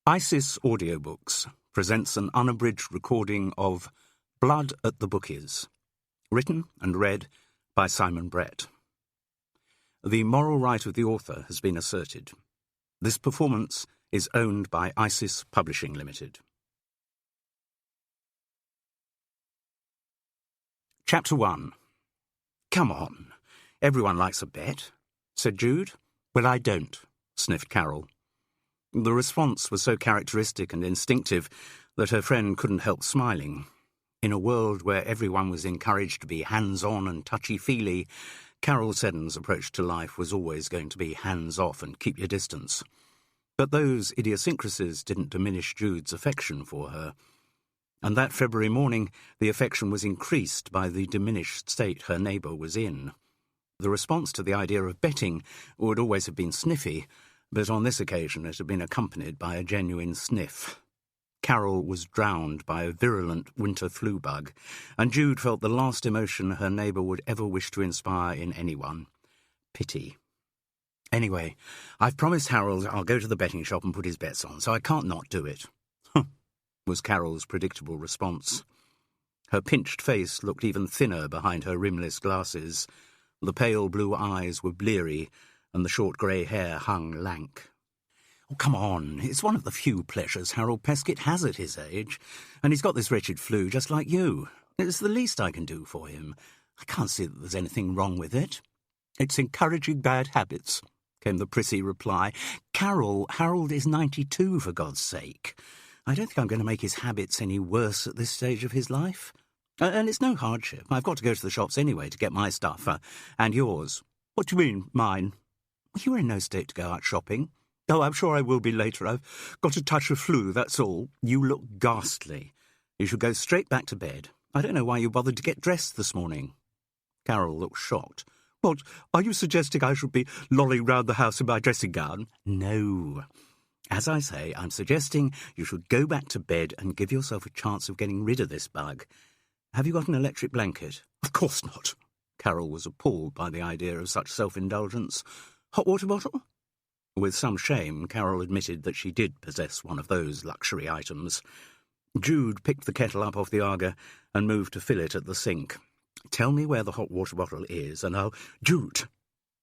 ISIS Audiobooks presents an unabridged recording of Blood at the Bookies, written and read by Simon Brett. The moral right of the author has been asserted. This performance is owned by ISIS Publishing Limited. Chapter 1. "Come on, everyone likes a bet," said Jude. "Well, I don't," sniffed Carol. The response was so characteristic and instinctive that her friend couldn't help smiling. In a world where everyone was encouraged to be hands-on and touchy-feely, Carol Seddon's approach to life was always going to be hands-off and keep your distance. But those idiosyncrasies didn't diminish Jude's affection for her. And that February morning, the affection was increased by the diminished state her neighbour was in. The response to the idea of betting would always have been sniffy, but on this occasion it had been accompanied by a genuine sniff. Carol was drowned by a virulent winter flu bug, and Jude felt the last emotion her neighbour would ever wish to inspire in anyone: pity. "Anyway, I've promised Harold I'll go to the betting shop and put his bets on, so I can't not do it," was Carol's predictable response. Her pinched face looked even thinner behind her rimless glasses. The pale blue eyes were bleary, and the short grey hair hung lank. "Oh, come on, it's one of the few pleasures Harold Peskett has at his age, and he's got this wretched flu just like you. It's the least I can do for him. I can't see that there's anything wrong with it." "It's encouraging bad habits," came the prissy reply. "Carol, Harold is 92, for God's sake. I don't think I'm going to make his habits any worse at this stage of his life. And it's no hardship. I've got to go to the shops anyway to get my stuff, and yours." "What do you mean, mine?" "You're in no state to go out shopping." "Oh, I'm sure I will be later. I've got a touch of flu, that's all." "You look ghastly. You should go straight back to bed. I don't know why you bothered to get dressed this morning." Carol looked shocked. "What, are you suggesting I should be lolling round the house in my dressing gown?" "No. As I say, I'm suggesting you should go back to bed and give yourself a chance of getting rid of this bug. Have you got an electric blanket?" "Of course not." Carol was appalled by the idea of such self-indulgence. "Hot water bottle?" With some shame, Carol admitted that she did possess one of those luxury items. Jude picked the kettle up off the Aga and moved to fill it at the sink. "Tell me where the hot water bottle is, and I'll—" "Jude!"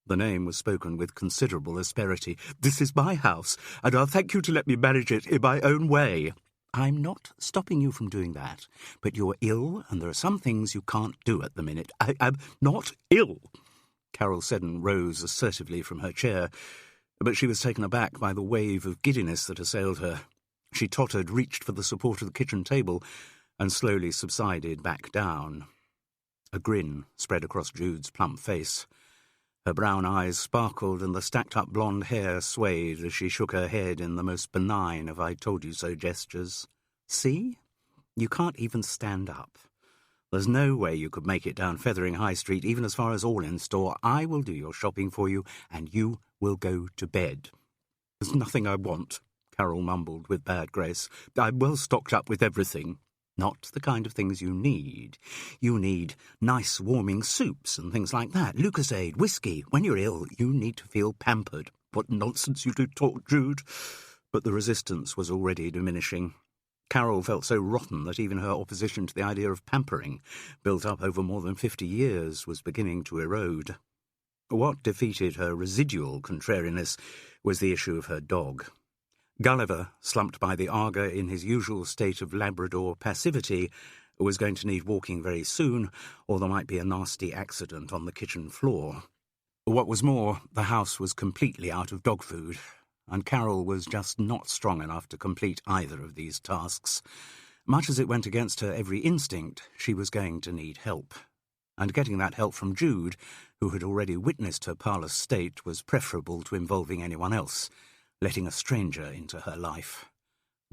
The name was spoken with considerable asperity. "This is my house, and I'll thank you to let me manage it in my own way." "I'm not stopping you from doing that, but you're ill, and there are some things you can't do at the minute." "I am not ill." Carol Seddon rose assertively from her chair, but she was taken aback by the wave of giddiness that assailed her. She tottered, reached for the support of the kitchen table, and slowly subsided back down. A grin spread across Jude's plump face. Her brown eyes sparkled, and the stacked-up blonde hair swayed as she shook her head in the most benign of I-told-you-so gestures. "See? You can't even stand up. There's no way you could make it down Fethering High Street, even as far as All-In-Store. I will do your shopping for you, and you will go to bed." "There's nothing I want," Carol mumbled with bad grace. "I'm well stocked up with everything." "Not the kind of things you need. You need nice warming soups and things like that, Lucozade, whiskey. When you're ill, you need to feel pampered." "What nonsense you do talk, Jude." But the resistance was already diminishing. Carol felt so rotten that even her opposition to the idea of pampering, built up over more than 50 years, was beginning to erode. What defeated her residual contrariness was the issue of her dog. Gulliver, slumped by the Aga in his usual state of Labrador passivity, was going to need walking very soon, or there might be a nasty accident on the kitchen floor. What was more, the house was completely out of dog food, and Carol was just not strong enough to complete either of these tasks. Much as it went against her every instinct, she was going to need help. And getting that help from Jude, who had already witnessed her parlous state, was preferable to involving anyone else, letting a stranger into her life.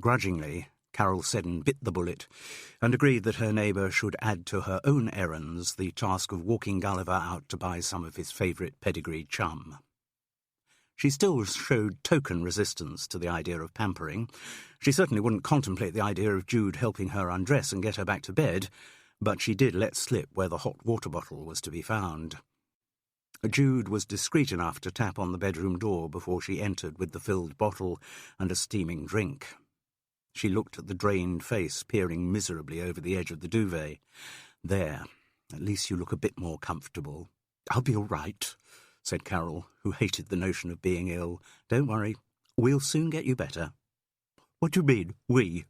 Grudgingly, Carol Seddon bit the bullet and agreed that her neighbour should add to her own errands the task of walking Gulliver out to buy some of his favourite pedigree chum. She still showed token resistance to the idea of pampering. She certainly wouldn't contemplate the idea of Jude helping her undress and get her back to bed, but she did let slip where the hot water bottle was to be found. Jude was discreet enough to tap on the bedroom door before she entered with the filled bottle and a steaming drink. She looked at the drained face peering miserably over the edge of the duvet. "There, at least you look a bit more comfortable." "I'll be all right," said Carol, who hated the notion of being ill. "Don't worry, we'll soon get you better." "What do you mean, we?"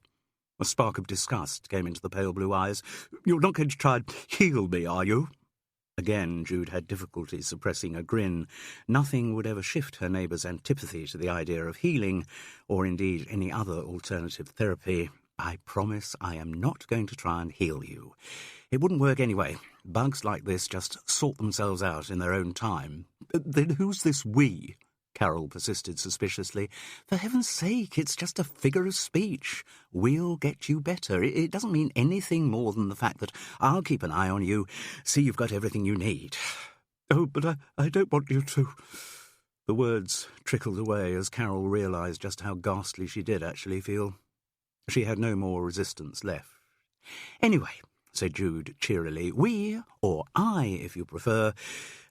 A spark of disgust came into the pale blue eyes. "You're not going to try and heal me, are you?" Again, Jude had difficulty suppressing a grin. Nothing would ever shift her neighbour's antipathy to the idea of healing, or indeed any other alternative therapy. "I promise I am not going to try and heal you. It wouldn't work anyway. Bugs like this just sort themselves out in their own time." "Then who's this we?" Carol persisted suspiciously. "For heaven's sake, it's just a figure of speech. We'll get you better. It doesn't mean anything more than the fact that I'll keep an eye on you, see you've got everything you need." "Oh, but I don't want you to." The words trickled away as Carol realised just how ghastly she did actually feel. She had no more resistance left. "Anyway," said Jude cheerily, "we, or I, if you prefer,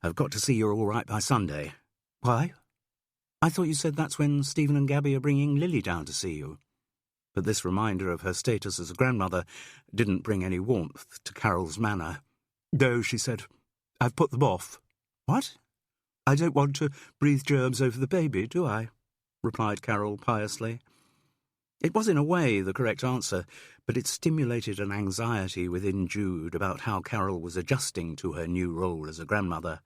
have got to see you're all right by Sunday." "Why? I thought you said that's when Stephen and Gabby are bringing Lily down to see you." But this reminder of her status as a grandmother didn't bring any warmth to Carol's manner. "No," she said, "I've put them off." "What?" "I don't want to breathe germs over the baby, do I?" replied Carol piously. It was in a way the correct answer, but it stimulated an anxiety within Jude about how Carol was adjusting to her new role as a grandmother.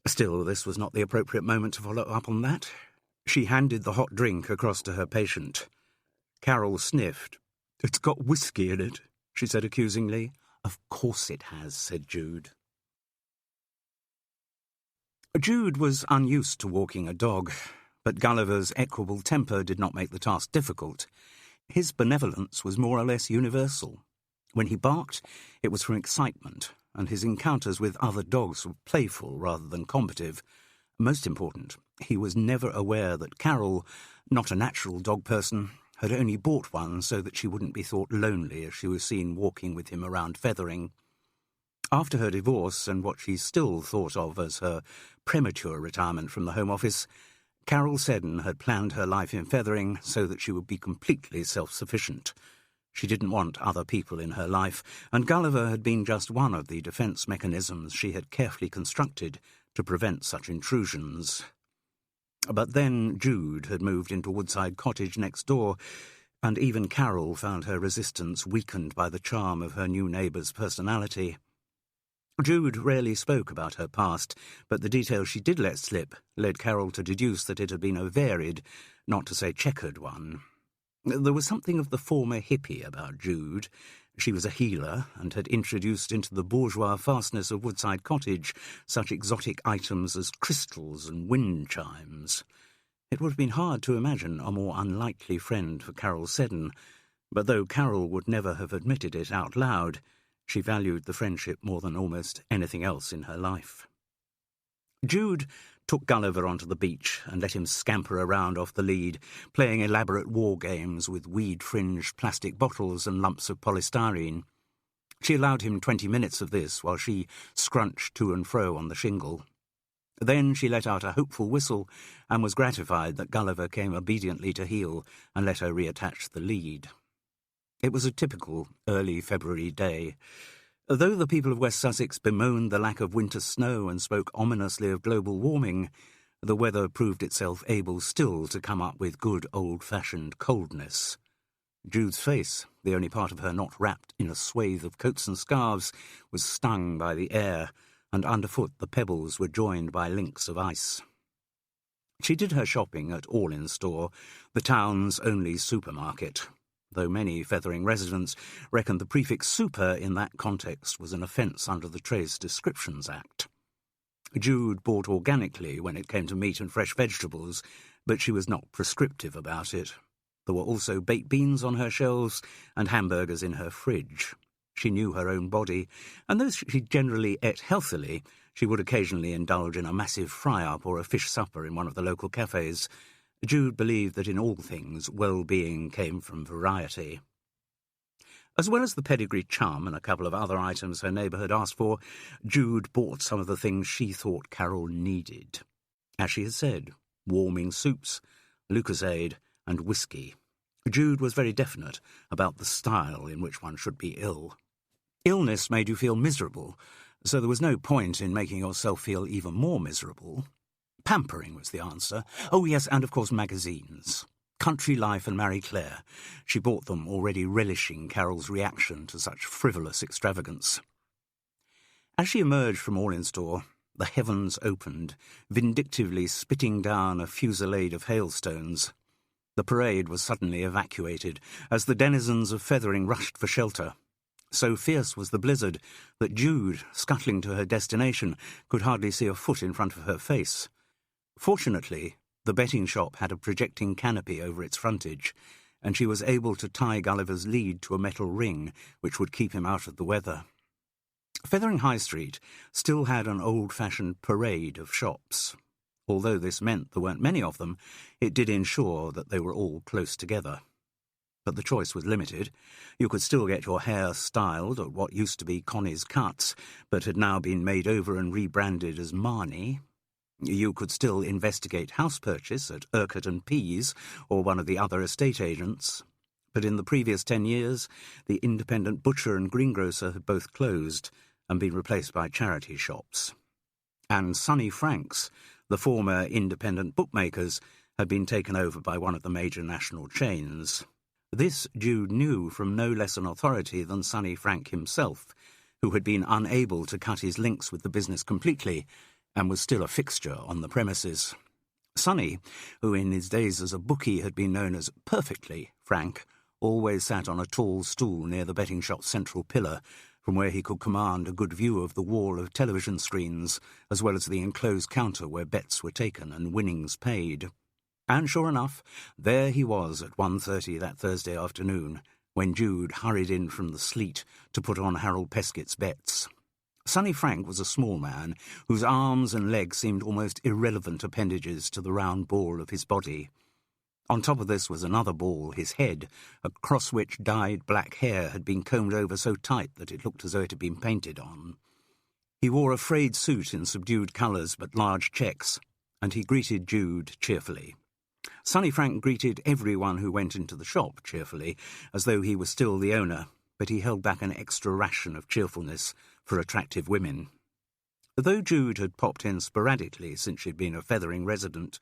Still, this was not the appropriate moment to follow up on that. She handed the hot drink across to her patient. Carol sniffed. "It's got whiskey in it," she said accusingly. "Of course it has," said Jude. Jude was unused to walking a dog, but Gulliver's equable temper did not make the task difficult. His benevolence was more or less universal. When he barked, it was from excitement, and his encounters with other dogs were playful rather than combative. Most important, he was never aware that Carol, not a natural dog person, had only bought one so that she wouldn't be thought lonely as she was seen walking with him around Fethering. After her divorce and what she still thought of as her premature retirement from the Home Office, Carol Seddon had planned her life in Fethering so that she would be completely self-sufficient. She didn't want other people in her life, and Gulliver had been just one of the defence mechanisms she had carefully constructed to prevent such intrusions. But then Jude had moved into Woodside Cottage next door, and even Carol found her resistance weakened by the charm of her new neighbour's personality. Jude rarely spoke about her past, but the details she did let slip led Carol to deduce that it had been a varied, not to say checkered one. There was something of the former hippie about Jude. She was a healer and had introduced into the bourgeois fastness of Woodside Cottage such exotic items as crystals and wind chimes. It would have been hard to imagine a more unlikely friend for Carol Seddon, but though Carol would never have admitted it out loud, she valued the friendship more than almost anything else in her life. Jude took Gulliver onto the beach and let him scamper around off the lead, playing elaborate war games with weed-fringed plastic bottles and lumps of polystyrene. She allowed him 20 minutes of this while she scrunched to and fro on the shingle. Then she let out a hopeful whistle and was gratified that Gulliver came obediently to heel and let her reattach the lead. It was a typical early February day. Though the people of West Sussex bemoaned the lack of winter snow and spoke ominously of global warming, the weather proved itself able still to come up with good old-fashioned coldness. Jude's face, the only part of her not wrapped in a swathe of coats and scarves, was stung by the air, and underfoot the pebbles were joined by links of ice. She did her shopping at All-In Store, the town's only supermarket, though many Fethering residents reckoned the prefix super in that context was an offence under the Trade Descriptions Act. Jude bought organically when it came to meat and fresh vegetables, but she was not prescriptive about it. There were also baked beans on her shelves and hamburgers in her fridge. She knew her own body, and though she generally ate healthily, she would occasionally indulge in a massive fry-up or a fish supper in one of the local cafes. Jude believed that in all things well-being came from variety. As well as the pedigree chum and a couple of other items her neighbour had asked for, Jude bought some of the things she thought Carol needed. As she had said, warming soups, Lucozade, and whiskey. Jude was very definite about the style in which one should be ill. Illness made you feel miserable, so there was no point in making yourself feel even more miserable. Pampering was the answer. Oh, yes, and of course magazines. Country Life and Marie Claire. She bought them, already relishing Carol's reaction to such frivolous extravagance. As she emerged from All-in-Store, the heavens opened, vindictively spitting down a fusillade of hailstones. The parade was suddenly evacuated, as the denizens of Fethering rushed for shelter. So fierce was the blizzard that Jude, scuttling to her destination, could hardly see a foot in front of her face. Fortunately, the betting shop had a projecting canopy over its frontage, and she was able to tie Gulliver's lead to a metal ring which would keep him out of the weather. Fethering High Street still had an old-fashioned parade of shops. Although this meant there weren't many of them, it did ensure that they were all close together. But the choice was limited. You could still get your hair styled at what used to be Connie's Cuts, but had now been made over and rebranded as Marnie. You could still investigate house purchase at Urquhart and Pease or one of the other estate agents. But in the previous 10 years, the independent butcher and greengrocer had both closed and been replaced by charity shops. And Sonny Frank's, the former independent bookmakers, had been taken over by one of the major national chains. This Jude knew from no less an authority than Sonny Frank himself, who had been unable to cut his links with the business completely and was still a fixture on the premises. Sonny, who in his days as a bookie had been known as Perfectly Frank, always sat on a tall stool near the betting shop's central pillar, from where he could command a good view of the wall of television screens, as well as the enclosed counter where bets were taken and winnings paid. And sure enough, there he was at 1:30 that Thursday afternoon, when Jude hurried in from the sleet to put on Harold Peskett's bets. Sonny Frank was a small man, whose arms and legs seemed almost irrelevant appendages to the round ball of his body. On top of this was another ball, his head, across which dyed black hair had been combed over so tight that it looked as though it had been painted on. He wore a frayed suit in subdued colours but large checks, and he greeted Jude cheerfully. Sonny Frank greeted everyone who went into the shop cheerfully, as though he was still the owner, but he held back an extra ration of cheerfulness for attractive women. Though Jude had popped in sporadically since she'd been a Fethering resident,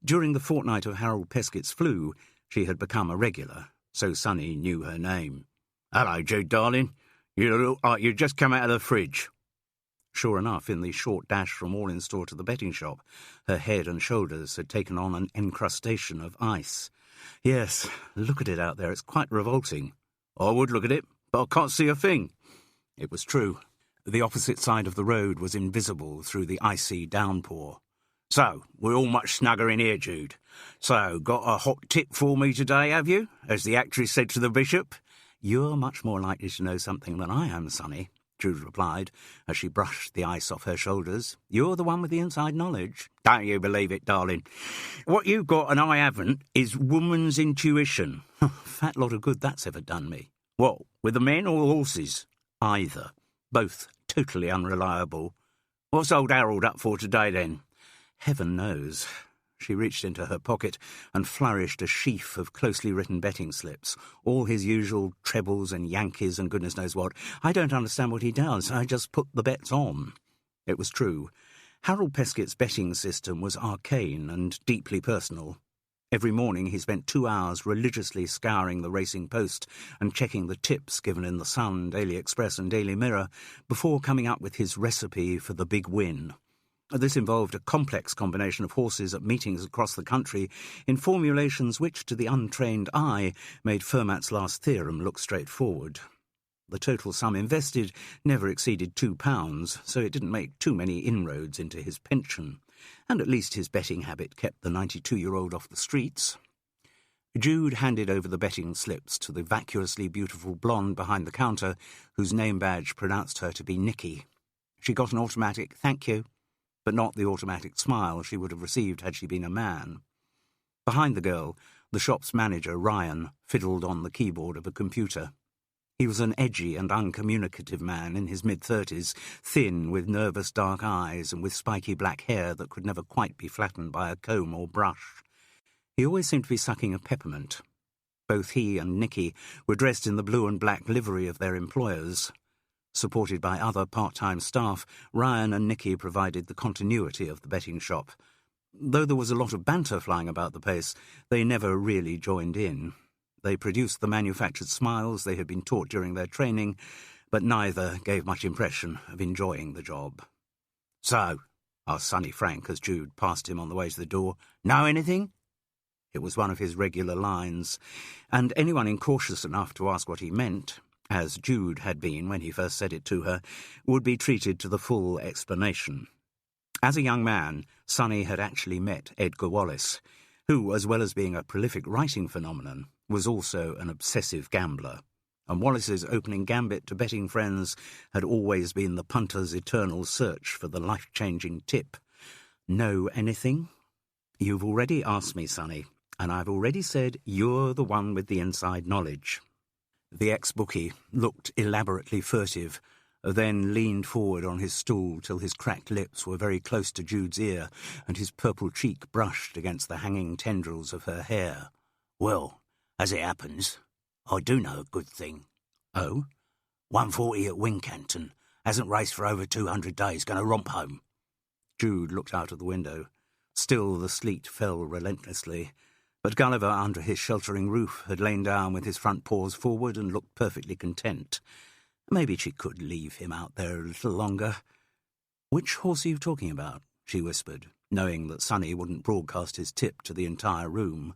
during the fortnight of Harold Peskett's flu, she had become a regular, so Sonny knew her name. "Hello, Jude, darling. You look like you'd just come out of the fridge." Sure enough, in the short dash from All-in-Store to the betting shop, her head and shoulders had taken on an encrustation of ice. "Yes, look at it out there. It's quite revolting." "I would look at it, but I can't see a thing." It was true. The opposite side of the road was invisible through the icy downpour. "So, we're all much snugger in here, Jude. So, got a hot tip for me today, have you? As the actress said to the bishop." "You're much more likely to know something than I am, Sonny," Jude replied, as she brushed the ice off her shoulders. "You're the one with the inside knowledge." "Don't you believe it, darling. What you've got and I haven't is woman's intuition." "Fat lot of good that's ever done me." "What, with the men or the horses?" "Either. Both totally unreliable." "What's old Harold up for today, then?" "Heaven knows." She reached into her pocket and flourished a sheaf of closely written betting slips, all his usual trebles and Yankees and goodness knows what. "I don't understand what he does. I just put the bets on." It was true. Harold Peskett's betting system was arcane and deeply personal. Every morning he spent 2 hours religiously scouring the Racing Post and checking the tips given in the Sun, Daily Express and Daily Mirror before coming up with his recipe for the big win. This involved a complex combination of horses at meetings across the country in formulations which, to the untrained eye, made Fermat's last theorem look straightforward. The total sum invested never exceeded £2, so it didn't make too many inroads into his pension, and at least his betting habit kept the 92-year-old off the streets. Jude handed over the betting slips to the vacuously beautiful blonde behind the counter, whose name badge pronounced her to be Nicky. She got an automatic "thank you," but not the automatic smile she would have received had she been a man. Behind the girl, the shop's manager, Ryan, fiddled on the keyboard of a computer. He was an edgy and uncommunicative man in his mid-30s, thin, with nervous dark eyes and with spiky black hair that could never quite be flattened by a comb or brush. He always seemed to be sucking a peppermint. Both he and Nicky were dressed in the blue and black livery of their employers. Supported by other part-time staff, Ryan and Nicky provided the continuity of the betting shop. Though there was a lot of banter flying about the place, they never really joined in. They produced the manufactured smiles they had been taught during their training, but neither gave much impression of enjoying the job. "So," asked Sonny Frank as Jude passed him on the way to the door, "know anything?" It was one of his regular lines, and anyone incautious enough to ask what he meant, as Jude had been when he first said it to her, would be treated to the full explanation. As a young man, Sonny had actually met Edgar Wallace, who, as well as being a prolific writing phenomenon, was also an obsessive gambler, and Wallace's opening gambit to betting friends had always been the punter's eternal search for the life-changing tip. "Know anything?" "You've already asked me, Sonny, and I've already said you're the one with the inside knowledge." The ex-bookie looked elaborately furtive, then leaned forward on his stool till his cracked lips were very close to Jude's ear and his purple cheek brushed against the hanging tendrils of her hair. "Well, as it happens, I do know a good thing." "Oh?" 140 at Wincanton. Hasn't raced for over 200 days. Going to romp home." Jude looked out of the window. Still the sleet fell relentlessly, but Gulliver, under his sheltering roof, had lain down with his front paws forward and looked perfectly content. Maybe she could leave him out there a little longer. "Which horse are you talking about?" she whispered, knowing that Sonny wouldn't broadcast his tip to the entire room.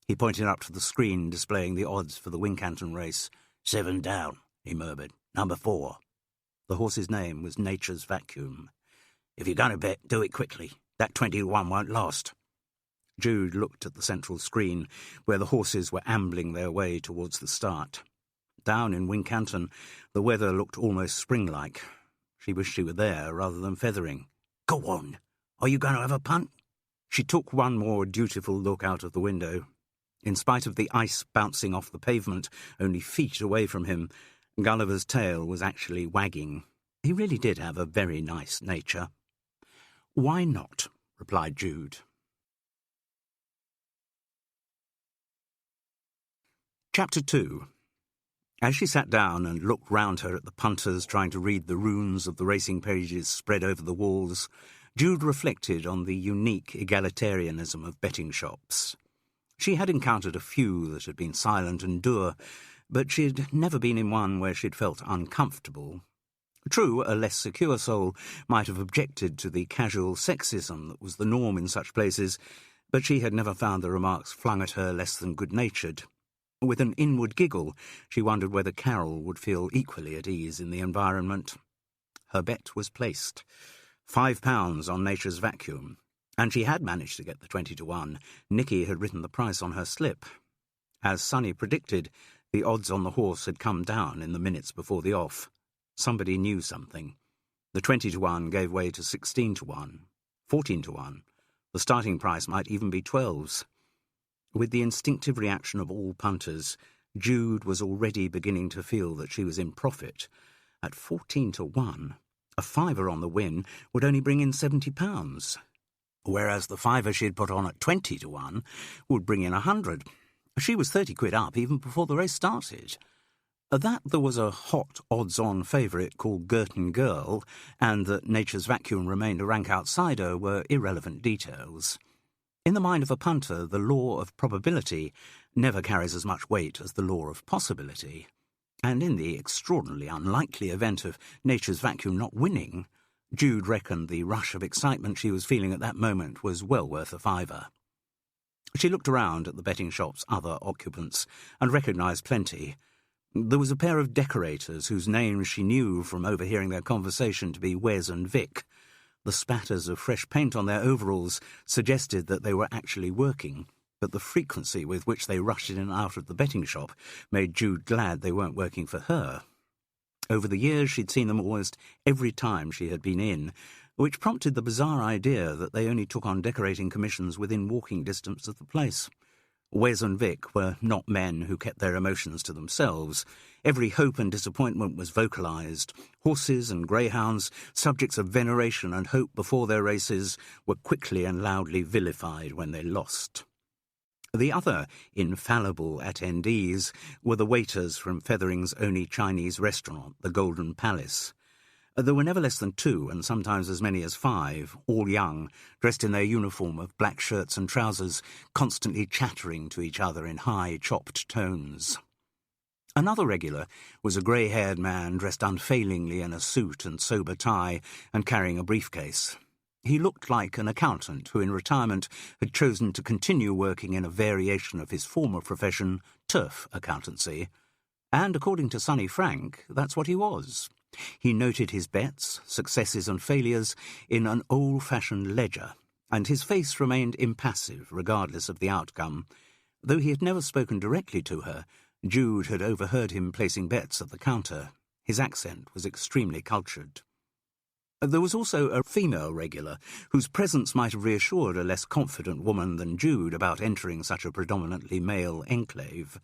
He pointed up to the screen displaying the odds for the Wincanton race. 7 down, he murmured. Number 4. The horse's name was Nature's Vacuum. "If you're going to bet, do it quickly. That 20-1 won't last." Jude looked at the central screen, where the horses were ambling their way towards the start. Down in Wincanton, the weather looked almost spring-like. She wished she were there rather than Fethering. "Go on. Are you going to have a punt?" She took one more dutiful look out of the window. In spite of the ice bouncing off the pavement only feet away from him, Gulliver's tail was actually wagging. He really did have a very nice nature. "Why not?" replied Jude. Chapter 2. As she sat down and looked round her at the punters trying to read the runes of the racing pages spread over the walls, Jude reflected on the unique egalitarianism of betting shops. She had encountered a few that had been silent and dour, but she'd never been in one where she'd felt uncomfortable. True, a less secure soul might have objected to the casual sexism that was the norm in such places, but she had never found the remarks flung at her less than good-natured. With an inward giggle, she wondered whether Carol would feel equally at ease in the environment. Her bet was placed. £5 on Nature's Vacuum. And she had managed to get the 20-1. Nicky had written the price on her slip. As Sonny predicted, the odds on the horse had come down in the minutes before the off. Somebody knew something. The 20-1 gave way to 16-1, 14-1. The starting price might even be 12s. With the instinctive reaction of all punters, Jude was already beginning to feel that she was in profit. At 14-1, a fiver on the win would only bring in £70, whereas the fiver she'd put on at 20-1 would bring in 100. She was 30 quid up even before the race started. That there was a hot odds-on favourite called Girton Girl, and that Nature's Vacuum remained a rank outsider were irrelevant details. In the mind of a punter, the law of probability never carries as much weight as the law of possibility, and in the extraordinarily unlikely event of Nature's Vacuum not winning, Jude reckoned the rush of excitement she was feeling at that moment was well worth a fiver. She looked around at the betting shop's other occupants and recognised plenty. There was a pair of decorators whose names she knew from overhearing their conversation to be Wes and Vic. The spatters of fresh paint on their overalls suggested that they were actually working, but the frequency with which they rushed in and out of the betting shop made Jude glad they weren't working for her. Over the years she'd seen them almost every time she had been in, which prompted the bizarre idea that they only took on decorating commissions within walking distance of the place. Wes and Vic were not men who kept their emotions to themselves. Every hope and disappointment was vocalised. Horses and greyhounds, subjects of veneration and hope before their races, were quickly and loudly vilified when they lost. The other infallible attendees were the waiters from Fethering's only Chinese restaurant, the Golden Palace. There were never less than 2, and sometimes as many as 5, all young, dressed in their uniform of black shirts and trousers, constantly chattering to each other in high, chopped tones. Another regular was a grey-haired man dressed unfailingly in a suit and sober tie and carrying a briefcase. He looked like an accountant who in retirement had chosen to continue working in a variation of his former profession, turf accountancy. And according to Sonny Frank, that's what he was. He noted his bets, successes and failures in an old-fashioned ledger, and his face remained impassive regardless of the outcome. Though he had never spoken directly to her, Jude had overheard him placing bets at the counter. His accent was extremely cultured. There was also a female regular, whose presence might have reassured a less confident woman than Jude about entering such a predominantly male enclave.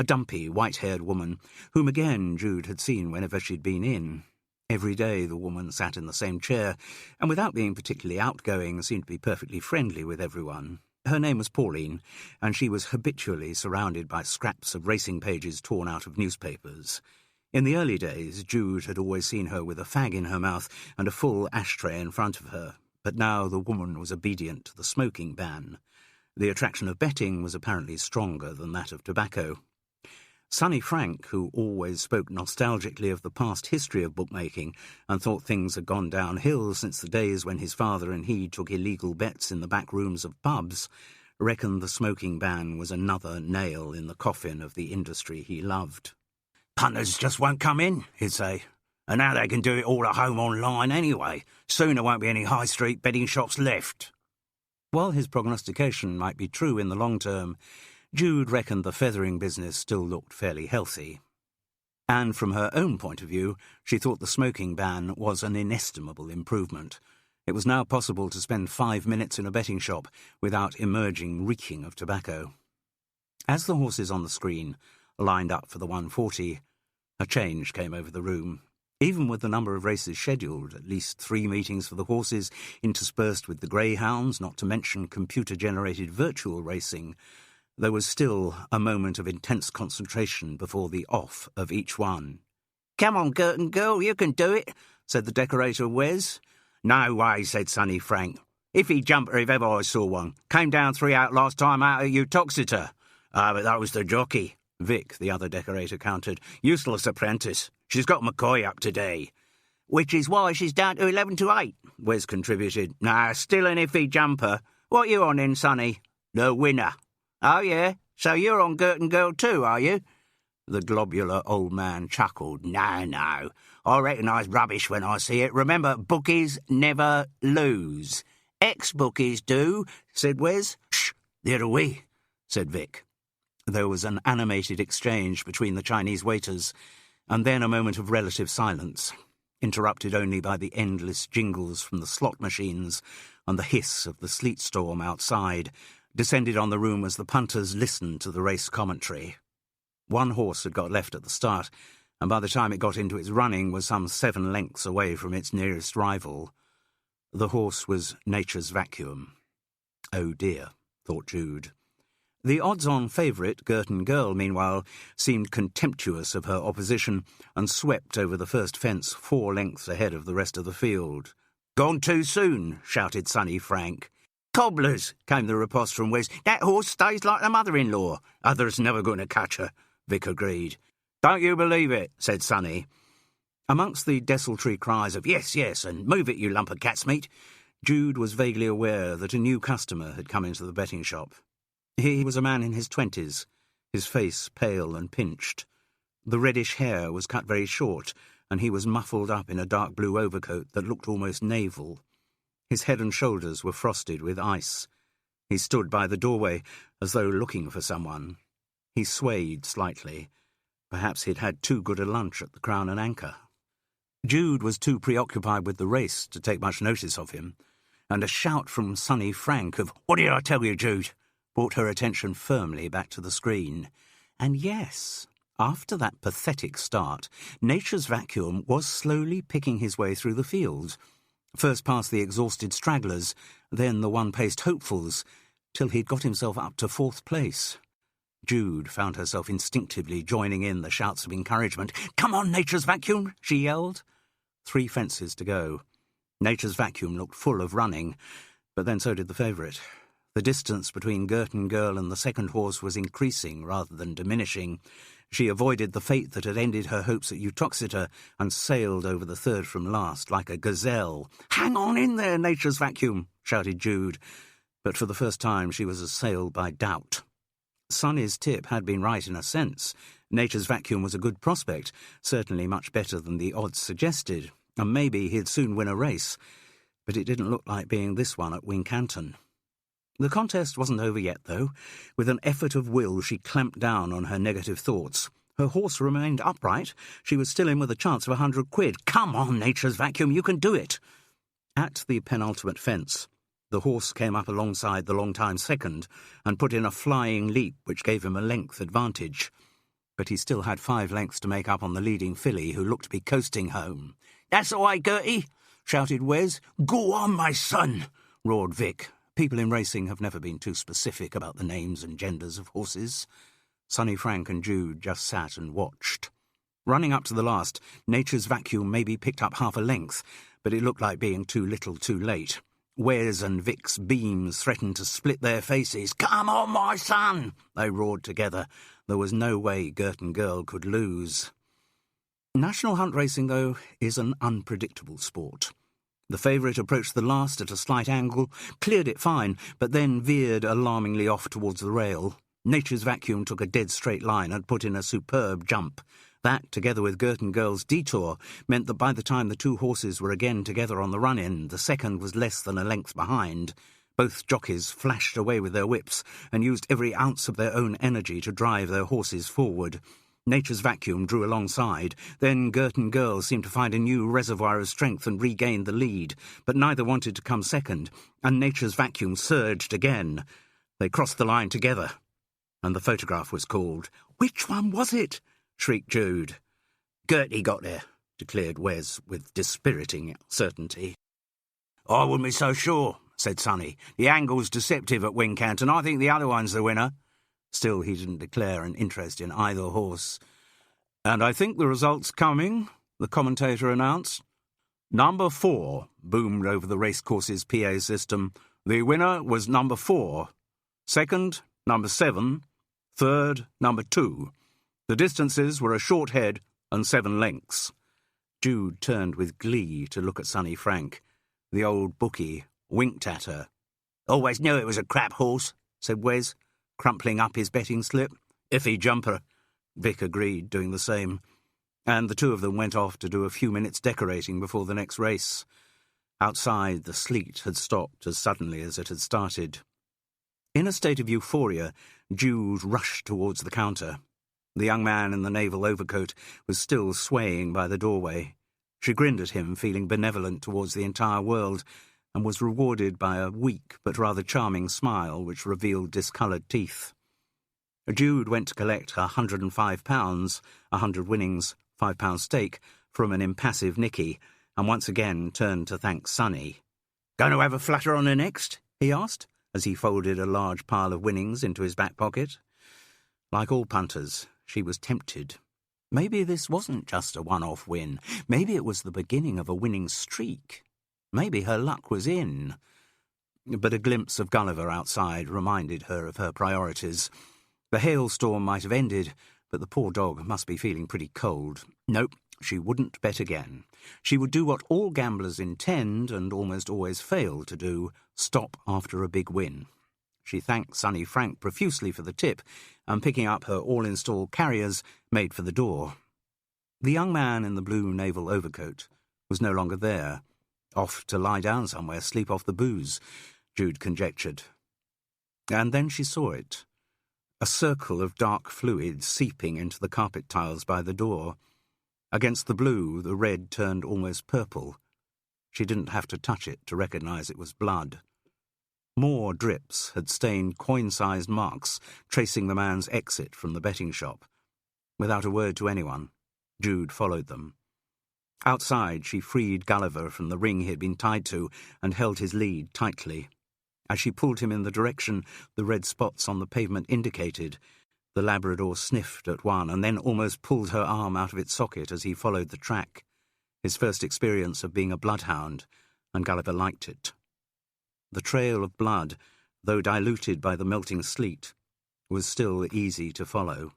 A dumpy, white-haired woman, whom again Jude had seen whenever she'd been in. Every day the woman sat in the same chair, and without being particularly outgoing, seemed to be perfectly friendly with everyone. Her name was Pauline, and she was habitually surrounded by scraps of racing pages torn out of newspapers. In the early days, Jude had always seen her with a fag in her mouth and a full ashtray in front of her, but now the woman was obedient to the smoking ban. The attraction of betting was apparently stronger than that of tobacco. Sonny Frank, who always spoke nostalgically of the past history of bookmaking and thought things had gone downhill since the days when his father and he took illegal bets in the back rooms of pubs, reckoned the smoking ban was another nail in the coffin of the industry he loved. "Punters just won't come in," he'd say. "And now they can do it all at home online anyway. Soon there won't be any high street betting shops left." While his prognostication might be true in the long term, Jude reckoned the feathering business still looked fairly healthy. And from her own point of view, she thought the smoking ban was an inestimable improvement. It was now possible to spend 5 minutes in a betting shop without emerging reeking of tobacco. As the horses on the screen lined up for the 140, a change came over the room. Even with the number of races scheduled, at least 3 meetings for the horses, interspersed with the greyhounds, not to mention computer-generated virtual racing, there was still a moment of intense concentration before the off of each one. "Come on, Curtain Girl, you can do it," said the decorator Wes. "No way," said Sonny Frank. "Iffy jumper if ever I saw one. Came down 3 out last time out at Utoxeter." "Ah, but that was the jockey," Vic, the other decorator, countered. "Useless apprentice. She's got McCoy up today." "Which is why she's down to 11 to 8, Wes contributed. "Nah, still an iffy jumper. What you on then, Sonny?" "The winner." "Oh, yeah? So you're on Curtain Girl too, are you?" The globular old man chuckled. No. I recognise rubbish when I see it. Remember, bookies never lose." "Ex-bookies do," said Wes. "Shh, the other way," said Vic. There was an animated exchange between the Chinese waiters, and then a moment of relative silence, interrupted only by the endless jingles from the slot machines and the hiss of the sleet storm outside, descended on the room as the punters listened to the race commentary. One horse had got left at the start, and by the time it got into its running was some 7 lengths away from its nearest rival. The horse was Nature's Vacuum. Oh dear, thought Jude. The odds-on favourite, Curtain Girl, meanwhile, seemed contemptuous of her opposition and swept over the first fence 4 lengths ahead of the rest of the field. "Gone too soon," shouted Sonny Frank. "Cobblers," came the riposte from Wes. "That horse stays like the mother-in-law." "Others never going to catch her," Vic agreed. "Don't you believe it," said Sonny. Amongst the desultory cries of "Yes, yes," and "Move it, you lump of cat's meat," Jude was vaguely aware that a new customer had come into the betting shop. He was a man in his 20s, his face pale and pinched. The reddish hair was cut very short, and he was muffled up in a dark blue overcoat that looked almost naval. His head and shoulders were frosted with ice. He stood by the doorway, as though looking for someone. He swayed slightly. Perhaps he'd had too good a lunch at the Crown and Anchor. Jude was too preoccupied with the race to take much notice of him, and a shout from Sonny Frank of "What did I tell you, Jude?" brought her attention firmly back to the screen. And yes, after that pathetic start, Nature's Vacuum was slowly picking his way through the field, first past the exhausted stragglers, then the one-paced hopefuls, till he'd got himself up to 4th place. Jude found herself instinctively joining in the shouts of encouragement. "Come on, Nature's Vacuum!" she yelled. 3 fences to go. Nature's Vacuum looked full of running, but then so did the favourite. The distance between Girton Girl and the second horse was increasing rather than diminishing. She avoided the fate that had ended her hopes at Uttoxeter and sailed over the third from last like a gazelle. "Hang on in there, Nature's Vacuum!" shouted Jude. But for the first time she was assailed by doubt. Sonny's tip had been right in a sense. Nature's Vacuum was a good prospect, certainly much better than the odds suggested, and maybe he'd soon win a race. But it didn't look like being this one at Wincanton. The contest wasn't over yet, though. With an effort of will, she clamped down on her negative thoughts. Her horse remained upright. She was still in with a chance of 100 quid. "Come on, Nature's Vacuum, you can do it!" At the penultimate fence, the horse came up alongside the long-time second and put in a flying leap which gave him a length advantage. But he still had 5 lengths to make up on the leading filly, who looked to be coasting home. "That's all right, Gertie!" shouted Wes. "Go on, my son!" roared Vic. People in racing have never been too specific about the names and genders of horses. Sonny Frank and Jude just sat and watched. Running up to the last, Nature's Vacuum maybe picked up half a length, but it looked like being too little too late. Wes and Vic's beams threatened to split their faces. "Come on, my son!" they roared together. There was no way Girton Girl could lose. National Hunt racing, though, is an unpredictable sport. The favourite approached the last at a slight angle, cleared it fine, but then veered alarmingly off towards the rail. Nature's Vacuum took a dead straight line and put in a superb jump. That, together with Girton Girl's detour, meant that by the time the 2 horses were again together on the run-in, the second was less than a length behind. Both jockeys flashed away with their whips and used every ounce of their own energy to drive their horses forward. Nature's Vacuum drew alongside. Then Girton Girl seemed to find a new reservoir of strength and regained the lead, but neither wanted to come second, and Nature's Vacuum surged again. They crossed the line together, and the photograph was called. "Which one was it?" shrieked Jude. "Gertie got there," declared Wes with dispiriting certainty. "I wouldn't be so sure," said Sonny. "The angle's deceptive at Wincanton. I think the other one's the winner." Still, he didn't declare an interest in either horse. "And I think the result's coming," the commentator announced. "Number 4 boomed over the racecourse's PA system. The winner was number 4. Second, number 7. Third, number 2. The distances were a short head and 7 lengths. Jude turned with glee to look at Sonny Frank. The old bookie winked at her. "Always knew it was a crap horse," said Wes, crumpling up his betting slip. "Iffy jumper," Vic agreed, doing the same. And the 2 of them went off to do a few minutes decorating before the next race. Outside, the sleet had stopped as suddenly as it had started. In a state of euphoria, Jude rushed towards the counter. The young man in the naval overcoat was still swaying by the doorway. She grinned at him, feeling benevolent towards the entire world, and was rewarded by a weak but rather charming smile which revealed discoloured teeth. Jude went to collect her £105, 100 winnings, £5 stake, from an impassive Nicky, and once again turned to thank Sonny. "Going to have a flutter on her next?" he asked, as he folded a large pile of winnings into his back pocket. Like all punters, she was tempted. Maybe this wasn't just a one-off win. Maybe it was the beginning of a winning streak. Maybe her luck was in. But a glimpse of Gulliver outside reminded her of her priorities. The hailstorm might have ended, but the poor dog must be feeling pretty cold. Nope, she wouldn't bet again. She would do what all gamblers intend, and almost always fail to do, stop after a big win. She thanked Sonny Frank profusely for the tip, and picking up her all-install carriers, made for the door. The young man in the blue naval overcoat was no longer there. Off to lie down somewhere, sleep off the booze, Jude conjectured. And then she saw it. A circle of dark fluid seeping into the carpet tiles by the door. Against the blue, the red turned almost purple. She didn't have to touch it to recognise it was blood. More drips had stained coin-sized marks tracing the man's exit from the betting shop. Without a word to anyone, Jude followed them. Outside, she freed Gulliver from the ring he had been tied to and held his lead tightly. As she pulled him in the direction the red spots on the pavement indicated, the Labrador sniffed at one and then almost pulled her arm out of its socket as he followed the track. His first experience of being a bloodhound, and Gulliver liked it. The trail of blood, though diluted by the melting sleet, was still easy to follow.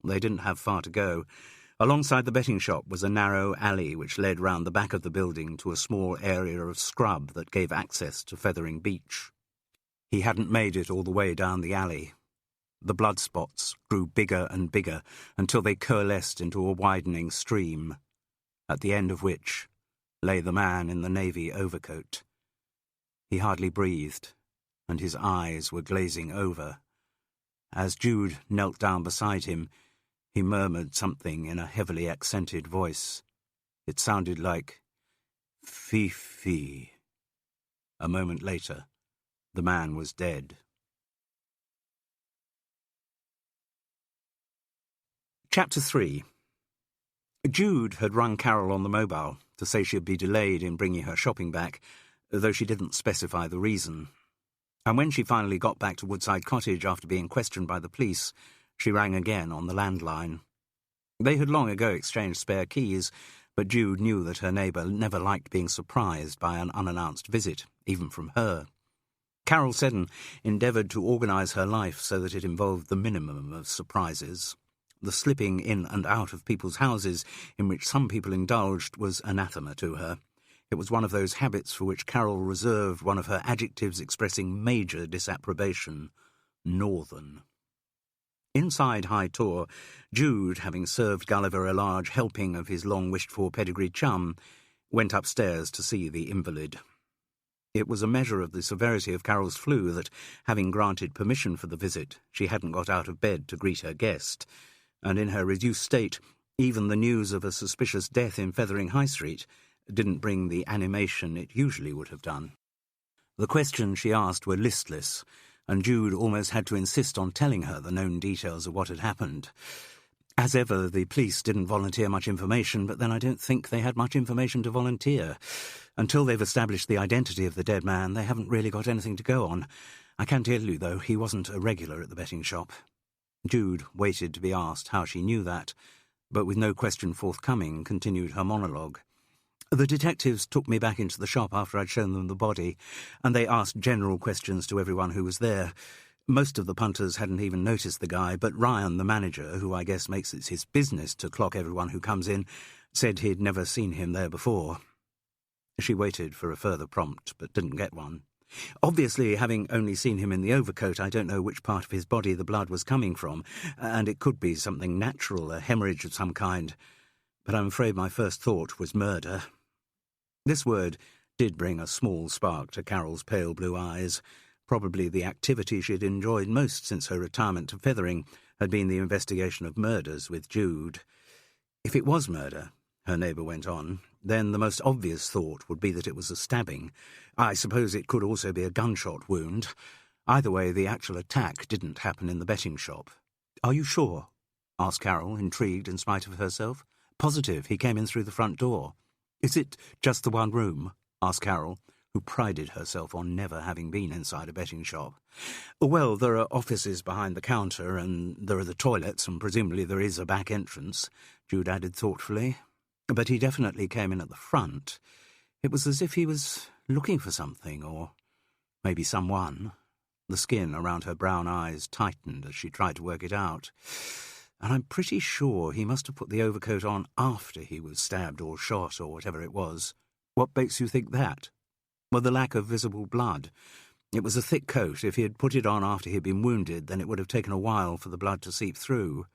They didn't have far to go. Alongside the betting shop was a narrow alley which led round the back of the building to a small area of scrub that gave access to Fethering Beach. He hadn't made it all the way down the alley. The blood spots grew bigger and bigger until they coalesced into a widening stream, at the end of which lay the man in the navy overcoat. He hardly breathed, and his eyes were glazing over. As Jude knelt down beside him, he murmured something in a heavily accented voice. It sounded like "Fee-fee." A moment later, the man was dead. Chapter 3. Jude had rung Carol on the mobile to say she'd be delayed in bringing her shopping back, though she didn't specify the reason. And when she finally got back to Woodside Cottage after being questioned by the police, she rang again on the landline. They had long ago exchanged spare keys, but Jude knew that her neighbour never liked being surprised by an unannounced visit, even from her. Carol Seddon endeavoured to organise her life so that it involved the minimum of surprises. The slipping in and out of people's houses, in which some people indulged, was anathema to her. It was one of those habits for which Carol reserved one of her adjectives expressing major disapprobation: northern. Inside High Tor, Jude, having served Gulliver a large helping of his long-wished-for pedigree chum, went upstairs to see the invalid. It was a measure of the severity of Carol's flu that, having granted permission for the visit, she hadn't got out of bed to greet her guest, and in her reduced state, even the news of a suspicious death in Fethering High Street didn't bring the animation it usually would have done. The questions she asked were listless, and Jude almost had to insist on telling her the known details of what had happened. As ever, the police didn't volunteer much information, but then I don't think they had much information to volunteer. Until they've established the identity of the dead man, they haven't really got anything to go on. I can tell you, though, he wasn't a regular at the betting shop. Jude waited to be asked how she knew that, but with no question forthcoming, continued her monologue. The detectives took me back into the shop after I'd shown them the body, and they asked general questions to everyone who was there. Most of the punters hadn't even noticed the guy, but Ryan, the manager, who I guess makes it his business to clock everyone who comes in, said he'd never seen him there before. She waited for a further prompt, but didn't get one. Obviously, having only seen him in the overcoat, I don't know which part of his body the blood was coming from, and it could be something natural, a hemorrhage of some kind. But I'm afraid my first thought was murder. This word did bring a small spark to Carol's pale blue eyes. Probably the activity she had enjoyed most since her retirement to Fethering had been the investigation of murders with Jude. If it was murder, her neighbour went on, then the most obvious thought would be that it was a stabbing. I suppose it could also be a gunshot wound. Either way, the actual attack didn't happen in the betting shop. "Are you sure?" asked Carol, intrigued in spite of herself. "Positive, he came in through the front door." "Is it just the one room?" asked Carol, who prided herself on never having been inside a betting shop. "Well, there are offices behind the counter, and there are the toilets, and presumably there is a back entrance," Jude added thoughtfully. "But he definitely came in at the front. It was as if he was looking for something, or maybe someone." The skin around her brown eyes tightened as she tried to work it out. "And I'm pretty sure he must have put the overcoat on after he was stabbed or shot or whatever it was." "What makes you think that?" "Well, the lack of visible blood. It was a thick coat. If he had put it on after he had been wounded, then it would have taken a while for the blood to seep through."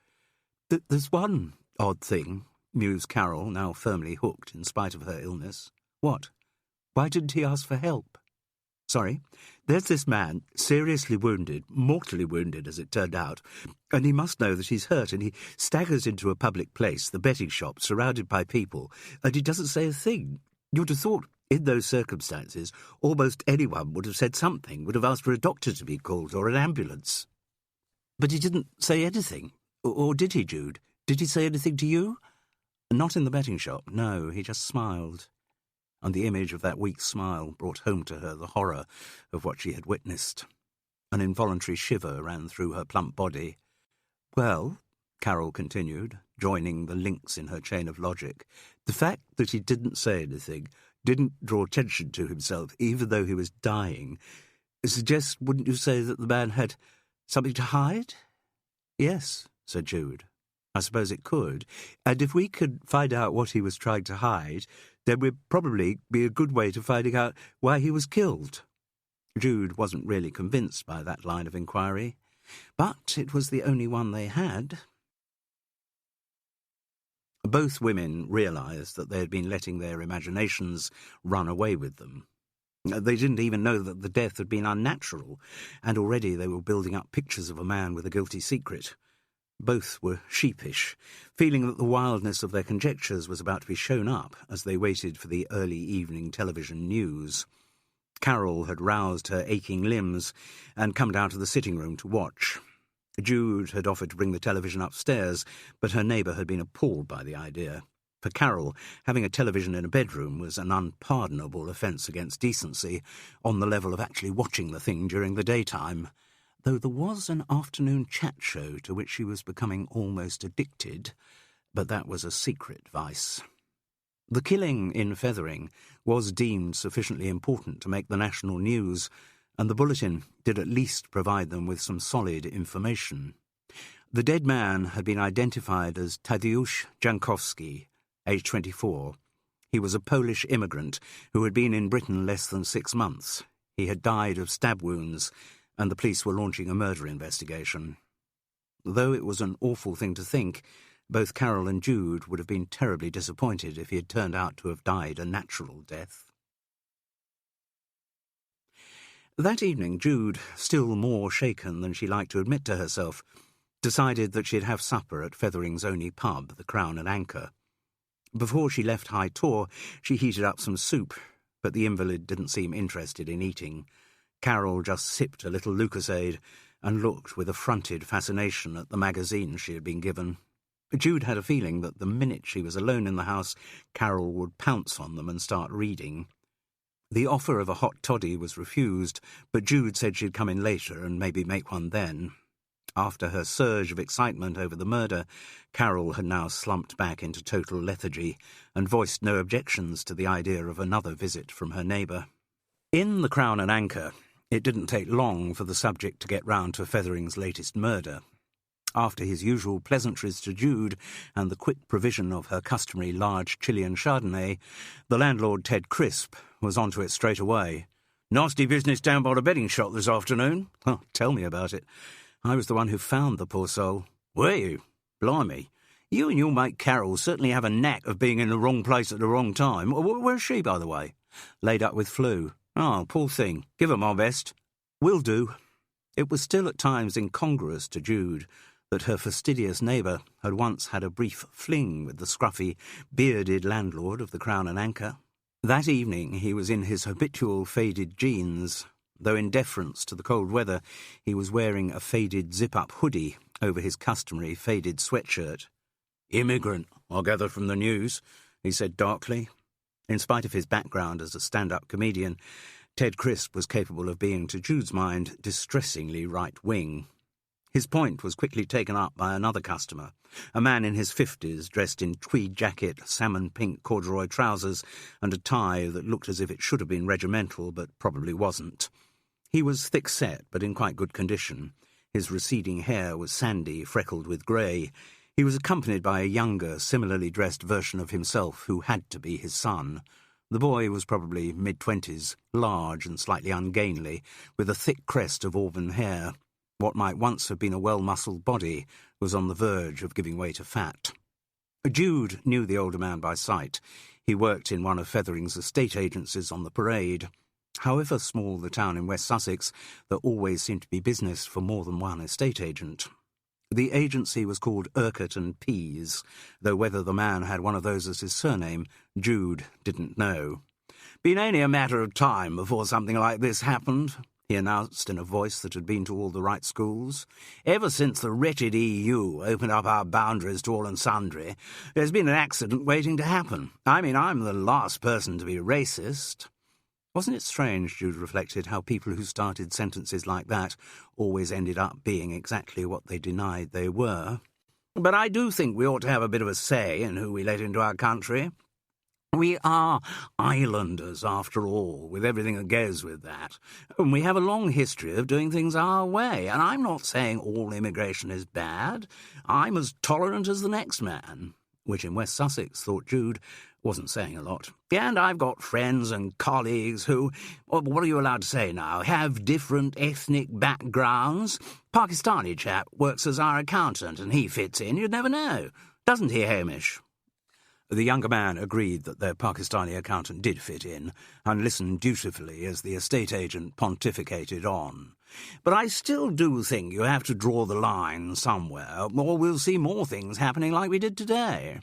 "There's one odd thing," mused Carol, now firmly hooked in spite of her illness. "What? Why didn't he ask for help?" "Sorry? There's this man, seriously wounded, mortally wounded as it turned out, and he must know that he's hurt, and he staggers into a public place, the betting shop, surrounded by people, and he doesn't say a thing. You'd have thought In those circumstances, almost anyone would have said something, would have asked for a doctor to be called or an ambulance. But he didn't say anything. Or did he, Jude? Did he say anything to you? Not in the betting shop, no, he just smiled. And the image of that weak smile brought home to her the horror of what she had witnessed. An involuntary shiver ran through her plump body. Well, Carol continued, joining the links in her chain of logic, the fact that he didn't say anything, didn't draw attention to himself, even though he was dying, suggests, wouldn't you say, that the man had something to hide? Yes, said Jude. I suppose it could. And if we could find out what he was trying to hide, then would probably be a good way to finding out why he was killed. Jude wasn't really convinced by that line of inquiry, but it was the only one they had. Both women realised that they had been letting their imaginations run away with them. They didn't even know that the death had been unnatural, and already they were building up pictures of a man with a guilty secret. Both were sheepish, feeling that the wildness of their conjectures was about to be shown up as they waited for the early evening television news. Carol had roused her aching limbs and come down to the sitting room to watch. Jude had offered to bring the television upstairs, but her neighbour had been appalled by the idea. For Carol, having a television in a bedroom was an unpardonable offence against decency, on the level of actually watching the thing during the daytime, though there was an afternoon chat show to which she was becoming almost addicted, but that was a secret vice. The killing in Fethering was deemed sufficiently important to make the national news, and the bulletin did at least provide them with some solid information. The dead man had been identified as Tadeusz Jankowski, aged 24. He was a Polish immigrant who had been in Britain less than 6 months. He had died of stab wounds, and the police were launching a murder investigation. Though it was an awful thing to think, both Carol and Jude would have been terribly disappointed if he had turned out to have died a natural death. That evening, Jude, still more shaken than she liked to admit to herself, decided that she'd have supper at Fethering's only pub, the Crown and Anchor. Before she left High Tor, she heated up some soup, but the invalid didn't seem interested in eating. Carol just sipped a little Lucasade and looked with affronted fascination at the magazines she had been given. Jude had a feeling that the minute she was alone in the house, Carol would pounce on them and start reading. The offer of a hot toddy was refused, but Jude said she'd come in later and maybe make one then. After her surge of excitement over the murder, Carol had now slumped back into total lethargy and voiced no objections to the idea of another visit from her neighbour. In the Crown and Anchor, it didn't take long for the subject to get round to Fethering's latest murder. After his usual pleasantries to Jude and the quick provision of her customary large Chilean Chardonnay, the landlord, Ted Crisp, was onto it straight away. "Nasty business down by the betting shop this afternoon." "Oh, tell me about it. I was the one who found the poor soul." "Were you? Blimey. You and your mate Carol certainly have a knack of being in the wrong place at the wrong time. Where's she, by the way?" "Laid up with flu." "Oh, poor thing. Give her my best." "Will do." It was still at times incongruous to Jude that her fastidious neighbour had once had a brief fling with the scruffy, bearded landlord of the Crown and Anchor. That evening he was in his habitual faded jeans, though in deference to the cold weather he was wearing a faded zip-up hoodie over his customary faded sweatshirt. "Immigrant, I gather from the news," he said darkly. In spite of his background as a stand-up comedian, Ted Crisp was capable of being, to Jude's mind, distressingly right-wing. His point was quickly taken up by another customer, a man in his 50s, dressed in tweed jacket, salmon-pink corduroy trousers, and a tie that looked as if it should have been regimental, but probably wasn't. He was thick-set, but in quite good condition. His receding hair was sandy, freckled with grey. He was accompanied by a younger, similarly dressed version of himself who had to be his son. The boy was probably mid-20s, large and slightly ungainly, with a thick crest of auburn hair. What might once have been a well-muscled body was on the verge of giving way to fat. Jude knew the older man by sight. He worked in one of Fethering's estate agencies on the Parade. However small the town in West Sussex, there always seemed to be business for more than one estate agent. The agency was called Urquhart and Pease, though whether the man had one of those as his surname, Jude didn't know. Been only a matter of time before something like this happened, he announced in a voice that had been to all the right schools. Ever since the wretched EU opened up our boundaries to all and sundry, there's been an accident waiting to happen. I mean, I'm the last person to be racist. Wasn't it strange, Jude reflected, how people who started sentences like that always ended up being exactly what they denied they were? But I do think we ought to have a bit of a say in who we let into our country. We are islanders, after all, with everything that goes with that. And we have a long history of doing things our way, and I'm not saying all immigration is bad. I'm as tolerant as the next man, which in West Sussex, thought Jude, wasn't saying a lot. And I've got friends and colleagues who, what are you allowed to say now, have different ethnic backgrounds. Pakistani chap works as our accountant, and he fits in, you'd never know. Doesn't he, Hamish? The younger man agreed that their Pakistani accountant did fit in, and listened dutifully as the estate agent pontificated on. But I still do think you have to draw the line somewhere, or we'll see more things happening like we did today.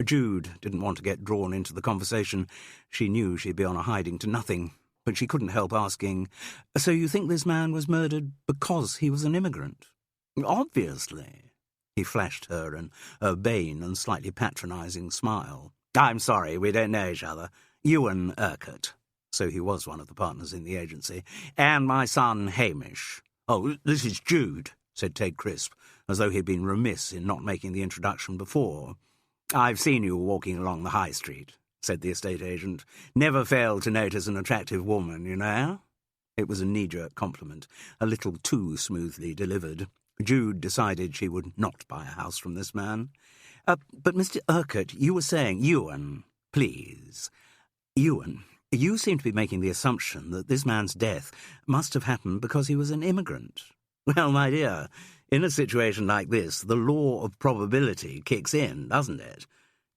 Jude didn't want to get drawn into the conversation. She knew she'd be on a hiding to nothing, but she couldn't help asking, "So you think this man was murdered because he was an immigrant?" "Obviously." He flashed her an urbane and slightly patronising smile. "I'm sorry, we don't know each other. Ewan Urquhart," so he was one of the partners in the agency, "and my son Hamish." "Oh, this is Jude," said Ted Crisp, as though he'd been remiss in not making the introduction before. "I've seen you walking along the high street," said the estate agent. "Never failed to notice an attractive woman, you know." It was a knee-jerk compliment, a little too smoothly delivered. Jude decided she would not buy a house from this man. But Mr. Urquhart, you were saying—" "Ewan, please. Ewan, you seem to be making the assumption that this man's death must have happened because he was an immigrant." "Well, my dear, in a situation like this, the law of probability kicks in, doesn't it?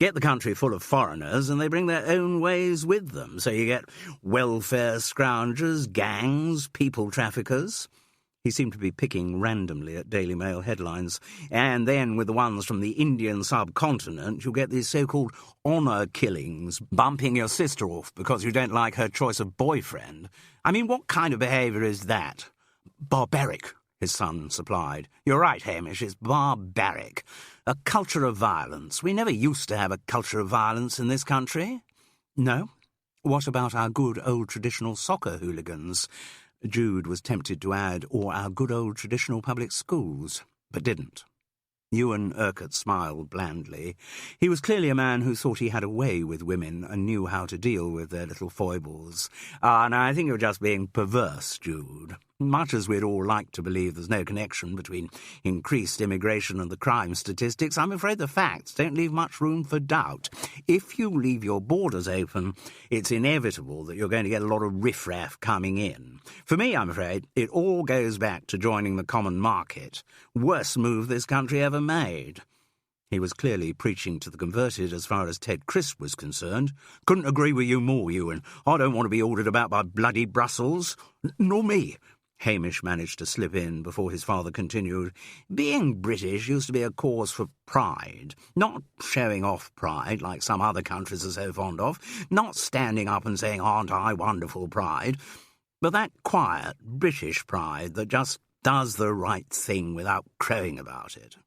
Get the country full of foreigners and they bring their own ways with them, so you get welfare scroungers, gangs, people traffickers." He seemed to be picking randomly at Daily Mail headlines. "And then with the ones from the Indian subcontinent, you get these so-called honour killings, bumping your sister off because you don't like her choice of boyfriend. I mean, what kind of behaviour is that?" "Barbaric," his son supplied. "You're right, Hamish, it's barbaric. A culture of violence. We never used to have a culture of violence in this country." "No? What about our good old traditional soccer hooligans?" Jude was tempted to add, "or our good old traditional public schools," but didn't. Ewan Urquhart smiled blandly. He was clearly a man who thought he had a way with women and knew how to deal with their little foibles. "No, I think you're just being perverse, Jude. Much as we'd all like to believe there's no connection between increased immigration and the crime statistics, I'm afraid the facts don't leave much room for doubt. If you leave your borders open, it's inevitable that you're going to get a lot of riffraff coming in. For me, I'm afraid, it all goes back to joining the common market. Worst move this country ever made." He was clearly preaching to the converted as far as Ted Crisp was concerned. "Couldn't agree with you more, Ewan. I don't want to be ordered about by bloody Brussels. Nor me." Hamish managed to slip in before his father continued. "Being British used to be a cause for pride. Not showing off pride like some other countries are so fond of. Not standing up and saying, 'Aren't I wonderful?' pride. But that quiet British pride that just does the right thing without crowing about it.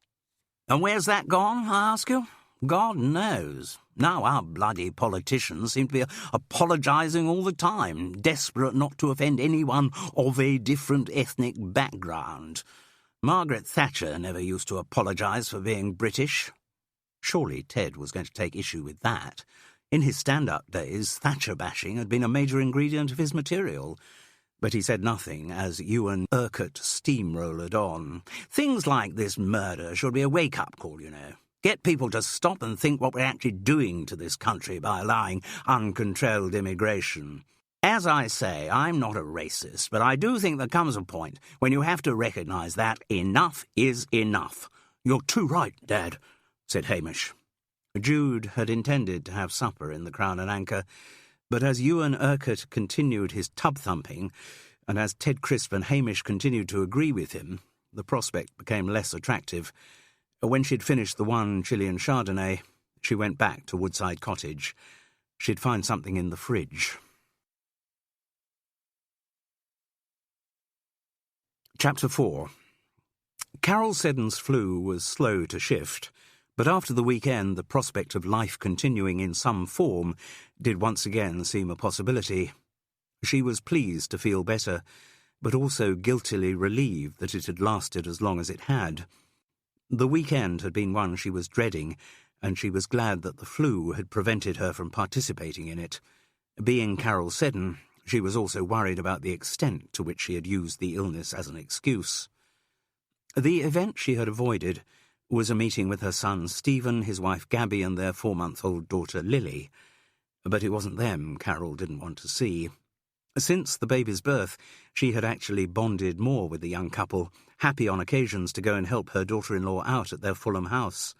And where's that gone, I ask you? God knows. Now our bloody politicians seem to be apologising all the time, desperate not to offend anyone of a different ethnic background. Margaret Thatcher never used to apologise for being British." Surely Ted was going to take issue with that. In his stand-up days, Thatcher-bashing had been a major ingredient of his material. But he said nothing as Ewan Urquhart steamrollered on. "Things like this murder should be a wake-up call, you know. Get people to stop and think what we're actually doing to this country by allowing uncontrolled immigration. As I say, I'm not a racist, but I do think there comes a point when you have to recognise that enough is enough." "You're too right, Dad," said Hamish. Jude had intended to have supper in the Crown and Anchor, but as Ewan Urquhart continued his tub-thumping, and as Ted Crisp and Hamish continued to agree with him, the prospect became less attractive. When she'd finished the one Chilean Chardonnay, she went back to Woodside Cottage. She'd find something in the fridge. Chapter 4. Carol Seddon's flu was slow to shift, but after the weekend the prospect of life continuing in some form did once again seem a possibility. She was pleased to feel better, but also guiltily relieved that it had lasted as long as it had. The weekend had been one she was dreading, and she was glad that the flu had prevented her from participating in it. Being Carol Seddon, she was also worried about the extent to which she had used the illness as an excuse. The event she had avoided was a meeting with her son Stephen, his wife Gabby, and their 4-month-old daughter Lily. But it wasn't them Carol didn't want to see. Since the baby's birth, she had actually bonded more with the young couple, happy on occasions to go and help her daughter-in-law out at their Fulham house.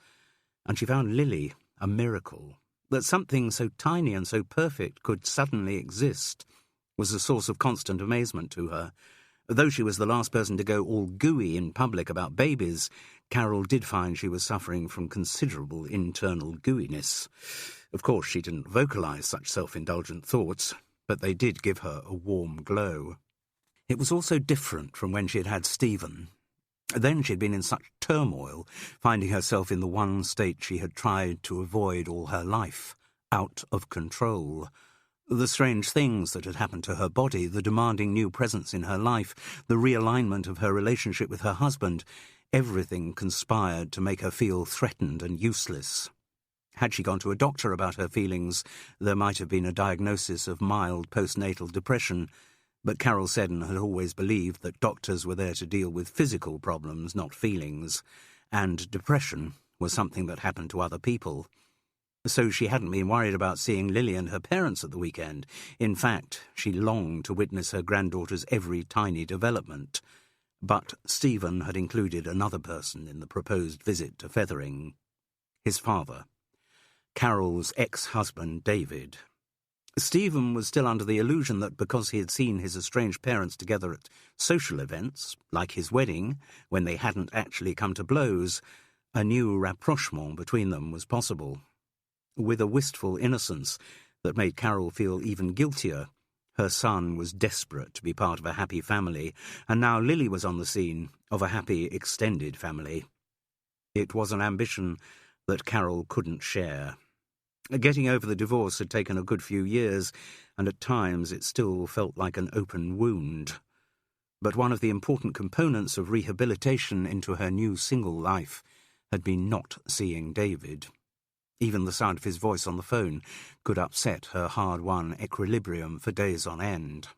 And she found Lily a miracle. That something so tiny and so perfect could suddenly exist was a source of constant amazement to her. Though she was the last person to go all gooey in public about babies, Carol did find she was suffering from considerable internal gooiness. Of course, she didn't vocalise such self-indulgent thoughts, but they did give her a warm glow. It was also different from when she had had Stephen. Then she had been in such turmoil, finding herself in the one state she had tried to avoid all her life, out of control. The strange things that had happened to her body, the demanding new presence in her life, the realignment of her relationship with her husband, everything conspired to make her feel threatened and useless. Had she gone to a doctor about her feelings, there might have been a diagnosis of mild postnatal depression, but Carol Seddon had always believed that doctors were there to deal with physical problems, not feelings, and depression was something that happened to other people. So she hadn't been worried about seeing Lily and her parents at the weekend. In fact, she longed to witness her granddaughter's every tiny development. But Stephen had included another person in the proposed visit to Fethering. His father. Carol's ex-husband, David. Stephen was still under the illusion that because he had seen his estranged parents together at social events, like his wedding, when they hadn't actually come to blows, a new rapprochement between them was possible. With a wistful innocence that made Carol feel even guiltier, her son was desperate to be part of a happy family, and now Lily was on the scene of a happy extended family. It was an ambition that Carol couldn't share. Getting over the divorce had taken a good few years, and at times it still felt like an open wound. But one of the important components of rehabilitation into her new single life had been not seeing David. Even the sound of his voice on the phone could upset her hard-won equilibrium for days on end.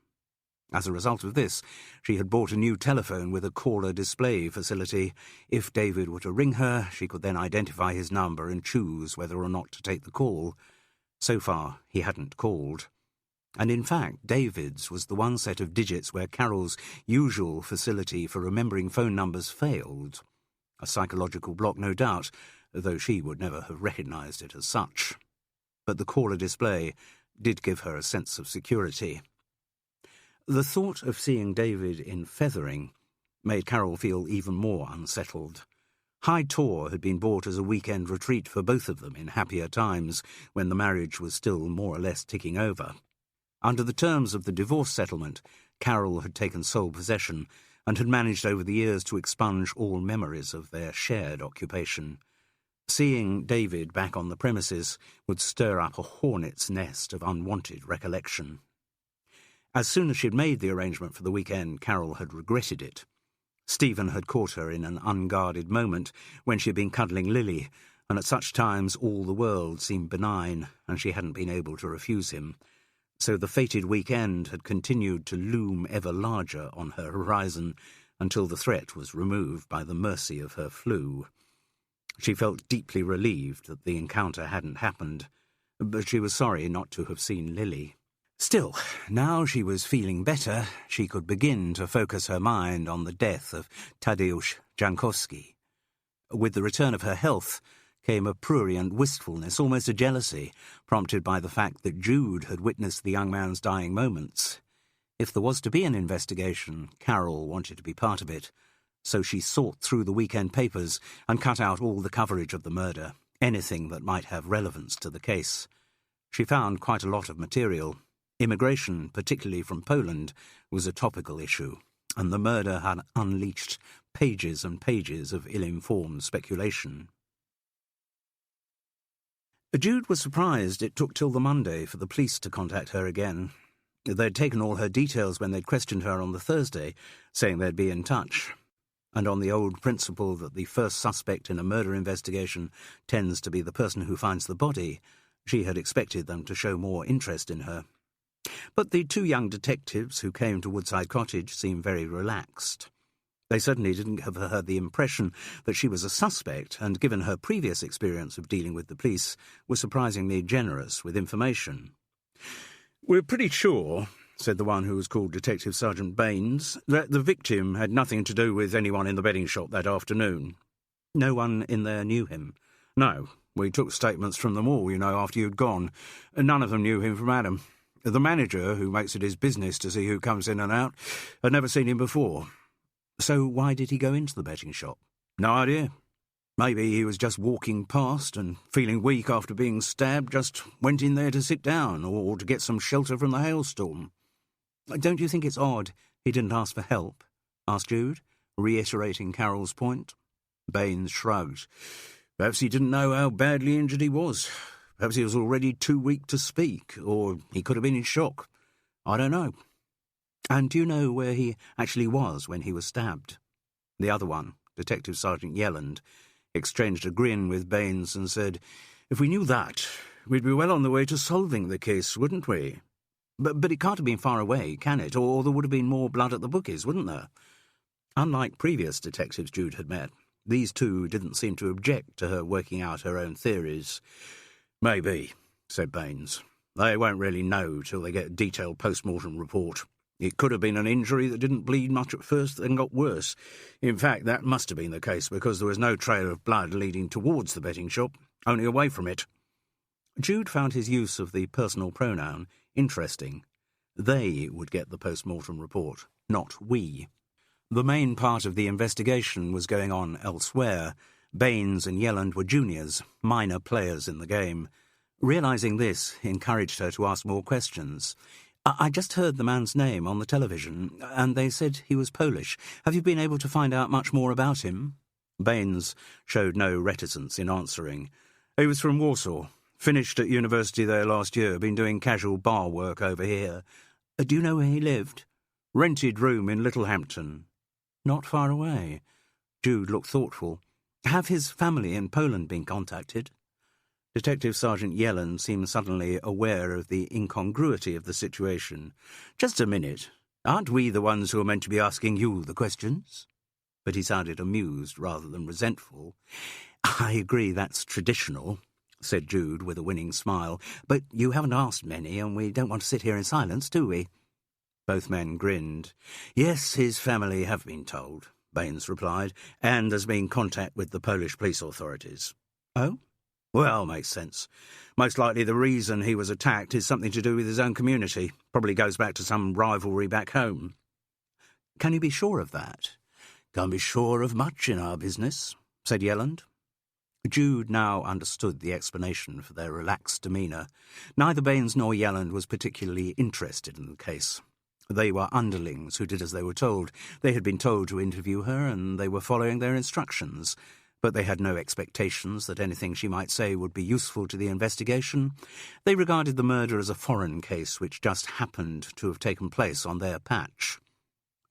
As a result of this, she had bought a new telephone with a caller display facility. If David were to ring her, she could then identify his number and choose whether or not to take the call. So far, he hadn't called. And in fact, David's was the one set of digits where Carol's usual facility for remembering phone numbers failed. A psychological block, no doubt, though she would never have recognised it as such. But the caller display did give her a sense of security. The thought of seeing David in Fethering made Carol feel even more unsettled. High Tor had been bought as a weekend retreat for both of them in happier times, when the marriage was still more or less ticking over. Under the terms of the divorce settlement, Carol had taken sole possession and had managed over the years to expunge all memories of their shared occupation. Seeing David back on the premises would stir up a hornet's nest of unwanted recollection. As soon as she had made the arrangement for the weekend, Carol had regretted it. Stephen had caught her in an unguarded moment when she had been cuddling Lily, and at such times all the world seemed benign, and she hadn't been able to refuse him. So the fated weekend had continued to loom ever larger on her horizon until the threat was removed by the mercy of her flu. She felt deeply relieved that the encounter hadn't happened, but she was sorry not to have seen Lily. Still, now she was feeling better, she could begin to focus her mind on the death of Tadeusz Jankowski. With the return of her health came a prurient wistfulness, almost a jealousy, prompted by the fact that Jude had witnessed the young man's dying moments. If there was to be an investigation, Carol wanted to be part of it, so she sought through the weekend papers and cut out all the coverage of the murder, anything that might have relevance to the case. She found quite a lot of material. Immigration, particularly from Poland, was a topical issue, and the murder had unleashed pages and pages of ill-informed speculation. Jude was surprised it took till the Monday for the police to contact her again. They'd taken all her details when they'd questioned her on the Thursday, saying they'd be in touch. And on the old principle that the first suspect in a murder investigation tends to be the person who finds the body, she had expected them to show more interest in her. But the two young detectives who came to Woodside Cottage seemed very relaxed. They certainly didn't give her the impression that she was a suspect, and given her previous experience of dealing with the police, were surprisingly generous with information. "We're pretty sure," said the one who was called Detective Sergeant Baines, "that the victim had nothing to do with anyone in the betting shop that afternoon." "No one in there knew him?" "No. We took statements from them all, after you'd gone. None of them knew him from Adam. The manager, who makes it his business to see who comes in and out, had never seen him before." "So why did he go into the betting shop?" "No idea. Maybe he was just walking past and, feeling weak after being stabbed, just went in there to sit down or to get some shelter from the hailstorm." "Don't you think it's odd he didn't ask for help?" asked Jude, reiterating Carol's point. Baines shrugged. "Perhaps he didn't know how badly injured he was. Perhaps he was already too weak to speak, or he could have been in shock. I don't know." "And do you know where he actually was when he was stabbed?" The other one, Detective Sergeant Yelland, exchanged a grin with Baines and said, "If we knew that, we'd be well on the way to solving the case, wouldn't we?" But it can't have been far away, can it? Or there would have been more blood at the Bookies, wouldn't there?" Unlike previous detectives Jude had met, these two didn't seem to object to her working out her own theories. "Maybe," said Baines. "They won't really know till they get a detailed post-mortem report. It could have been an injury that didn't bleed much at first, then got worse. In fact, that must have been the case, because there was no trail of blood leading towards the betting shop, only away from it." Jude found his use of the personal pronoun interesting. They would get the post-mortem report, not we. The main part of the investigation was going on elsewhere. Baines and Yelland were juniors, minor players in the game. Realising this encouraged her to ask more questions. "I just heard the man's name on the television, and they said he was Polish. Have you been able to find out much more about him?" Baines showed no reticence in answering. "He was from Warsaw. Finished at university there last year, been doing casual bar work over here." "Do you know where he lived?" "Rented room in Littlehampton." "Not far away." Jude looked thoughtful. "Have his family in Poland been contacted?" Detective Sergeant Yelland seemed suddenly aware of the incongruity of the situation. "Just a minute. Aren't we the ones who are meant to be asking you the questions?" But he sounded amused rather than resentful. "I agree that's traditional," said Jude with a winning smile, "but you haven't asked many, and we don't want to sit here in silence, do we?" Both men grinned. "Yes, his family have been told," Baines replied, "and there's been contact with the Polish police authorities." "Oh?" "Well, makes sense. Most likely the reason he was attacked is something to do with his own community. Probably goes back to some rivalry back home." "Can you be sure of that?" "Can't be sure of much in our business," said Yelland. Jude now understood the explanation for their relaxed demeanour. Neither Baines nor Yelland was particularly interested in the case. They were underlings who did as they were told. They had been told to interview her, and they were following their instructions. But they had no expectations that anything she might say would be useful to the investigation. They regarded the murder as a foreign case which just happened to have taken place on their patch.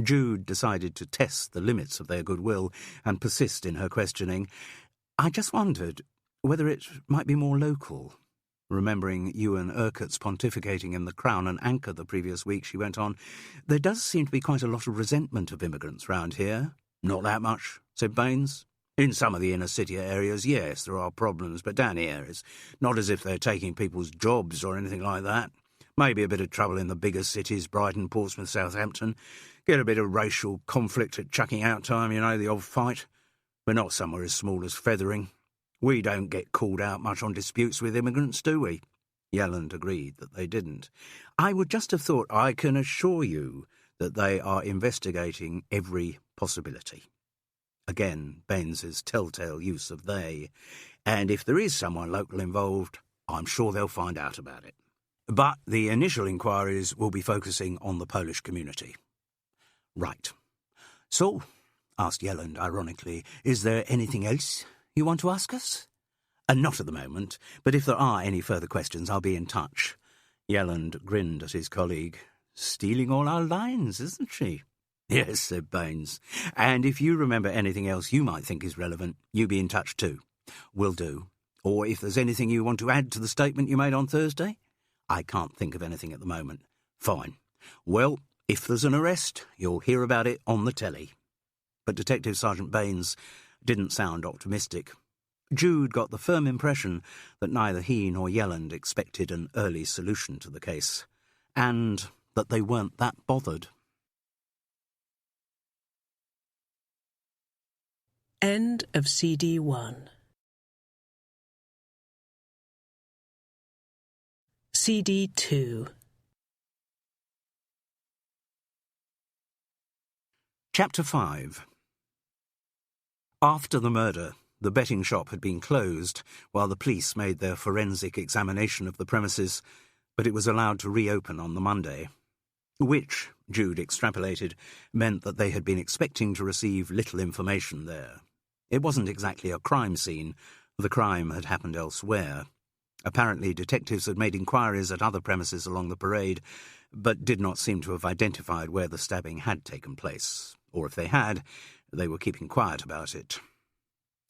Jude decided to test the limits of their goodwill and persist in her questioning. "I just wondered whether it might be more local." Remembering Ewan Urquhart's pontificating in the Crown and Anchor the previous week, she went on, "There does seem to be quite a lot of resentment of immigrants round here." "Not that much," said Baines. "In some of the inner city areas, yes, there are problems, but down here it's not as if they're taking people's jobs or anything like that. Maybe a bit of trouble in the bigger cities, Brighton, Portsmouth, Southampton. Get a bit of racial conflict at chucking out time, the odd fight. But not somewhere as small as Fethering. We don't get called out much on disputes with immigrants, do we?" Yelland agreed that they didn't. "I would just have thought I can assure you that they are investigating every possibility." Again, Baines's telltale use of they. "And if there is someone local involved, I'm sure they'll find out about it. But the initial inquiries will be focusing on the Polish community." "Right," So, asked Yelland ironically, is there anything else you want to ask us? Not at the moment, but if there are any further questions, I'll be in touch. Yelland grinned at his colleague. Stealing all our lines, isn't she? Yes, said Baines. And if you remember anything else you might think is relevant, you be in touch too. Will do. Or if there's anything you want to add to the statement you made on Thursday? I can't think of anything at the moment. Fine. Well, if there's an arrest, you'll hear about it on the telly. But Detective Sergeant Baines didn't sound optimistic. Jude got the firm impression that neither he nor Yelland expected an early solution to the case, and that they weren't that bothered. End of CD 1. CD 2. Chapter 5. After the murder, the betting shop had been closed while the police made their forensic examination of the premises, but it was allowed to reopen on the Monday, which, Jude extrapolated, meant that they had been expecting to receive little information there. It wasn't exactly a crime scene. The crime had happened elsewhere. Apparently, detectives had made inquiries at other premises along the parade, but did not seem to have identified where the stabbing had taken place, or if they had, they were keeping quiet about it.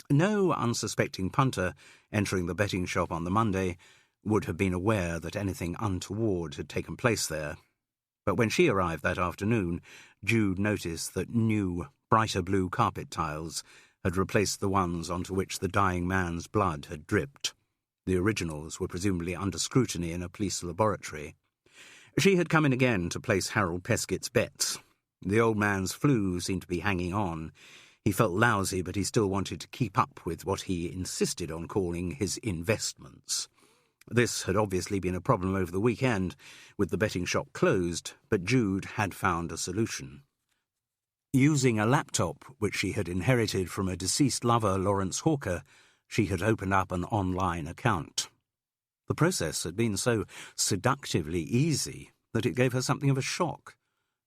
No unsuspecting punter entering the betting shop on the Monday would have been aware that anything untoward had taken place there. But when she arrived that afternoon, Jude noticed that new, brighter blue carpet tiles had replaced the ones onto which the dying man's blood had dripped. The originals were presumably under scrutiny in a police laboratory. She had come in again to place Harold Peskett's bets. The old man's flu seemed to be hanging on. He felt lousy, but he still wanted to keep up with what he insisted on calling his investments. This had obviously been a problem over the weekend, with the betting shop closed, but Jude had found a solution. Using a laptop which she had inherited from a deceased lover, Lawrence Hawker, she had opened up an online account. The process had been so seductively easy that it gave her something of a shock.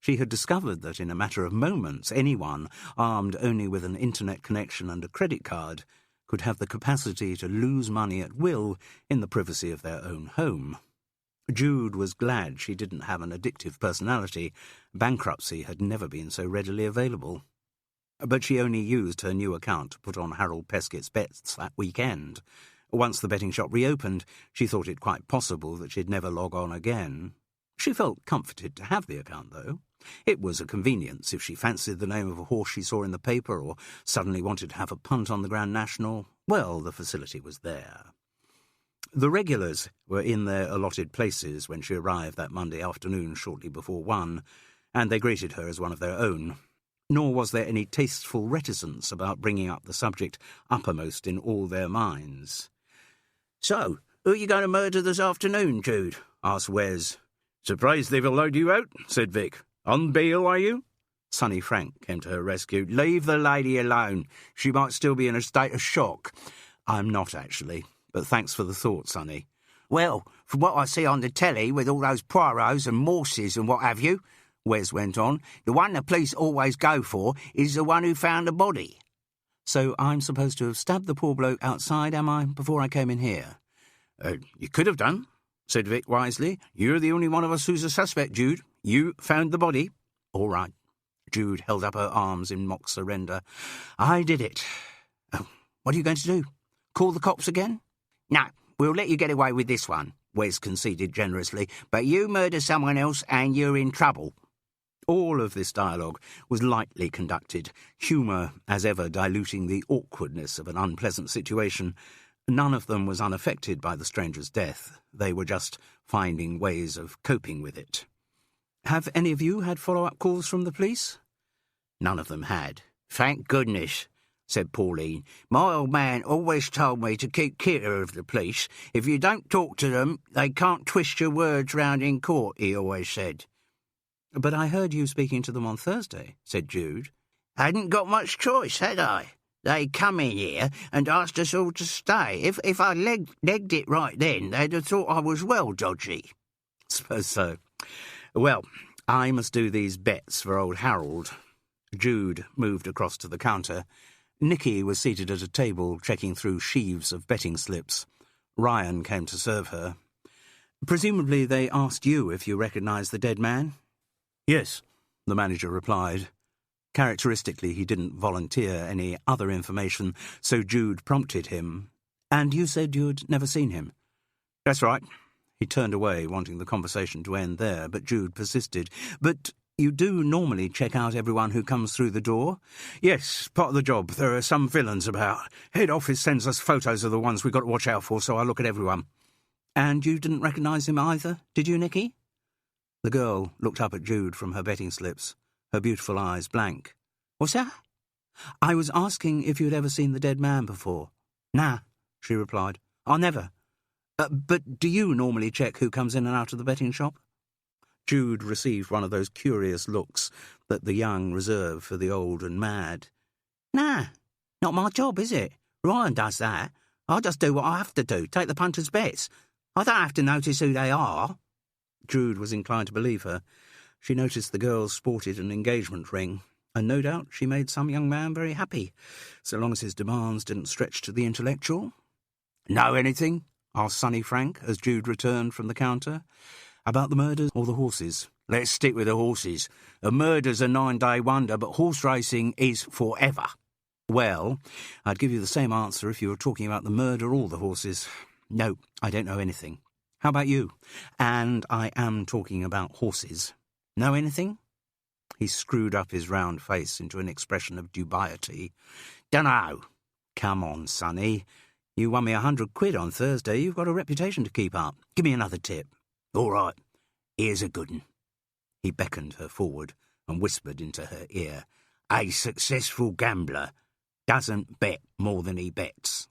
She had discovered that in a matter of moments, anyone, armed only with an internet connection and a credit card, could have the capacity to lose money at will in the privacy of their own home. Jude was glad she didn't have an addictive personality. Bankruptcy had never been so readily available. But she only used her new account to put on Harold Peskett's bets that weekend. Once the betting shop reopened, she thought it quite possible that she'd never log on again. She felt comforted to have the account, though. It was a convenience if she fancied the name of a horse she saw in the paper or suddenly wanted to have a punt on the Grand National. Well, the facility was there. The regulars were in their allotted places when she arrived that Monday afternoon shortly before 1, and they greeted her as one of their own. Nor was there any tasteful reticence about bringing up the subject uppermost in all their minds. "So, who are you going to murder this afternoon, Jude?" asked Wes. "Surprised they've allowed you out," said Vic. "On bail, are you?" Sonny Frank came to her rescue. "Leave the lady alone. She might still be in a state of shock." "I'm not, actually, but thanks for the thought, Sonny." "Well, from what I see on the telly with all those Poirots and Morses and what have you," Wes went on, "the one the police always go for is the one who found the body." "So I'm supposed to have stabbed the poor bloke outside, am I, before I came in here?" You could have done," said Vic wisely. "You're the only one of us who's a suspect, Jude. You found the body." "All right." Jude held up her arms in mock surrender. "I did it." "Oh, what are you going to do? Call the cops again?" "No, we'll let you get away with this one," Wes conceded generously. "But you murder someone else and you're in trouble." All of this dialogue was lightly conducted, humour as ever diluting the awkwardness of an unpleasant situation. None of them was unaffected by the stranger's death. They were just finding ways of coping with it. "Have any of you had follow-up calls from the police?" None of them had. "Thank goodness," said Pauline. "My old man always told me to keep clear of the police. If you don't talk to them, they can't twist your words round in court, he always said." "But I heard you speaking to them on Thursday," said Jude. "Hadn't got much choice, had I? They come in here and asked us all to stay. If I legged it right then, they'd have thought I was well dodgy." "Suppose so. Well, I must do these bets for old Harold." Jude moved across to the counter. Nicky was seated at a table, checking through sheaves of betting slips. Ryan came to serve her. "Presumably they asked you if you recognised the dead man?" "Yes," the manager replied. Characteristically, he didn't volunteer any other information, so Jude prompted him. "And you said you'd never seen him?" "That's right." He turned away, wanting the conversation to end there, but Jude persisted. "But you do normally check out everyone who comes through the door?" "Yes, part of the job. There are some villains about. Head office sends us photos of the ones we've got to watch out for, so I look at everyone." "And you didn't recognise him either, did you, Nicky?" The girl looked up at Jude from her betting slips, her beautiful eyes blank. "What's that?" "I was asking if you'd ever seen the dead man before." "Nah," she replied. "I never. But do you normally check who comes in and out of the betting shop?" Jude received one of those curious looks that the young reserve for the old and mad. "Nah, not my job, is it? Ryan does that. I just do what I have to do, take the punters' bets. I don't have to notice who they are." Jude was inclined to believe her. She noticed the girl sported an engagement ring, and no doubt she made some young man very happy, so long as his demands didn't stretch to the intellectual. "Know anything?" asked Sonny Frank as Jude returned from the counter. "About the murders or the horses?" "Let's stick with the horses. A murder's a 9-day wonder, but horse racing is forever." "Well, I'd give you the same answer if you were talking about the murder or the horses. No, I don't know anything. How about you? And I am talking about horses. Know anything?" He screwed up his round face into an expression of dubiety. "Dunno." "Come on, Sonny. You won me £100 on Thursday. You've got a reputation to keep up. Give me another tip." "All right. Here's a good 'un." He beckoned her forward and whispered into her ear. "A successful gambler doesn't bet more than he bets."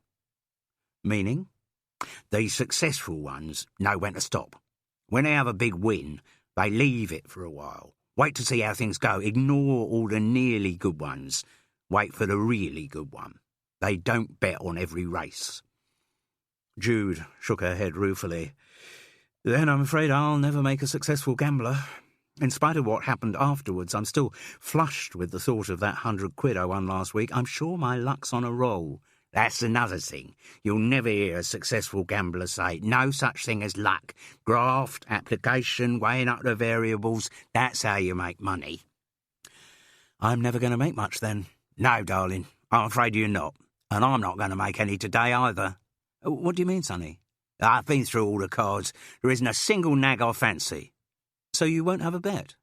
"Meaning?" "The successful ones know when to stop. When they have a big win, they leave it for a while. Wait to see how things go. Ignore all the nearly good ones. Wait for the really good one. They don't bet on every race." Jude shook her head ruefully. "Then I'm afraid I'll never make a successful gambler. In spite of what happened afterwards, I'm still flushed with the thought of that £100 I won last week. I'm sure my luck's on a roll." "That's another thing. You'll never hear a successful gambler say no such thing as luck. Graft, application, weighing up the variables, that's how you make money." "I'm never going to make much then." "No, darling, I'm afraid you're not. And I'm not going to make any today either." "What do you mean, Sonny?" "I've been through all the cards. There isn't a single nag I fancy." "So you won't have a bet?"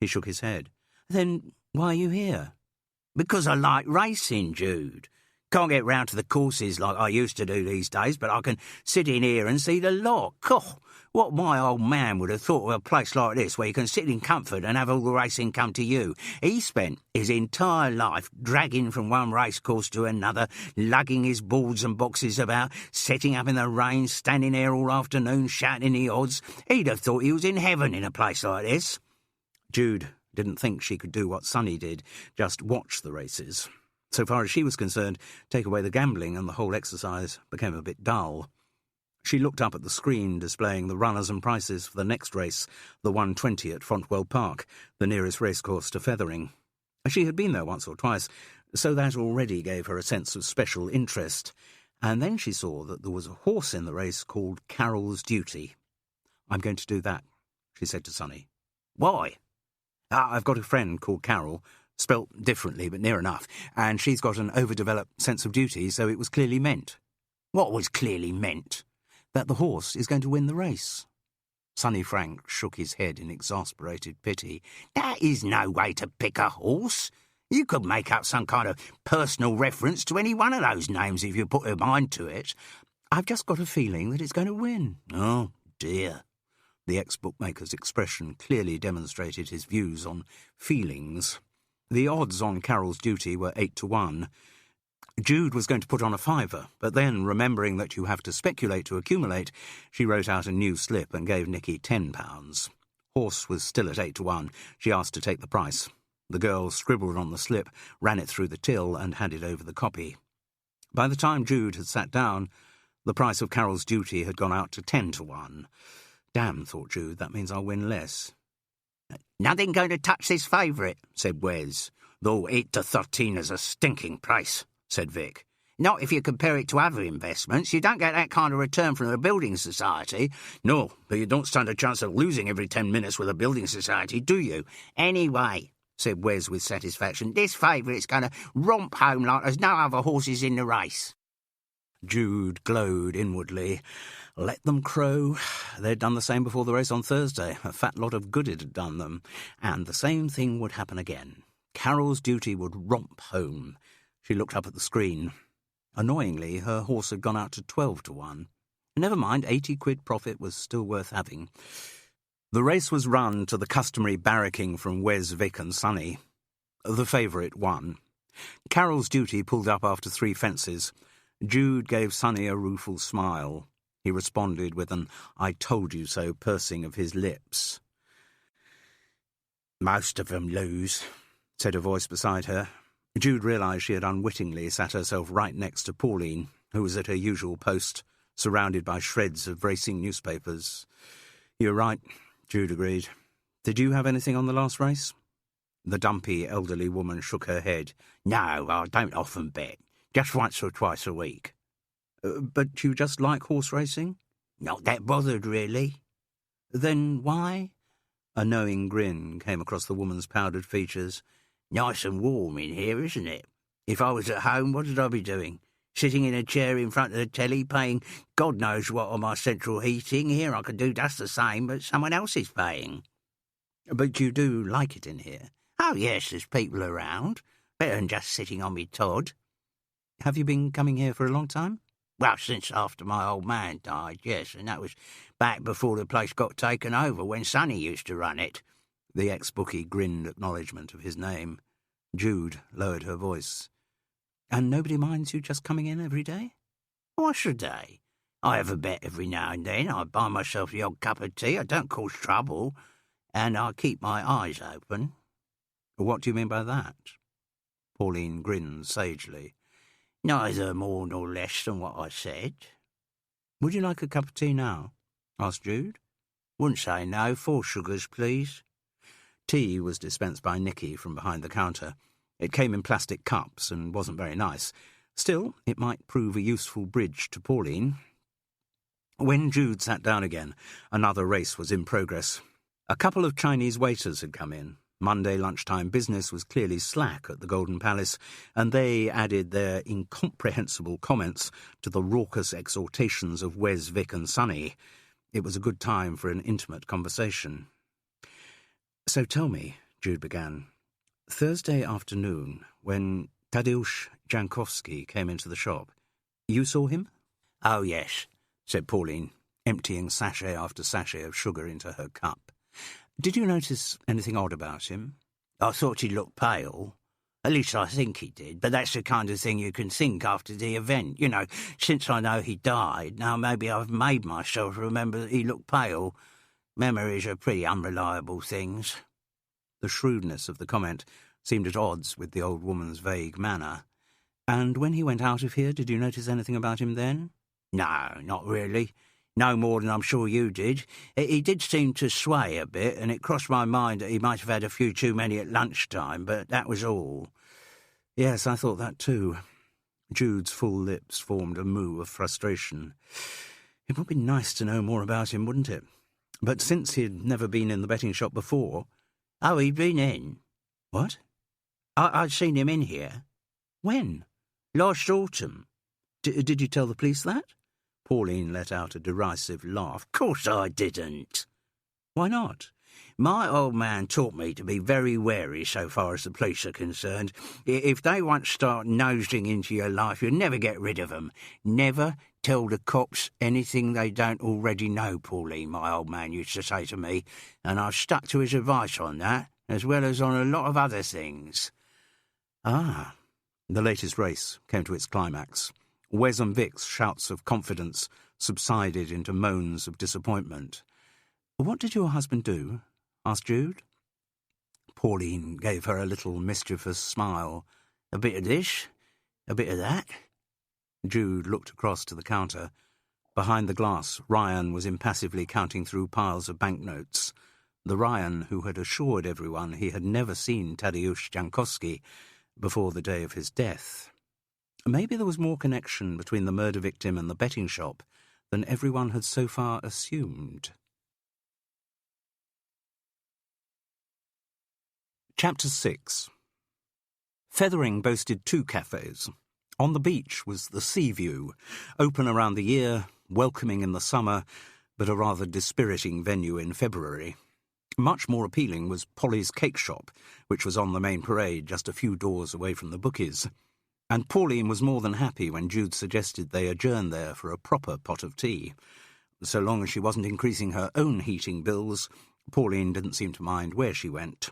He shook his head. "Then why are you here?" "Because I like racing, Jude. Can't get round to the courses like I used to do these days, but I can sit in here and see the lot. What my old man would have thought of a place like this where you can sit in comfort and have all the racing come to you. He spent his entire life dragging from one racecourse to another, lugging his boards and boxes about, setting up in the rain, standing there all afternoon shouting the odds. He'd have thought he was in heaven in a place like this." Jude didn't think she could do what Sonny did, just watch the races. So far as she was concerned, take away the gambling and the whole exercise became a bit dull. She looked up at the screen displaying the runners and prices for the next race, the 1:20 at Fontwell Park, the nearest racecourse to Fethering. She had been there once or twice, so that already gave her a sense of special interest. And then she saw that there was a horse in the race called Carol's Duty. "I'm going to do that," she said to Sonny. "Why?" "I've got a friend called Carol, spelt differently but near enough, and she's got an overdeveloped sense of duty, so it was clearly meant." "What was clearly meant?" "That the horse is going to win the race." Sonny Frank shook his head in exasperated pity. "That is no way to pick a horse. You could make up some kind of personal reference to any one of those names if you put your mind to it." "I've just got a feeling that it's going to win." "Oh, dear." The ex-bookmaker's expression clearly demonstrated his views on feelings. The odds on Carol's Duty were 8-1. Jude was going to put on a fiver, but then, remembering that you have to speculate to accumulate, she wrote out a new slip and gave Nicky £10. Horse was still at 8-1. She asked to take the price. The girl scribbled on the slip, ran it through the till, and handed over the copy. By the time Jude had sat down, the price of Carol's Duty had gone out to 10-1. Damn, thought Jude, that means I'll win less. "Nothing going to touch this favourite," said Wes. Though 8 to 13 is a stinking price, said Vic. Not if you compare it to other investments. You don't get that kind of return from a building society. No, but you don't stand a chance of losing every 10 minutes with a building society, do you? Anyway, said Wes with satisfaction, this favourite's going to romp home like there's no other horses in the race. Jude glowed inwardly. Let them crow. They'd done the same before the race on Thursday. A fat lot of good it had done them. And the same thing would happen again. Carol's duty would romp home. She looked up at the screen. Annoyingly, her horse had gone out to 12 to 1. Never mind, 80 quid profit was still worth having. The race was run to the customary barracking from Wes, Vic and Sonny. The favourite won. Carol's duty pulled up after 3 fences. Jude gave Sonny a rueful smile. He responded with an "I told you so" pursing of his lips. Most of them lose, said a voice beside her. Jude realised she had unwittingly sat herself right next to Pauline, who was at her usual post, surrounded by shreds of racing newspapers. "You're right," Jude agreed. "Did you have anything on the last race?" The dumpy elderly woman shook her head. No, I don't often bet. Just once or twice a week. But you just like horse racing? Not that bothered, really. Then why? A knowing grin came across the woman's powdered features. Nice and warm in here, isn't it? If I was at home, what would I be doing? Sitting in a chair in front of the telly, paying God knows what on my central heating. Here I could do just the same, but someone else is paying. But you do like it in here? Oh, yes, there's people around. Better than just sitting on me Todd. Have you been coming here for a long time? Well, since after my old man died, yes, and that was back before the place got taken over, when Sonny used to run it. The ex-bookie grinned acknowledgement of his name. Jude lowered her voice. And nobody minds you just coming in every day? Why should they? I have a bet every now and then. I buy myself the odd cup of tea. I don't cause trouble. And I keep my eyes open. What do you mean by that? Pauline grinned sagely. Neither more nor less than what I said. Would you like a cup of tea now? Asked Jude. Wouldn't say no. 4 sugars, please. Tea was dispensed by Nicky from behind the counter. It came in plastic cups and wasn't very nice. Still, it might prove a useful bridge to Pauline. When Jude sat down again, another race was in progress. A couple of Chinese waiters had come in. Monday lunchtime business was clearly slack at the Golden Palace, and they added their incomprehensible comments to the raucous exhortations of Wes, Vic and Sonny. It was a good time for an intimate conversation. "So tell me," Jude began, "Thursday afternoon, when Tadeusz Jankowski came into the shop, you saw him?" "Oh, yes," said Pauline, emptying sachet after sachet of sugar into her cup. "Did you notice anything odd about him?" "I thought he looked pale. At least I think he did, but that's the kind of thing you can think after the event. You know, since I know he died, now maybe I've made myself remember that he looked pale. Memories are pretty unreliable things." The shrewdness of the comment seemed at odds with the old woman's vague manner. "And when he went out of here, did you notice anything about him then?" "No, not really. No more than I'm sure you did. He did seem to sway a bit, and it crossed my mind that he might have had a few too many at lunchtime, but that was all." "Yes, I thought that too." Jude's full lips formed a moue of frustration. It would be nice to know more about him, wouldn't it? But since he'd never been in the betting shop before... "Oh, he'd been in." "What?" I'd seen him in here." "When?" "Last autumn." Did you tell the police that?" Pauline let out a derisive laugh. "Course I didn't." "Why not?" "My old man taught me to be very wary so far as the police are concerned. If they once start nosing into your life, you'll never get rid of them. Never tell the cops anything they don't already know, Pauline, my old man used to say to me, and I've stuck to his advice on that, as well as on a lot of other things." Ah. The latest race came to its climax. Wes and Vic's shouts of confidence subsided into moans of disappointment. "What did your husband do?" asked Jude. Pauline gave her a little mischievous smile. "A bit of this, a bit of that." Jude looked across to the counter. Behind the glass, Ryan was impassively counting through piles of banknotes. the Ryan who had assured everyone he had never seen Tadeusz Jankowski before the day of his death. Maybe there was more connection between the murder victim and the betting shop than everyone had so far assumed. Chapter 6. Fethering boasted 2 cafes. On the beach was the Sea View, open around the year, welcoming in the summer, but a rather dispiriting venue in February. Much more appealing was Polly's Cake Shop, which was on the main parade just a few doors away from the Bookies. And Pauline was more than happy when Jude suggested they adjourn there for a proper pot of tea. So long as she wasn't increasing her own heating bills, Pauline didn't seem to mind where she went.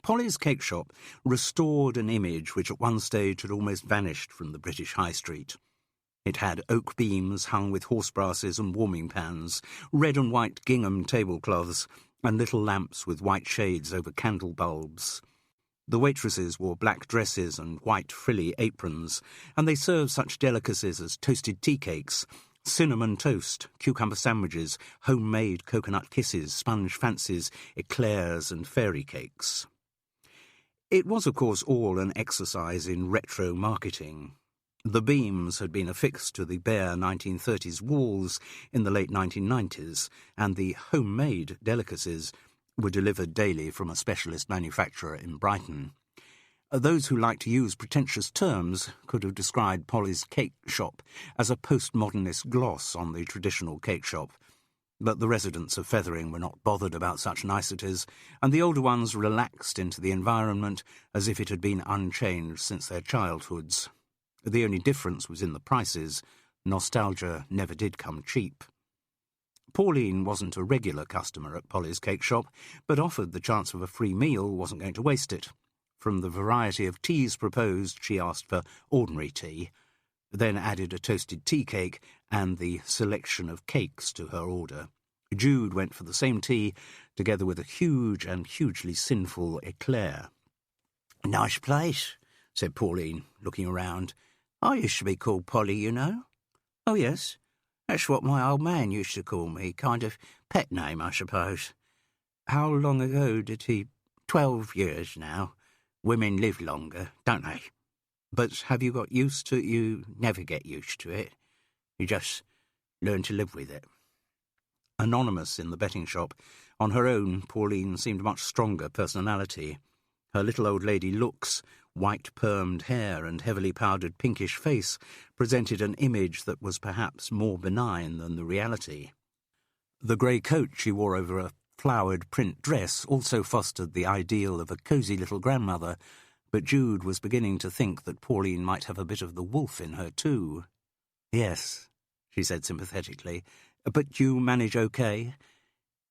Polly's Cake Shop restored an image which at one stage had almost vanished from the British High Street. It had oak beams hung with horse brasses and warming pans, red and white gingham tablecloths, and little lamps with white shades over candle bulbs. The waitresses wore black dresses and white frilly aprons, and they served such delicacies as toasted tea cakes, cinnamon toast, cucumber sandwiches, homemade coconut kisses, sponge fancies, eclairs and fairy cakes. It was, of course, all an exercise in retro marketing. The beams had been affixed to the bare 1930s walls in the late 1990s, and the homemade delicacies were delivered daily from a specialist manufacturer in Brighton. Those who liked to use pretentious terms could have described Polly's Cake Shop as a postmodernist gloss on the traditional cake shop, but the residents of Fethering were not bothered about such niceties, and the older ones relaxed into the environment as if it had been unchanged since their childhoods. The only difference was in the prices. Nostalgia never did come cheap. Pauline wasn't a regular customer at Polly's Cake Shop, but offered the chance of a free meal, wasn't going to waste it. From the variety of teas proposed, she asked for ordinary tea, then added a toasted tea cake and the selection of cakes to her order. Jude went for the same tea, together with a huge and hugely sinful eclair. "Nice place," said Pauline, looking around. "I used to be called Polly, you know." "Oh, yes. That's what my old man used to call me, kind of pet name, I suppose." "How long ago did he—" 12 years now. Women live longer, don't they? But have you got used to it? You never get used to it. You just learn to live with it." Anonymous in the betting shop, on her own, Pauline seemed a much stronger personality. Her little old lady looks, white permed hair and heavily powdered pinkish face presented an image that was perhaps more benign than the reality. The grey coat she wore over a flowered print dress also fostered the ideal of a cosy little grandmother, but Jude was beginning to think that Pauline might have a bit of the wolf in her too. "Yes," she said sympathetically. "But you manage okay?"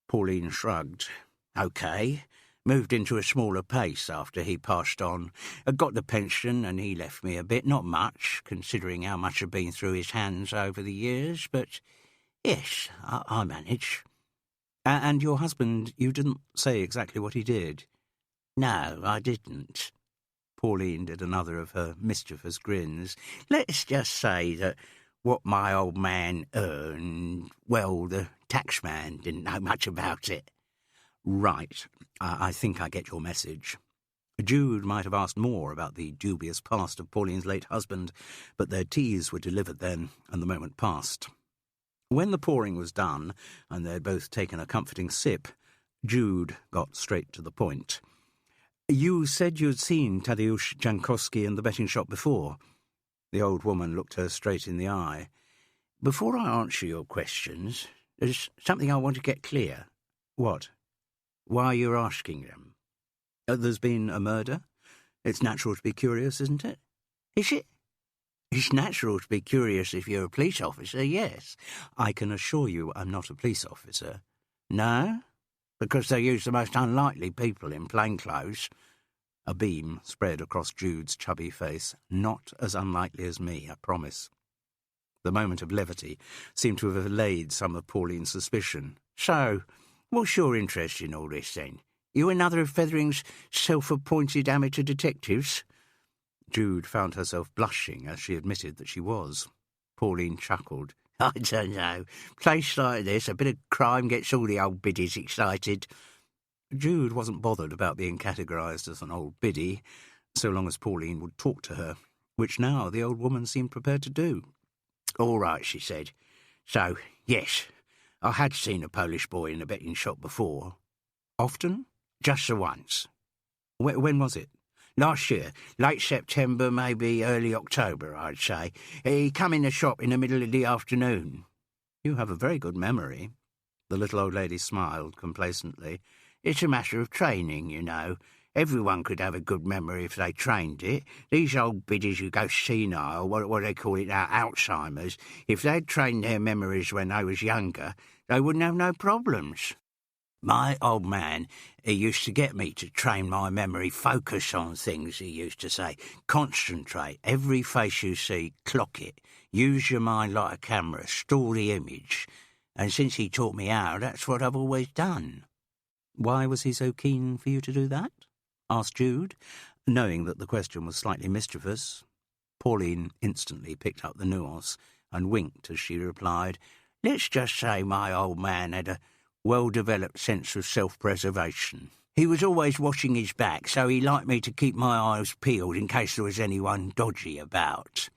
Pauline shrugged. "Okay. Moved into a smaller place after he passed on. I got the pension and he left me a bit, not much, considering how much had been through his hands over the years, but yes, I manage." And your husband, you didn't say exactly what he did?" "No, I didn't." Pauline did another of her mischievous grins. "Let's just say that what my old man earned, well, the taxman didn't know much about it." "Right. I think I get your message." Jude might have asked more about the dubious past of Pauline's late husband, but their teas were delivered then, and the moment passed. When the pouring was done, and they had both taken a comforting sip, Jude got straight to the point. "You said you'd seen Tadeusz Jankowski in the betting shop before." The old woman looked her straight in the eye. "Before I answer your questions, there's something I want to get clear." "What?" "Why you're asking them." "There's been a murder? It's natural to be curious, isn't it?" "Is it? It's natural to be curious if you're a police officer, yes." "I can assure you I'm not a police officer." "No? Because they use the most unlikely people in plain clothes." A beam spread across Jude's chubby face. "Not as unlikely as me, I promise." The moment of levity seemed to have allayed some of Pauline's suspicion. "So, what's your interest in all this, then? You another of Fethering's self-appointed amateur detectives?" Jude found herself blushing as she admitted that she was. Pauline chuckled. "I don't know. Place like this, a bit of crime gets all the old biddies excited." Jude wasn't bothered about being categorised as an old biddy, so long as Pauline would talk to her, which now the old woman seemed prepared to do. "All right," she said. "So, yes, I had seen a Polish boy in a betting shop before. Often? Just the once. When was it? Last year, late September, maybe early October, I'd say. He come in the shop in the middle of the afternoon." You have a very good memory. The little old lady smiled complacently. "It's a matter of training, you know. Everyone could have a good memory if they trained it. These old biddies who go senile, what they call it now, Alzheimer's, if they'd trained their memories when they was younger, they wouldn't have no problems. My old man, he used to get me to train my memory, focus on things, he used to say. Concentrate. Every face you see, clock it. Use your mind like a camera. Store the image. And since he taught me how, that's what I've always done." "Why was he so keen for you to do that?" asked Jude, knowing that the question was slightly mischievous. Pauline instantly picked up the nuance and winked as she replied, "Let's just say my old man had a well-developed sense of self-preservation. He was always watching his back, so he liked me to keep my eyes peeled in case there was anyone dodgy about."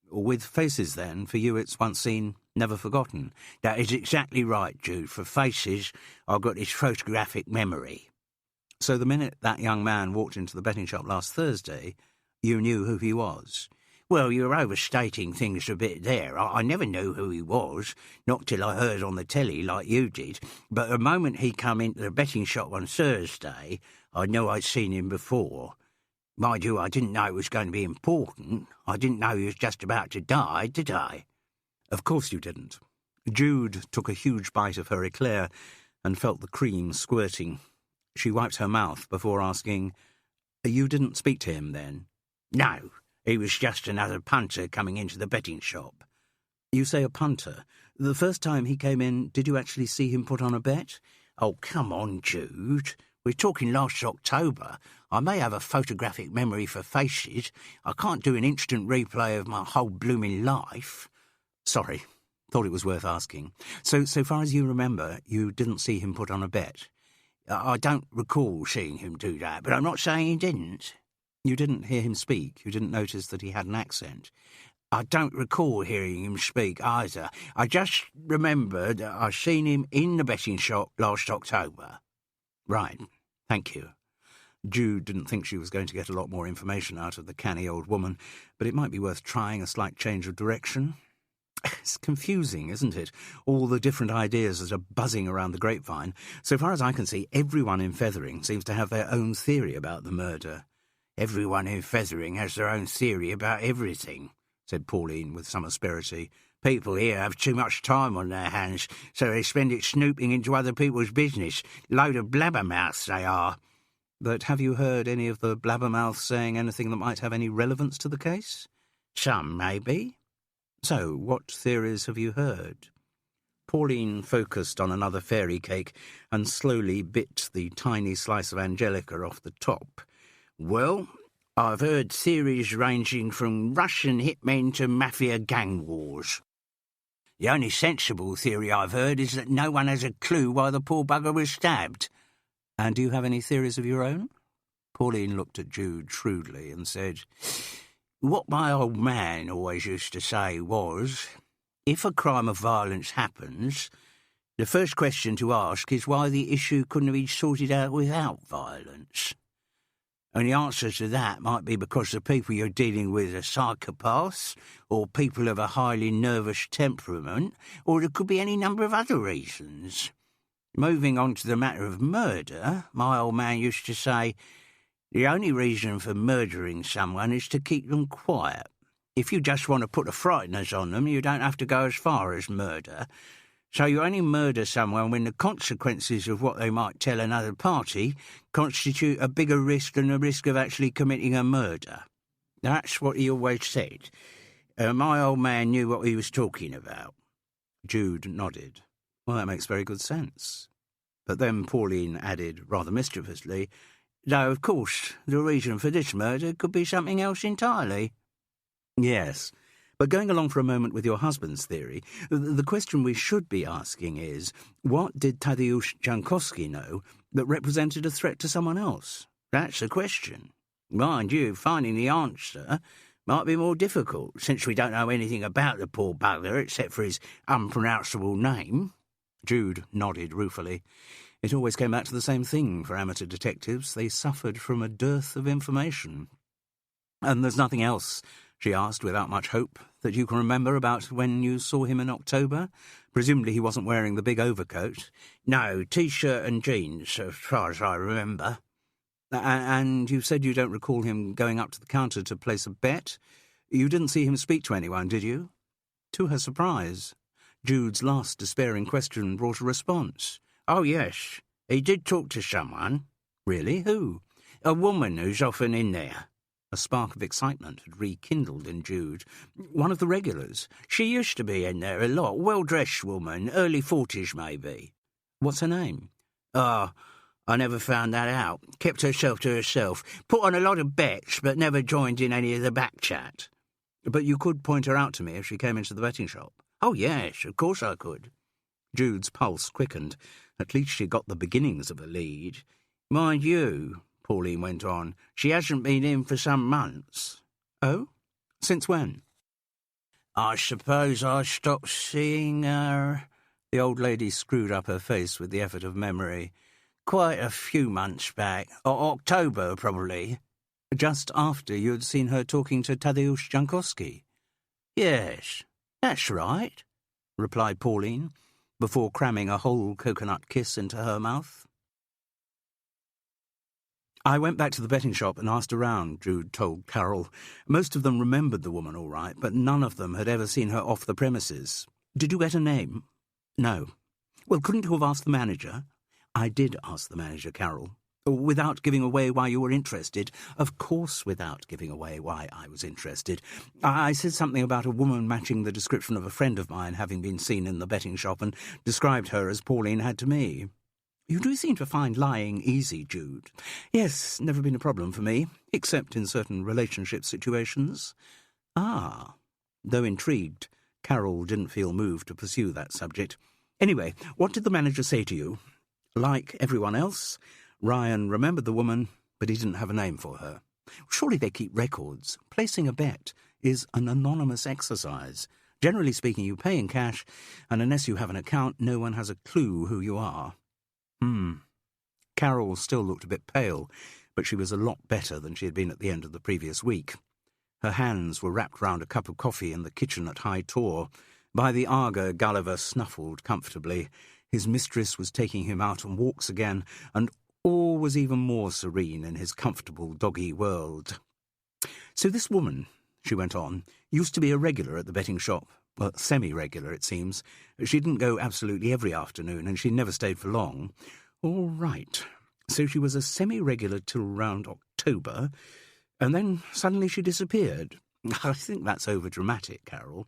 "With faces, then, for you it's once seen, never forgotten." "That is exactly right, Jude. For faces, I've got this photographic memory." "So the minute that young man walked into the betting shop last Thursday, you knew who he was?" "Well, you're overstating things a bit there. I never knew who he was, not till I heard on the telly like you did. But the moment he come into the betting shop on Thursday, I knew I'd seen him before. Mind you, I didn't know it was going to be important. I didn't know he was just about to die, did I?" "Of course you didn't." Jude took a huge bite of her eclair and felt the cream squirting. She wiped her mouth before asking, "You didn't speak to him, then?" "No, he was just another punter coming into the betting shop." "You say a punter. The first time he came in, did you actually see him put on a bet?" "Oh, come on, Jude. We're talking last October. I may have a photographic memory for faces. I can't do an instant replay of my whole blooming life." "Sorry. Thought it was worth asking. So far as you remember, you didn't see him put on a bet?" "I don't recall seeing him do that, but I'm not saying he didn't." "You didn't hear him speak? You didn't notice that he had an accent?" "I don't recall hearing him speak either. I just remembered I seen him in the betting shop last October." "Right. Thank you." Jude didn't think she was going to get a lot more information out of the canny old woman, but it might be worth trying a slight change of direction. It's confusing, isn't it? All the different ideas that are buzzing around the grapevine. So far as I can see, everyone in Fethering seems to have their own theory about the murder. "Everyone in Fethering has their own theory about everything," said Pauline with some asperity. "People here have too much time on their hands, so they spend it snooping into other people's business. Load of blabbermouths they are." "But have you heard any of the blabbermouths saying anything that might have any relevance to the case?" "Some, maybe." "So, what theories have you heard?" Pauline focused on another fairy cake and slowly bit the tiny slice of Angelica off the top. "Well, I've heard theories ranging from Russian hitmen to mafia gang wars. The only sensible theory I've heard is that no one has a clue why the poor bugger was stabbed." "And do you have any theories of your own?" Pauline looked at Jude shrewdly and said, "What my old man always used to say was, if a crime of violence happens, the first question to ask is why the issue couldn't have been sorted out without violence. And the answer to that might be because the people you're dealing with are psychopaths, or people of a highly nervous temperament, or there could be any number of other reasons. Moving on to the matter of murder, my old man used to say, the only reason for murdering someone is to keep them quiet. If you just want to put the frighteners on them, you don't have to go as far as murder. So you only murder someone when the consequences of what they might tell another party constitute a bigger risk than the risk of actually committing a murder. That's what he always said. My old man knew what he was talking about." Jude nodded. "Well, that makes very good sense." But then Pauline added, rather mischievously, "Though, of course, the reason for this murder could be something else entirely." "Yes. But going along for a moment with your husband's theory, the question we should be asking is, what did Tadeusz Jankowski know that represented a threat to someone else? That's the question. Mind you, finding the answer might be more difficult, since we don't know anything about the poor bugger except for his unpronounceable name. Jude nodded ruefully. It always came back to the same thing for amateur detectives. They suffered from a dearth of information. "And there's nothing else," she asked without much hope, "that you can remember about when you saw him in October? Presumably he wasn't wearing the big overcoat." "No, T-shirt and jeans, as far as I remember." And you said you don't recall him going up to the counter to place a bet? You didn't see him speak to anyone, did you?" To her surprise, Jude's last despairing question brought a response. "Oh, yes, he did talk to someone." "Really? Who?" "A woman who's often in there." A spark of excitement had rekindled in Jude. "One of the regulars?" "She used to be in there a lot. Well-dressed woman, early 40s maybe." "What's her name?" "Oh, I never found that out. Kept herself to herself. Put on a lot of bets, but never joined in any of the back chat." "But you could point her out to me if she came into the betting shop." "Oh, yes, of course I could." Jude's pulse quickened. At least she got the beginnings of a lead. "Mind you," Pauline went on, "she hasn't been in for some months." "Oh? Since when?" "I suppose I stopped seeing her." The old lady screwed up her face with the effort of memory. "Quite a few months back. October, probably." "Just after you had seen her talking to Tadeusz Jankowski?" "Yes, that's right," replied Pauline, before cramming a whole coconut kiss into her mouth. "I went back to the betting shop and asked around," Jude told Carol. "Most of them remembered the woman all right, but none of them had ever seen her off the premises." "Did you get a name?" "No." "Well, couldn't you have asked the manager?" "I did ask the manager, Carol." "Without giving away why you were interested?" "Of course without giving away why I was interested. I said something about a woman matching the description of a friend of mine having been seen in the betting shop, and described her as Pauline had to me." "You do seem to find lying easy, Jude." "Yes, never been a problem for me, except in certain relationship situations." "Ah." Though intrigued, Carol didn't feel moved to pursue that subject. "Anyway, what did the manager say to you?" Like everyone else, Ryan remembered the woman, but he didn't have a name for her. Surely they keep records. Placing a bet is an anonymous exercise. Generally speaking, you pay in cash, and unless you have an account, no one has a clue who you are. Carol still looked a bit pale, but she was a lot better than she had been at the end of the previous week. Her hands were wrapped round a cup of coffee in the kitchen at High Tor. By the Arga, Gulliver snuffled comfortably. His mistress was taking him out on walks again, and all was even more serene in his comfortable doggy world. "So this woman," she went on, "used to be a regular at the betting shop. Well, semi-regular, it seems. She didn't go absolutely every afternoon, and she never stayed for long." "All right. So she was a semi-regular till round October, and then suddenly she disappeared." "I think that's over-dramatic, Carol.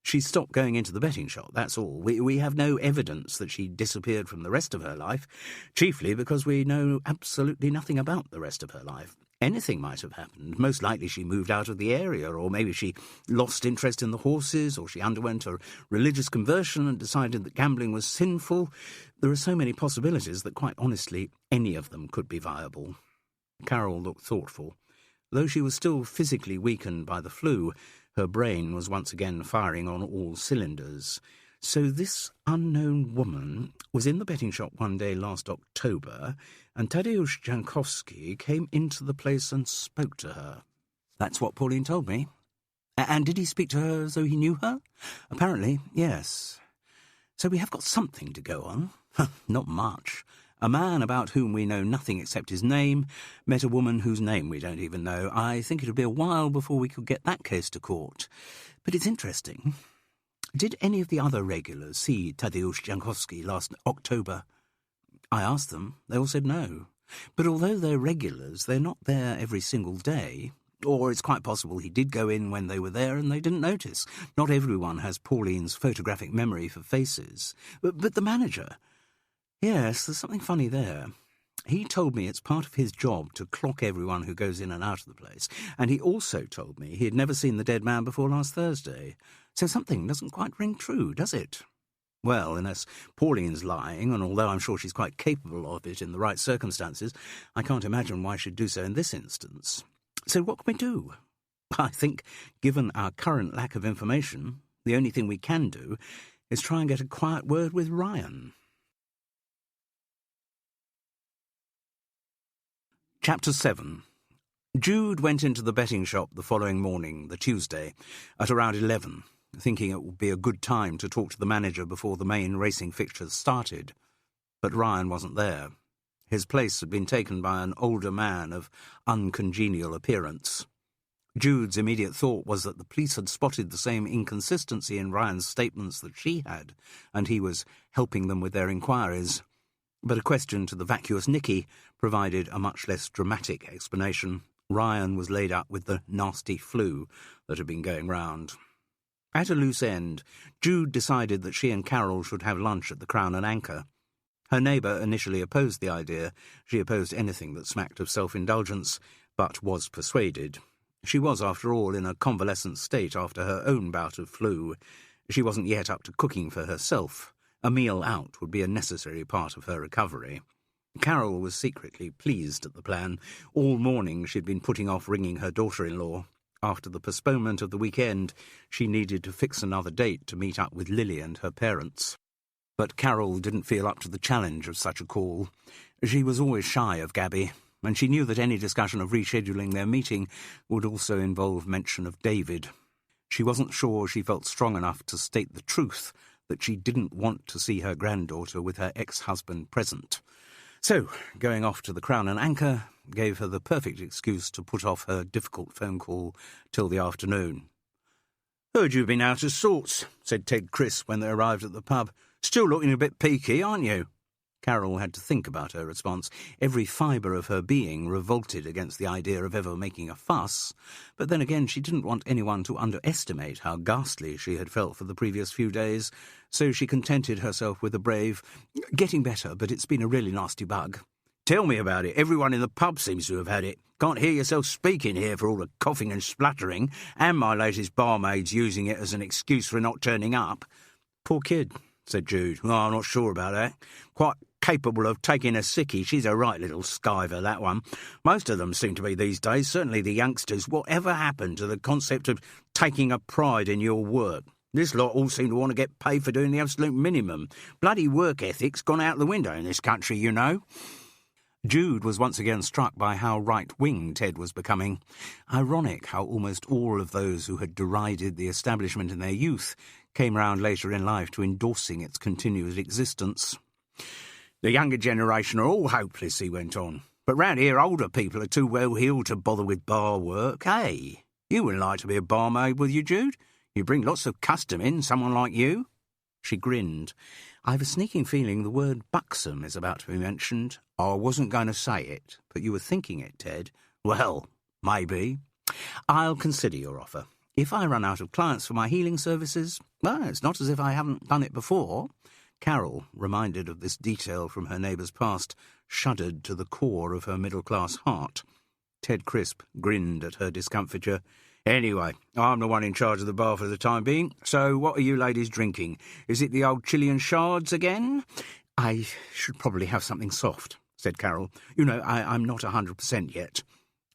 She stopped going into the betting shop, that's all. We have no evidence that she disappeared from the rest of her life, chiefly because we know absolutely nothing about the rest of her life. Anything might have happened. Most likely she moved out of the area, or maybe she lost interest in the horses, or she underwent a religious conversion and decided that gambling was sinful. There are so many possibilities that, quite honestly, any of them could be viable." Carol looked thoughtful. Though she was still physically weakened by the flu, her brain was once again firing on all cylinders. So this unknown woman was in the betting shop one day last October, and Tadeusz Jankowski came into the place and spoke to her. That's what Pauline told me. And did he speak to her as though he knew her? Apparently, yes. So we have got something to go on. Not much. A man about whom we know nothing except his name met a woman whose name we don't even know. I think it'll be a while before we could get that case to court. But it's interesting. Did any of the other regulars see Tadeusz Jankowski last October? I asked them. They all said no. But although they're regulars, they're not there every single day. Or it's quite possible he did go in when they were there and they didn't notice. Not everyone has Pauline's photographic memory for faces. But the manager... Yes, there's something funny there. He told me it's part of his job to clock everyone who goes in and out of the place, and he also told me he had never seen the dead man before last Thursday. So something doesn't quite ring true, does it? Well, unless Pauline's lying, and although I'm sure she's quite capable of it in the right circumstances, I can't imagine why she'd do so in this instance. So what can we do? I think, given our current lack of information, the only thing we can do is try and get a quiet word with Ryan. Chapter 7. Jude went into the betting shop the following morning, the Tuesday, at around 11, thinking it would be a good time to talk to the manager before the main racing fixtures started. But Ryan wasn't there. His place had been taken by an older man of uncongenial appearance. Jude's immediate thought was that the police had spotted the same inconsistency in Ryan's statements that she had, and he was helping them with their inquiries. But a question to the vacuous Nicky provided a much less dramatic explanation. Ryan was laid up with the nasty flu that had been going round. At a loose end, Jude decided that she and Carol should have lunch at the Crown and Anchor. Her neighbour initially opposed the idea. She opposed anything that smacked of self-indulgence, but was persuaded. She was, after all, in a convalescent state after her own bout of flu. She wasn't yet up to cooking for herself. A meal out would be a necessary part of her recovery. Carol was secretly pleased at the plan. All morning she'd been putting off ringing her daughter-in-law. After the postponement of the weekend, she needed to fix another date to meet up with Lily and her parents. But Carol didn't feel up to the challenge of such a call. She was always shy of Gabby, and she knew that any discussion of rescheduling their meeting would also involve mention of David. She wasn't sure she felt strong enough to state the truth that she didn't want to see her granddaughter with her ex-husband present. So, going off to the Crown and Anchor gave her the perfect excuse to put off her difficult phone call till the afternoon. "Heard you've been out of sorts," said Ted Crisp when they arrived at the pub. "Still looking a bit peaky, aren't you?" Carol had to think about her response. Every fibre of her being revolted against the idea of ever making a fuss, but then again she didn't want anyone to underestimate how ghastly she had felt for the previous few days, so she contented herself with a brave, "Getting better, but it's been a really nasty bug." "Tell me about it. Everyone in the pub seems to have had it. Can't hear yourself speaking here for all the coughing and spluttering, and my latest barmaid's using it as an excuse for not turning up." "Poor kid," said Jude. "Oh, I'm not sure about that. Quite capable of taking a sickie. She's a right little skiver, that one. Most of them seem to be these days, certainly the youngsters. Whatever happened to the concept of taking a pride in your work? This lot all seem to want to get paid for doing the absolute minimum. Bloody work ethic's gone out the window in this country, you know." Jude was once again struck by how right-wing Ted was becoming. Ironic how almost all of those who had derided the establishment in their youth came round later in life to endorsing its continued existence. "The younger generation are all hopeless," he went on. "But round here older people are too well-heeled to bother with bar work. Hey, you wouldn't like to be a barmaid, would you, Jude? You bring lots of custom in, someone like you." She grinned. "I've a sneaking feeling the word buxom is about to be mentioned." "I wasn't going to say it, but you were thinking it, Ted." "Well, maybe." "I'll consider your offer. If I run out of clients for my healing services, well, it's not as if I haven't done it before." Carol, reminded of this detail from her neighbour's past, shuddered to the core of her middle-class heart. Ted Crisp grinned at her discomfiture. "Anyway, I'm the one in charge of the bar for the time being, so what are you ladies drinking? Is it the old Chilean shards again?" "I should probably have something soft," said Carol. "You know, I'm not 100% yet."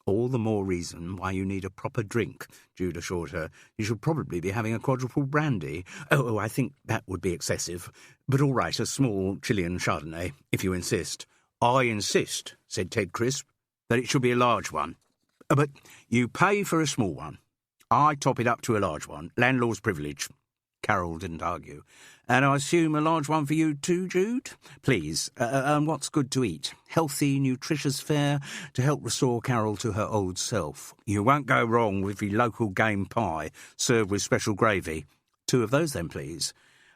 "All the more reason why you need a proper drink," Jude assured her. "You should probably be having a quadruple brandy." Oh, I think that would be excessive. But all right, a small Chilean Chardonnay, if you insist." "I insist," said Ted Crisp, "that it should be a large one." "But you pay for a small one. I top it up to a large one. Landlord's privilege." Carol didn't argue. "And I assume a large one for you too, Jude?" "Please. And what's good to eat? Healthy, nutritious fare to help restore Carol to her old self." "You won't go wrong with the local game pie, served with special gravy." "2 of those, then, please."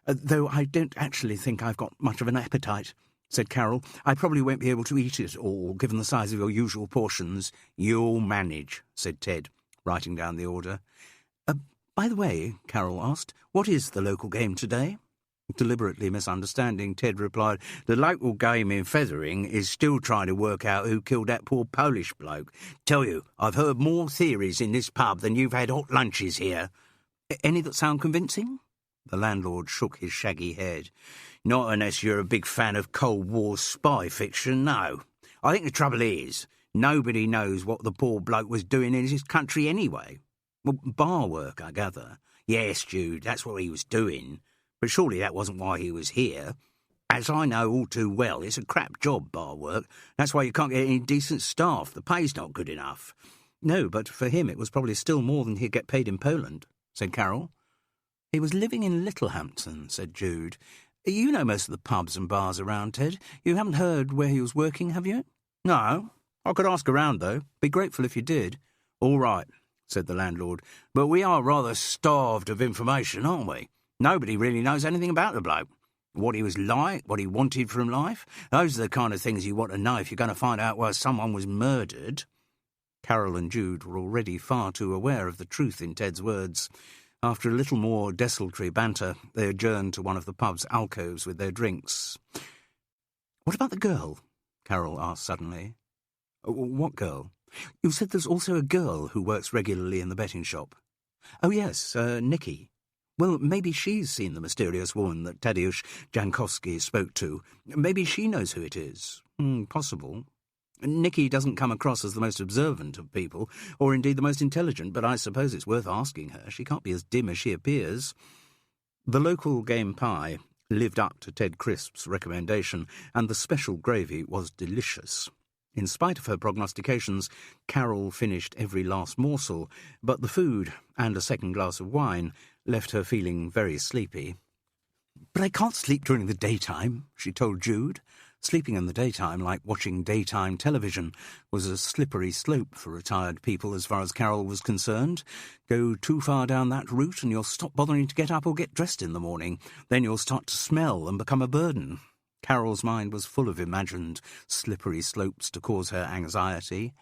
"Though I don't actually think I've got much of an appetite," said Carol. "I probably won't be able to eat it all, given the size of your usual portions." "You'll manage," said Ted, writing down the order. "By the way," Carol asked, "what is the local game today?" Deliberately misunderstanding, Ted replied, "The local game in Fethering is still trying to work out who killed that poor Polish bloke. Tell you, I've heard more theories in this pub than you've had hot lunches here." "Any that sound convincing?" The landlord shook his shaggy head. "Not unless you're a big fan of Cold War spy fiction, no. I think the trouble is, nobody knows what the poor bloke was doing in his country anyway. Well, bar work, I gather. Yes, Jude, that's what he was doing. But surely that wasn't why he was here. As I know all too well, it's a crap job, bar work. That's why you can't get any decent staff. The pay's not good enough." "No, but for him it was probably still more than he'd get paid in Poland," said Carol. "He was living in Littlehampton," said Jude. "You know most of the pubs and bars around, Ted. You haven't heard where he was working, have you?" "No. I could ask around, though. Be grateful if you did." "All right," said the landlord. "But we are rather starved of information, aren't we? Nobody really knows anything about the bloke. What he was like, what he wanted from life. Those are the kind of things you want to know if you're going to find out why someone was murdered." Carol and Jude were already far too aware of the truth in Ted's words. After a little more desultory banter, they adjourned to one of the pub's alcoves with their drinks. "What about the girl?" Carol asked suddenly. "What girl?" "You said there's also a girl who works regularly in the betting shop." "Oh, yes, Nikki. Well, maybe she's seen the mysterious woman that Tadeusz Jankowski spoke to. Maybe she knows who it is. Possible. Nikki doesn't come across as the most observant of people, or indeed the most intelligent, but I suppose it's worth asking her. She can't be as dim as she appears." The local game pie lived up to Ted Crisp's recommendation, and the special gravy was delicious. In spite of her prognostications, Carol finished every last morsel, but the food and a second glass of wine left her feeling very sleepy. "But I can't sleep during the daytime," she told Jude. Sleeping in the daytime, like watching daytime television, was a slippery slope for retired people as far as Carol was concerned. Go too far down that route and you'll stop bothering to get up or get dressed in the morning. Then you'll start to smell and become a burden. Carol's mind was full of imagined slippery slopes to cause her anxiety.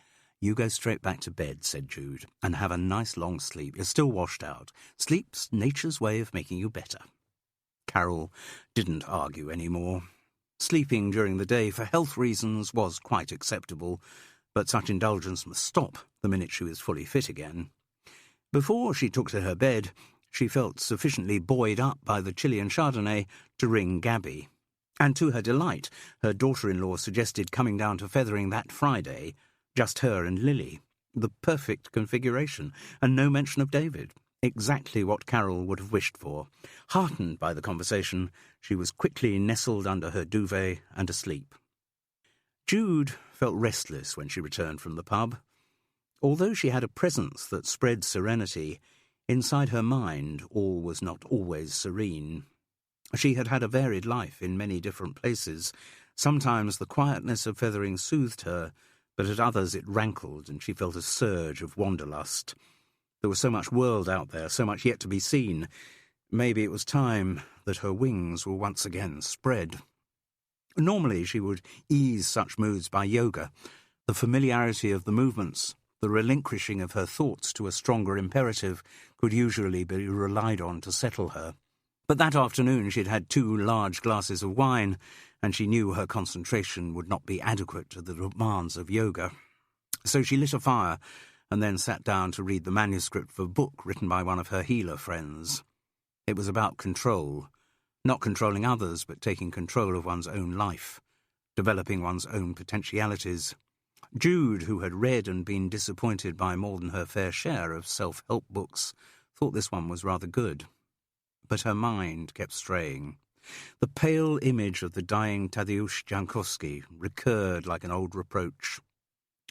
"You go straight back to bed," said Jude, "and have a nice long sleep. You're still washed out. Sleep's nature's way of making you better." Carol didn't argue any more. Sleeping during the day for health reasons was quite acceptable, but such indulgence must stop the minute she was fully fit again. Before she took to her bed, she felt sufficiently buoyed up by the Chilean Chardonnay to ring Gabby. And to her delight, her daughter-in-law suggested coming down to Fethering that Friday, just her and Lily. The perfect configuration, and no mention of David. Exactly what Carol would have wished for. Heartened by the conversation, she was quickly nestled under her duvet and asleep. Jude felt restless when she returned from the pub. Although she had a presence that spread serenity, inside her mind all was not always serene. She had had a varied life in many different places. Sometimes the quietness of Fethering soothed her, but at others it rankled and she felt a surge of wanderlust. There was so much world out there, so much yet to be seen. Maybe it was time that her wings were once again spread. Normally she would ease such moods by yoga. The familiarity of the movements, the relinquishing of her thoughts to a stronger imperative, could usually be relied on to settle her. But that afternoon she'd had 2 large glasses of wine, and she knew her concentration would not be adequate to the demands of yoga. So she lit a fire and then sat down to read the manuscript of a book written by one of her healer friends. It was about control, not controlling others, but taking control of one's own life, developing one's own potentialities. Jude, who had read and been disappointed by more than her fair share of self-help books, thought this one was rather good. But her mind kept straying. The pale image of the dying Tadeusz Jankowski recurred like an old reproach.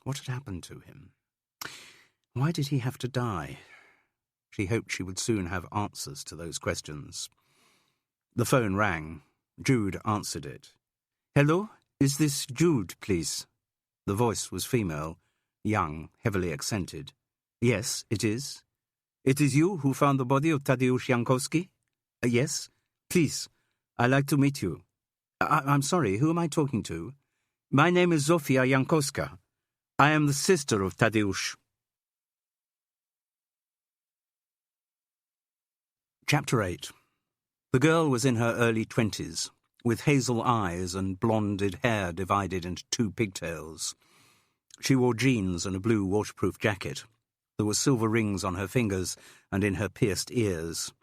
What had happened to him? Why did he have to die? She hoped she would soon have answers to those questions. The phone rang. Jude answered it. "Hello? Is this Jude, please?" The voice was female, young, heavily accented. "Yes, it is." "It is you who found the body of Tadeusz Jankowski?" "Yes. Please, I'd like to meet you." I'm sorry, who am I talking to?" "My name is Zofia Jankowska. I am the sister of Tadeusz." Chapter 8. The girl was in her early 20s, with hazel eyes and blonded hair divided into 2 pigtails. She wore jeans and a blue waterproof jacket. There were silver rings on her fingers and in her pierced ears.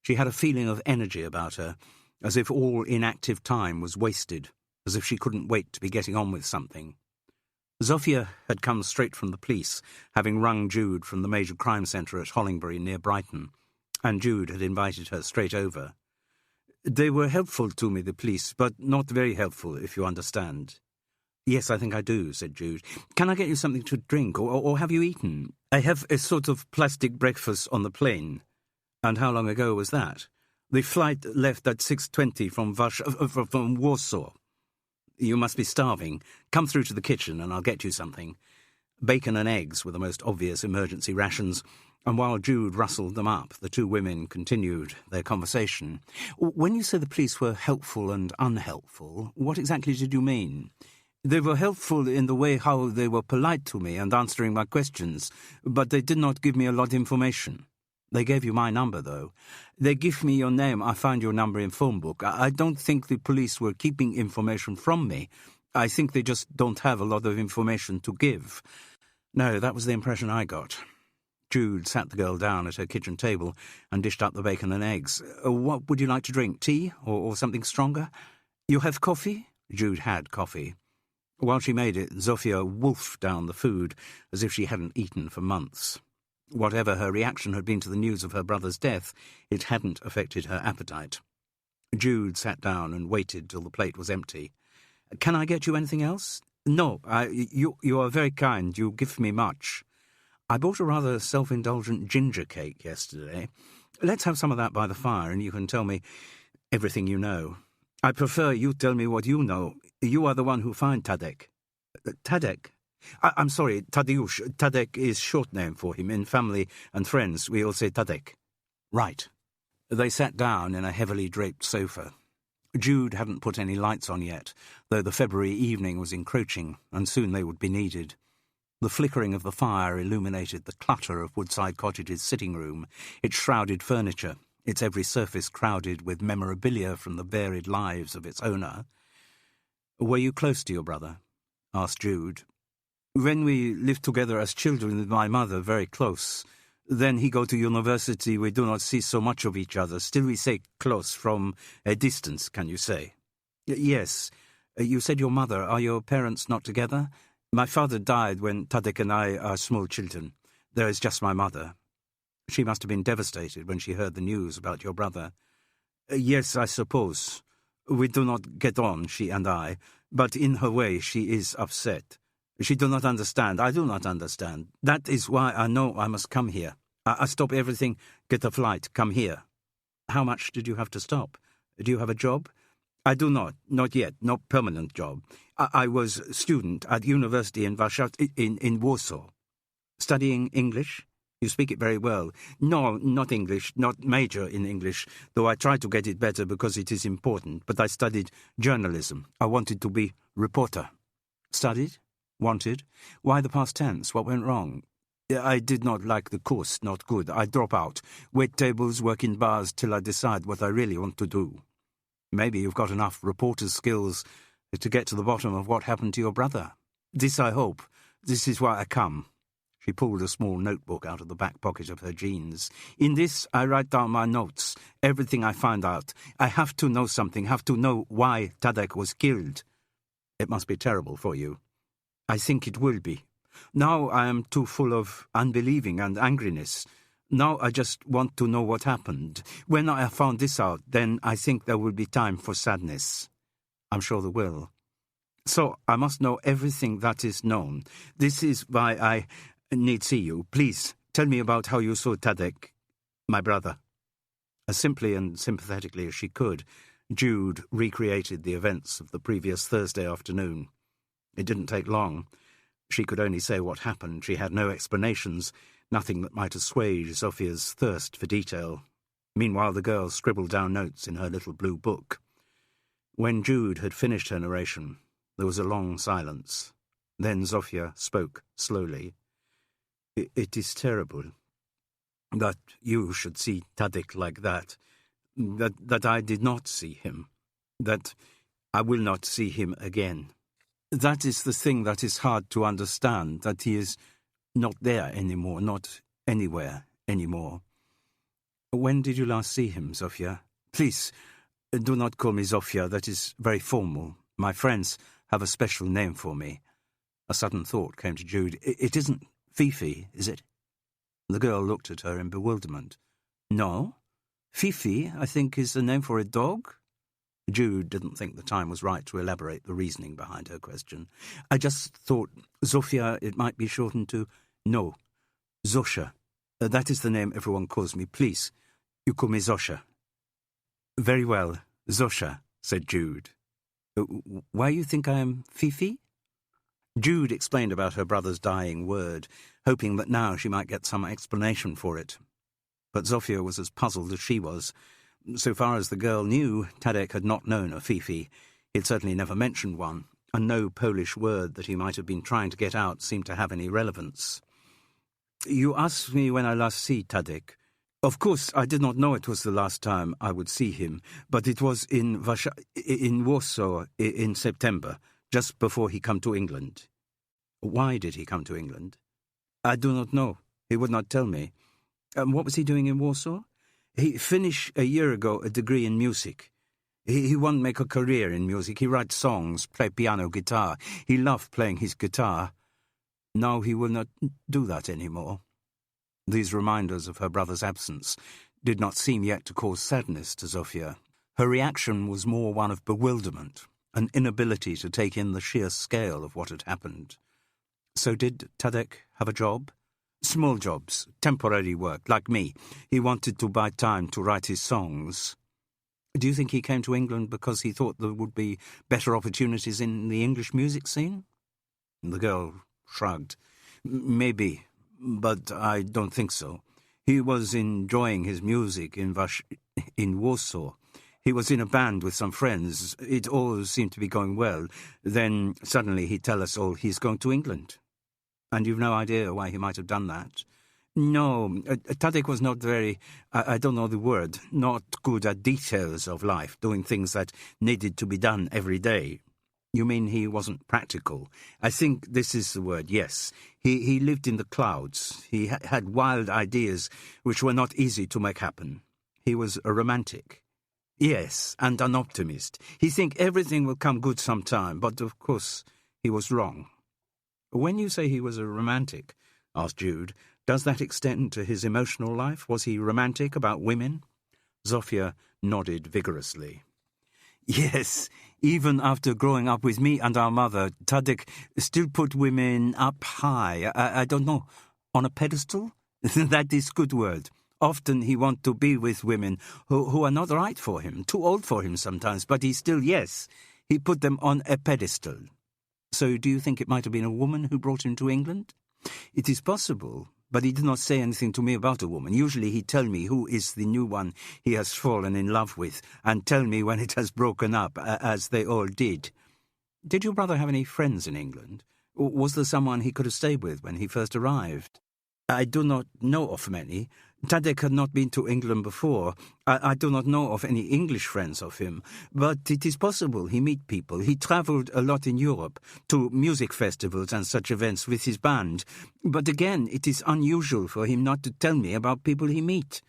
She had a feeling of energy about her, as if all inactive time was wasted, as if she couldn't wait to be getting on with something. Zofia had come straight from the police, having rung Jude from the major crime centre at Hollingbury near Brighton, and Jude had invited her straight over. "They were helpful to me, the police, but not very helpful, if you understand." "Yes, I think I do," said Jude. "Can I get you something to drink, or have you eaten?" "I have a sort of plastic breakfast on the plane." "And how long ago was that?" "The flight left at 6:20 from Warsaw." "You must be starving. Come through to the kitchen and I'll get you something." Bacon and eggs were the most obvious emergency rations, and while Jude rustled them up, the two women continued their conversation. "When you say the police were helpful and unhelpful, what exactly did you mean?" "They were helpful in the way how they were polite to me and answering my questions, but they did not give me a lot of information." "They gave you my number, though." "They give me your name. I found your number in phone book. I don't think the police were keeping information from me. I think they just don't have a lot of information to give." "No, that was the impression I got." Jude sat the girl down at her kitchen table and dished up the bacon and eggs. "What would you like to drink, tea or something stronger?" "You have coffee?" Jude had coffee. While she made it, Zofia wolfed down the food as if she hadn't eaten for months. Whatever her reaction had been to the news of her brother's death, it hadn't affected her appetite. Jude sat down and waited till the plate was empty. "Can I get you anything else?" "No, you are very kind. You give me much." "I bought a rather self-indulgent ginger cake yesterday. Let's have some of that by the fire, and you can tell me everything you know." "I prefer you tell me what you know. You are the one who found Tadek." "Tadek? I'm sorry, Tadeusz. Tadek is short name for him. In family and friends, we all say Tadek." "Right." They sat down in a heavily draped sofa. Jude hadn't put any lights on yet, though the February evening was encroaching, and soon they would be needed. The flickering of the fire illuminated the clutter of Woodside Cottage's sitting room, its shrouded furniture, its every surface crowded with memorabilia from the varied lives of its owner. "Were you close to your brother?" asked Jude. "When we lived together as children with my mother, very close. Then he go to university, we do not see so much of each other. Still we say close, from a distance, can you say?" "Yes. You said your mother. Are your parents not together?" "My father died when Tadek and I are small children. There is just my mother." "She must have been devastated when she heard the news about your brother." "Yes, I suppose. We do not get on, she and I, but in her way she is upset. She do not understand. I do not understand. That is why I know I must come here. I stop everything, get a flight, come here." "How much did you have to stop? Do you have a job?" "I do not yet, no permanent job. I was student at university in Warsaw, in Warsaw." "Studying English? You speak it very well." "No, not English, not major in English, though I try to get it better because it is important, but I studied journalism. I wanted to be reporter." "Studied? Wanted? Why the past tense? What went wrong?" "I did not like the course, not good. I drop out. Wait tables, work in bars till I decide what I really want to do." "Maybe you've got enough reporter's skills to get to the bottom of what happened to your brother." "This I hope. This is why I come." She pulled a small notebook out of the back pocket of her jeans. "In this, I write down my notes, everything I find out. I have to know something, have to know why Tadek was killed." "It must be terrible for you." "I think it will be. Now I am too full of unbelieving and angriness. Now I just want to know what happened. When I have found this out, then I think there will be time for sadness." "I'm sure there will." "So I must know everything that is known. This is why I need see you. Please, tell me about how you saw Tadek, my brother." As simply and sympathetically as she could, Jude recreated the events of the previous Thursday afternoon. It didn't take long. She could only say what happened. She had no explanations, nothing that might assuage Zofia's thirst for detail. Meanwhile, the girl scribbled down notes in her little blue book. When Jude had finished her narration, there was a long silence. Then Zofia spoke slowly. "It is terrible that you should see Tadek like that, that I did not see him, that I will not see him again. That is the thing that is hard to understand, that he is not there anymore, not anywhere anymore. When did you last see him, Zofia? Please, do not call me Zofia. That is very formal. My friends have a special name for me. A sudden thought came to Jude. It isn't Fifi, is it? The girl looked at her in bewilderment. No. Fifi, I think, is the name for a dog? Jude didn't think the time was right to elaborate the reasoning behind her question. I just thought, Zofia, it might be shortened to... No, Zosha. That is the name everyone calls me. Please, you call me Zosha. Very well, Zosha, said Jude. Why you think I am Fifi? Jude explained about her brother's dying word, hoping that now she might get some explanation for it. But Zofia was as puzzled as she was. So far as the girl knew, Tadek had not known a Fifi. He'd certainly never mentioned one, and no Polish word that he might have been trying to get out seemed to have any relevance. You asked me when I last see Tadek. Of course, I did not know it was the last time I would see him, but it was in Warsaw in September, just before he came to England. Why did he come to England? I do not know. He would not tell me. What was he doing in Warsaw? He finished a year ago a degree in music. He won't make a career in music. He writes songs, play piano, guitar. He loved playing his guitar. Now he will not do that anymore. These reminders of her brother's absence did not seem yet to cause sadness to Zofia. Her reaction was more one of bewilderment, an inability to take in the sheer scale of what had happened. So did Tadek have a job? Small jobs, temporary work, like me. He wanted to buy time to write his songs. Do you think he came to England because he thought there would be better opportunities in the English music scene? The girl shrugged. Maybe, but I don't think so. He was enjoying his music in Warsaw. He was in a band with some friends. It all seemed to be going well. Then suddenly he'd tell us all he's going to England. And you've no idea why he might have done that? No, Tadek was not very, I don't know the word, not good at details of life, doing things that needed to be done every day. You mean he wasn't practical? I think this is the word, yes. He lived in the clouds. He had wild ideas which were not easy to make happen. He was a romantic. Yes, and an optimist. He think everything will come good sometime, but of course he was wrong. When you say he was a romantic, asked Jude, does that extend to his emotional life? Was he romantic about women? Zofia nodded vigorously. Yes, even after growing up with me and our mother, Tadek still put women up high. I don't know, on a pedestal? That is good word. Often he want to be with women who are not right for him, too old for him sometimes, but he still, yes, he put them on a pedestal. So do you think it might have been a woman who brought him to England? It is possible, but he did not say anything to me about a woman. Usually he'd tell me who is the new one he has fallen in love with, and tell me when it has broken up, as they all did. Did your brother have any friends in England? Was there someone he could have stayed with when he first arrived? I do not know of many. Tadek had not been to England before. I do not know of any English friends of him, but it is possible he meet people. He travelled a lot in Europe, to music festivals and such events with his band. But again, it is unusual for him not to tell me about people he meet.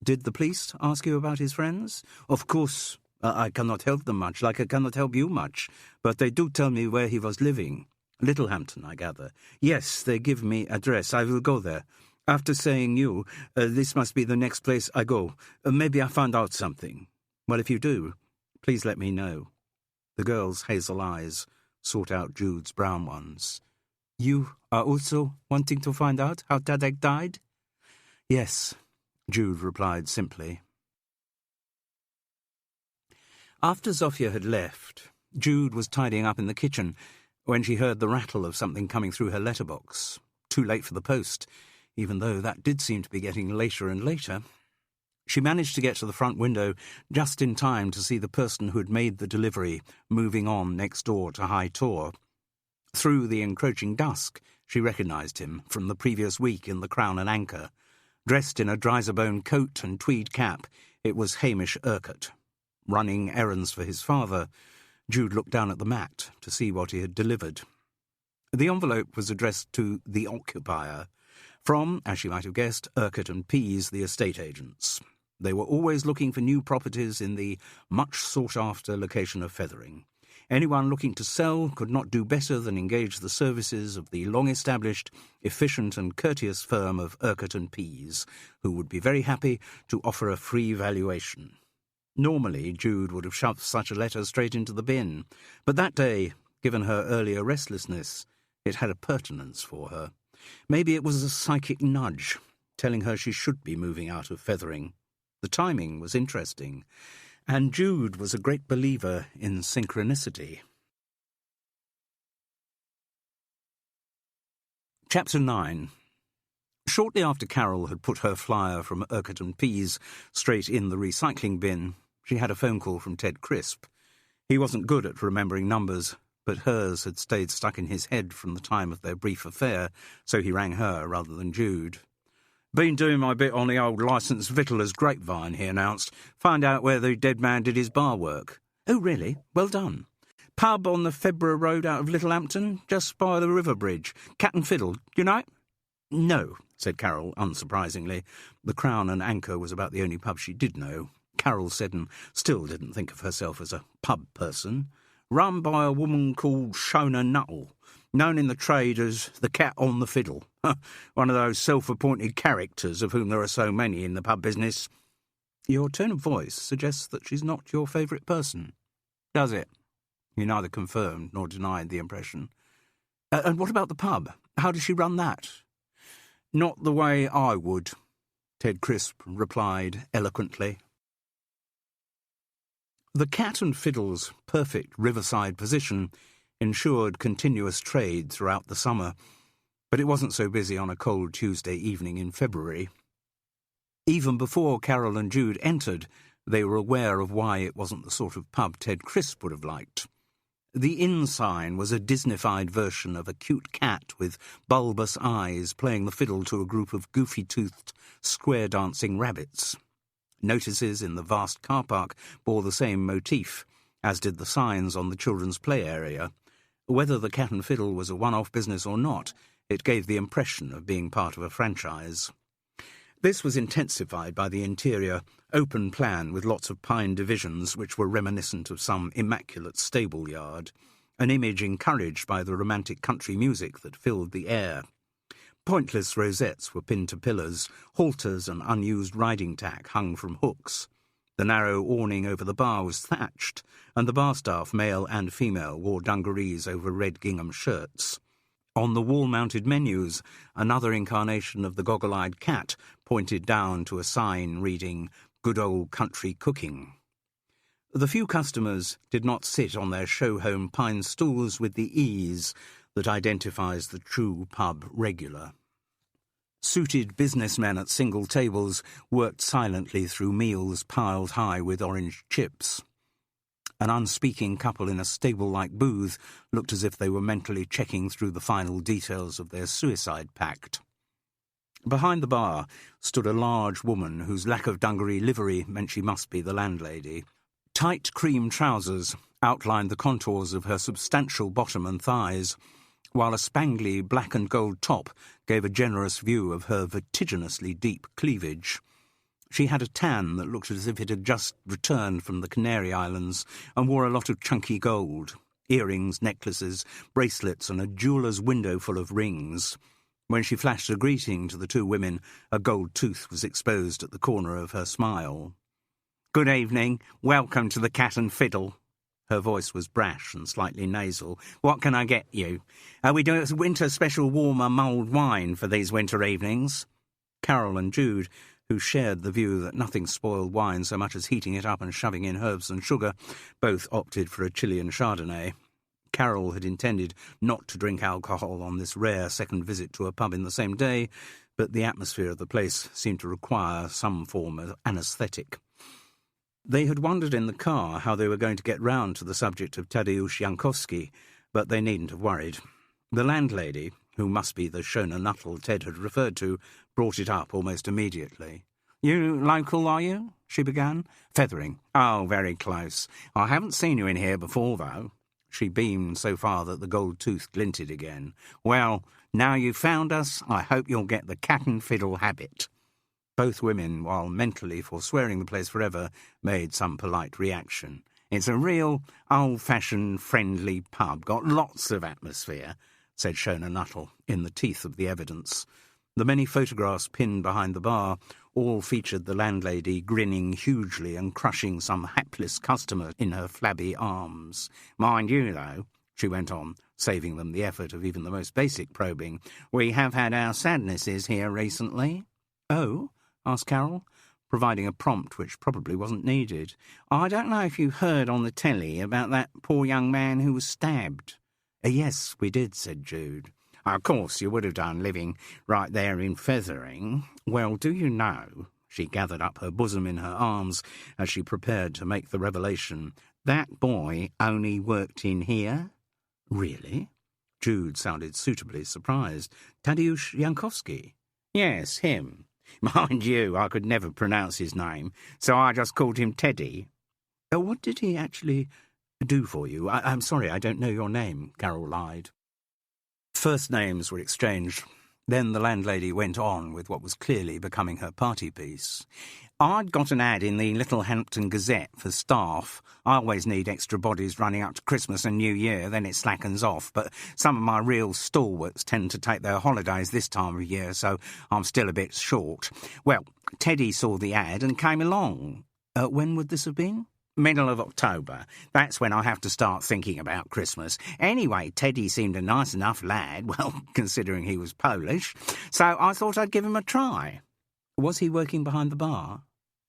Did the police ask you about his friends? Of course, I cannot help them much, like I cannot help you much, but they do tell me where he was living. Littlehampton, I gather. Yes, they give me address. I will go there. After saying you, this must be the next place I go. Maybe I found out something. Well, if you do, please let me know. The girl's hazel eyes sought out Jude's brown ones. You are also wanting to find out how Tadek died? Yes, Jude replied simply. After Zofia had left, Jude was tidying up in the kitchen when she heard the rattle of something coming through her letterbox. Too late for the post, even though that did seem to be getting later and later. She managed to get to the front window just in time to see the person who had made the delivery moving on next door to High Tor. Through the encroaching dusk, she recognised him from the previous week in the Crown and Anchor. Dressed in a Dreiserbone coat and tweed cap, it was Hamish Urquhart. Running errands for his father, Jude looked down at the mat to see what he had delivered. The envelope was addressed to the occupier. From, as she might have guessed, Urquhart and Pease, the estate agents. They were always looking for new properties in the much-sought-after location of Fethering. Anyone looking to sell could not do better than engage the services of the long-established, efficient and courteous firm of Urquhart and Pease, who would be very happy to offer a free valuation. Normally, Jude would have shoved such a letter straight into the bin, but that day, given her earlier restlessness, it had a pertinence for her. Maybe it was a psychic nudge, telling her she should be moving out of Fethering. The timing was interesting, and Jude was a great believer in synchronicity. Chapter 9. Shortly after Carol had put her flyer from Urquhart and Pease straight in the recycling bin, she had a phone call from Ted Crisp. He wasn't good at remembering numbers, but hers had stayed stuck in his head from the time of their brief affair, so he rang her rather than Jude. "Been doing my bit on the old licensed victualler's grapevine," he announced. "Find out where the dead man did his bar work." "Oh, really? Well done." "Pub on the February Road out of Littlehampton, just by the river bridge. Cat and Fiddle, you know it?" "No," said Carol, unsurprisingly. The Crown and Anchor was about the only pub she did know. Carol Seddon still didn't think of herself as a pub person. "Run by a woman called Shona Nuttall, known in the trade as the Cat on the Fiddle. One of those self-appointed characters of whom there are so many in the pub business." "Your tone of voice suggests that she's not your favourite person." "Does it?" He neither confirmed nor denied the impression. "And what about the pub? How does she run that?" "Not the way I would," Ted Crisp replied eloquently. The Cat and Fiddle's perfect riverside position ensured continuous trade throughout the summer, but it wasn't so busy on a cold Tuesday evening in February. Even before Carol and Jude entered, they were aware of why it wasn't the sort of pub Ted Crisp would have liked. The inn sign was a Disneyfied version of a cute cat with bulbous eyes playing the fiddle to a group of goofy-toothed, square-dancing rabbits. Notices in the vast car park bore the same motif, as did the signs on the children's play area. Whether the Cat and Fiddle was a one-off business or not, it gave the impression of being part of a franchise. This was intensified by the interior open plan with lots of pine divisions which were reminiscent of some immaculate stable yard, an image encouraged by the romantic country music that filled the air. Pointless rosettes were pinned to pillars, halters and unused riding tack hung from hooks. The narrow awning over the bar was thatched, and the bar staff, male and female, wore dungarees over red gingham shirts. On the wall-mounted menus, another incarnation of the goggle-eyed cat pointed down to a sign reading, "Good Old Country Cooking." The few customers did not sit on their show-home pine stools with the ease that identifies the true pub regular. Suited businessmen at single tables worked silently through meals piled high with orange chips. An unspeaking couple in a stable-like booth looked as if they were mentally checking through the final details of their suicide pact. Behind the bar stood a large woman whose lack of dungaree livery meant she must be the landlady. Tight cream trousers outlined the contours of her substantial bottom and thighs, while a spangly black and gold top gave a generous view of her vertiginously deep cleavage. She had a tan that looked as if it had just returned from the Canary Islands and wore a lot of chunky gold, earrings, necklaces, bracelets and a jeweller's window full of rings. When she flashed a greeting to the two women, a gold tooth was exposed at the corner of her smile. "Good evening. Welcome to the Cat and Fiddle." Her voice was brash and slightly nasal. "What can I get you? We do a winter special warmer mulled wine for these winter evenings." Carol and Jude, who shared the view that nothing spoiled wine so much as heating it up and shoving in herbs and sugar, both opted for a Chilean Chardonnay. Carol had intended not to drink alcohol on this rare second visit to a pub in the same day, but the atmosphere of the place seemed to require some form of anaesthetic. They had wondered in the car how they were going to get round to the subject of Tadeusz Jankowski, but they needn't have worried. The landlady, who must be the Shona Nuttall Ted had referred to, brought it up almost immediately. "You local, are you?" she began. "Fethering. Oh, very close. I haven't seen you in here before, though." She beamed so far that the gold tooth glinted again. "Well, now you've found us, I hope you'll get the cat and fiddle habit." Both women, while mentally forswearing the place forever, made some polite reaction. "It's a real old-fashioned, friendly pub. Got lots of atmosphere," said Shona Nuttall, in the teeth of the evidence. The many photographs pinned behind the bar all featured the landlady grinning hugely and crushing some hapless customer in her flabby arms. "Mind you, though," she went on, saving them the effort of even the most basic probing, "we have had our sadnesses here recently." "Oh?" asked Carol, providing a prompt which probably wasn't needed. "I don't know if you heard on the telly about that poor young man who was stabbed." "Yes, we did," said Jude. "Of course you would have done, living right there in Fethering. Well, do you know," she gathered up her bosom in her arms as she prepared to make the revelation, "that boy only worked in here?" "Really?" Jude sounded suitably surprised. "Tadeusz Jankowski?" "Yes, him. Mind you, I could never pronounce his name, so I just called him Teddy." "What did he actually do for you? I'm sorry, I don't know your name," Carol lied. First names were exchanged. Then the landlady went on with what was clearly becoming her party piece. "I'd got an ad in the Little Hampton Gazette for staff. I always need extra bodies running up to Christmas and New Year, then it slackens off, but some of my real stalwarts tend to take their holidays this time of year, so I'm still a bit short. Well, Teddy saw the ad and came along." When would this have been?" "Middle of October. That's when I have to start thinking about Christmas. Anyway, Teddy seemed a nice enough lad, well, considering he was Polish, so I thought I'd give him a try." "Was he working behind the bar?"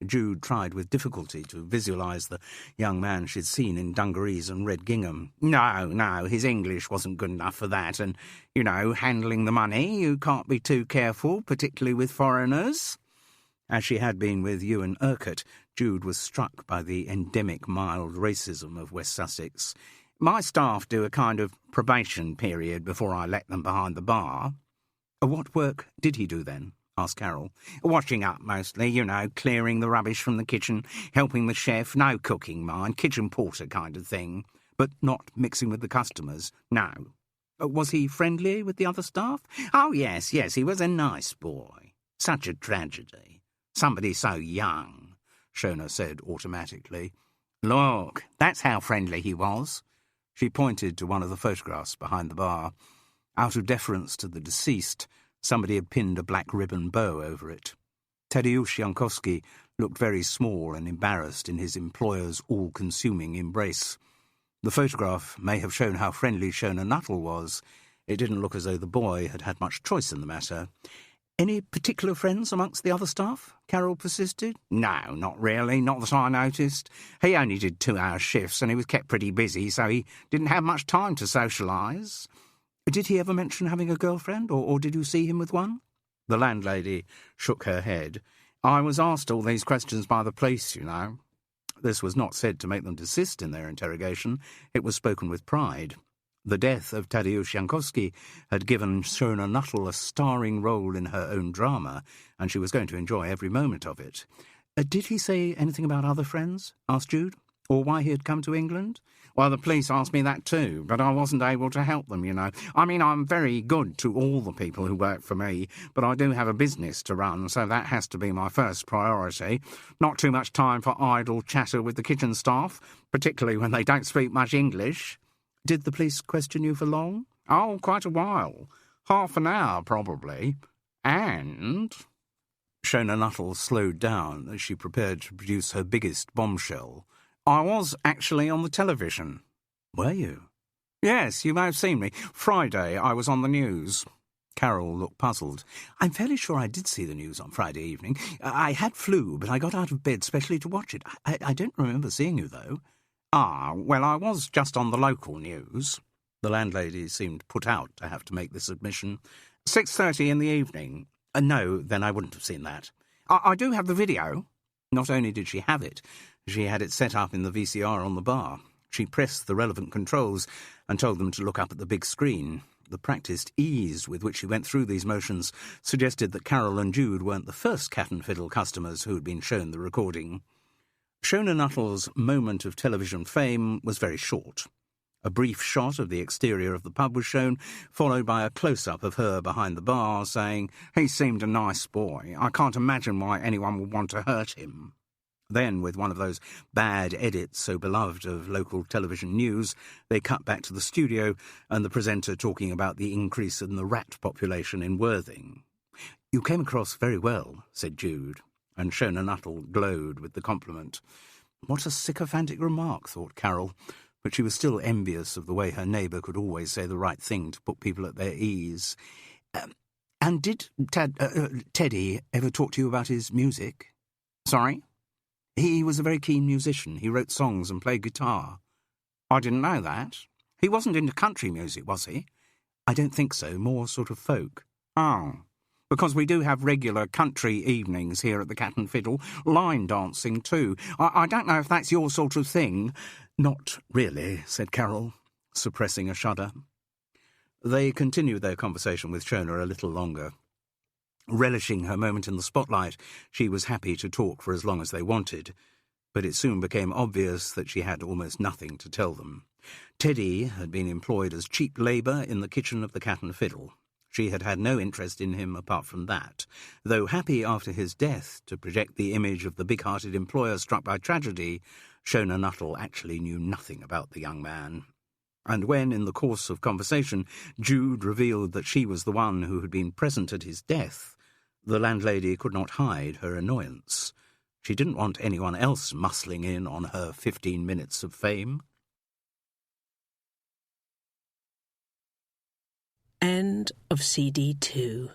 Jude tried with difficulty to visualise the young man she'd seen in dungarees and red gingham. No, his English wasn't good enough for that, and, handling the money, you can't be too careful, particularly with foreigners." As she had been with Ewan Urquhart, Jude was struck by the endemic mild racism of West Sussex. "My staff do a kind of probation period before I let them behind the bar." "What work did he do then?" asked Carol. "Washing up, mostly, clearing the rubbish from the kitchen, helping the chef, no cooking, mind, kitchen porter kind of thing." "But not mixing with the customers?" "No." "Was he friendly with the other staff?" "Oh, yes, he was a nice boy. Such a tragedy. Somebody so young," Shona said automatically. "Look, that's how friendly he was." She pointed to one of the photographs behind the bar. Out of deference to the deceased, somebody had pinned a black ribbon bow over it. Tadeusz Jankowski looked very small and embarrassed in his employer's all-consuming embrace. The photograph may have shown how friendly Shona Nuttall was. It didn't look as though the boy had had much choice in the matter. "Any particular friends amongst the other staff?" Carol persisted. "No, not really, not that I noticed. He only did 2-hour shifts and he was kept pretty busy, so he didn't have much time to socialise." "Did he ever mention having a girlfriend, or did you see him with one?" The landlady shook her head. "I was asked all these questions by the police, This was not said to make them desist in their interrogation. It was spoken with pride. The death of Tadeusz Jankowski had given Shona Nuttall a starring role in her own drama, and she was going to enjoy every moment of it. "Did he say anything about other friends?" asked Jude. "Or why he had come to England?" "Well, the police asked me that too, but I wasn't able to help them, I mean, I'm very good to all the people who work for me, but I do have a business to run, so that has to be my first priority. Not too much time for idle chatter with the kitchen staff, particularly when they don't speak much English." "Did the police question you for long?" "Oh, quite a while. Half an hour, probably. And—" Shona Nuttall slowed down as she prepared to produce her biggest bombshell. "I was actually on the television." "Were you?" "Yes, you may have seen me. Friday, I was on the news." Carol looked puzzled. "I'm fairly sure I did see the news on Friday evening. I had flu, but I got out of bed specially to watch it. I don't remember seeing you, though." "Ah, well, I was just on the local news." The landlady seemed put out to have to make this admission. 6:30 in the evening. No, then I wouldn't have seen that." I do have the video." Not only did she have it, she had it set up in the VCR on the bar. She pressed the relevant controls and told them to look up at the big screen. The practised ease with which she went through these motions suggested that Carol and Jude weren't the first cat and fiddle customers who had been shown the recording. Shona Nuttall's moment of television fame was very short. A brief shot of the exterior of the pub was shown, followed by a close-up of her behind the bar, saying, "He seemed a nice boy. I can't imagine why anyone would want to hurt him." Then, with one of those bad edits so beloved of local television news, they cut back to the studio and the presenter talking about the increase in the rat population in Worthing. "You came across very well," said Jude, and Shona Nuttall glowed with the compliment. What a sycophantic remark, thought Carol, but she was still envious of the way her neighbour could always say the right thing to put people at their ease. "And did Teddy ever talk to you about his music?" "Sorry?" "He was a very keen musician. He wrote songs and played guitar." "I didn't know that. He wasn't into country music, was he?" "I don't think so. More sort of folk." "Oh, because we do have regular country evenings here at the Cat and Fiddle. Line dancing, too. I don't know if that's your sort of thing." "Not really," said Carol, suppressing a shudder. They continued their conversation with Shona a little longer. Relishing her moment in the spotlight, she was happy to talk for as long as they wanted, but it soon became obvious that she had almost nothing to tell them. Teddy had been employed as cheap labour in the kitchen of the Cat and Fiddle. She had had no interest in him apart from that, though happy after his death to project the image of the big-hearted employer struck by tragedy, Shona Nuttall actually knew nothing about the young man. And when, in the course of conversation, Jude revealed that she was the one who had been present at his death, the landlady could not hide her annoyance. She didn't want anyone else muscling in on her 15 minutes of fame. End of CD 2.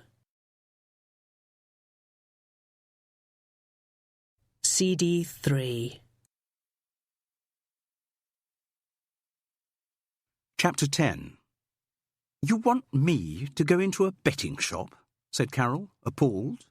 CD 3. Chapter 10. "You want me to go into a betting shop?" said Carol, appalled.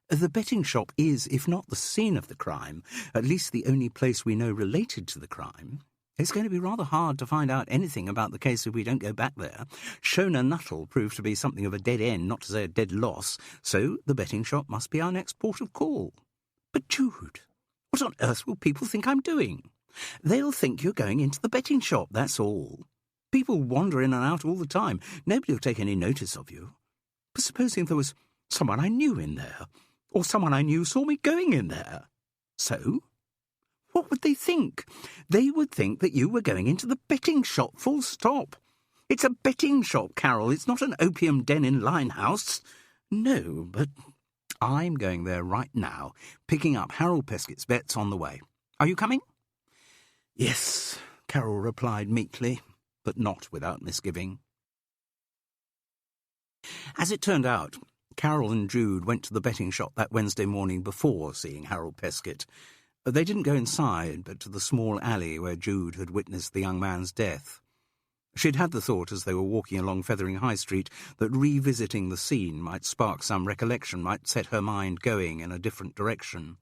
"The betting shop is, if not the scene of the crime, at least the only place we know related to the crime. It's going to be rather hard to find out anything about the case if we don't go back there. Shona Nuttall proved to be something of a dead end, not to say a dead loss, so the betting shop must be our next port of call." "But, Jude, what on earth will people think I'm doing?" "They'll think you're going into the betting shop, that's all. People wander in and out all the time. Nobody will take any notice of you. But supposing there was someone I knew in there, or someone I knew saw me going in there. So? What would they think? They would think that you were going into the betting shop, full stop. It's a betting shop, Carol. It's not an opium den in Limehouse." "No, but I'm going there right now, picking up Harold Peskett's bets on the way. Are you coming?" "Yes," Carol replied meekly, but not without misgiving. As it turned out, Carol and Jude went to the betting shop that Wednesday morning before seeing Harold Peskett. They didn't go inside, but to the small alley where Jude had witnessed the young man's death. She'd had the thought as they were walking along Fethering High Street that revisiting the scene might spark some recollection, might set her mind going in a different direction.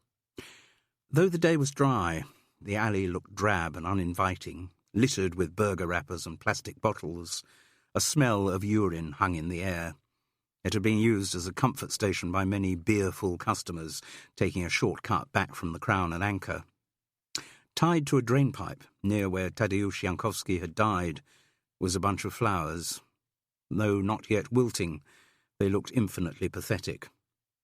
Though the day was dry, the alley looked drab and uninviting, littered with burger wrappers and plastic bottles. A smell of urine hung in the air. It had been used as a comfort station by many beer-full customers, taking a short cut back from the Crown and Anchor. Tied to a drainpipe, near where Tadeusz Jankowski had died, was a bunch of flowers. Though not yet wilting, they looked infinitely pathetic.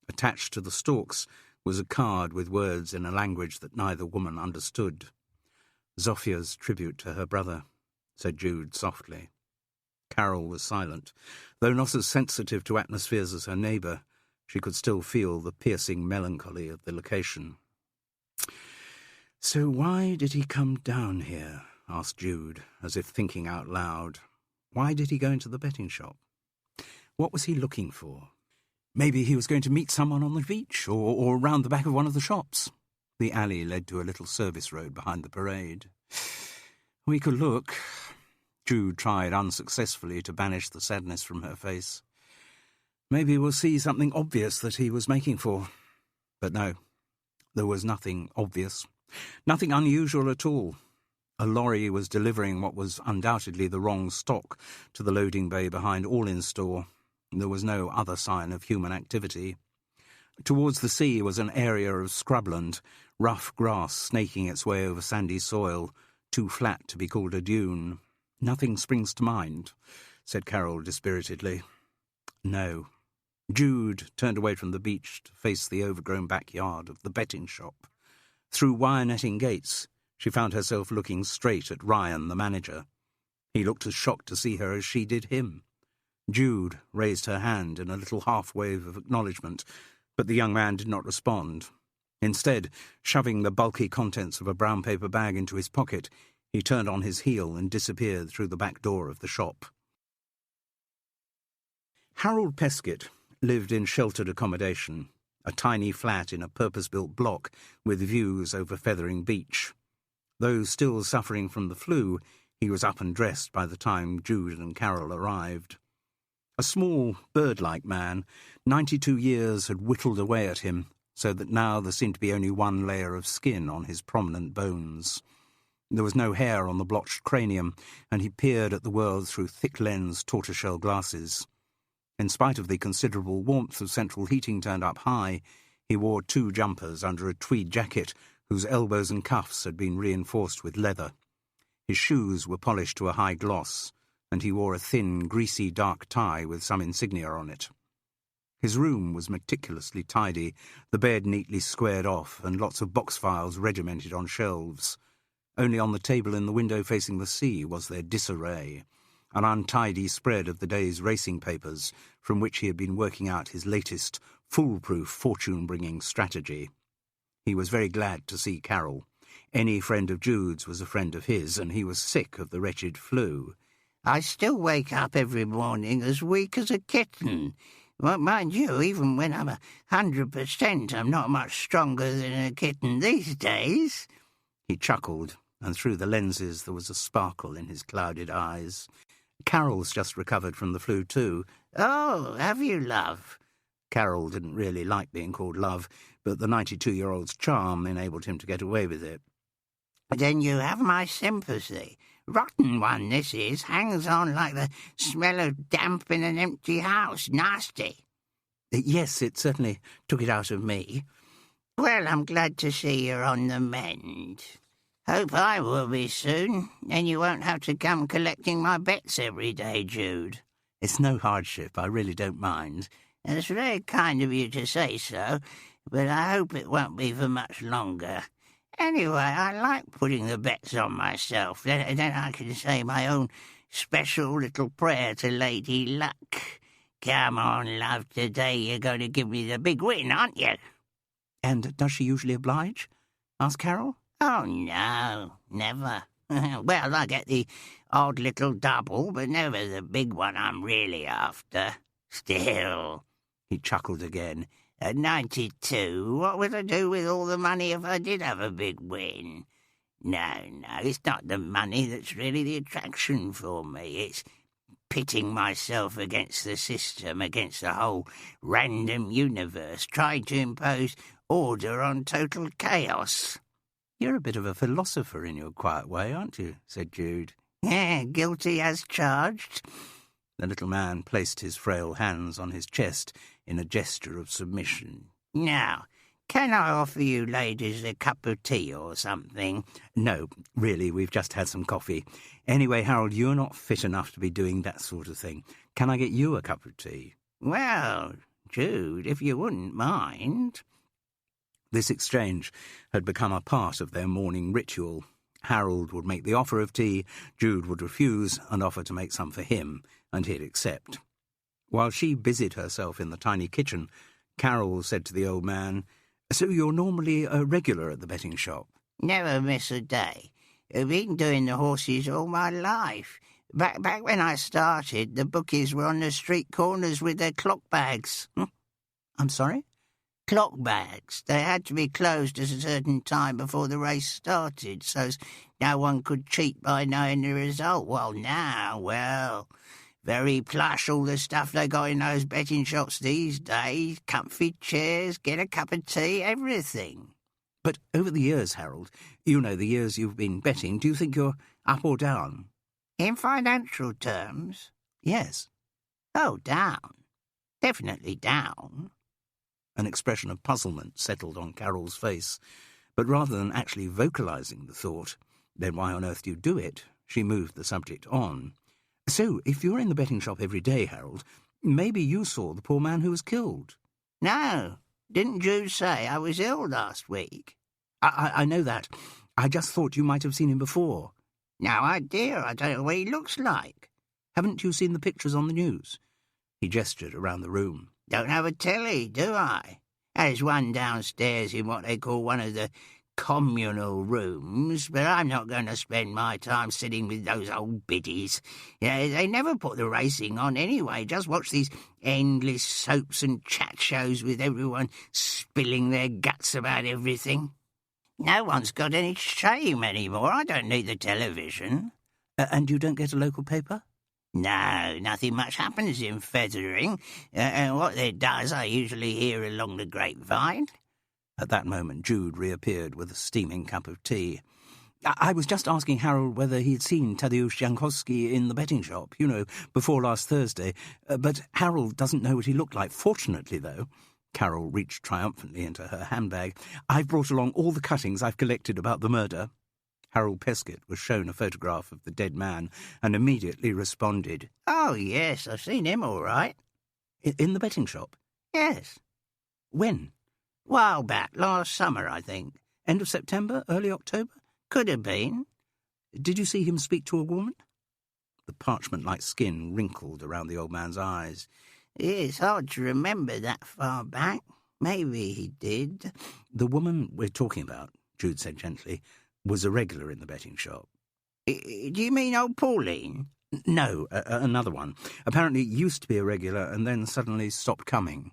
Attached to the stalks was a card with words in a language that neither woman understood. "Zofia's tribute to her brother," said Jude softly. Carol was silent. Though not as sensitive to atmospheres as her neighbour, she could still feel the piercing melancholy of the location. "So why did he come down here?" asked Jude, as if thinking out loud. "Why did he go into the betting shop? What was he looking for? Maybe he was going to meet someone on the beach, or round the back of one of the shops." The alley led to a little service road behind the parade. "We could look." Jude tried unsuccessfully to banish the sadness from her face. "Maybe we'll see something obvious that he was making for." But no, there was nothing obvious, nothing unusual at all. A lorry was delivering what was undoubtedly the wrong stock to the loading bay behind All-In Store. There was no other sign of human activity. Towards the sea was an area of scrubland, rough grass snaking its way over sandy soil, too flat to be called a dune. "Nothing springs to mind," said Carol dispiritedly. "No." Jude turned away from the beach to face the overgrown backyard of the betting shop. Through wire netting gates, she found herself looking straight at Ryan, the manager. He looked as shocked to see her as she did him. Jude raised her hand in a little half-wave of acknowledgement, but the young man did not respond. Instead, shoving the bulky contents of a brown paper bag into his pocket, he turned on his heel and disappeared through the back door of the shop. Harold Peskett lived in sheltered accommodation, a tiny flat in a purpose-built block with views over Fethering Beach. Though still suffering from the flu, he was up and dressed by the time Jude and Carol arrived. A small, bird-like man, 92 years had whittled away at him, so that now there seemed to be only one layer of skin on his prominent bones. There was no hair on the blotched cranium, and he peered at the world through thick-lensed tortoiseshell glasses. In spite of the considerable warmth of central heating turned up high, he wore 2 jumpers under a tweed jacket whose elbows and cuffs had been reinforced with leather. His shoes were polished to a high gloss, and he wore a thin, greasy dark tie with some insignia on it. His room was meticulously tidy, the bed neatly squared off, and lots of box files regimented on shelves. Only on the table in the window facing the sea was there disarray, an untidy spread of the day's racing papers, from which he had been working out his latest, foolproof fortune-bringing strategy. He was very glad to see Carol. Any friend of Jude's was a friend of his, and he was sick of the wretched flu. "I still wake up every morning as weak as a kitten. Well, mind you, even when I'm 100%, I'm not much stronger than a kitten these days." He chuckled, and through the lenses there was a sparkle in his clouded eyes. "Carol's just recovered from the flu too." "Oh, have you, love?" Carol didn't really like being called love, but the 92-year-old's charm enabled him to get away with it. "Then you have my sympathy. Rotten one, this is. Hangs on like the smell of damp in an empty house. Nasty." "Yes, it certainly took it out of me." "Well, I'm glad to see you're on the mend. Hope I will be soon. Then you won't have to come collecting my bets every day, Jude." "It's no hardship. I really don't mind." "It's very kind of you to say so, but I hope it won't be for much longer. Anyway, I like putting the bets on myself. Then I can say my own special little prayer to Lady Luck. Come on, love, today you're going to give me the big win, aren't you?" "And does she usually oblige?" asked Carol. "Oh, no, never. Well, I get the odd little double, but never the big one I'm really after. Still," he chuckled again, "at 92, what would I do with all the money if I did have a big win? No, it's not the money that's really the attraction for me. It's pitting myself against the system, against the whole random universe, trying to impose order on total chaos." "You're a bit of a philosopher in your quiet way, aren't you?" said Jude. "Yeah, guilty as charged." The little man placed his frail hands on his chest in a gesture of submission. "Now, can I offer you ladies a cup of tea or something?" "No, really, we've just had some coffee. Anyway, Harold, you're not fit enough to be doing that sort of thing. Can I get you a cup of tea?" "Well, Jude, if you wouldn't mind." This exchange had become a part of their morning ritual. Harold would make the offer of tea, Jude would refuse and offer to make some for him, and he'd accept. While she busied herself in the tiny kitchen, Carol said to the old man, "So you're normally a regular at the betting shop?" "Never miss a day. I've been doing the horses all my life. Back when I started, the bookies were on the street corners with their clock bags." "I'm sorry?" "Clock bags. They had to be closed at a certain time before the race started, so no one could cheat by knowing the result. Well, very plush all the stuff they got in those betting shops these days. Comfy chairs, get a cup of tea, everything." "But over the years, Harold, you know, the years you've been betting, do you think you're up or down?" "In financial terms?" "Yes." "Oh, down. Definitely down." An expression of puzzlement settled on Carol's face, but rather than actually vocalizing the thought, "Then why on earth do you do it?" She moved the subject on. "So, if you're in the betting shop every day, Harold, maybe you saw the poor man who was killed." No, didn't Jude say I was ill last week? I know that. I just thought you might have seen him before." No idea. I don't know what he looks like. "Haven't you seen the pictures on the news?" He gestured around the room. Don't have a telly, do I? There's one downstairs in what they call one of the communal rooms, but I'm not going to spend my time sitting with those old biddies. Yeah, they never put the racing on anyway. Just watch these endless soaps and chat shows with everyone spilling their guts about everything. No one's got any shame anymore. I don't need the television. And you don't get a local paper?" No, nothing much happens in Fethering, and what there does I usually hear along the grapevine. At that moment, Jude reappeared with a steaming cup of tea. "I was just asking Harold whether he'd seen Tadeusz Jankowski in the betting shop, before last Thursday, but Harold doesn't know what he looked like. Fortunately, though," Carol reached triumphantly into her handbag, "I've brought along all the cuttings I've collected about the murder." Harold Peskett was shown a photograph of the dead man and immediately responded. Oh, yes, I've seen him all right. "In the betting shop?" Yes. "When?" While back, last summer, I think. "End of September, early October?" Could have been. "Did you see him speak to a woman?" The parchment-like skin wrinkled around the old man's eyes. It's hard to remember that far back. Maybe he did. "The woman we're talking about," Jude said gently, "was a regular in the betting shop." Do you mean old Pauline? "No, another one. Apparently used to be a regular and then suddenly stopped coming."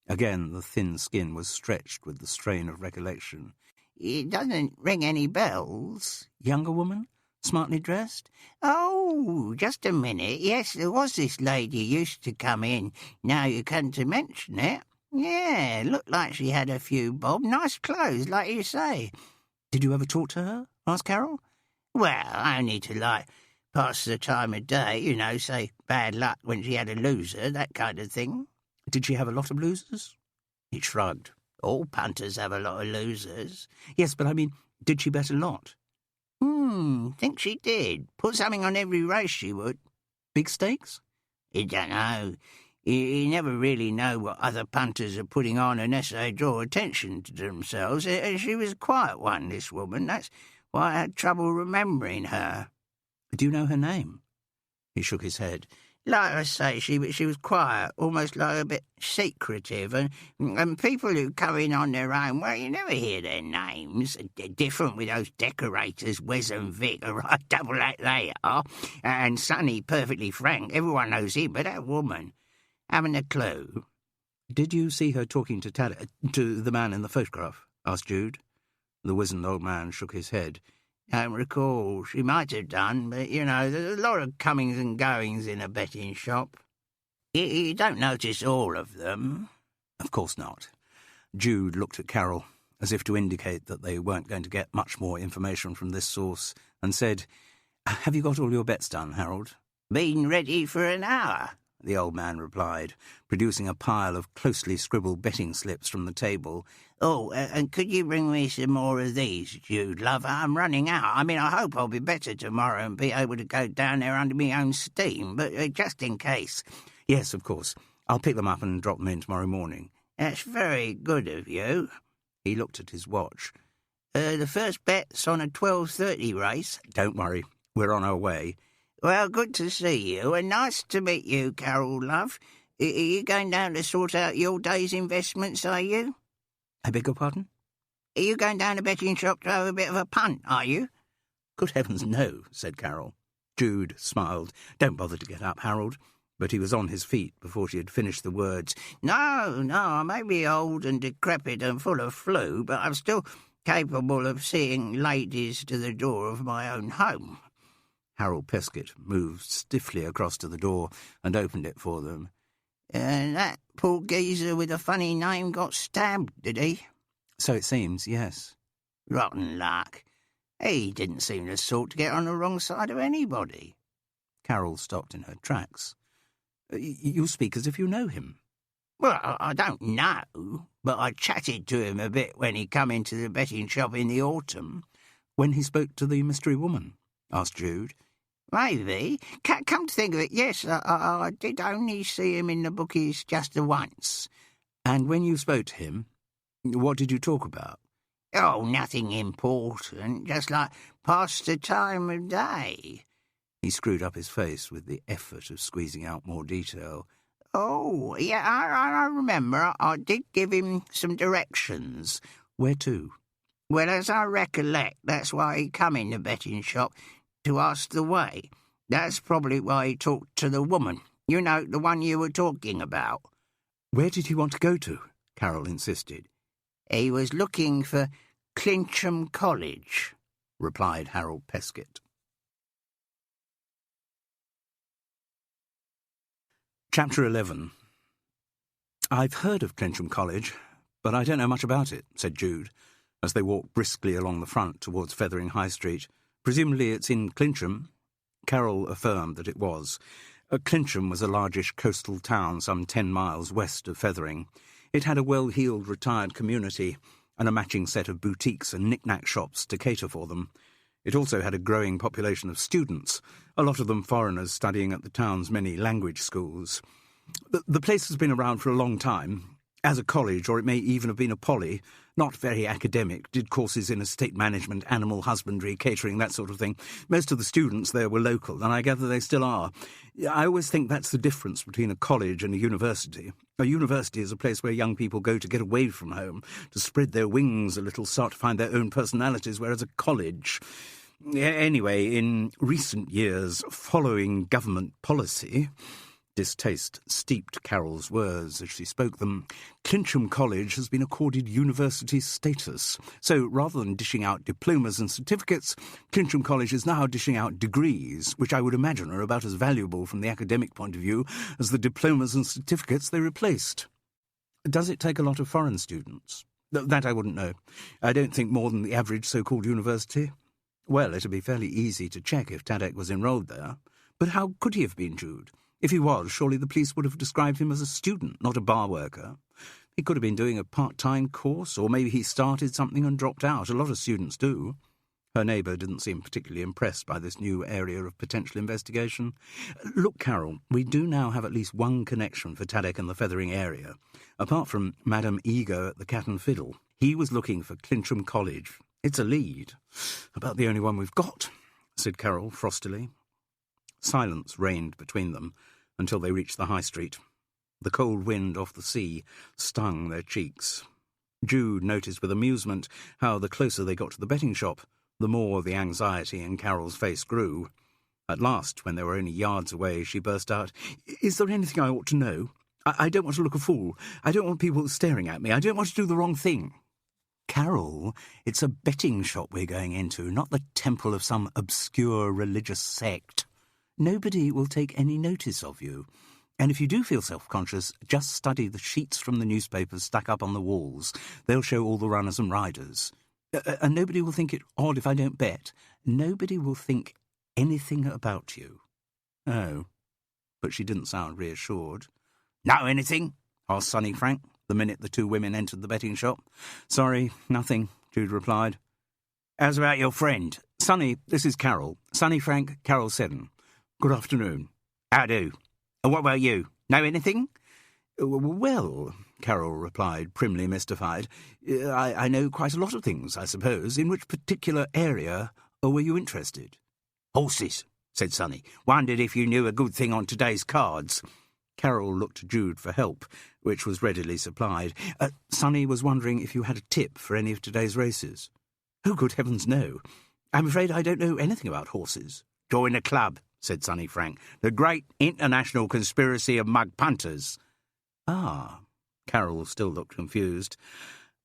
Again, the thin skin was stretched with the strain of recollection. It doesn't ring any bells. "Younger woman? Smartly dressed?" Oh, just a minute. Yes, there was this lady used to come in. Now you come to mention it. Yeah, looked like she had a few bob. Nice clothes, like you say. "Did you ever talk to her?" asked Carol. Well, only to, pass the time of day, say bad luck when she had a loser, that kind of thing. "Did she have a lot of losers?" He shrugged. All punters have a lot of losers. "Yes, but I mean, did she bet a lot?" Think she did. Put something on every race she would. "Big stakes?" You don't know. You never really know what other punters are putting on unless they draw attention to themselves. She was a quiet one, this woman. That's why I had trouble remembering her. "Do you know her name?" He shook his head. Like I say, she was quiet, almost a bit secretive, and people who come in on their own, well, you never hear their names. Different with those decorators, Wes and Vic, a right double act they are, and Sonny, perfectly frank, everyone knows him, but that woman, haven't a clue. "Did you see her talking to the man in the photograph?" asked Jude. The wizened old man shook his head. Don't recall. She might have done, but, there's a lot of comings and goings in a betting shop. You don't notice all of them. "Of course not." Jude looked at Carol, as if to indicate that they weren't going to get much more information from this source, and said, "Have you got all your bets done, Harold?" Been ready for an hour, the old man replied, producing a pile of closely scribbled betting slips from the table. Oh, and could you bring me some more of these, Jude, love? I'm running out. I hope I'll be better tomorrow and be able to go down there under my own steam, but just in case. "Yes, of course. I'll pick them up and drop them in tomorrow morning." That's very good of you. He looked at his watch. The first bet's on a 12:30 race. "Don't worry. We're on our way." Well, good to see you, and nice to meet you, Carol, love. Are you going down to sort out your day's investments, are you? "I beg your pardon?" Are you going down to the betting shop to have a bit of a punt, are you? "Good heavens, no," said Carol. Jude smiled. "Don't bother to get up, Harold." But he was on his feet before she had finished the words. No, I may be old and decrepit and full of flu, but I'm still capable of seeing ladies to the door of my own home. Harold Peskett moved stiffly across to the door and opened it for them. And that poor geezer with a funny name got stabbed, did he? "So it seems, yes." Rotten luck. He didn't seem the sort to get on the wrong side of anybody. Carol stopped in her tracks. "You speak as if you know him." Well, I don't know, but I chatted to him a bit when he come into the betting shop in the autumn. "When he spoke to the mystery woman?" asked Jude. Maybe. Come to think of it, yes, I did only see him in the Bookies just the once. And when you spoke to him, what did you talk about? Oh, nothing important, just like past the time of day. He screwed up his face with the effort of squeezing out more detail. Oh, yeah, I remember. I did give him some directions. Where to? Well, as I recollect, that's why he come in the betting shop to ask the way. That's probably why he talked to the woman. You know, the one you were talking about. Where did he want to go to? Carol insisted. He was looking for Clincham College, replied Harold Peskett. Chapter 11. I've heard of Clincham College, but I don't know much about it, said Jude, as they walked briskly along the front towards Fethering High Street. Presumably it's in Clincham? Carol affirmed that it was. Clincham was a largish coastal town some 10 miles west of Fethering. It had a well-heeled retired community and a matching set of boutiques and knick-knack shops to cater for them. It also had a growing population of students, a lot of them foreigners studying at the town's many language schools. The place has been around for a long time. As a college, or it may even have been a poly, not very academic, did courses in estate management, animal husbandry, catering, that sort of thing. Most of the students there were local, and I gather they still are. I always think that's the difference between a college and a university. A university is a place where young people go to get away from home, to spread their wings a little, start to find their own personalities, whereas a college... Anyway, in recent years, following government policy... Distaste steeped Carol's words as she spoke them. Clincham College has been accorded university status. So rather than dishing out diplomas and certificates, Clincham College is now dishing out degrees, which I would imagine are about as valuable from the academic point of view as the diplomas and certificates they replaced. Does it take a lot of foreign students? That I wouldn't know. I don't think more than the average so-called university. Well, it'd be fairly easy to check if Tadek was enrolled there. But how could he have been, Jude? If he was, surely the police would have described him as a student, not a bar worker. He could have been doing a part-time course, or maybe he started something and dropped out. A lot of students do. Her neighbour didn't seem particularly impressed by this new area of potential investigation. Look, Carol, we do now have at least one connection for Tadek and the Fethering area. Apart from Madame Ego at the Cat and Fiddle, he was looking for Clincham College. It's a lead. About the only one we've got, said Carol frostily. Silence reigned between them until they reached the high street. The cold wind off the sea stung their cheeks. Jude noticed with amusement how the closer they got to the betting shop, the more the anxiety in Carol's face grew. At last, when they were only yards away, she burst out, "Is there anything I ought to know? I don't want to look a fool. I don't want people staring at me. I don't want to do the wrong thing." "Carol, it's a betting shop we're going into, not the temple of some obscure religious sect. Nobody will take any notice of you. And if you do feel self-conscious, just study the sheets from the newspapers stuck up on the walls. They'll show all the runners and riders. And nobody will think it odd if I don't bet. Nobody will think anything about you." Oh, but she didn't sound reassured. "Know anything?" asked Sonny Frank, the minute the two women entered the betting shop. "Sorry, nothing," Jude replied. "How's about your friend?" "Sonny, this is Carol. Sonny Frank, Carol Seddon. Good afternoon." "How do? And what about you? Know anything?" "Well," Carol replied, primly mystified, I know quite a lot of things, I suppose. In which particular area were you interested?" "Horses," said Sonny. "Wondered if you knew a good thing on today's cards." Carol looked to Jude for help, which was readily supplied. "Sonny was wondering if you had a tip for any of today's races." "Oh, good heavens, no. I'm afraid I don't know anything about horses." "Join the club," said Sonny Frank. "The Great International Conspiracy of Mug Punters." "Ah." Carol still looked confused.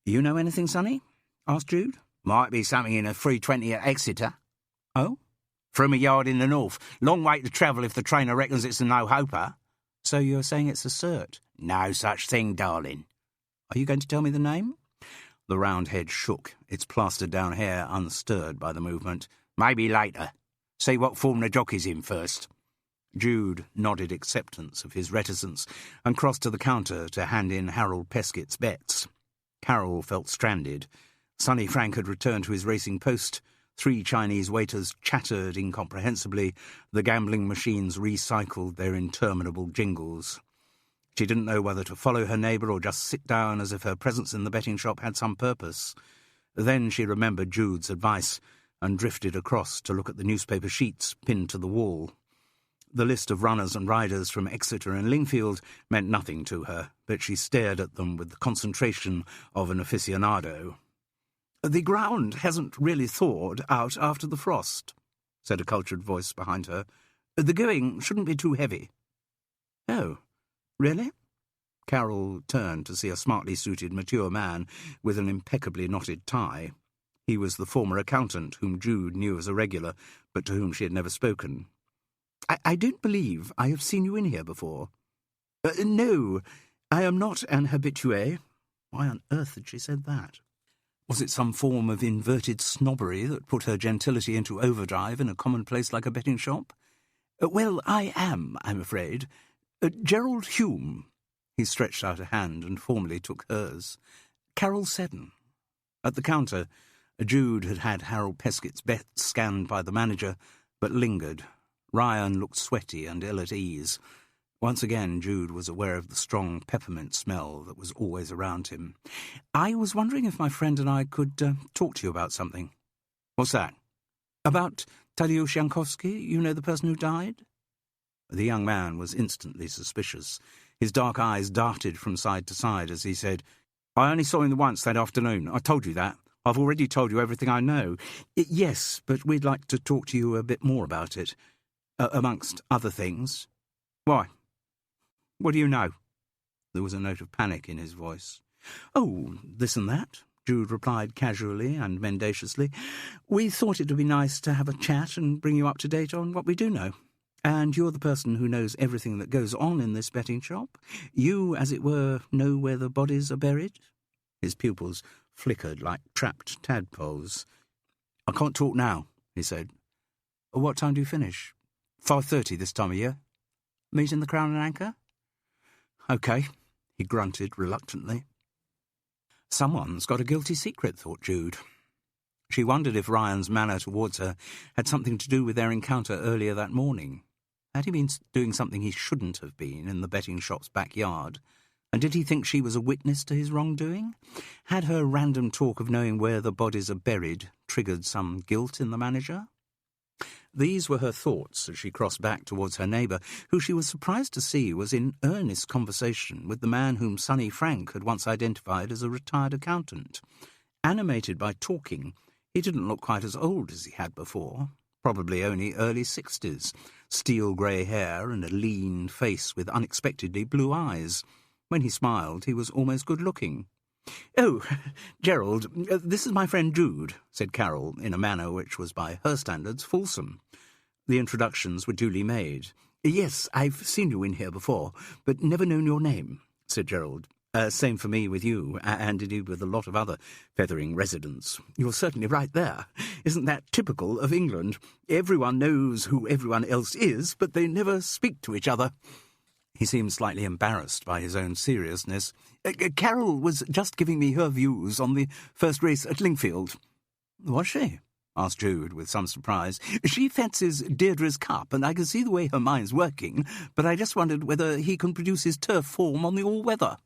"You know anything, Sonny?" asked Jude. "Might be something in a 3:20 at Exeter." "Oh?" "From a yard in the north. Long way to travel if the trainer reckons it's a no-hoper." "So you're saying it's a cert?" "No such thing, darling." "Are you going to tell me the name?" The round head shook, its plastered-down hair unstirred by the movement. "Maybe later. See what form the jockey's in first." Jude nodded acceptance of his reticence and crossed to the counter to hand in Harold Peskett's bets. Carol felt stranded. Sonny Frank had returned to his racing post. 3 Chinese waiters chattered incomprehensibly. The gambling machines recycled their interminable jingles. She didn't know whether to follow her neighbour or just sit down as if her presence in the betting shop had some purpose. Then she remembered Jude's advice and drifted across to look at the newspaper sheets pinned to the wall. The list of runners and riders from Exeter and Lingfield meant nothing to her, but she stared at them with the concentration of an aficionado. "The ground hasn't really thawed out after the frost," said a cultured voice behind her. "The going shouldn't be too heavy." "Oh, really?" Carol turned to see a smartly suited, mature man with an impeccably knotted tie. He was the former accountant whom Jude knew as a regular, but to whom she had never spoken. I don't believe I have seen you in here before." "No, I am not an habitué." Why on earth had she said that? Was it some form of inverted snobbery that put her gentility into overdrive in a common place like a betting shop? "Well, I am, I'm afraid. Gerald Hume." He stretched out a hand and formally took hers. "Carol Seddon." At the counter, Jude had had Harold Peskett's bet scanned by the manager, but lingered. Ryan looked sweaty and ill at ease. Once again, Jude was aware of the strong peppermint smell that was always around him. "I was wondering if my friend and I could talk to you about something." "What's that?" "About Tadeusz Jankowski, you know, the person who died?" The young man was instantly suspicious. His dark eyes darted from side to side as he said, "I only saw him once that afternoon. I told you that. I've already told you everything I know." "Yes, but we'd like to talk to you a bit more about it, amongst other things." "Why? What do you know?" There was a note of panic in his voice. "Oh, this and that," Jude replied casually and mendaciously. "We thought it would be nice to have a chat and bring you up to date on what we do know. And you're the person who knows everything that goes on in this betting shop. You, as it were, know where the bodies are buried." His pupils flickered like trapped tadpoles. "I can't talk now," he said. "What time do you finish?" 5:30 this time of year." "Meet in the Crown and Anchor?" "OK," he grunted reluctantly. Someone's got a guilty secret, thought Jude. She wondered if Ryan's manner towards her had something to do with their encounter earlier that morning. Had he been doing something he shouldn't have been in the betting shop's backyard? And did he think she was a witness to his wrongdoing? Had her random talk of knowing where the bodies are buried triggered some guilt in the manager? These were her thoughts as she crossed back towards her neighbour, who she was surprised to see was in earnest conversation with the man whom Sonny Frank had once identified as a retired accountant. Animated by talking, he didn't look quite as old as he had before, probably only early 60s, steel grey hair and a lean face with unexpectedly blue eyes. When he smiled, he was almost good-looking. "Oh, Gerald, this is my friend Jude," said Carol, in a manner which was by her standards fulsome. The introductions were duly made. "Yes, I've seen you in here before, but never known your name," said Gerald. Same for me with you, and indeed with a lot of other Fethering residents. You're certainly right there. Isn't that typical of England? Everyone knows who everyone else is, but they never speak to each other." He seemed slightly embarrassed by his own seriousness. "Carol was just giving me her views on the first race at Lingfield." "Was she?" asked Jude, with some surprise. "She fancies Deirdre's Cup, and I can see the way her mind's working, but I just wondered whether he can produce his turf form on the all-weather."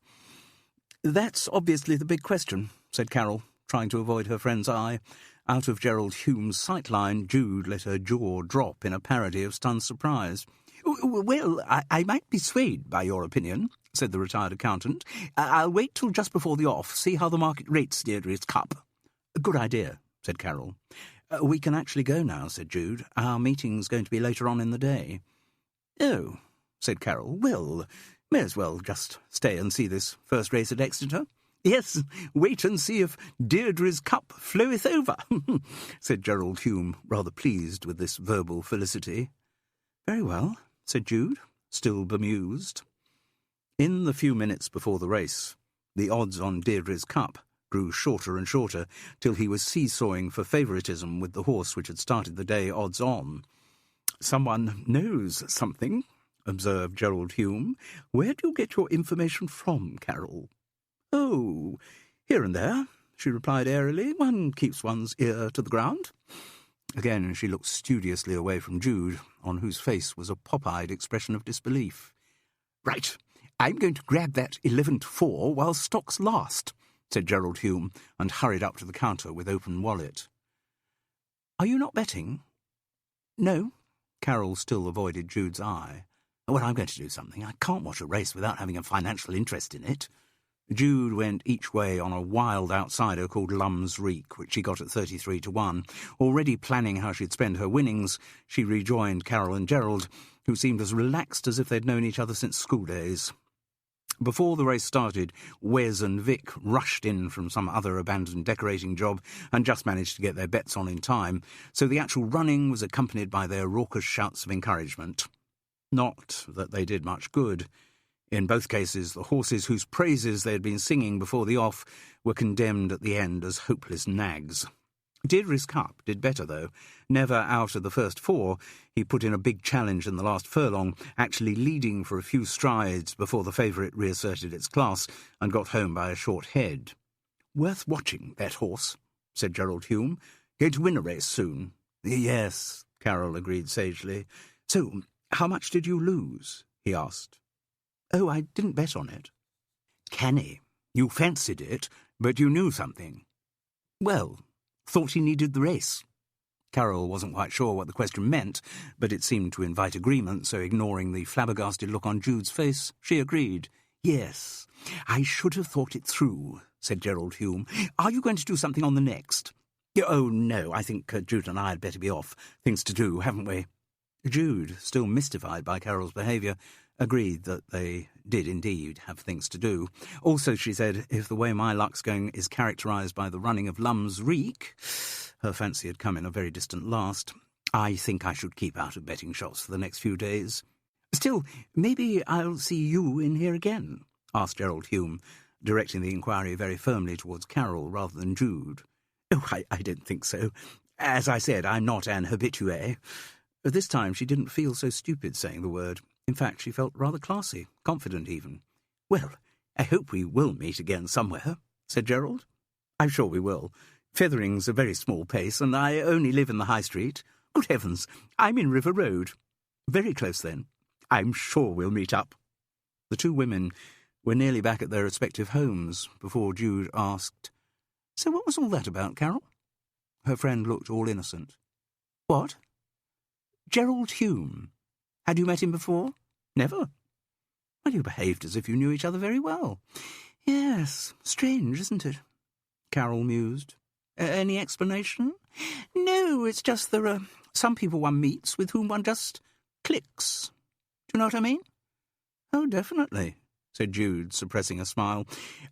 "That's obviously the big question," said Carol, trying to avoid her friend's eye. Out of Gerald Hume's sightline, Jude let her jaw drop in a parody of stunned surprise. "Well, I might be swayed by your opinion," said the retired accountant. "I'll wait till just before the off, see how the market rates Deirdre's Cup." "Good idea," said Carol. "We can actually go now," said Jude. "Our meeting's going to be later on in the day." "Oh," said Carol. "Well, may as well just stay and see this first race at Exeter." "Yes, wait and see if Deirdre's Cup floweth over," said Gerald Hume, rather pleased with this verbal felicity. "Very well," said Jude, still bemused. In the few minutes before the race, the odds on Deirdre's Cup grew shorter and shorter, till he was seesawing for favouritism with the horse which had started the day odds on. "Someone knows something," observed Gerald Hume. "Where do you get your information from, Carol?" "Oh, here and there," she replied airily. "One keeps one's ear to the ground." Again, she looked studiously away from Jude, on whose face was a pop-eyed expression of disbelief. "Right, I'm going to grab that 11-4 while stocks last," said Gerald Hume, and hurried up to the counter with open wallet. "Are you not betting?" "No." Carol still avoided Jude's eye. "Well, I'm going to do something. I can't watch a race without having a financial interest in it." Jude went each way on a wild outsider called Lum's Reek, which she got at 33-1. Already planning how she'd spend her winnings, she rejoined Carol and Gerald, who seemed as relaxed as if they'd known each other since school days. Before the race started, Wes and Vic rushed in from some other abandoned decorating job and just managed to get their bets on in time, so the actual running was accompanied by their raucous shouts of encouragement. Not that they did much good. In both cases, the horses whose praises they had been singing before the off were condemned at the end as hopeless nags. Deirdre's Cup did better, though. Never out of the first 4, he put in a big challenge in the last furlong, actually leading for a few strides before the favourite reasserted its class and got home by a short head. "Worth watching, that horse," said Gerald Hume. "Going to win a race soon." "Yes," Carol agreed sagely. "So, how much did you lose?" he asked. "Oh, I didn't bet on it." "Canny. You fancied it, but you knew something." "Well, thought he needed the race." Carol wasn't quite sure what the question meant, but it seemed to invite agreement, so ignoring the flabbergasted look on Jude's face, she agreed. "Yes, I should have thought it through," said Gerald Hume. "Are you going to do something on the next?" "Oh, no, I think Jude and I had better be off. Things to do, haven't we?" Jude, still mystified by Carol's behaviour, agreed that they did indeed have things to do. Also, she said, if the way my luck's going is characterised by the running of Lum's Reek, her fancy had come in a very distant last, I think I should keep out of betting shops for the next few days. "Still, maybe I'll see you in here again?" asked Gerald Hume, directing the inquiry very firmly towards Carol rather than Jude. "Oh, I don't think so. As I said, I'm not an habitué." This time she didn't feel so stupid saying the word. In fact, she felt rather classy, confident even. "Well, I hope we will meet again somewhere," said Gerald. "I'm sure we will. Fethering's a very small place, and I only live in the High Street. Good heavens, I'm in River Road. Very close, then. I'm sure we'll meet up." The two women were nearly back at their respective homes before Jude asked, "So what was all that about, Carol?" Her friend looked all innocent. "What?" "Gerald Hume. Had you met him before?" "Never." "Well, you behaved as if you knew each other very well." "Yes, strange, isn't it?" Carol mused. "Any explanation?" "No, it's just there are some people one meets with whom one just clicks. Do you know what I mean?" "Oh, definitely," said Jude, suppressing a smile.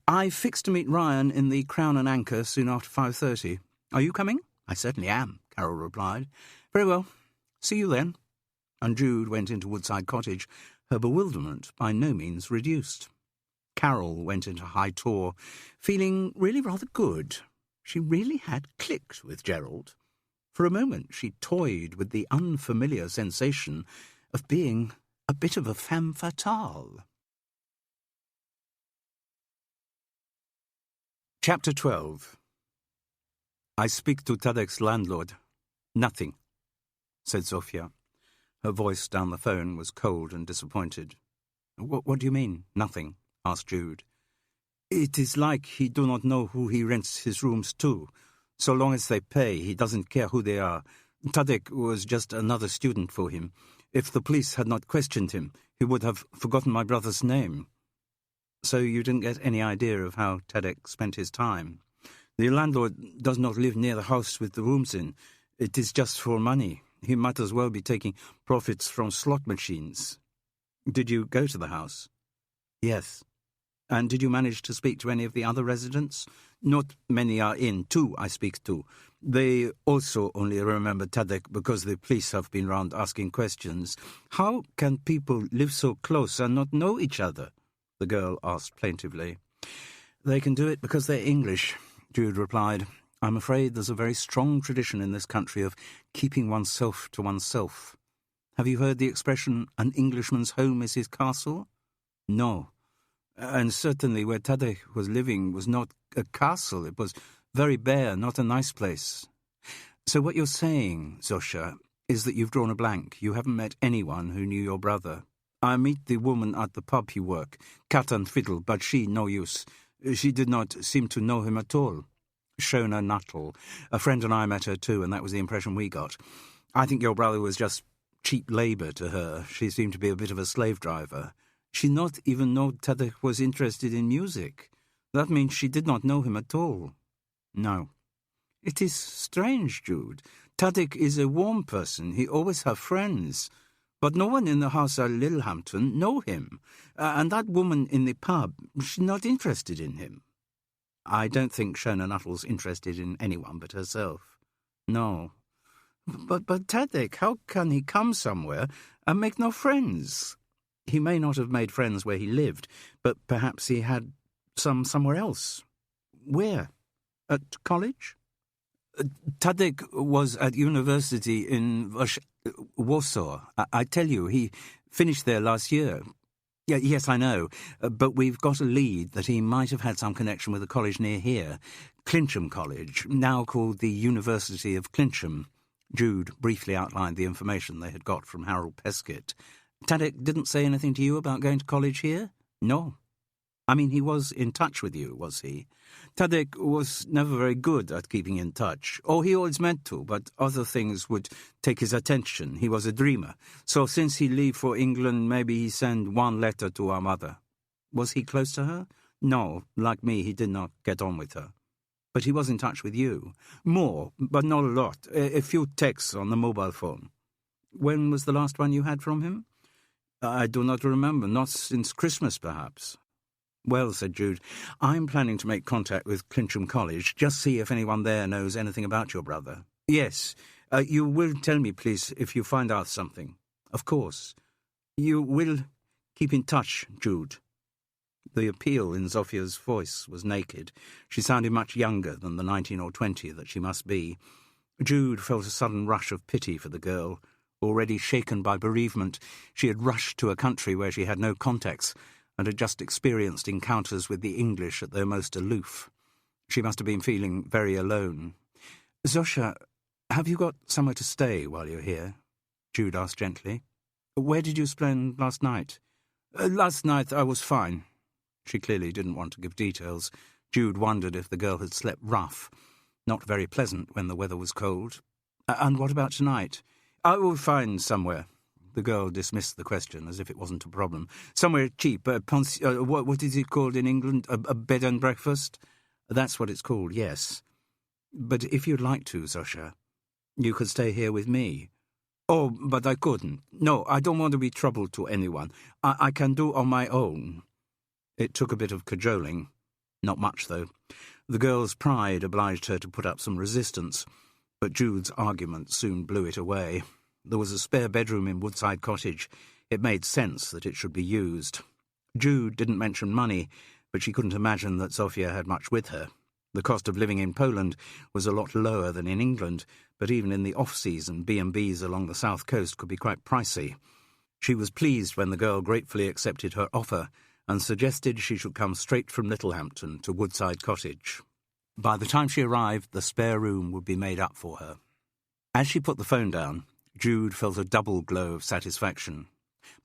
"I've fixed to meet Ryan in the Crown and Anchor soon after 5:30. Are you coming?" "I certainly am," Carol replied. "Very well. See you then." And Jude went into Woodside Cottage, her bewilderment by no means reduced. Carol went into High Tor, feeling really rather good. She really had clicked with Gerald. For a moment she toyed with the unfamiliar sensation of being a bit of a femme fatale. Chapter 12. "I speak to Tadek's landlord. Nothing," said Sophia. Her voice down the phone was cold and disappointed. What do you mean, nothing?" asked Jude. "It is like he do not know who he rents his rooms to. So long as they pay, he doesn't care who they are. Tadek was just another student for him. If the police had not questioned him, he would have forgotten my brother's name." "So you didn't get any idea of how Tadek spent his time?" "The landlord does not live near the house with the rooms in. It is just for money. He might as well be taking profits from slot machines." "Did you go to the house?" "Yes." "And did you manage to speak to any of the other residents?" "Not many are in. 2 I speak to. They also only remember Tadek because the police have been round asking questions." "How can people live so close and not know each other?" the girl asked plaintively. "They can do it because they're English," Jude replied. "I'm afraid there's a very strong tradition in this country of keeping oneself to oneself. Have you heard the expression, 'an Englishman's home is his castle'?" "No. And certainly where Tadek was living was not a castle. It was very bare, not a nice place." So what you're saying, Zosha, is that you've drawn a blank. You haven't met anyone who knew your brother. I meet the woman at the pub you work, cat and fiddle, but she no use. She did not seem to know him at all. Shona Nuttall. A friend and I met her too, and that was the impression we got. I think your brother was just cheap labour to her. She seemed to be a bit of a slave driver. She not even know Tadek was interested in music. That means she did not know him at all. No. It is strange, Jude. Tadek is a warm person. He always have friends. But no one in the house at Littlehampton know him. And that woman in the pub, she's not interested in him. I don't think Shona Nuttall's interested in anyone but herself. No. But Tadek, how can he come somewhere and make no friends? He may not have made friends where he lived, but perhaps he had some somewhere else. Where? At college? Tadek was at university in Warsaw. I tell you, he finished there last year. Yes, I know, but we've got a lead that he might have had some connection with a college near here, Clincham College, now called the University of Clincham. Jude briefly outlined the information they had got from Harold Peskett. Tadek didn't say anything to you about going to college here? No. I mean, he was in touch with you, was he? Tadek was never very good at keeping in touch. Oh, he always meant to, but other things would take his attention. He was a dreamer. So since he leave for England, maybe he sent one letter to our mother. Was he close to her? No, like me, he did not get on with her. But he was in touch with you. More, but not a lot. A few texts on the mobile phone. When was the last one you had from him? I do not remember. Not since Christmas, perhaps. Well, said Jude, I'm planning to make contact with Clincham College, just see if anyone there knows anything about your brother. Yes. You will tell me, please, if you find out something. Of course. You will keep in touch, Jude. The appeal in Zofia's voice was naked. She sounded much younger than the 19 or 20 that she must be. Jude felt a sudden rush of pity for the girl. Already shaken by bereavement, she had rushed to a country where she had no contacts and had just experienced encounters with the English at their most aloof. She must have been feeling very alone. Zosha, have you got somewhere to stay while you're here? Jude asked gently. Where did you spend last night? Last night I was fine. She clearly didn't want to give details. Jude wondered if the girl had slept rough. Not very pleasant when the weather was cold. And what about tonight? I will find somewhere. The girl dismissed the question as if it wasn't a problem. Somewhere cheap. What is it called in England? A bed and breakfast? That's what it's called, yes. But if you'd like to, Zosha, you could stay here with me. Oh, but I couldn't. No, I don't want to be trouble to anyone. I can do on my own. It took a bit of cajoling. Not much, though. The girl's pride obliged her to put up some resistance, but Jude's argument soon blew it away. There was a spare bedroom in Woodside Cottage. It made sense that it should be used. Jude didn't mention money, but she couldn't imagine that Zofia had much with her. The cost of living in Poland was a lot lower than in England, but even in the off-season, B&Bs along the south coast could be quite pricey. She was pleased when the girl gratefully accepted her offer and suggested she should come straight from Littlehampton to Woodside Cottage. By the time she arrived, the spare room would be made up for her. As she put the phone down, Jude felt a double glow of satisfaction.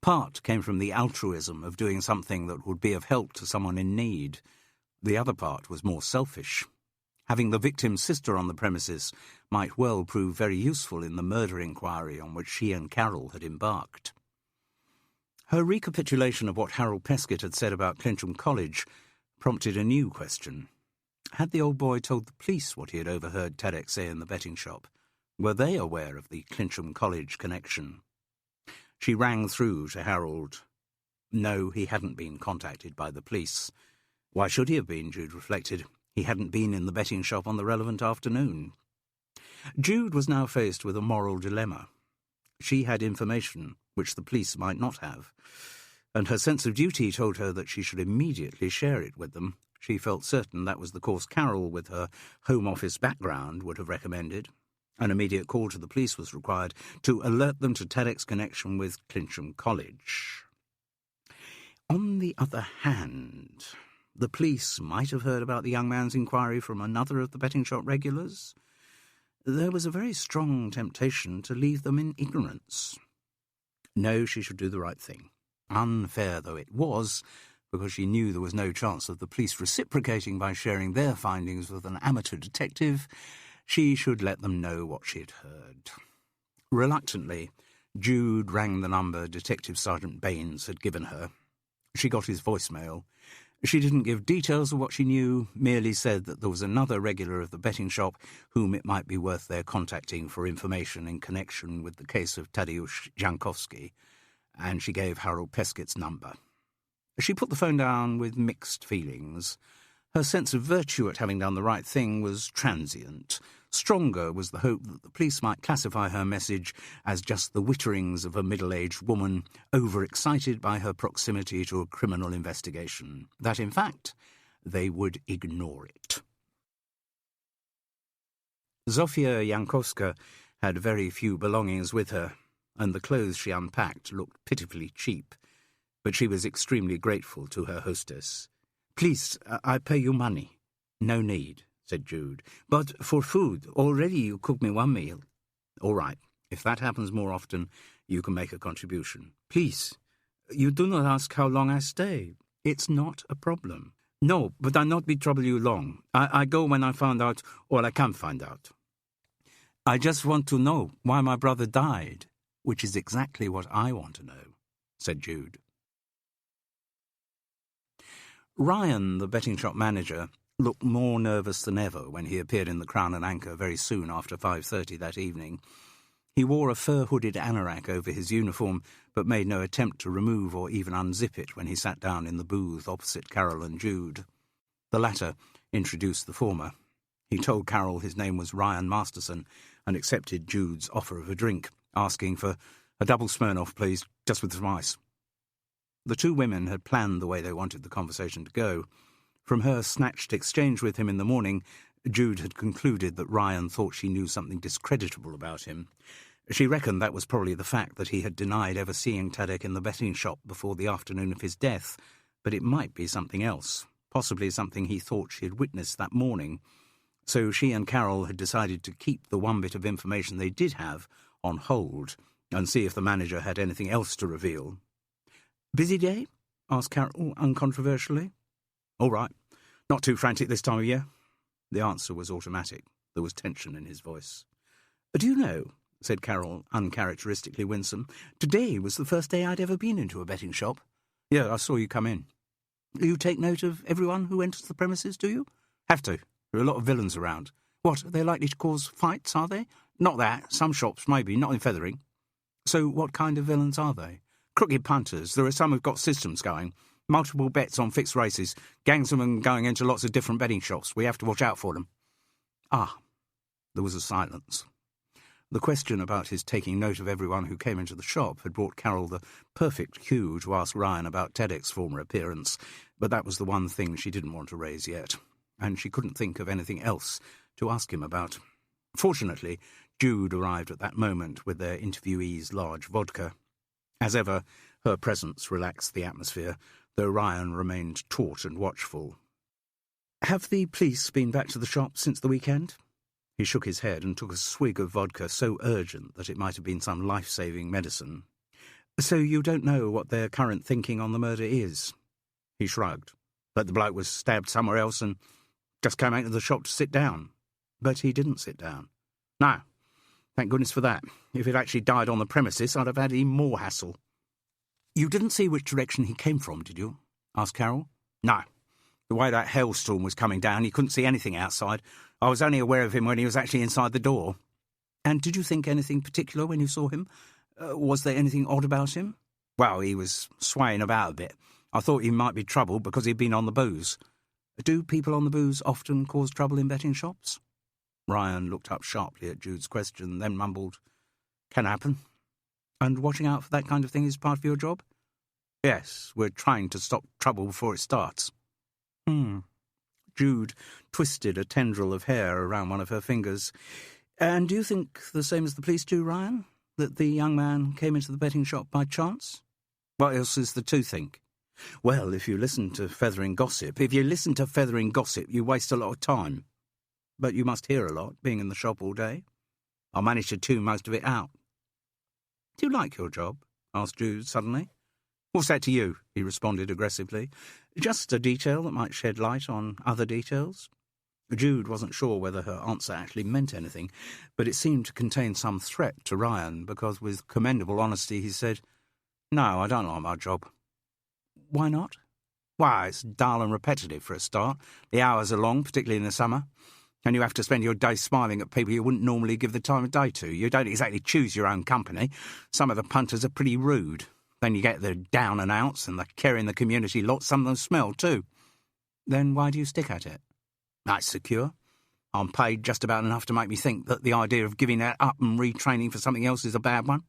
Part came from the altruism of doing something that would be of help to someone in need. The other part was more selfish. Having the victim's sister on the premises might well prove very useful in the murder inquiry on which she and Carol had embarked. Her recapitulation of what Harold Peskett had said about Clincham College prompted a new question. Had the old boy told the police what he had overheard Tadek say in the betting shop? Were they aware of the Clincham College connection? She rang through to Harold. No, he hadn't been contacted by the police. Why should he have been, Jude reflected. He hadn't been in the betting shop on the relevant afternoon. Jude was now faced with a moral dilemma. She had information which the police might not have, and her sense of duty told her that she should immediately share it with them. She felt certain that was the course Carol, with her Home Office background, would have recommended. An immediate call to the police was required to alert them to Tadek's connection with Clincham College. On the other hand, the police might have heard about the young man's inquiry from another of the betting shop regulars. There was a very strong temptation to leave them in ignorance. No, she should do the right thing. Unfair though it was, because she knew there was no chance of the police reciprocating by sharing their findings with an amateur detective, she should let them know what she had heard. Reluctantly, Jude rang the number Detective Sergeant Baines had given her. She got his voicemail. She didn't give details of what she knew, merely said that there was another regular of the betting shop whom it might be worth their contacting for information in connection with the case of Tadeusz Jankowski, and she gave Harold Peskett's number. She put the phone down with mixed feelings. Her sense of virtue at having done the right thing was transient. Stronger was the hope that the police might classify her message as just the witterings of a middle-aged woman overexcited by her proximity to a criminal investigation, that, in fact, they would ignore it. Zofia Jankowska had very few belongings with her, and the clothes she unpacked looked pitifully cheap, but she was extremely grateful to her hostess. "Please, I pay you money." "No need," said Jude. "But for food, already you cook me one meal." "All right. If that happens more often, you can make a contribution." "Please, you do not ask how long I stay." "It's not a problem." "No, but I not be trouble you long. I go when I find out all I can find out." "I just want to know why my brother died," which is exactly what I want to know, said Jude. Ryan, the betting shop manager, looked more nervous than ever when he appeared in the Crown and Anchor very soon after 5:30 that evening. He wore a fur-hooded anorak over his uniform, but made no attempt to remove or even unzip it when he sat down in the booth opposite Carol and Jude. The latter introduced the former. He told Carol his name was Ryan Masterson and accepted Jude's offer of a drink, asking for a double Smirnoff, please, just with some ice. The two women had planned the way they wanted the conversation to go. From her snatched exchange with him in the morning, Jude had concluded that Ryan thought she knew something discreditable about him. She reckoned that was probably the fact that he had denied ever seeing Tadek in the betting shop before the afternoon of his death, but it might be something else, possibly something he thought she had witnessed that morning. So she and Carol had decided to keep the one bit of information they did have on hold and see if the manager had anything else to reveal. "Busy day?" asked Carol uncontroversially. "All right. Not too frantic this time of year." The answer was automatic. There was tension in his voice. "Do you know," said Carol, uncharacteristically winsome, "today was the first day I'd ever been into a betting shop." "Yeah, I saw you come in." "You take note of everyone who enters the premises, do you?" "Have to. There are a lot of villains around." "What, are they likely to cause fights, are they?" "Not that. Some shops, maybe. Not in Fethering." "So what kind of villains are they?" "Crooked punters. There are some who've got systems going. Multiple bets on fixed races. Gangs of them going into lots of different betting shops. We have to watch out for them." "Ah." There was a silence. The question about his taking note of everyone who came into the shop had brought Carol the perfect cue to ask Ryan about Tedek's former appearance, but that was the one thing she didn't want to raise yet, and she couldn't think of anything else to ask him about. Fortunately, Jude arrived at that moment with their interviewee's large vodka. As ever, her presence relaxed the atmosphere, though Ryan remained taut and watchful. "Have the police been back to the shop since the weekend?" He shook his head and took a swig of vodka so urgent that it might have been some life-saving medicine. "So you don't know what their current thinking on the murder is?" He shrugged. "That the bloke was stabbed somewhere else and just came out of the shop to sit down." "But he didn't sit down." "No. Thank goodness for that. If he'd actually died on the premises, I'd have had even more hassle." "You didn't see which direction he came from, did you?" asked Carol. "No. The way that hailstorm was coming down, he couldn't see anything outside. I was only aware of him when he was actually inside the door." "And did you think anything particular when you saw him? Was there anything odd about him?" "Well, he was swaying about a bit. I thought he might be trouble because he'd been on the booze." "Do people on the booze often cause trouble in betting shops?" Ryan looked up sharply at Jude's question, then mumbled, "Can happen." "And watching out for that kind of thing is part of your job?" "Yes, we're trying to stop trouble before it starts." Jude twisted a tendril of hair around one of her fingers. "And do you think the same as the police do, Ryan? That the young man came into the betting shop by chance?" "What else is there to think?" "Well, if you listen to Fethering gossip, you waste a lot of time." "But you must hear a lot, being in the shop all day." I managed to tune most of it out. Do you like your job? Asked Jude suddenly. What's that to you? He responded aggressively. Just a detail that might shed light on other details. Jude wasn't sure whether her answer actually meant anything, but it seemed to contain some threat to Ryan, because with commendable honesty he said, No, I don't like my job. Why not? Why, it's dull and repetitive for a start. The hours are long, particularly in the summer, and you have to spend your day smiling at people you wouldn't normally give the time of day to. You don't exactly choose your own company. Some of the punters are pretty rude. Then you get the down and outs and the care in the community lot. Some of them smell too. Then why do you stick at it? That's secure. I'm paid just about enough to make me think that the idea of giving that up and retraining for something else is a bad one.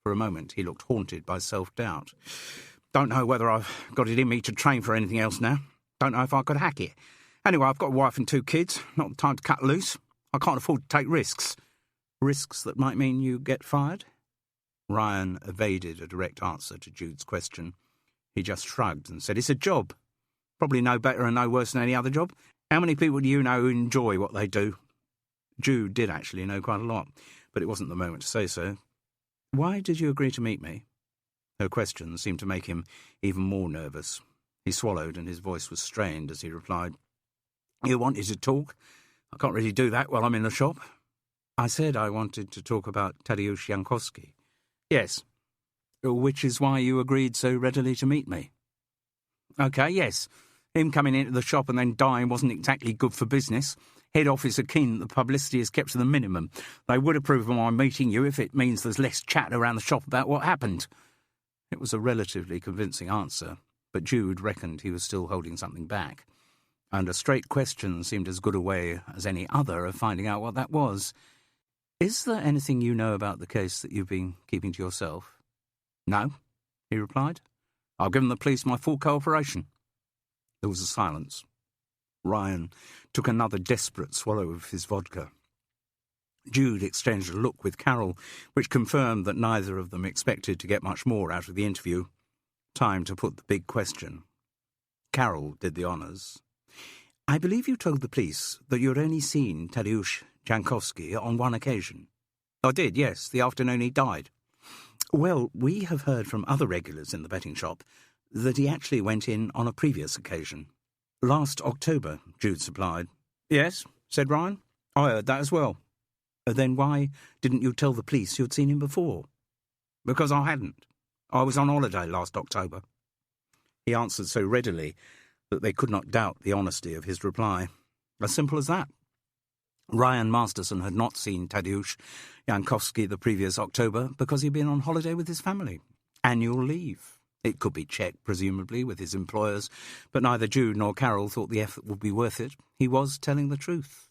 For a moment he looked haunted by self-doubt. Don't know whether I've got it in me to train for anything else now. Don't know if I could hack it. Anyway, I've got a wife and 2 kids. Not the time to cut loose. I can't afford to take risks. Risks that might mean you get fired? Ryan evaded a direct answer to Jude's question. He just shrugged and said, It's a job. Probably no better and no worse than any other job. How many people do you know who enjoy what they do? Jude did actually know quite a lot, but it wasn't the moment to say so. Why did you agree to meet me? Her question seemed to make him even more nervous. He swallowed and his voice was strained as he replied, You wanted to talk? I can't really do that while I'm in the shop. I said I wanted to talk about Tadeusz Jankowski. Yes. Which is why you agreed so readily to meet me. OK, yes. Him coming into the shop and then dying wasn't exactly good for business. Head office are keen that the publicity is kept to the minimum. They would approve of my meeting you if it means there's less chat around the shop about what happened. It was a relatively convincing answer, but Jude reckoned he was still holding something back. And a straight question seemed as good a way as any other of finding out what that was. Is there anything you know about the case that you've been keeping to yourself? No, he replied. I've given the police my full cooperation. There was a silence. Ryan took another desperate swallow of his vodka. Jude exchanged a look with Carol, which confirmed that neither of them expected to get much more out of the interview. Time to put the big question. Carol did the honours. I believe you told the police that you'd only seen Tadeusz Jankowski on one occasion. I did, yes, the afternoon he died. Well, we have heard from other regulars in the betting shop that he actually went in on a previous occasion. Last October, Jude supplied. Yes, said Ryan. I heard that as well. Then why didn't you tell the police you'd seen him before? Because I hadn't. I was on holiday last October. He answered so readily that they could not doubt the honesty of his reply. As simple as that. Ryan Masterson had not seen Tadeusz Jankowski the previous October because he'd been on holiday with his family. Annual leave. It could be checked, presumably, with his employers, but neither Jude nor Carol thought the effort would be worth it. He was telling the truth.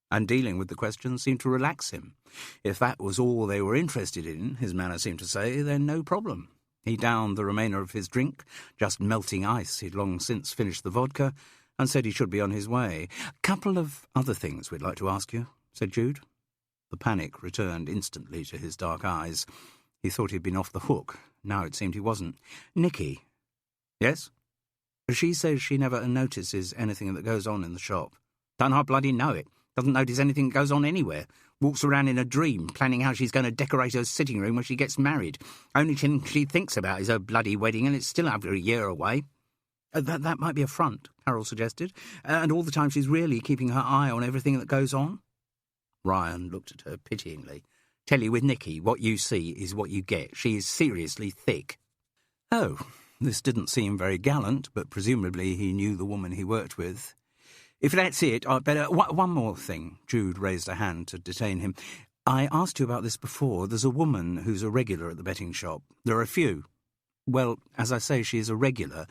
And dealing with the question seemed to relax him. If that was all they were interested in, his manner seemed to say, then no problem. He downed the remainder of his drink, just melting ice. He'd long since finished the vodka, and said he should be on his way. Couple of other things we'd like to ask you, said Jude. The panic returned instantly to his dark eyes. He thought he'd been off the hook. Now it seemed he wasn't. Nicky. Yes? She says she never notices anything that goes on in the shop. Don't I bloody know it? Doesn't notice anything that goes on anywhere. Walks around in a dream, planning how she's going to decorate her sitting room when she gets married. Only thing she thinks about is her bloody wedding, and it's still over a year away. That might be a front, Carol suggested. And all the time she's really keeping her eye on everything that goes on. Ryan looked at her pityingly. Tell you with Nicky, what you see is what you get. She is seriously thick. Oh, this didn't seem very gallant, but presumably he knew the woman he worked with. If that's it, I'd better... One more thing. Jude raised a hand to detain him. I asked you about this before. There's a woman who's a regular at the betting shop. There are a few. Well, as I say, she is a regular.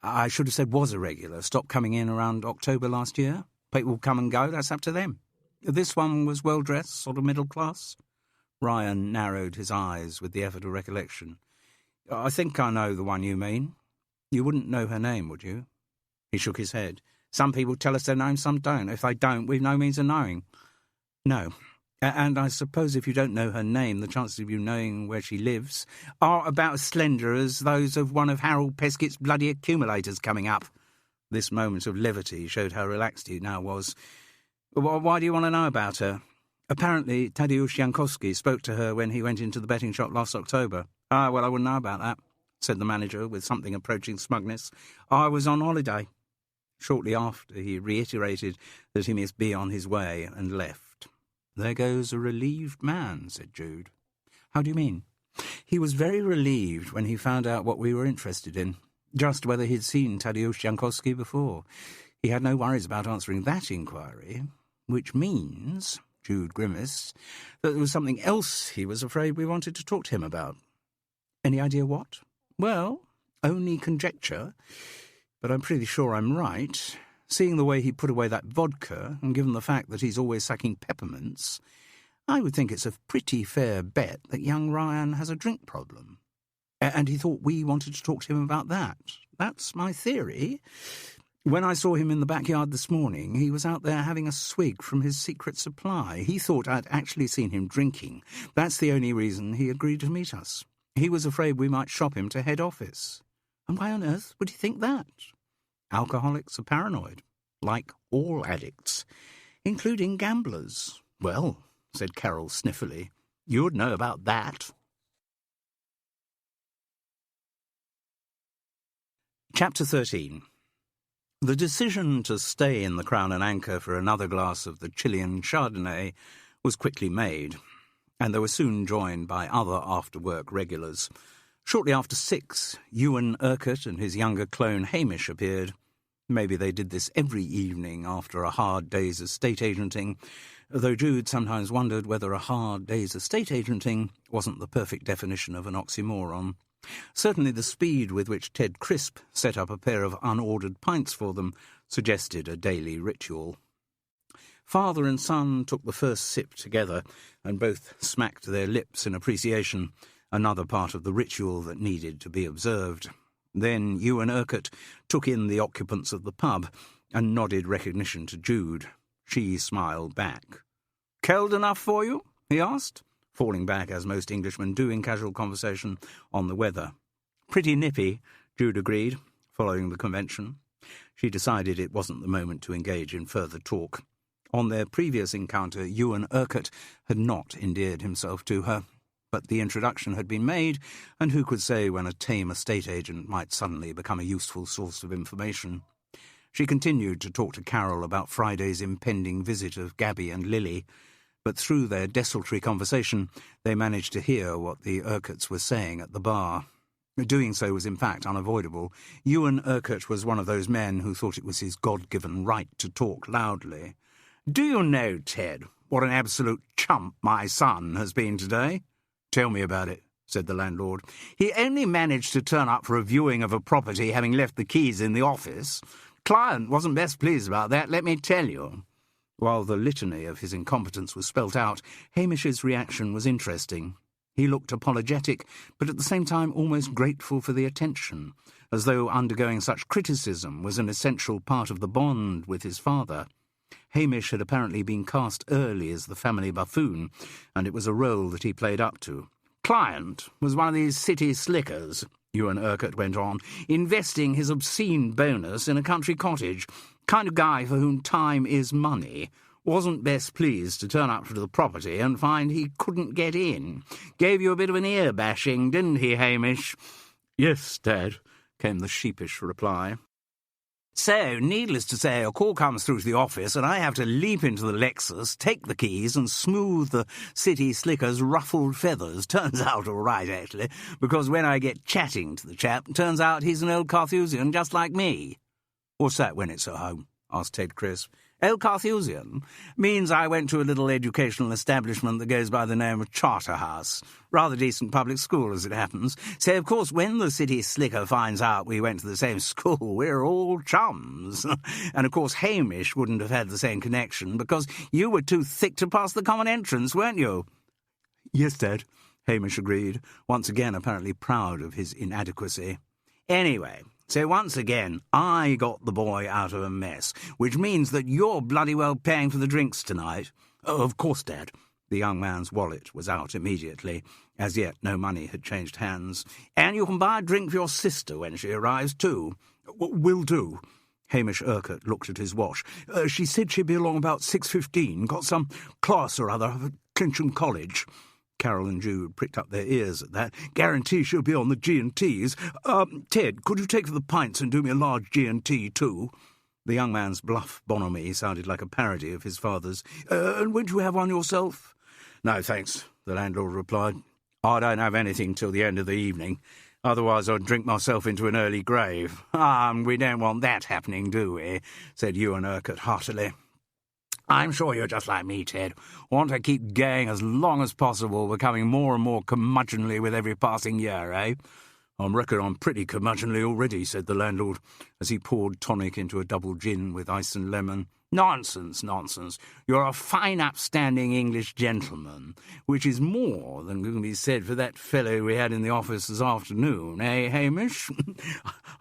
I should have said was a regular. Stopped coming in around October last year. People come and go, that's up to them. This one was well-dressed, sort of middle class. Ryan narrowed his eyes with the effort of recollection. I think I know the one you mean. You wouldn't know her name, would you? He shook his head. Some people tell us their names, some don't. If they don't, we've no means of knowing. No. And I suppose if you don't know her name, the chances of you knowing where she lives are about as slender as those of one of Harold Peskett's bloody accumulators coming up. This moment of levity showed how relaxed he now was. Why do you want to know about her? Apparently, Tadeusz Jankowski spoke to her when he went into the betting shop last October. Ah, well, I wouldn't know about that, said the manager with something approaching smugness. I was on holiday. Shortly after, he reiterated that he must be on his way and left. There goes a relieved man, said Jude. How do you mean? He was very relieved when he found out what we were interested in, just whether he'd seen Tadeusz Jankowski before. He had no worries about answering that inquiry, which means, Jude grimaced, that there was something else he was afraid we wanted to talk to him about. Any idea what? Well, only conjecture, but I'm pretty sure I'm right. Seeing the way he put away that vodka, and given the fact that he's always sacking peppermints, I would think it's a pretty fair bet that young Ryan has a drink problem. And he thought we wanted to talk to him about that. That's my theory. When I saw him in the backyard this morning, he was out there having a swig from his secret supply. He thought I'd actually seen him drinking. That's the only reason he agreed to meet us. He was afraid we might shop him to head office. And why on earth would he think that? Alcoholics are paranoid, like all addicts, including gamblers. Well, said Carol sniffily, you'd know about that. Chapter 13. The decision to stay in the Crown and Anchor for another glass of the Chilean Chardonnay was quickly made, and they were soon joined by other after-work regulars. Shortly after 6, Ewan Urquhart and his younger clone Hamish appeared. Maybe they did this every evening after a hard day's estate agenting, though Jude sometimes wondered whether a hard day's estate agenting wasn't the perfect definition of an oxymoron. Certainly the speed with which Ted Crisp set up a pair of unordered pints for them suggested a daily ritual. Father and son took the first sip together, and both smacked their lips in appreciation, another part of the ritual that needed to be observed. Then Ewan Urquhart took in the occupants of the pub and nodded recognition to Jude. She smiled back. "Cold enough for you?" he asked, falling back, as most Englishmen do in casual conversation, on the weather. "Pretty nippy," Jude agreed, following the convention. She decided it wasn't the moment to engage in further talk. On their previous encounter, Ewan Urquhart had not endeared himself to her, but the introduction had been made, and who could say when a tame estate agent might suddenly become a useful source of information? She continued to talk to Carol about Friday's impending visit of Gabby and Lily, but through their desultory conversation they managed to hear what the Urquharts were saying at the bar. Doing so was in fact unavoidable. Ewan Urquhart was one of those men who thought it was his God-given right to talk loudly. "Do you know, Ted, what an absolute chump my son has been today?" "Tell me about it," said the landlord. "He only managed to turn up for a viewing of a property having left the keys in the office. Client wasn't best pleased about that, let me tell you." While the litany of his incompetence was spelt out, Hamish's reaction was interesting. He looked apologetic, but at the same time almost grateful for the attention, as though undergoing such criticism was an essential part of the bond with his father. Hamish had apparently been cast early as the family buffoon, and it was a role that he played up to. "Client was one of these city slickers," Ewan Urquhart went on, "investing his obscene bonus in a country cottage. Kind of guy for whom time is money. Wasn't best pleased to turn up to the property and find he couldn't get in. Gave you a bit of an ear-bashing, didn't he, Hamish?" "Yes, Dad," came the sheepish reply. "So, needless to say, a call comes through to the office and I have to leap into the Lexus, take the keys and smooth the city slicker's ruffled feathers. Turns out all right, actually, because when I get chatting to the chap, turns out he's an old Carthusian just like me." "What's that when it's at home?" asked Ted Crisp. "Old Carthusian means I went to a little educational establishment that goes by the name of Charterhouse. Rather decent public school, as it happens. So, of course, when the city slicker finds out we went to the same school, we're all chums. And, of course, Hamish wouldn't have had the same connection because you were too thick to pass the common entrance, weren't you?" "Yes, Dad," Hamish agreed, once again apparently proud of his inadequacy. "Anyway, so once again, I got the boy out of a mess, which means that you're bloody well paying for the drinks tonight." "Oh, of course, Dad." The young man's wallet was out immediately. As yet, no money had changed hands. "And you can buy a drink for your sister when she arrives, too." "Will do." Hamish Urquhart looked at his watch. She said she'd be along about 6:15. Got some class or other at Clincham College. Carol and Jude pricked up their ears at that. Guarantee she'll be on the G&Ts. Ted, could you take for the pints and do me a large G&T too? The young man's bluff bonhomie sounded like a parody of his father's. And won't you have one yourself? No, thanks, the landlord replied. I don't have anything till the end of the evening. Otherwise I'd drink myself into an early grave. We don't want that happening, do we? Said Ewan Urquhart heartily. I'm sure you're just like me, Ted. Want to keep going as long as possible, becoming more and more curmudgeonly with every passing year, eh? I reckon I'm pretty curmudgeonly already, said the landlord, as he poured tonic into a double gin with ice and lemon. Nonsense, nonsense. You're a fine, upstanding English gentleman, which is more than can be said for that fellow we had in the office this afternoon, eh, Hamish?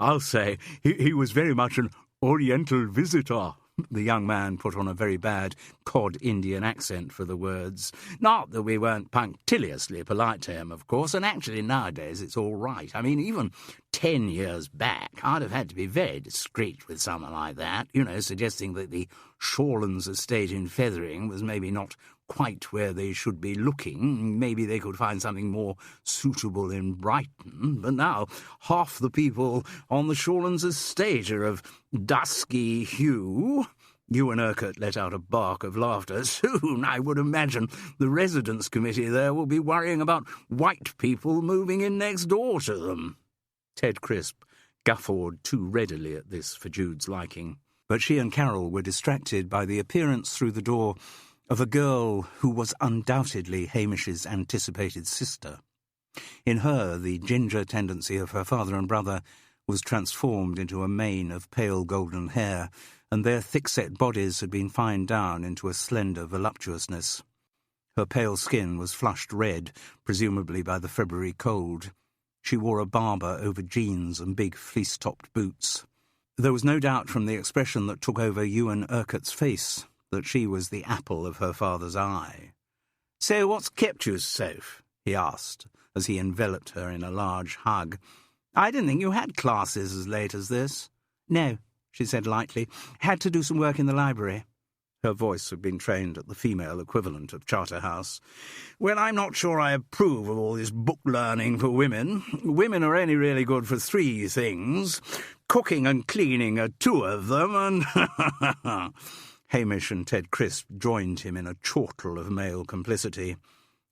I'll say he was very much an Oriental visitor. The young man put on a very bad cod Indian accent for the words. Not that we weren't punctiliously polite to him, of course, and actually nowadays it's all right. I mean, even 10 years back, I'd have had to be very discreet with someone like that, suggesting that the Shawlands estate in Fethering was maybe not quite where they should be looking. Maybe they could find something more suitable in Brighton. But now half the people on the Shawlands estate are of dusky hue. Ewan Urquhart let out a bark of laughter. Soon, I would imagine, the residence committee there will be worrying about white people moving in next door to them. Ted Crisp guffawed too readily at this for Jude's liking. But she and Carol were distracted by the appearance through the door of a girl who was undoubtedly Hamish's anticipated sister. In her, the ginger tendency of her father and brother was transformed into a mane of pale golden hair, and their thick-set bodies had been fined down into a slender voluptuousness. Her pale skin was flushed red, presumably by the February cold. She wore a Barber over jeans and big fleece-topped boots. There was no doubt from the expression that took over Ewan Urquhart's face that she was the apple of her father's eye. "So what's kept you, Soph?" he asked, as he enveloped her in a large hug. "I didn't think you had classes as late as this." "No," she said lightly. "Had to do some work in the library." Her voice had been trained at the female equivalent of Charterhouse. "Well, I'm not sure I approve of all this book-learning for women. Women are only really good for 3 things. Cooking and cleaning are 2 of them, and..." Hamish and Ted Crisp joined him in a chortle of male complicity.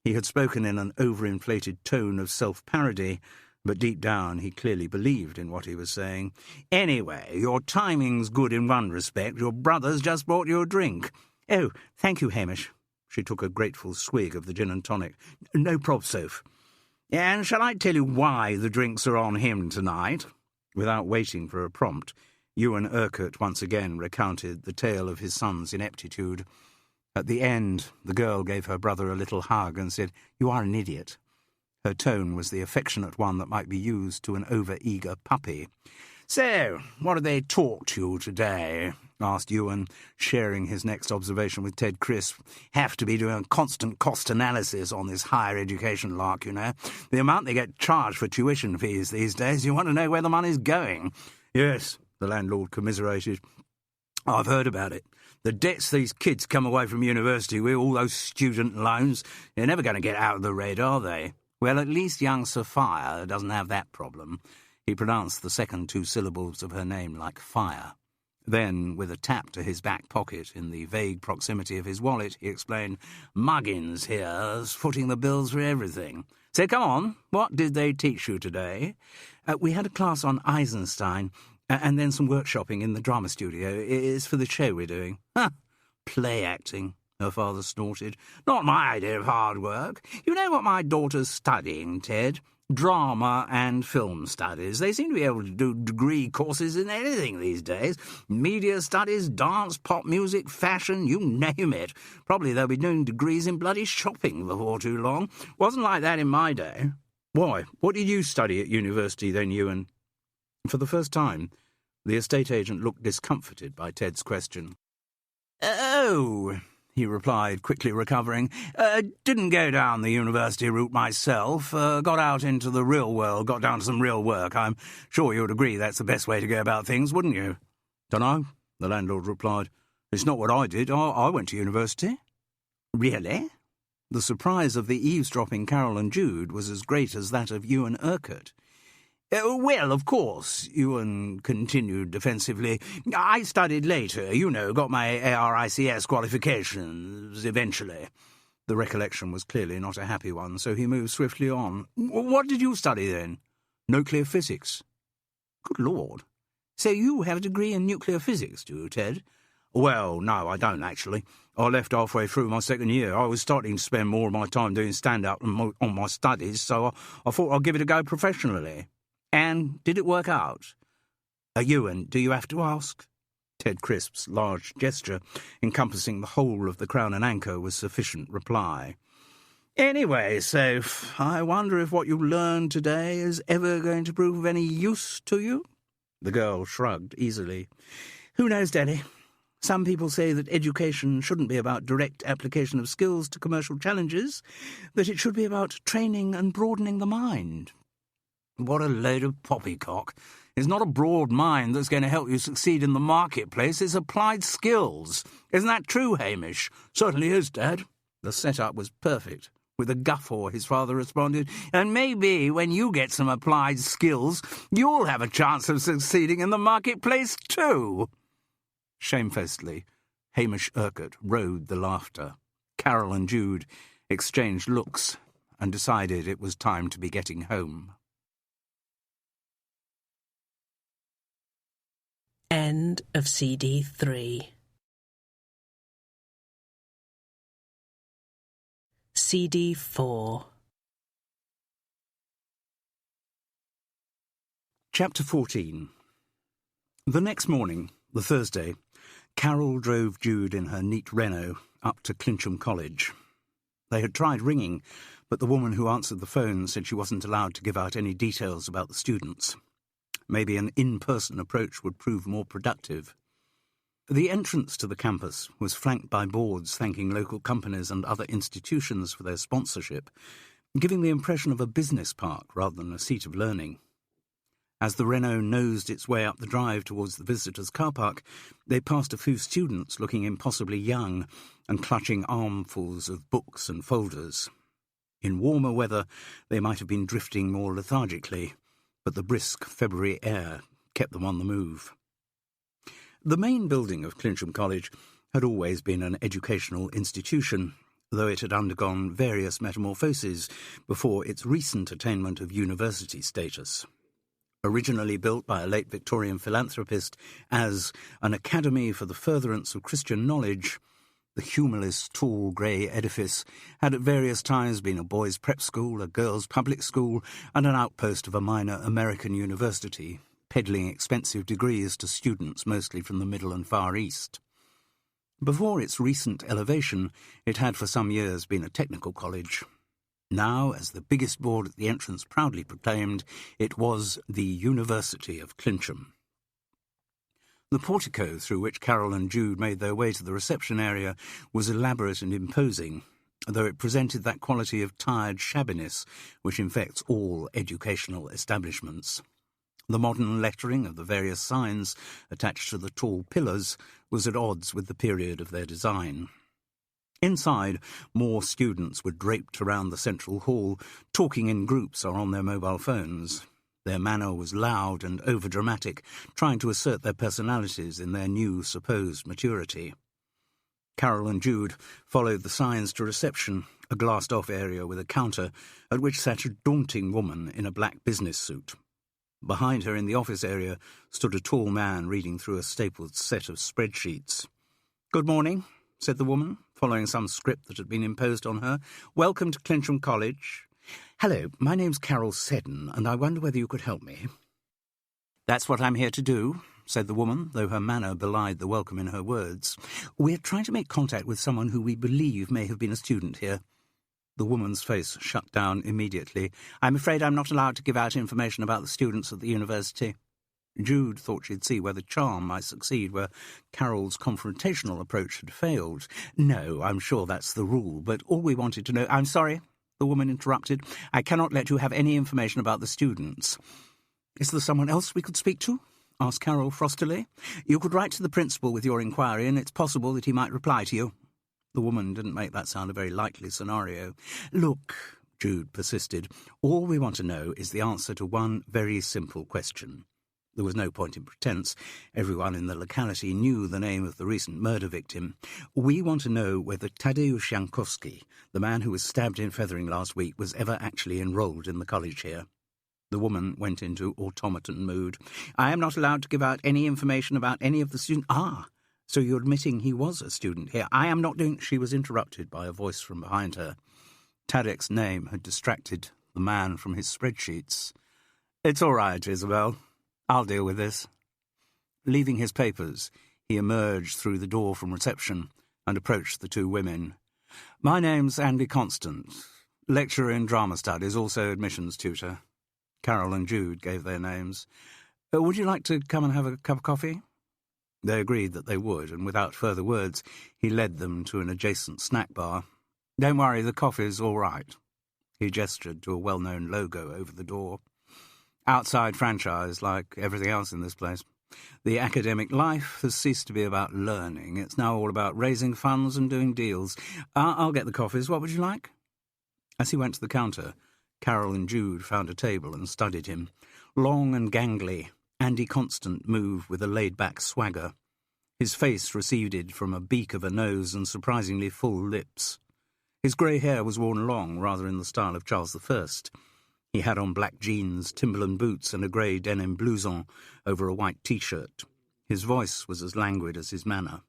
He had spoken in an overinflated tone of self-parody, but deep down he clearly believed in what he was saying. "Anyway, your timing's good in one respect. Your brother's just brought you a drink." "Oh, thank you, Hamish." She took a grateful swig of the gin and tonic. "No prob, Soph." "And shall I tell you why the drinks are on him tonight?" Without waiting for a prompt, Ewan Urquhart once again recounted the tale of his son's ineptitude. At the end, the girl gave her brother a little hug and said, "You are an idiot." Her tone was the affectionate one that might be used to an over-eager puppy. "So, what have they taught you today?" asked Ewan, sharing his next observation with Ted Crisp. "Have to be doing constant cost analysis on this higher education lark, The amount they get charged for tuition fees these days, you want to know where the money's going." "Yes," the landlord commiserated. "I've heard about it. The debts these kids come away from university with, all those student loans, they're never going to get out of the red, are they? Well, at least young Sophia doesn't have that problem." He pronounced the second 2 syllables of her name like fire. Then, with a tap to his back pocket in the vague proximity of his wallet, he explained, "Muggins here's footing the bills for everything. So come on, what did they teach you today?" "We had a class on Eisenstein, and then some workshopping in the drama studio. It's for the show we're doing." "Huh, play acting," her father snorted. "Not my idea of hard work. You know what my daughter's studying, Ted? Drama and film studies. They seem to be able to do degree courses in anything these days. Media studies, dance, pop music, fashion, you name it. Probably they'll be doing degrees in bloody shopping before too long. Wasn't like that in my day." "Why, what did you study at university then, Ewan?" For the first time, the estate agent looked discomforted by Ted's question. "Oh," he replied, quickly recovering. "Didn't go down the university route myself. Got out into the real world, got down to some real work. I'm sure you'd agree that's the best way to go about things, wouldn't you?" "Dunno," the landlord replied. "It's not what I did. I went to university." Really? The surprise of the eavesdropping Carol and Jude was as great as that of Ewan Urquhart. Well, of course," Ewan continued defensively. "I studied later, got my ARICS qualifications eventually." The recollection was clearly not a happy one, so he moved swiftly on. "What did you study then?" "Nuclear physics." "Good Lord. So you have a degree in nuclear physics, do you, Ted?" "Well, no, I don't, actually. I left halfway through my second year. I was starting to spend more of my time doing stand-up on my studies, so I thought I'd give it a go professionally." "And did it work out?" Ewan, do you have to ask?" Ted Crisp's large gesture, encompassing the whole of the Crown and Anchor, was sufficient reply. "Anyway, Soph, I wonder if what you learned today is ever going to prove of any use to you?" The girl shrugged easily. "Who knows, Daddy? Some people say that education shouldn't be about direct application of skills to commercial challenges, that it should be about training and broadening the mind." "What a load of poppycock. It's not a broad mind that's going to help you succeed in the marketplace. It's applied skills. Isn't that true, Hamish?" "Certainly is, Dad." The setup was perfect. With a guffaw, his father responded, "And maybe when you get some applied skills, you'll have a chance of succeeding in the marketplace too." Shamefacedly, Hamish Urquhart rode the laughter. Carol and Jude exchanged looks and decided it was time to be getting home. End of CD 3. CD 4. Chapter 14. The next morning, the Thursday, Carol drove Jude in her neat Renault up to Clincham College. They had tried ringing, but the woman who answered the phone said she wasn't allowed to give out any details about the students. Maybe an in-person approach would prove more productive. The entrance to the campus was flanked by boards thanking local companies and other institutions for their sponsorship, giving the impression of a business park rather than a seat of learning. As the Renault nosed its way up the drive towards the visitors' car park, they passed a few students looking impossibly young and clutching armfuls of books and folders. In warmer weather, they might have been drifting more lethargically, but the brisk February air kept them on the move. The main building of Clincham College had always been an educational institution, though it had undergone various metamorphoses before its recent attainment of university status. Originally built by a late Victorian philanthropist as an academy for the furtherance of Christian knowledge, the humorless, tall, grey edifice had at various times been a boys' prep school, a girls' public school, and an outpost of a minor American university, peddling expensive degrees to students mostly from the Middle and Far East. Before its recent elevation, it had for some years been a technical college. Now, as the biggest board at the entrance proudly proclaimed, it was the University of Clincham. The portico through which Carol and Jude made their way to the reception area was elaborate and imposing, though it presented that quality of tired shabbiness which infects all educational establishments. The modern lettering of the various signs attached to the tall pillars was at odds with the period of their design. Inside, more students were draped around the central hall, talking in groups or on their mobile phones. Their manner was loud and overdramatic, trying to assert their personalities in their new supposed maturity. Carol and Jude followed the signs to reception, a glassed-off area with a counter at which sat a daunting woman in a black business suit. Behind her in the office area stood a tall man reading through a stapled set of spreadsheets. "Good morning," said the woman, following some script that had been imposed on her. "Welcome to Clincham College. Hello, my name's Carol Seddon, and I wonder whether you could help me." "That's what I'm here to do," said the woman, though her manner belied the welcome in her words. "We're trying to make contact with someone who we believe may have been a student here." The woman's face shut down immediately. "I'm afraid I'm not allowed to give out information about the students at the university." Jude thought she'd see whether charm might succeed where Carol's confrontational approach had failed. "No, I'm sure that's the rule, but all we wanted to know—" "I'm sorry," the woman interrupted. "I cannot let you have any information about the students." "Is there someone else we could speak to?" asked Carol frostily. "You could write to the principal with your inquiry, and it's possible that he might reply to you." The woman didn't make that sound a very likely scenario. "Look," Jude persisted, "all we want to know is the answer to one very simple question." There was no point in pretense. Everyone in the locality knew the name of the recent murder victim. "We want to know whether Tadeusz Jankowski, the man who was stabbed in Fethering last week, was ever actually enrolled in the college here." The woman went into automaton mood. "I am not allowed to give out any information about any of the students." "Ah, so you're admitting he was a student here?" "I am not doing—" She was interrupted by a voice from behind her. Tadek's name had distracted the man from his spreadsheets. "It's all right, Isabel. I'll deal with this." Leaving his papers, he emerged through the door from reception and approached the two women. "My name's Andy Constant, lecturer in drama studies, also admissions tutor." Carol and Jude gave their names. "Would you like to come and have a cup of coffee?" They agreed that they would, and without further words, he led them to an adjacent snack bar. "Don't worry, the coffee's all right." He gestured to a well-known logo over the door. "Outside franchise, like everything else in this place. The academic life has ceased to be about learning. It's now all about raising funds and doing deals. I'll get the coffees. What would you like?" As he went to the counter, Carol and Jude found a table and studied him. Long and gangly, Andy Constant moved with a laid-back swagger. His face receded from a beak of a nose and surprisingly full lips. His grey hair was worn long, rather in the style of Charles I. He had on black jeans, Timberland boots, and a grey denim blouson over a white T-shirt. His voice was as languid as his manner.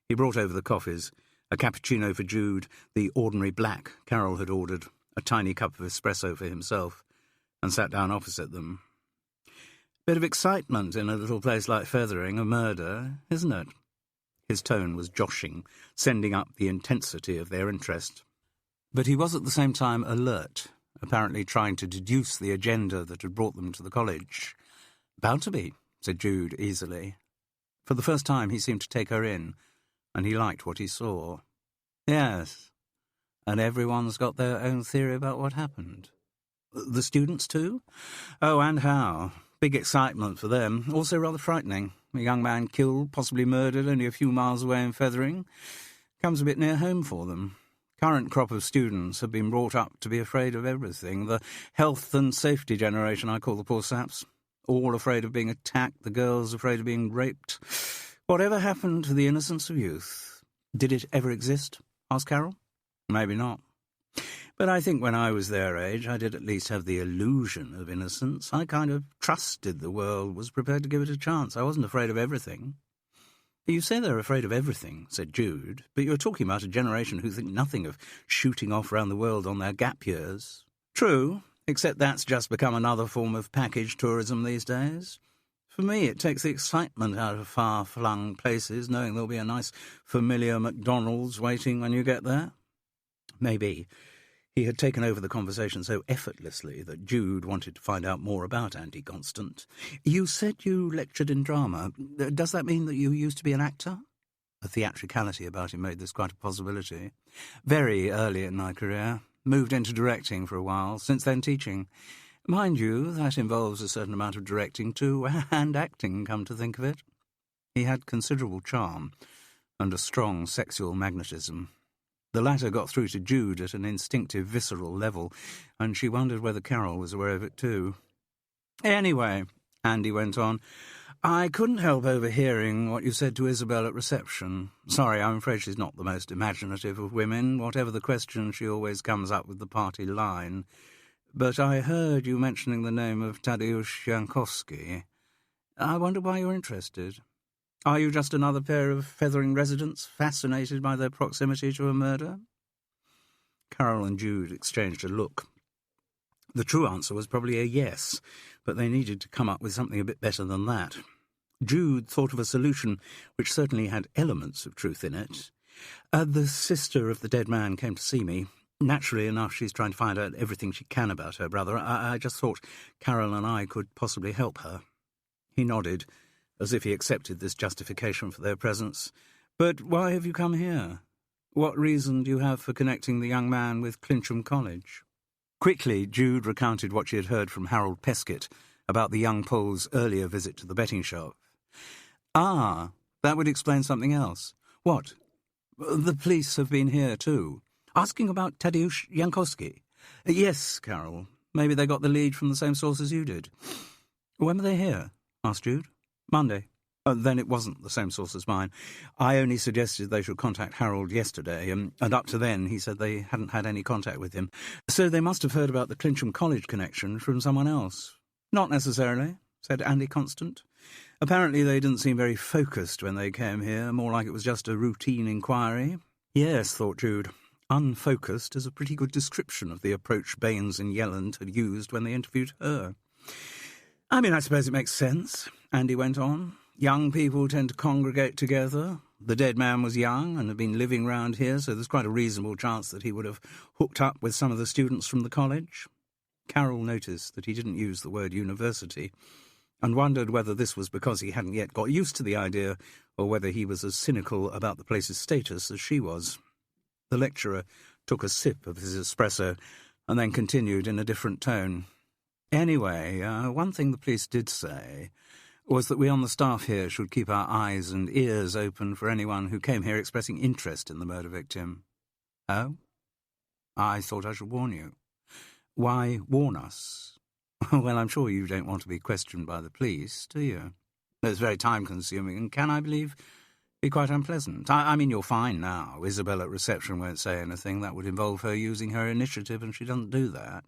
He brought over the coffees, a cappuccino for Jude, the ordinary black Carol had ordered, a tiny cup of espresso for himself, and sat down opposite them. "Bit of excitement in a little place like Fethering, a murder, isn't it?" His tone was joshing, sending up the intensity of their interest. But he was at the same time alert, apparently trying to deduce the agenda that had brought them to the college. "Bound to be," said Jude easily. For the first time he seemed to take her in, and he liked what he saw. "Yes, and everyone's got their own theory about what happened." "The students too?" "Oh, and how. Big excitement for them. Also rather frightening. A young man killed, possibly murdered, only a few miles away in Fethering. Comes a bit near home for them. Current crop of students have been brought up to be afraid of everything. The health and safety generation, I call the poor saps. All afraid of being attacked, the girls afraid of being raped. Whatever happened to the innocence of youth?" "Did it ever exist?" asked Carol. "Maybe not. But I think when I was their age, I did at least have the illusion of innocence. I kind of trusted the world, was prepared to give it a chance. I wasn't afraid of everything." "You say they're afraid of everything," said Jude, "but you're talking about a generation who think nothing of shooting off round the world on their gap years." "True, except that's just become another form of package tourism these days. For me, it takes the excitement out of far-flung places, knowing there'll be a nice, familiar McDonald's waiting when you get there." Maybe. He had taken over the conversation so effortlessly that Jude wanted to find out more about Andy Constant. "You said you lectured in drama. Does that mean that you used to be an actor?" A theatricality about him made this quite a possibility. "Very early in my career. Moved into directing for a while, since then teaching. Mind you, that involves a certain amount of directing too, and acting, come to think of it." He had considerable charm and a strong sexual magnetism. The latter got through to Jude at an instinctive, visceral level, and she wondered whether Carol was aware of it too. "Anyway," Andy went on, "I couldn't help overhearing what you said to Isabel at reception. Sorry, I'm afraid she's not the most imaginative of women. Whatever the question, she always comes up with the party line. But I heard you mentioning the name of Tadeusz Jankowski. I wonder why you're interested. Are you just another pair of Fethering residents fascinated by their proximity to a murder?" Carol and Jude exchanged a look. The true answer was probably a yes, but they needed to come up with something a bit better than that. Jude thought of a solution which certainly had elements of truth in it. "The sister of the dead man came to see me. Naturally enough, she's trying to find out everything she can about her brother. I just thought Carol and I could possibly help her." He nodded, as if he accepted this justification for their presence. "But why have you come here? What reason do you have for connecting the young man with Clincham College?" Quickly, Jude recounted what she had heard from Harold Peskett about the young Pole's earlier visit to the betting shop. Ah, that would explain something else. What? The police have been here too, asking about Tadeusz Jankowski. Yes, Carol. Maybe they got the lead from the same source as you did. When were they here? Asked Jude. Monday. Then it wasn't the same source as mine. I only suggested they should contact Harold yesterday, and up to then he said they hadn't had any contact with him. So they must have heard about the Clincham College connection from someone else. Not necessarily, said Andy Constant. Apparently they didn't seem very focused when they came here, more like it was just a routine inquiry. Yes, thought Jude. Unfocused is a pretty good description of the approach Baines and Yelland had used when they interviewed her. I mean, I suppose it makes sense, Andy went on. Young people tend to congregate together. The dead man was young and had been living round here, so there's quite a reasonable chance that he would have hooked up with some of the students from the college. Carol noticed that he didn't use the word university, and wondered whether this was because he hadn't yet got used to the idea, or whether he was as cynical about the place's status as she was. The lecturer took a sip of his espresso, and then continued in a different tone. Anyway, one thing the police did say was that we on the staff here should keep our eyes and ears open for anyone who came here expressing interest in the murder victim. Oh? I thought I should warn you. Why warn us? Well, I'm sure you don't want to be questioned by the police, do you? It's very time-consuming and, can I believe, be quite unpleasant. I mean, you're fine now. Isabel at reception won't say anything. That would involve her using her initiative, and she doesn't do that.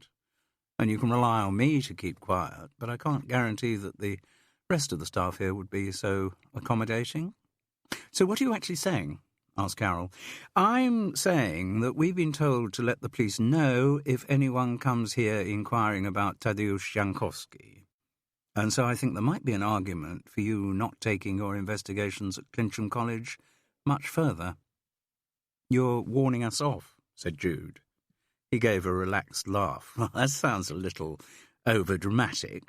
And you can rely on me to keep quiet, but I can't guarantee that the rest of the staff here would be so accommodating. So what are you actually saying? Asked Carol. I'm saying that we've been told to let the police know if anyone comes here inquiring about Tadeusz Jankowski. And so I think there might be an argument for you not taking your investigations at Clincham College much further. You're warning us off, said Jude. He gave a relaxed laugh. That sounds a little overdramatic.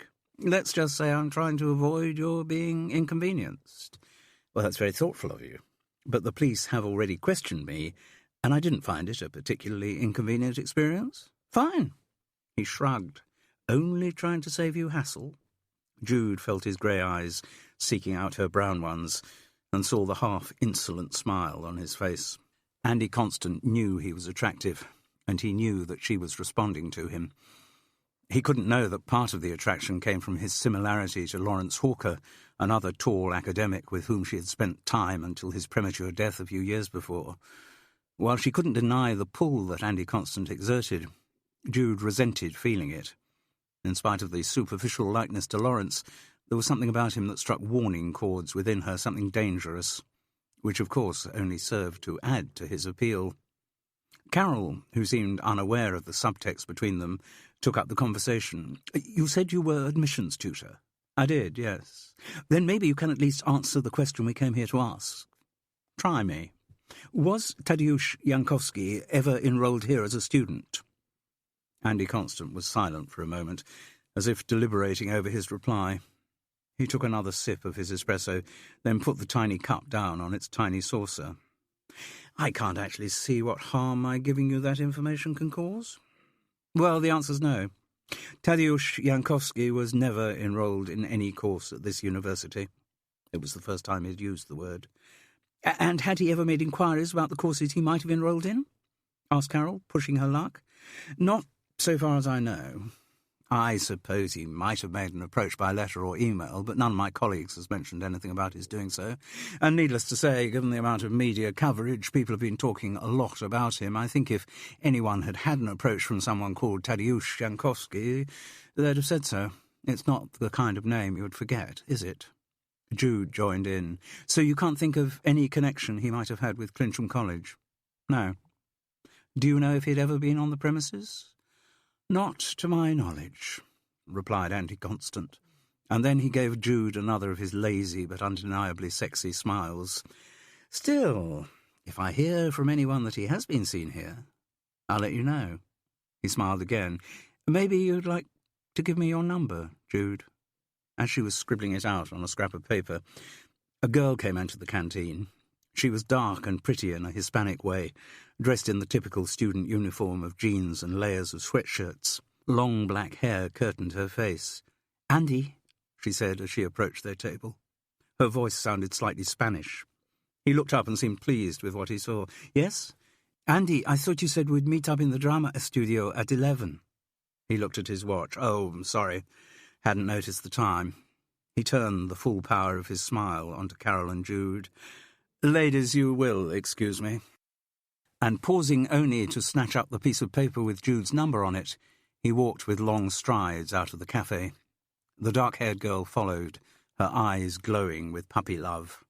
Let's just say I'm trying to avoid your being inconvenienced. Well, that's very thoughtful of you. But the police have already questioned me, and I didn't find it a particularly inconvenient experience. Fine. He shrugged. Only trying to save you hassle? Jude felt his grey eyes seeking out her brown ones and saw the half-insolent smile on his face. Andy Constant knew he was attractive, and he knew that she was responding to him. He couldn't know that part of the attraction came from his similarity to Lawrence Hawker, another tall academic with whom she had spent time until his premature death a few years before. While she couldn't deny the pull that Andy Constant exerted, Jude resented feeling it. In spite of the superficial likeness to Lawrence, there was something about him that struck warning chords within her, something dangerous, which of course only served to add to his appeal. Carol, who seemed unaware of the subtext between them, took up the conversation. You said you were admissions tutor? I did, yes. Then maybe you can at least answer the question we came here to ask. Try me. Was Tadeusz Jankowski ever enrolled here as a student? Andy Constant was silent for a moment, as if deliberating over his reply. He took another sip of his espresso, then put the tiny cup down on its tiny saucer. I can't actually see what harm my giving you that information can cause. Well, the answer's no. Tadeusz Jankowski was never enrolled in any course at this university. It was the first time he'd used the word. And had he ever made inquiries about the courses he might have enrolled in? Asked Carol, pushing her luck. Not so far as I know. I suppose he might have made an approach by letter or email, but none of my colleagues has mentioned anything about his doing so. And needless to say, given the amount of media coverage, people have been talking a lot about him. I think if anyone had had an approach from someone called Tadeusz Jankowski, they'd have said so. It's not the kind of name you would forget, is it? Jude joined in. So you can't think of any connection he might have had with Clincham College? No. Do you know if he'd ever been on the premises? Not to my knowledge, replied Andy Constant, and then he gave Jude another of his lazy but undeniably sexy smiles. Still, if I hear from anyone that he has been seen here, I'll let you know. He smiled again. Maybe you'd like to give me your number, Jude. As she was scribbling it out on a scrap of paper, a girl came into the canteen. She was dark and pretty in a Hispanic way, dressed in the typical student uniform of jeans and layers of sweatshirts. Long black hair curtained her face. "Andy," she said as she approached their table. Her voice sounded slightly Spanish. He looked up and seemed pleased with what he saw. "Yes? Andy, I thought you said we'd meet up in the drama studio at 11. He looked at his watch. "Oh, I'm sorry. Hadn't noticed the time." He turned the full power of his smile onto Carol and Jude. "Ladies, you will excuse me." And pausing only to snatch up the piece of paper with Jude's number on it, he walked with long strides out of the cafe. The dark-haired girl followed, her eyes glowing with puppy love.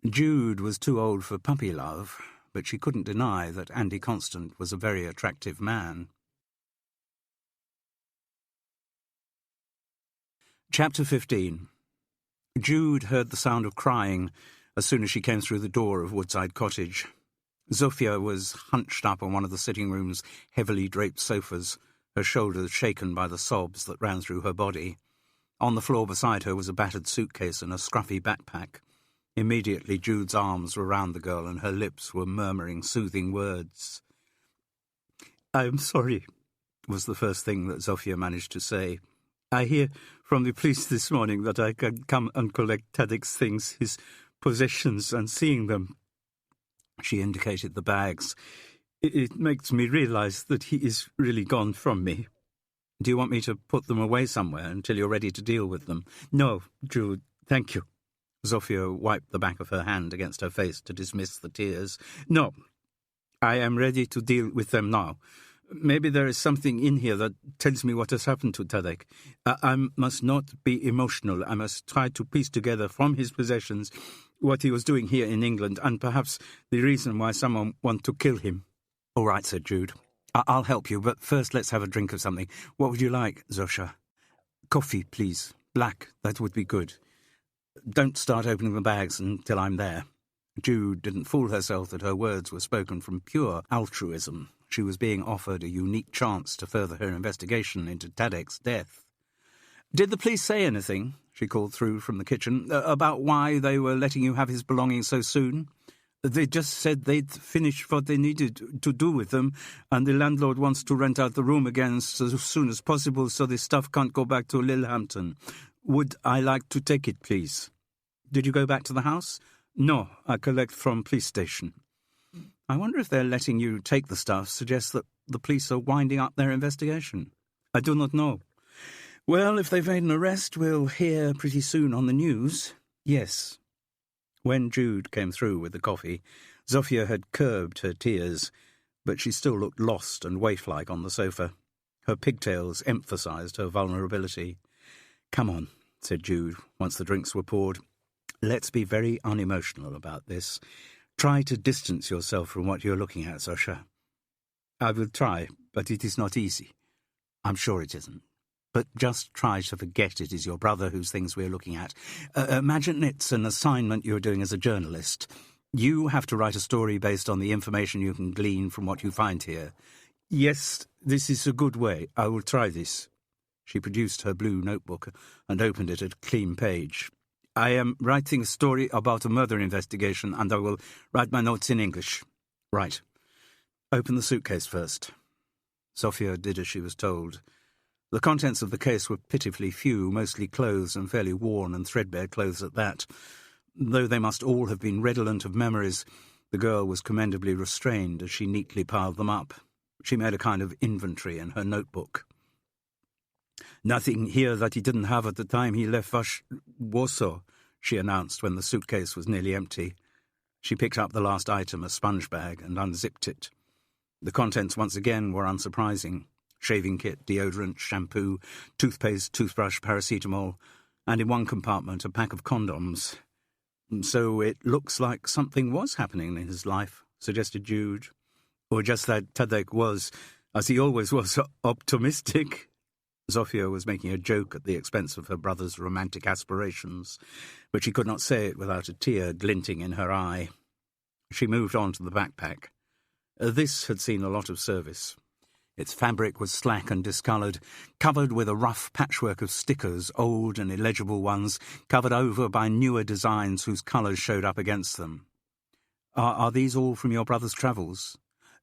Jude was too old for puppy love, but she couldn't deny that Andy Constant was a very attractive man. Chapter 15. Jude heard the sound of crying as soon as she came through the door of Woodside Cottage. Zofia was hunched up on one of the sitting room's heavily draped sofas, her shoulders shaken by the sobs that ran through her body. On the floor beside her was a battered suitcase and a scruffy backpack. Immediately Jude's arms were round the girl and her lips were murmuring soothing words. "I am sorry," was the first thing that Zofia managed to say. "I hear from the police this morning that I can come and collect Tadek's things, his possessions, and seeing them." She indicated the bags. It makes me realize that he is really gone from me." "Do you want me to put them away somewhere until you're ready to deal with them?" "No, Jude, thank you." Zofia wiped the back of her hand against her face to dismiss the tears. "No, I am ready to deal with them now. Maybe there is something in here that tells me what has happened to Tadek. I must not be emotional. I must try to piece together from his possessions what he was doing here in England, and perhaps the reason why someone wanted to kill him." "All right," said Jude. "I'll help you, but first let's have a drink of something. What would you like, Zosha?" "Coffee, please. Black, that would be good. Don't start opening the bags until I'm there." Jude didn't fool herself that her words were spoken from pure altruism. She was being offered a unique chance to further her investigation into Tadek's death. "Did the police say anything," she called through from the kitchen, "about why they were letting you have his belongings so soon?" "They just said they'd finished what they needed to do with them, and the landlord wants to rent out the room again as soon as possible so the stuff can't go back to Lilhampton. Would I like to take it, please?" "Did you go back to the house?" "No, I collect from police station." "I wonder if they're letting you take the stuff suggests that the police are winding up their investigation." "I do not know." "Well, if they've made an arrest, we'll hear pretty soon on the news." "Yes." When Jude came through with the coffee, Zofia had curbed her tears, but she still looked lost and waif-like on the sofa. Her pigtails emphasized her vulnerability. "Come on," said Jude, once the drinks were poured. "Let's be very unemotional about this. Try to distance yourself from what you're looking at, Zosha." "I will try, but it is not easy." "I'm sure it isn't. But just try to forget it is your brother whose things we're looking at. Imagine it's an assignment you're doing as a journalist. You have to write a story based on the information you can glean from what you find here." "Yes, this is a good way. I will try this." She produced her blue notebook and opened it at a clean page. "I am writing a story about a murder investigation, and I will write my notes in English." "Right. Open the suitcase first." Zofia did as she was told. The contents of the case were pitifully few, mostly clothes and fairly worn and threadbare clothes at that. Though they must all have been redolent of memories, the girl was commendably restrained as she neatly piled them up. She made a kind of inventory in her notebook. "Nothing here that he didn't have at the time he left Warsaw," she announced when the suitcase was nearly empty. She picked up the last item, a sponge bag, and unzipped it. The contents once again were unsurprising. Shaving kit, deodorant, shampoo, toothpaste, toothbrush, paracetamol, and in one compartment a pack of condoms. "So it looks like something was happening in his life," suggested Jude. "Or just that Tadek was, as he always was, optimistic." Zofia was making a joke at the expense of her brother's romantic aspirations, but she could not say it without a tear glinting in her eye. She moved on to the backpack. This had seen a lot of service. Its fabric was slack and discoloured, covered with a rough patchwork of stickers, old and illegible ones, covered over by newer designs whose colours showed up against them. Are these all from your brother's travels?"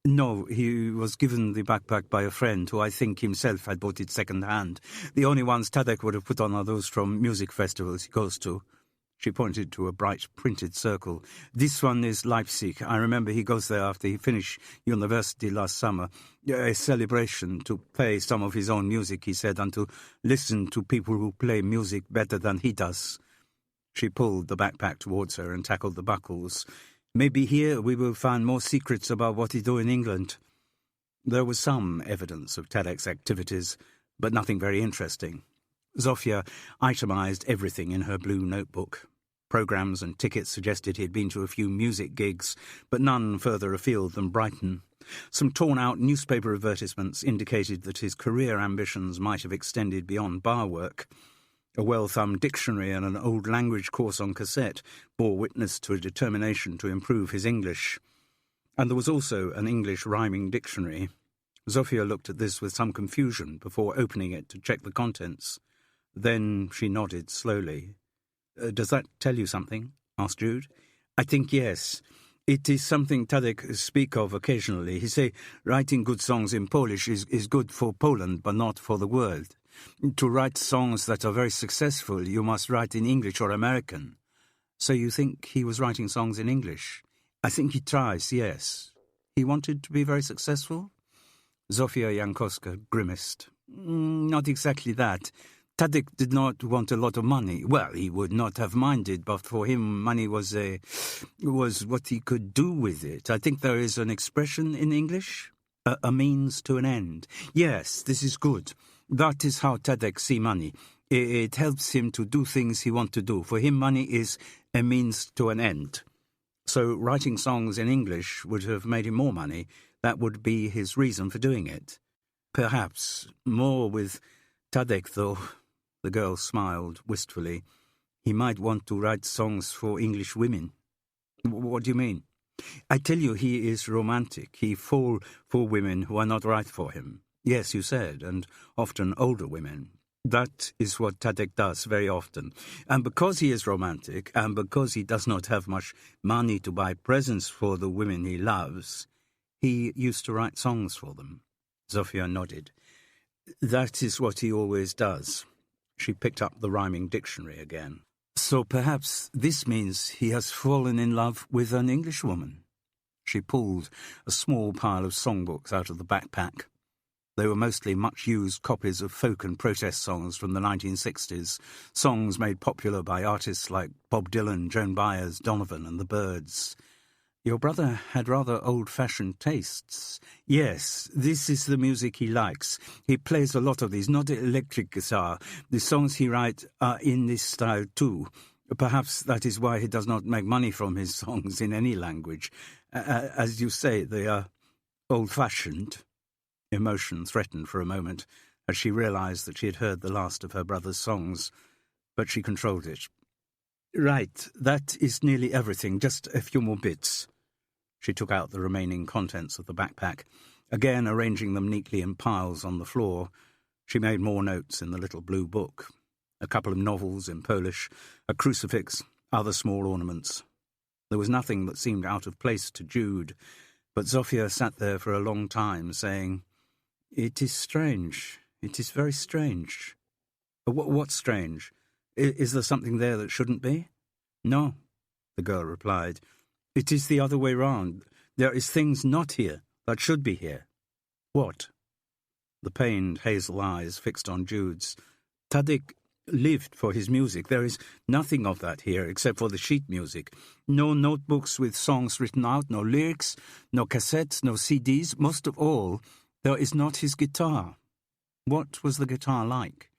No, he was given the backpack by a friend who I think himself had bought it second-hand. The only ones Tadek would have put on are those from music festivals he goes to. She pointed to a bright printed circle. This one is Leipzig. I remember he goes there after he finished university last summer. A celebration to play some of his own music, he said, and to listen to people who play music better than he does. She pulled the backpack towards her and tackled the buckles. Maybe here we will find more secrets about what he do in England. There was some evidence of Tadek's activities, but nothing very interesting. Zofia itemized everything in her blue notebook. Programs and tickets suggested he had been to a few music gigs, but none further afield than Brighton. Some torn-out newspaper advertisements indicated that his career ambitions might have extended beyond bar work. A well-thumbed dictionary and an old language course on cassette bore witness to a determination to improve his English. And there was also an English rhyming dictionary. Zofia looked at this with some confusion before opening it to check the contents. Then she nodded slowly. Does that tell you something? Asked Jude. I think yes. It is something Tadek speak of occasionally. He say writing good songs in Polish is good for Poland, but not for the world. To write songs that are very successful, you must write in English or American. So you think he was writing songs in English? I think he tries, yes. He wanted to be very successful? Zofia Jankowska grimaced. Not exactly that. Tadek did not want a lot of money. Well, he would not have minded, but for him money was what he could do with it. I think there is an expression in English, a means to an end. Yes, this is good. That is how Tadek see money. It helps him to do things he wants to do. For him, money is a means to an end. So writing songs in English would have made him more money. That would be his reason for doing it. Perhaps more with Tadek, though. The girl smiled wistfully. He might want to write songs for English women. What do you mean? I tell you, he is romantic. He fall for women who are not right for him. Yes, you said, and often older women. That is what Tadek does very often. And because he is romantic, and because he does not have much money to buy presents for the women he loves, he used to write songs for them. Zofia nodded. That is what he always does. She picked up the rhyming dictionary again. So perhaps this means he has fallen in love with an Englishwoman. She pulled a small pile of songbooks out of the backpack. They were mostly much-used copies of folk and protest songs from the 1960s, songs made popular by artists like Bob Dylan, Joan Baez, Donovan and the Byrds. Your brother had rather old-fashioned tastes. Yes, this is the music he likes. He plays a lot of these, not electric guitar. The songs he writes are in this style too. Perhaps that is why he does not make money from his songs in any language. As you say, they are old-fashioned. Emotion threatened for a moment as she realized that she had heard the last of her brother's songs, but she controlled it. Right, that is nearly everything, just a few more bits. She took out the remaining contents of the backpack, again arranging them neatly in piles on the floor. She made more notes in the little blue book. A couple of novels in Polish, a crucifix, other small ornaments. There was nothing that seemed out of place to Jude, but Zofia sat there for a long time, saying, It is strange. It is very strange. What's strange? Is there something there that shouldn't be? No, the girl replied. It is the other way round. There is things not here that should be here. What? The pained hazel eyes fixed on Jude's. Tadek lived for his music. There is nothing of that here except for the sheet music. No notebooks with songs written out, no lyrics, no cassettes, no CDs. Most of all, there is not his guitar. What was the guitar like?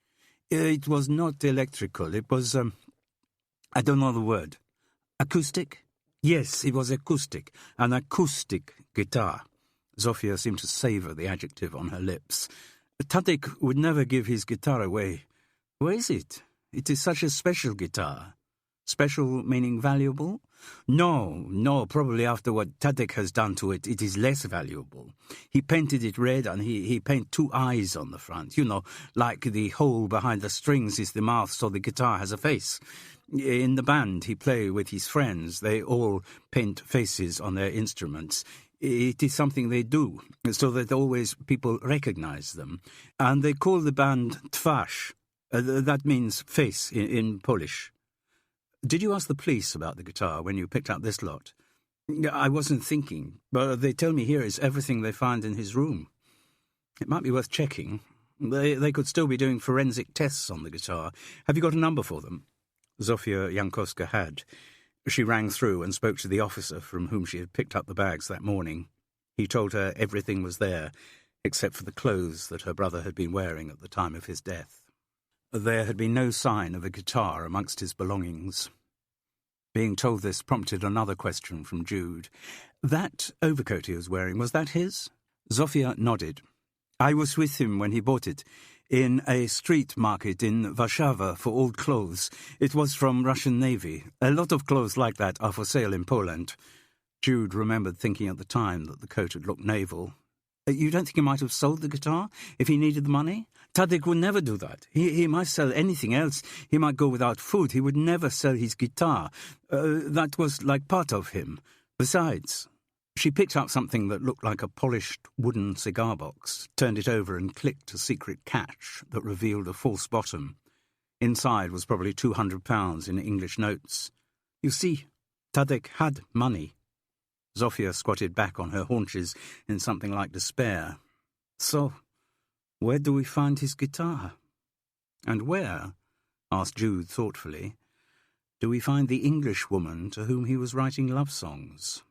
It was not electrical. It was, I don't know the word. Acoustic? Yes, it was acoustic. An acoustic guitar. Zofia seemed to savour the adjective on her lips. Tadek would never give his guitar away. Where is it? It is such a special guitar. Special meaning valuable? No, probably after what Tadek has done to it, it is less valuable. He painted it red and he painted 2 eyes on the front, like the hole behind the strings is the mouth so the guitar has a face. In the band he play with his friends. They all paint faces on their instruments. It is something they do, so that always people recognize them. And they call the band Twarz. That means face in Polish. Did you ask the police about the guitar when you picked up this lot? I wasn't thinking, but they tell me here is everything they find in his room. It might be worth checking. They could still be doing forensic tests on the guitar. Have you got a number for them? Zofia Jankowska had. She rang through and spoke to the officer from whom she had picked up the bags that morning. He told her everything was there, except for the clothes that her brother had been wearing at the time of his death. There had been no sign of a guitar amongst his belongings. Being told this prompted another question from Jude. That overcoat he was wearing, was that his? Zofia nodded. I was with him when he bought it, in a street market in Warszawa for old clothes. It was from Russian Navy. A lot of clothes like that are for sale in Poland. Jude remembered thinking at the time that the coat had looked naval. You don't think he might have sold the guitar if he needed the money? Tadek would never do that. He might sell anything else. He might go without food. He would never sell his guitar. That was like part of him. Besides, she picked up something that looked like a polished wooden cigar box, turned it over and clicked a secret catch that revealed a false bottom. Inside was probably £200 in English notes. You see, Tadek had money. Zofia squatted back on her haunches in something like despair. So, where do we find his guitar? And where, asked Jude thoughtfully, do we find the Englishwoman to whom he was writing love songs?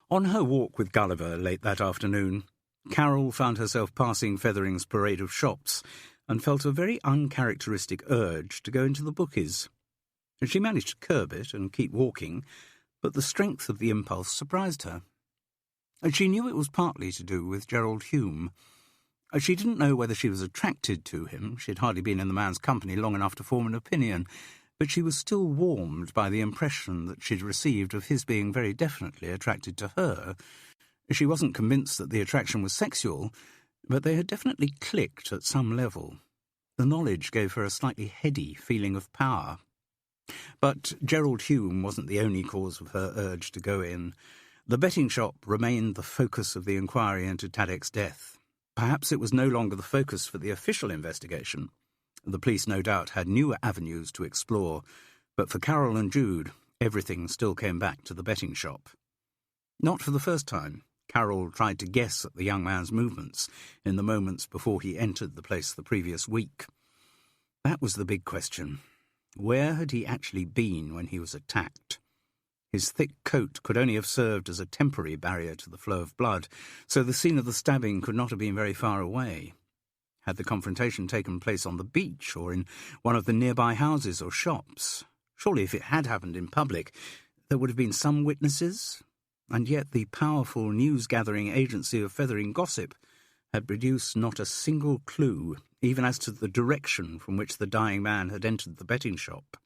On her walk with Gulliver late that afternoon, Carol found herself passing Fethering's parade of shops and felt a very uncharacteristic urge to go into the Bookies. She managed to curb it and keep walking, but the strength of the impulse surprised her. And she knew it was partly to do with Gerald Hume. She didn't know whether she was attracted to him. She had hardly been in the man's company long enough to form an opinion, but she was still warmed by the impression that she'd received of his being very definitely attracted to her. She wasn't convinced that the attraction was sexual, but they had definitely clicked at some level. The knowledge gave her a slightly heady feeling of power. But Gerald Hume wasn't the only cause of her urge to go in. The betting shop remained the focus of the inquiry into Tadek's death. Perhaps it was no longer the focus for the official investigation. The police no doubt had newer avenues to explore, but for Carol and Jude, everything still came back to the betting shop. Not for the first time, Carol tried to guess at the young man's movements in the moments before he entered the place the previous week. That was the big question. Where had he actually been when he was attacked? His thick coat could only have served as a temporary barrier to the flow of blood, so the scene of the stabbing could not have been very far away. Had the confrontation taken place on the beach or in one of the nearby houses or shops? Surely if it had happened in public, there would have been some witnesses. And yet the powerful news-gathering agency of Fethering Gossip had produced not a single clue, even as to the direction from which the dying man had entered the betting shop.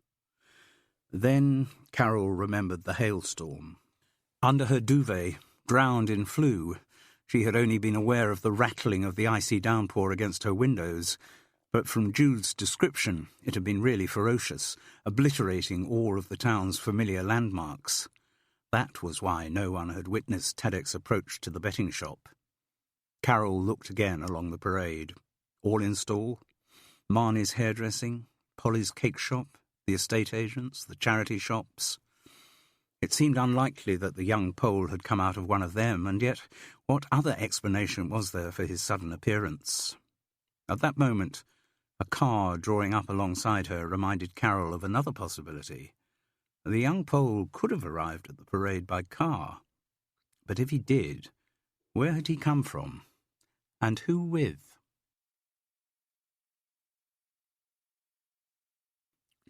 Then Carol remembered the hailstorm. Under her duvet, drowned in flue, she had only been aware of the rattling of the icy downpour against her windows, but from Jude's description it had been really ferocious, obliterating all of the town's familiar landmarks. That was why no one had witnessed Tadek's approach to the betting shop. Carol looked again along the parade. All in stall. Marnie's hairdressing, Polly's cake shop, the estate agents, the charity shops. It seemed unlikely that the young Pole had come out of one of them, and yet what other explanation was there for his sudden appearance? At that moment, a car drawing up alongside her reminded Carol of another possibility. The young Pole could have arrived at the parade by car. But if he did, where had he come from? And who with?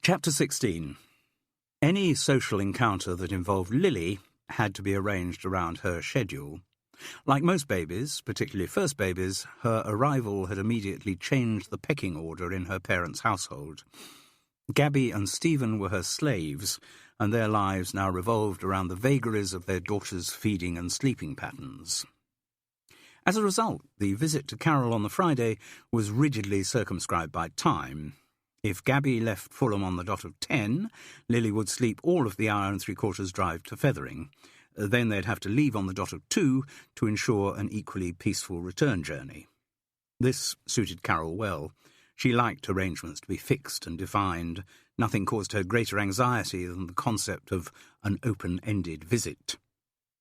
Chapter 16. Any social encounter that involved Lily had to be arranged around her schedule. Like most babies, particularly first babies, her arrival had immediately changed the pecking order in her parents' household. Gabby and Stephen were her slaves, and their lives now revolved around the vagaries of their daughter's feeding and sleeping patterns. As a result, the visit to Carol on the Friday was rigidly circumscribed by time. If Gabby left Fulham on the dot of 10, Lily would sleep all of the hour and three-quarters drive to Fethering. Then they'd have to leave on the dot of 2 to ensure an equally peaceful return journey. This suited Carol well. She liked arrangements to be fixed and defined. Nothing caused her greater anxiety than the concept of an open-ended visit.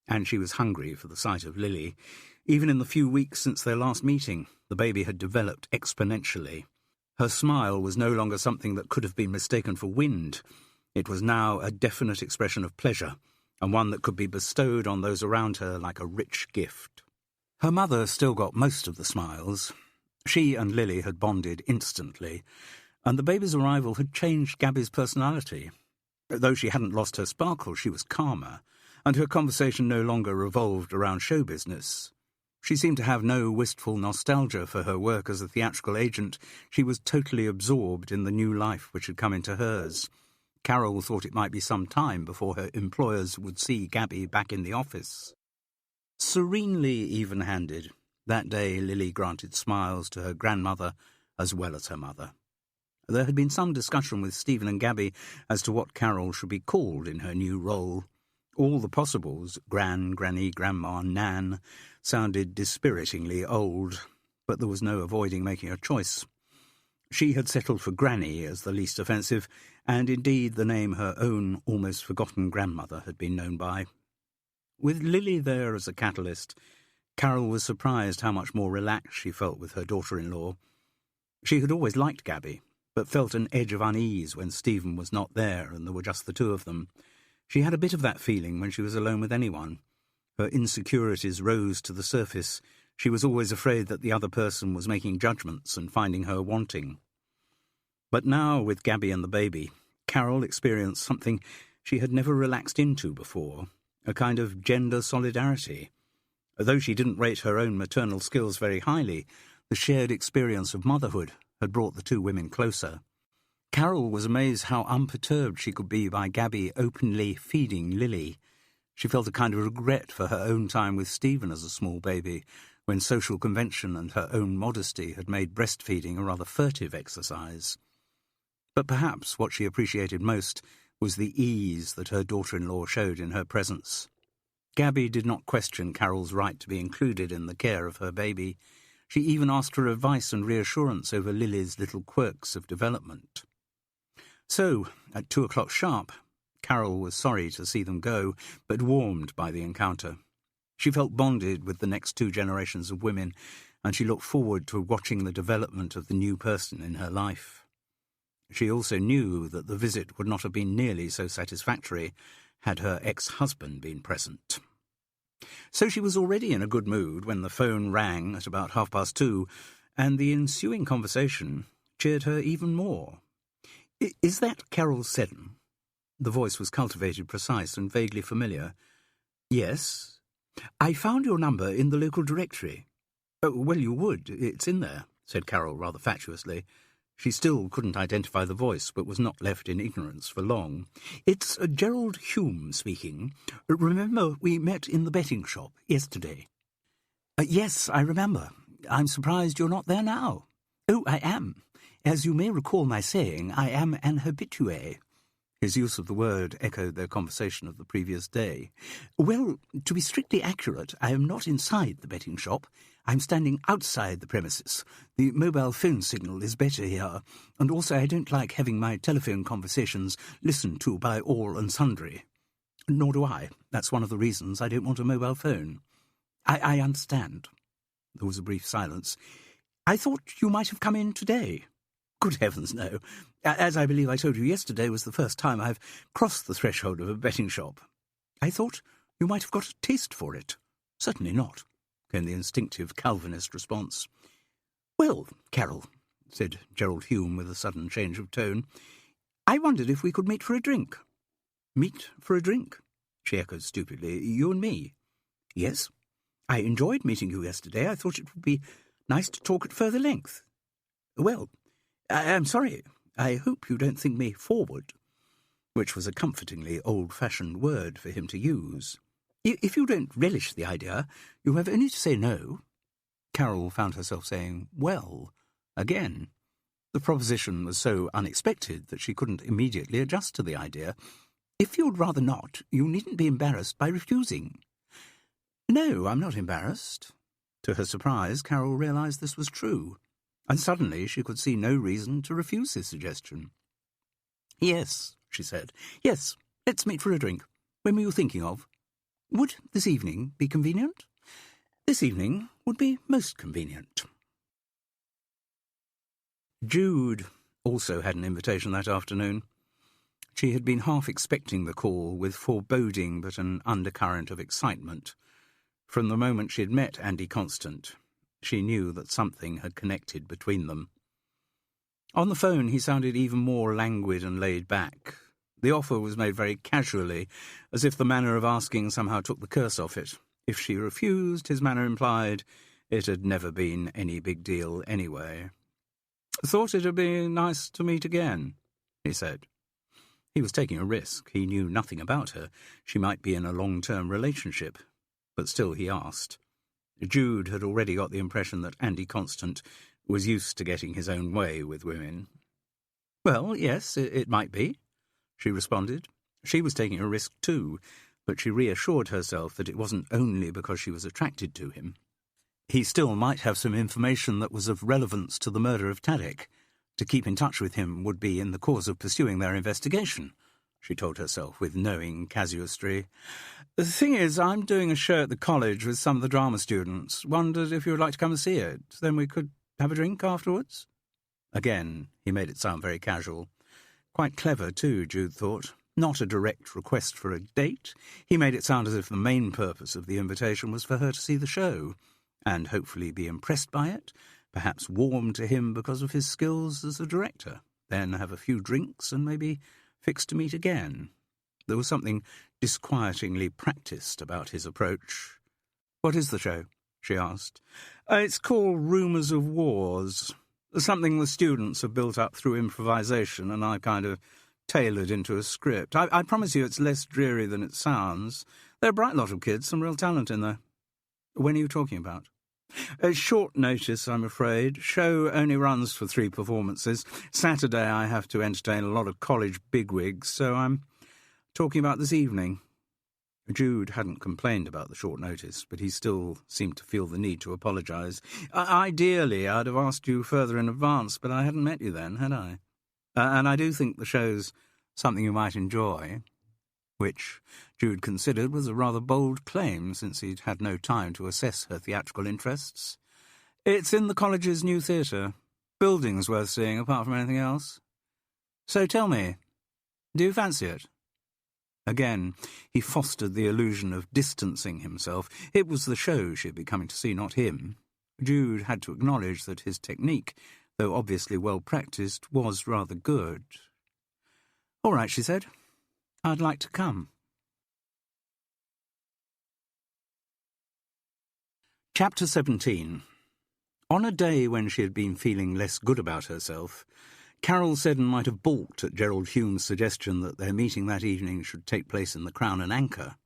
And she was hungry for the sight of Lily. Even in the few weeks since their last meeting, the baby had developed exponentially. Her smile was no longer something that could have been mistaken for wind. It was now a definite expression of pleasure, and one that could be bestowed on those around her like a rich gift. Her mother still got most of the smiles. She and Lily had bonded instantly, and the baby's arrival had changed Gabby's personality. Though she hadn't lost her sparkle, she was calmer, and her conversation no longer revolved around show business. She seemed to have no wistful nostalgia for her work as a theatrical agent. She was totally absorbed in the new life which had come into hers. Carol thought it might be some time before her employers would see Gabby back in the office. Serenely even-handed, that day Lily granted smiles to her grandmother as well as her mother. There had been some discussion with Stephen and Gabby as to what Carol should be called in her new role. All the possibles, Gran, Granny, Grandma, Nan, sounded dispiritingly old, but there was no avoiding making a choice. She had settled for Granny as the least offensive, and indeed the name her own almost forgotten grandmother had been known by. With Lily there as a catalyst, Carol was surprised how much more relaxed she felt with her daughter-in-law. She had always liked Gabby, but felt an edge of unease when Stephen was not there and there were just the two of them. She had a bit of that feeling when she was alone with anyone. Her insecurities rose to the surface. She was always afraid that the other person was making judgments and finding her wanting. But now, with Gabby and the baby, Carol experienced something she had never relaxed into before, a kind of gender solidarity. Though she didn't rate her own maternal skills very highly, the shared experience of motherhood had brought the two women closer. Carol was amazed how unperturbed she could be by Gabby openly feeding Lily. She felt a kind of regret for her own time with Stephen as a small baby, when social convention and her own modesty had made breastfeeding a rather furtive exercise. But perhaps what she appreciated most was the ease that her daughter-in-law showed in her presence. Gabby did not question Carol's right to be included in the care of her baby. She even asked for advice and reassurance over Lily's little quirks of development. So, at 2 o'clock sharp, Carol was sorry to see them go, but warmed by the encounter. She felt bonded with the next two generations of women, and she looked forward to watching the development of the new person in her life. She also knew that the visit would not have been nearly so satisfactory had her ex-husband been present. So she was already in a good mood when the phone rang at about 2:30, and the ensuing conversation cheered her even more. "Is that Carol Seddon?" The voice was cultivated, precise, and vaguely familiar. "Yes. I found your number in the local directory." "Oh, well, you would. It's in there," said Carol rather fatuously. She still couldn't identify the voice, but was not left in ignorance for long. "It's Gerald Hume speaking. Remember, we met in the betting shop yesterday?" "Yes, I remember. I'm surprised you're not there now." "Oh, I am. As you may recall my saying, I am an habitué." His use of the word echoed their conversation of the previous day. "Well, to be strictly accurate, I am not inside the betting shop. I'm standing outside the premises. The mobile phone signal is better here, and also I don't like having my telephone conversations listened to by all and sundry." "Nor do I. That's one of the reasons I don't want a mobile phone." I understand." There was a brief silence. "I thought you might have come in today." "Good heavens, no. As I believe I told you yesterday was the first time I've crossed the threshold of a betting shop." "I thought you might have got a taste for it." "Certainly not," came the instinctive Calvinist response. "Well, Carol," said Gerald Hume with a sudden change of tone, "I wondered if we could meet for a drink." "Meet for a drink?" she echoed stupidly. "You and me?" "Yes. I enjoyed meeting you yesterday. I thought it would be nice to talk at further length." "Well, I'm sorry. I hope you don't think me forward," which was a comfortingly old-fashioned word for him to use. "If you don't relish the idea, you have only to say no." Carol found herself saying, "well," again. The proposition was so unexpected that she couldn't immediately adjust to the idea. If you'd rather not, you needn't be embarrassed by refusing." "No, I'm not embarrassed." To her surprise, Carol realised this was true, and suddenly she could see no reason to refuse his suggestion. "Yes," she said. "Yes, let's meet for a drink. When were you thinking of? Would this evening be convenient?" "This evening would be most convenient." Jude also had an invitation that afternoon. She had been half expecting the call, with foreboding but an undercurrent of excitement. From the moment she had met Andy Constant, she knew that something had connected between them. On the phone he sounded even more languid and laid back. The offer was made very casually, as if the manner of asking somehow took the curse off it. If she refused, his manner implied, it had never been any big deal anyway. "Thought it'd be nice to meet again," he said. He was taking a risk. He knew nothing about her. She might be in a long-term relationship. But still he asked. Jude had already got the impression that Andy Constant was used to getting his own way with women. "Well, yes, it might be," she responded. She was taking a risk too, but she reassured herself that it wasn't only because she was attracted to him. He still might have some information that was of relevance to the murder of Tadek. To keep in touch with him would be in the cause of pursuing their investigation, she told herself with knowing casuistry. "The thing is, I'm doing a show at the college with some of the drama students. Wondered if you would like to come and see it. Then we could have a drink afterwards?" Again, he made it sound very casual. Quite clever, too, Jude thought. Not a direct request for a date. He made it sound as if the main purpose of the invitation was for her to see the show, and hopefully be impressed by it, perhaps warm to him because of his skills as a director, then have a few drinks and maybe fix to meet again. There was something disquietingly practised about his approach. "What is the show?" she asked. It's called Rumours of Wars. Something the students have built up through improvisation, and I kind of tailored into a script. I promise you it's less dreary than it sounds. They're a bright lot of kids, some real talent in there." "When are you talking about?" Short notice, I'm afraid. Show only runs for 3 performances. Saturday I have to entertain a lot of college bigwigs, so I'm talking about this evening." Jude hadn't complained about the short notice, but he still seemed to feel the need to apologise. "Ideally, I'd have asked you further in advance, but I hadn't met you then, had I? And I do think the show's something you might enjoy," which Jude considered was a rather bold claim, since he'd had no time to assess her theatrical interests. "It's in the college's new theatre. Building's worth seeing, apart from anything else. So tell me, do you fancy it?" Again, he fostered the illusion of distancing himself. It was the show she'd be coming to see, not him. Jude had to acknowledge that his technique, though obviously well-practised, was rather good. "All right," she said. "I'd like to come." Chapter 17. On a day when she had been feeling less good about herself, Carol Seddon might have balked at Gerald Hume's suggestion that their meeting that evening should take place in the Crown and Anchor.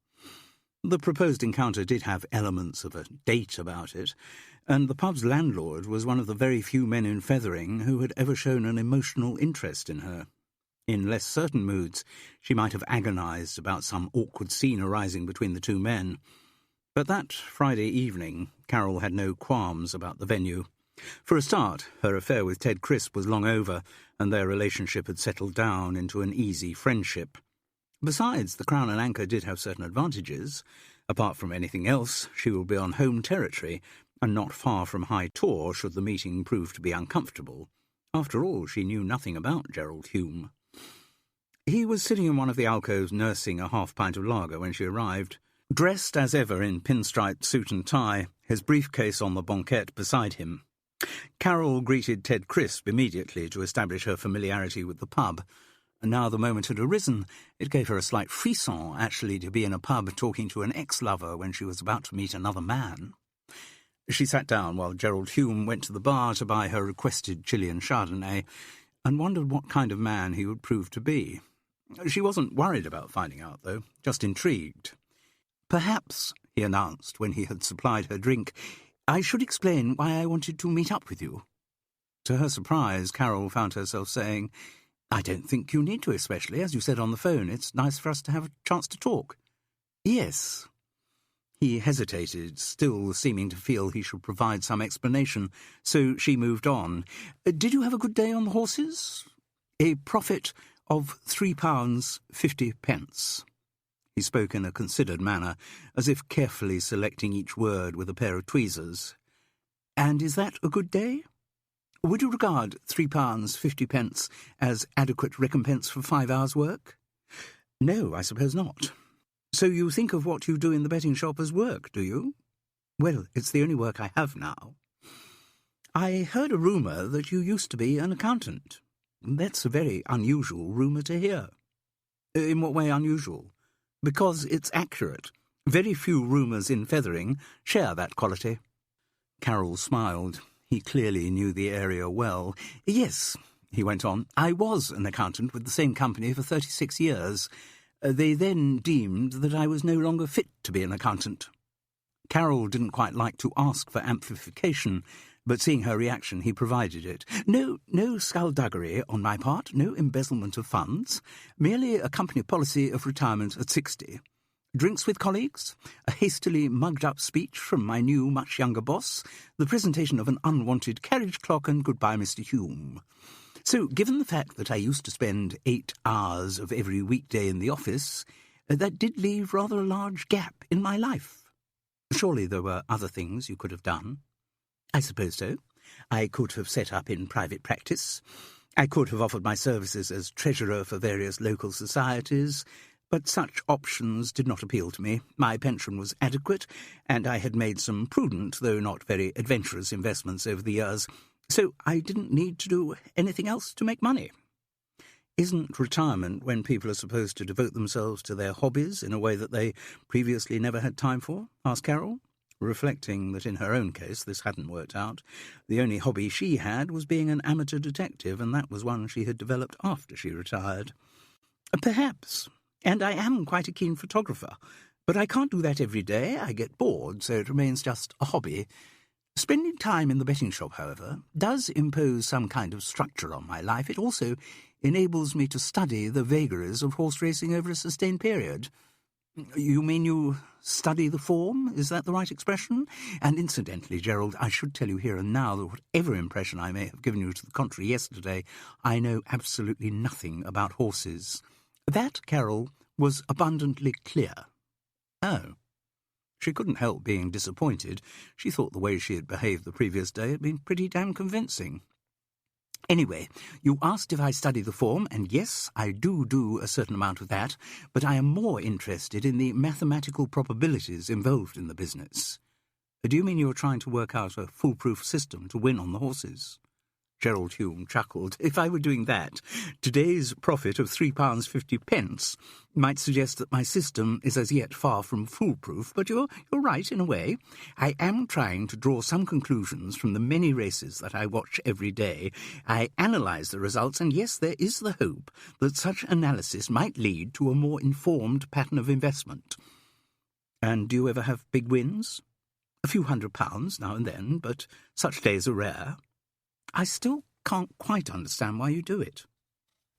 The proposed encounter did have elements of a date about it, and the pub's landlord was one of the very few men in Fethering who had ever shown an emotional interest in her. In less certain moods, she might have agonised about some awkward scene arising between the two men. But that Friday evening, Carol had no qualms about the venue. For a start, her affair with Ted Crisp was long over, and their relationship had settled down into an easy friendship. Besides, the Crown and Anchor did have certain advantages. Apart from anything else, she would be on home territory, and not far from High Tor should the meeting prove to be uncomfortable. After all, she knew nothing about Gerald Hume. He was sitting in one of the alcoves nursing a half-pint of lager when she arrived. Dressed as ever in pinstriped suit and tie, his briefcase on the banquette beside him. Carol greeted Ted Crisp immediately to establish her familiarity with the pub. And now the moment had arisen, it gave her a slight frisson, actually, to be in a pub talking to an ex-lover when she was about to meet another man. She sat down while Gerald Hume went to the bar to buy her requested Chilean Chardonnay, and wondered what kind of man he would prove to be. She wasn't worried about finding out, though, just intrigued. "Perhaps," he announced when he had supplied her drink, "I should explain why I wanted to meet up with you." To her surprise, Carol found herself saying, I don't think you need to, especially, as you said on the phone. It's nice for us to have a chance to talk. Yes. He hesitated, still seeming to feel he should provide some explanation, so she moved on. Did you have a good day on the horses? A profit of £3.50. He spoke in a considered manner, as if carefully selecting each word with a pair of tweezers. And is that a good day? Would you regard £3.50 as adequate recompense for 5 hours' work? No, I suppose not. So you think of what you do in the betting shop as work, do you? Well, it's the only work I have now. I heard a rumour that you used to be an accountant. That's a very unusual rumour to hear. In what way unusual? Because it's accurate. Very few rumours in Fethering share that quality. Carroll smiled. He clearly knew the area well. Yes, he went on, I was an accountant with the same company for 36 years. They then deemed that I was no longer fit to be an accountant. Carroll didn't quite like to ask for amplification, but seeing her reaction, he provided it. No skullduggery on my part, no embezzlement of funds, merely a company policy of retirement at 60. Drinks with colleagues, a hastily mugged-up speech from my new, much younger boss, the presentation of an unwanted carriage clock, and goodbye, Mr. Hume. So, given the fact that I used to spend 8 hours of every weekday in the office, that did leave rather a large gap in my life. Surely there were other things you could have done. I suppose so. I could have set up in private practice. I could have offered my services as treasurer for various local societies, but such options did not appeal to me. My pension was adequate, and I had made some prudent, though not very adventurous investments over the years, so I didn't need to do anything else to make money. Isn't retirement when people are supposed to devote themselves to their hobbies in a way that they previously never had time for? Asked Carroll, reflecting that in her own case this hadn't worked out. The only hobby she had was being an amateur detective, and that was one she had developed after she retired. Perhaps, and I am quite a keen photographer, but I can't do that every day. I get bored, so it remains just a hobby. Spending time in the betting shop, however, does impose some kind of structure on my life. It also enables me to study the vagaries of horse racing over a sustained period. You mean you study the form? Is that the right expression? And incidentally, Gerald, I should tell you here and now that whatever impression I may have given you to the contrary yesterday, I know absolutely nothing about horses. That, Carroll, was abundantly clear. Oh. She couldn't help being disappointed. She thought the way she had behaved the previous day had been pretty damn convincing. Anyway, you asked if I study the form, and yes, I do a certain amount of that, but I am more interested in the mathematical probabilities involved in the business. Do you mean you're trying to work out a foolproof system to win on the horses? Gerald Hume chuckled. If I were doing that, today's profit of £3.50 might suggest that my system is as yet far from foolproof, but you're right in a way. I am trying to draw some conclusions from the many races that I watch every day. I analyse the results, and yes, there is the hope that such analysis might lead to a more informed pattern of investment. And do you ever have big wins? A few £100 now and then, but such days are rare. I still can't quite understand why you do it.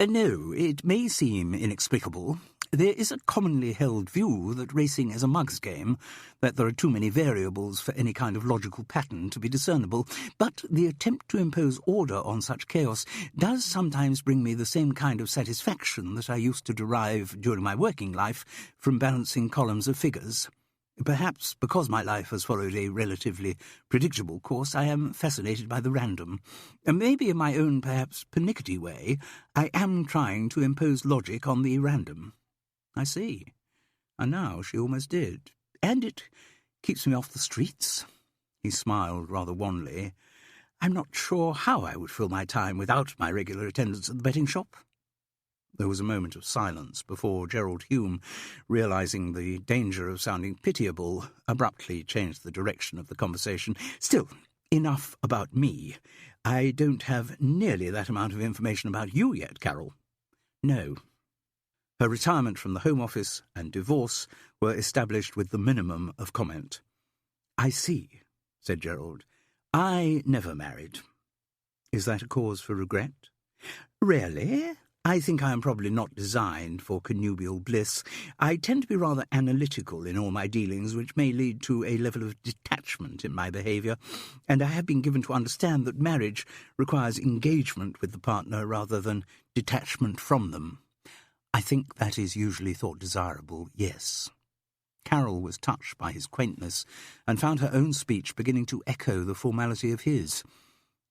No, it may seem inexplicable. There is a commonly held view that racing is a mug's game, that there are too many variables for any kind of logical pattern to be discernible, but the attempt to impose order on such chaos does sometimes bring me the same kind of satisfaction that I used to derive during my working life from balancing columns of figures. Perhaps because my life has followed a relatively predictable course, I am fascinated by the random. And maybe in my own, perhaps pernickety way, I am trying to impose logic on the random. I see. And now she almost did. And it keeps me off the streets. He smiled rather wanly. I'm not sure how I would fill my time without my regular attendance at the betting shop. There was a moment of silence before Gerald Hume, realising the danger of sounding pitiable, abruptly changed the direction of the conversation. Still, enough about me. I don't have nearly that amount of information about you yet, Carroll. No. Her retirement from the Home Office and divorce were established with the minimum of comment. I see, said Gerald. I never married. Is that a cause for regret? Really? I think I am probably not designed for connubial bliss. I tend to be rather analytical in all my dealings, which may lead to a level of detachment in my behaviour, and I have been given to understand that marriage requires engagement with the partner rather than detachment from them. I think that is usually thought desirable, yes. Carol was touched by his quaintness, and found her own speech beginning to echo the formality of his.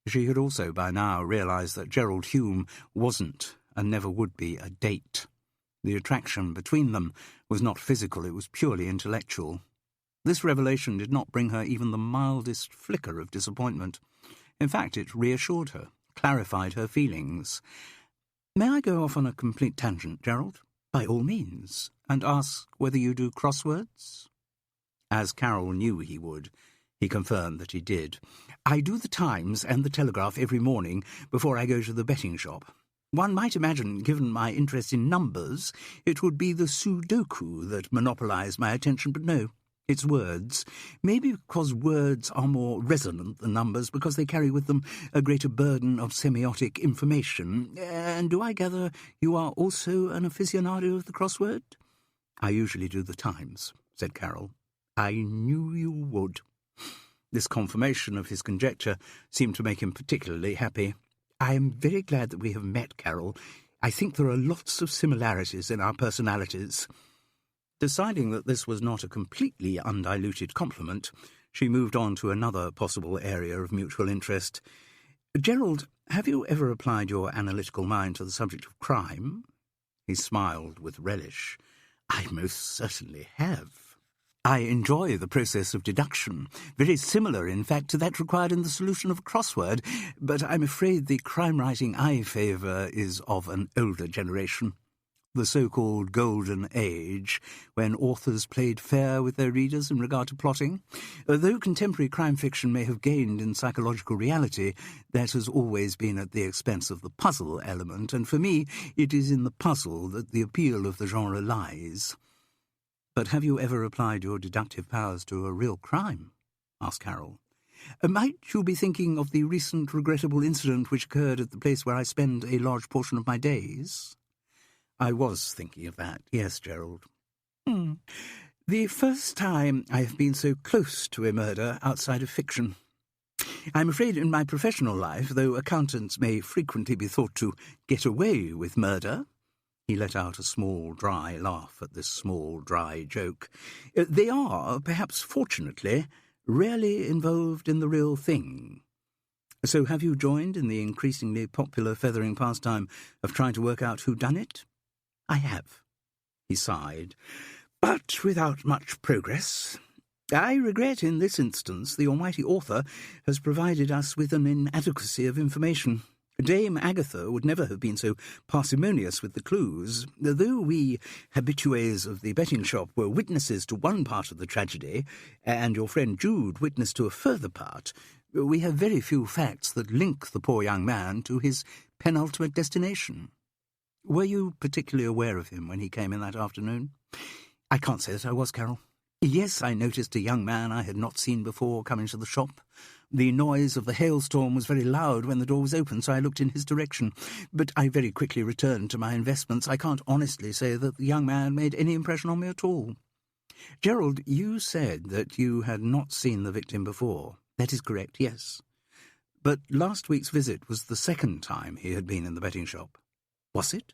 She had also by now realised that Gerald Hume wasn't and never would be a date. The attraction between them was not physical, it was purely intellectual. This revelation did not bring her even the mildest flicker of disappointment. In fact, it reassured her, clarified her feelings. "May I go off on a complete tangent, Gerald?" "By all means. And ask whether you do crosswords?" As Carol knew he would, he confirmed that he did. "I do the Times and the Telegraph every morning before I go to the betting shop. One might imagine, given my interest in numbers, it would be the Sudoku that monopolised my attention, but no, it's words. Maybe because words are more resonant than numbers, because they carry with them a greater burden of semiotic information. And do I gather you are also an aficionado of the crossword?" "I usually do the Times," said Carol. "I knew you would." This confirmation of his conjecture seemed to make him particularly happy. "I am very glad that we have met, Carol. I think there are lots of similarities in our personalities." Deciding that this was not a completely undiluted compliment, she moved on to another possible area of mutual interest. "Gerald, have you ever applied your analytical mind to the subject of crime?" He smiled with relish. "I most certainly have. I enjoy the process of deduction, very similar, in fact, to that required in the solution of a crossword, but I'm afraid the crime-writing I favour is of an older generation. The so-called Golden Age, when authors played fair with their readers in regard to plotting. Though contemporary crime fiction may have gained in psychological reality, that has always been at the expense of the puzzle element, and for me it is in the puzzle that the appeal of the genre lies." "But have you ever applied your deductive powers to a real crime?" asked Carol. "Might you be thinking of the recent regrettable incident which occurred at the place where I spend a large portion of my days?" "I was thinking of that, yes, Gerald." "The first time I have been so close to a murder outside of fiction. I'm afraid in my professional life, though accountants may frequently be thought to get away with murder," he let out a small, dry laugh at this small, dry joke, "they are, perhaps fortunately, rarely involved in the real thing. So have you joined in the increasingly popular Fethering pastime of trying to work out who done it?" "I have," he sighed, "but without much progress. I regret in this instance the almighty author has provided us with an inadequacy of information. Dame Agatha would never have been so parsimonious with the clues. Though we habitués of the betting shop were witnesses to one part of the tragedy, and your friend Jude witness to a further part, we have very few facts that link the poor young man to his penultimate destination. Were you particularly aware of him when he came in that afternoon?" "I can't say that I was, Carol. Yes, I noticed a young man I had not seen before come into the shop. The noise of the hailstorm was very loud when the door was open, so I looked in his direction. But I very quickly returned to my investments. I can't honestly say that the young man made any impression on me at all." "Gerald, you said that you had not seen the victim before." "That is correct, yes. But last week's visit was the second time he had been in the betting shop." "Was it?"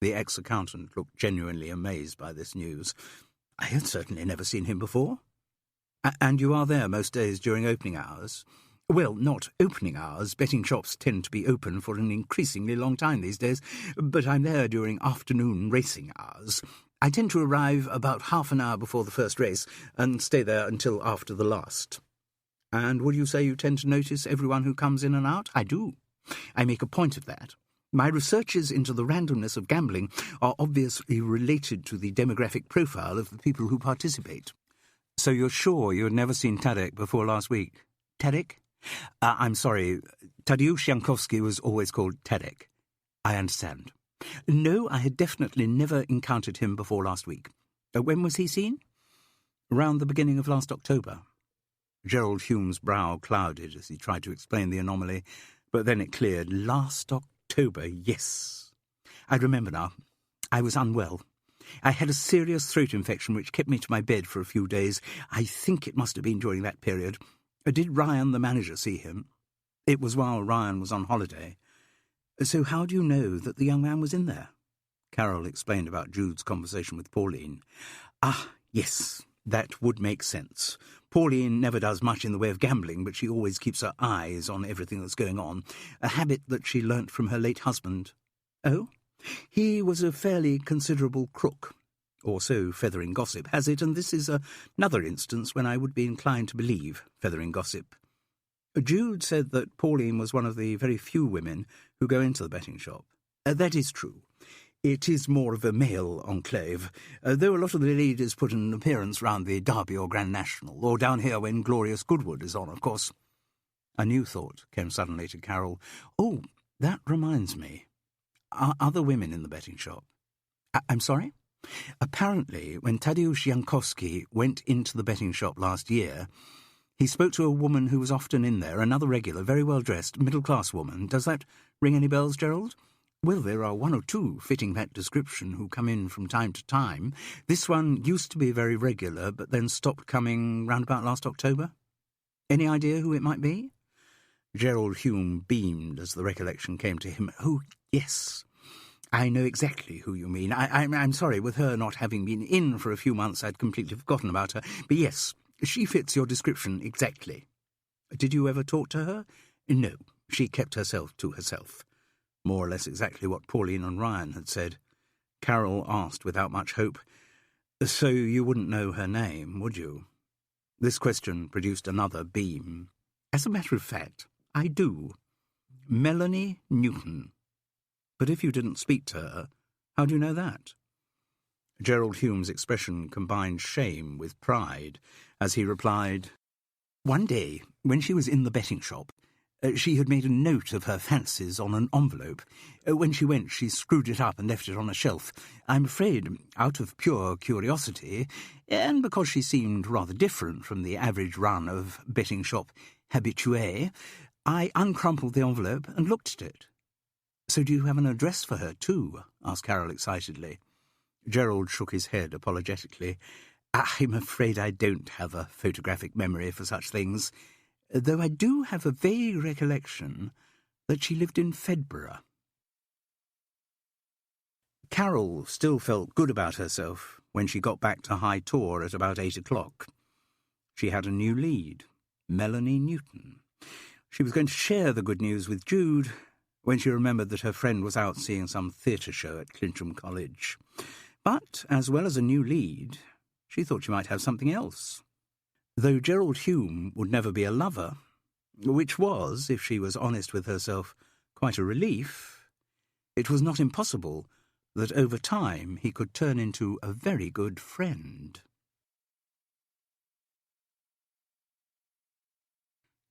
The ex-accountant looked genuinely amazed by this news. "I had certainly never seen him before." "And you are there most days during opening hours?" "Well, not opening hours. Betting shops tend to be open for an increasingly long time these days, but I'm there during afternoon racing hours. I tend to arrive about half an hour before the first race and stay there until after the last." "And would you say you tend to notice everyone who comes in and out?" "I do. I make a point of that. My researches into the randomness of gambling are obviously related to the demographic profile of the people who participate." "So you're sure you had never seen Tadek before last week?" "Tadek? I'm sorry, Tadeusz Jankowski was always called Tadek." "I understand. No, I had definitely never encountered him before last week. When was he seen?" "Round the beginning of last October." Gerald Hume's brow clouded as he tried to explain the anomaly, but then it cleared. "Last October, yes. I remember now. I was unwell. I had a serious throat infection which kept me to my bed for a few days. I think it must have been during that period. Did Ryan, the manager, see him? It was while Ryan was on holiday. So how do you know that the young man was in there? Carol explained about Jude's conversation with Pauline. Ah, yes, that would make sense. Pauline never does much in the way of gambling, but she always keeps her eyes on everything that's going on, a habit that she learnt from her late husband. Oh? He was a fairly considerable crook, or so Fethering gossip has it, and this is another instance when I would be inclined to believe Fethering gossip. Jude said that Pauline was one of the very few women who go into the betting shop. That is true. It is more of a male enclave, though a lot of the ladies put an appearance round the Derby or Grand National, or down here when Glorious Goodwood is on, of course. A new thought came suddenly to Carol. Oh, that reminds me. Are other women in the betting shop? I'm sorry? Apparently, when Tadeusz Jankowski went into the betting shop last year, he spoke to a woman who was often in there, another regular, very well-dressed, middle-class woman. Does that ring any bells, Gerald? Well, there are one or two fitting that description who come in from time to time. This one used to be very regular, but then stopped coming round about last October. Any idea who it might be? Gerald Hume beamed as the recollection came to him. Oh, yes. I know exactly who you mean. I'm sorry, with her not having been in for a few months, I'd completely forgotten about her. But yes, she fits your description exactly. Did you ever talk to her? No, she kept herself to herself. More or less exactly what Pauline and Ryan had said. Carol asked without much hope, So you wouldn't know her name, would you? This question produced another beam. As a matter of fact, I do. Melanie Newton. But if you didn't speak to her, how do you know that? Gerald Hume's expression combined shame with pride as he replied, One day, when she was in the betting shop, she had made a note of her fancies on an envelope. When she went, she screwed it up and left it on a shelf. I'm afraid, out of pure curiosity, and because she seemed rather different from the average run of betting shop habitués, I uncrumpled the envelope and looked at it. So do you have an address for her, too? Asked Carol excitedly. Gerald shook his head apologetically. I'm afraid I don't have a photographic memory for such things, though I do have a vague recollection that she lived in Fedborough. Carol still felt good about herself when she got back to High Tor at about 8 o'clock. She had a new lead, Melanie Newton. She was going to share the good news with Jude when she remembered that her friend was out seeing some theatre show at Clincham College. But, as well as a new lead, she thought she might have something else. Though Gerald Hume would never be a lover, which was, if she was honest with herself, quite a relief, it was not impossible that over time he could turn into a very good friend.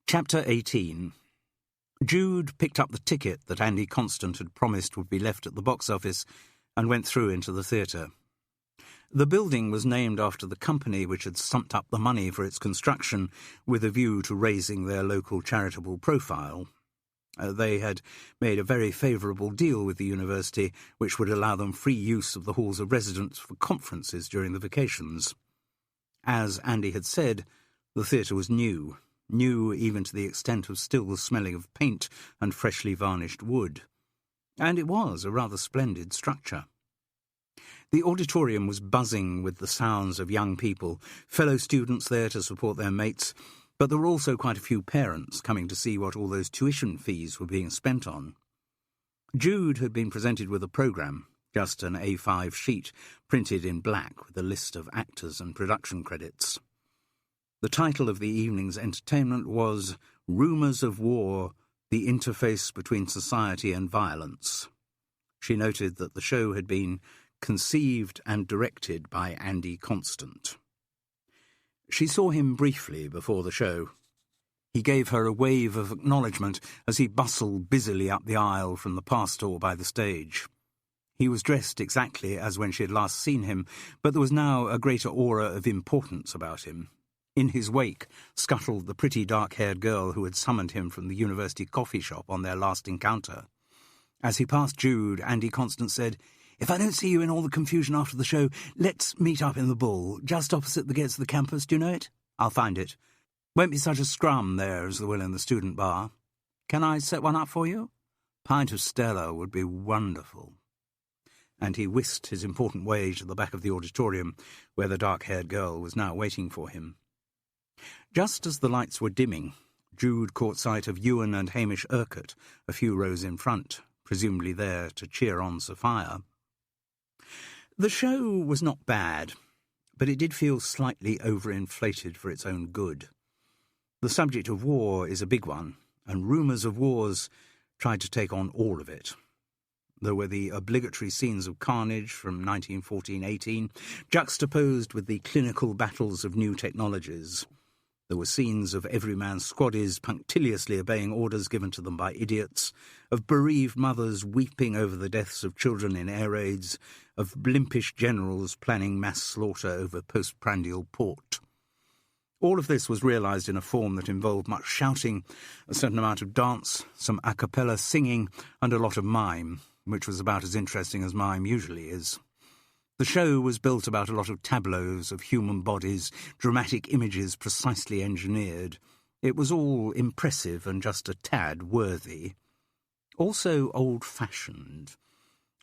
Chapter 18. Jude picked up the ticket that Andy Constant had promised would be left at the box office and went through into the theatre. The building was named after the company which had stumped up the money for its construction with a view to raising their local charitable profile. They had made a very favourable deal with the university, which would allow them free use of the halls of residence for conferences during the vacations. As Andy had said, the theatre was new even to the extent of still smelling of paint and freshly varnished wood. And it was a rather splendid structure. The auditorium was buzzing with the sounds of young people, fellow students there to support their mates, but there were also quite a few parents coming to see what all those tuition fees were being spent on. Jude had been presented with a programme, just an A5 sheet, printed in black with a list of actors and production credits. The title of the evening's entertainment was Rumours of War, the Interface Between Society and Violence. She noted that the show had been conceived and directed by Andy Constant. She saw him briefly before the show. He gave her a wave of acknowledgement as he bustled busily up the aisle from the pass door by the stage. He was dressed exactly as when she had last seen him, but there was now a greater aura of importance about him. In his wake scuttled the pretty dark-haired girl who had summoned him from the university coffee shop on their last encounter. As he passed Jude, Andy Constant said, "If I don't see you in all the confusion after the show, let's meet up in the Bull, just opposite the gates of the campus. Do you know it? I'll find it. Won't be such a scrum there as there will in the student bar. Can I set one up for you? Pint of Stella would be wonderful." And he whisked his important way to the back of the auditorium, where the dark-haired girl was now waiting for him. Just as the lights were dimming, Jude caught sight of Ewan and Hamish Urquhart a few rows in front, presumably there to cheer on Sophia. The show was not bad, but it did feel slightly overinflated for its own good. The subject of war is a big one, and rumours of wars tried to take on all of it. There were the obligatory scenes of carnage from 1914-18, juxtaposed with the clinical battles of new technologies. There were scenes of everyman squaddies punctiliously obeying orders given to them by idiots, of bereaved mothers weeping over the deaths of children in air raids, of blimpish generals planning mass slaughter over postprandial port. All of this was realised in a form that involved much shouting, a certain amount of dance, some a cappella singing, and a lot of mime, which was about as interesting as mime usually is. The show was built about a lot of tableaus of human bodies, dramatic images precisely engineered. It was all impressive and just a tad worthy. Also old-fashioned.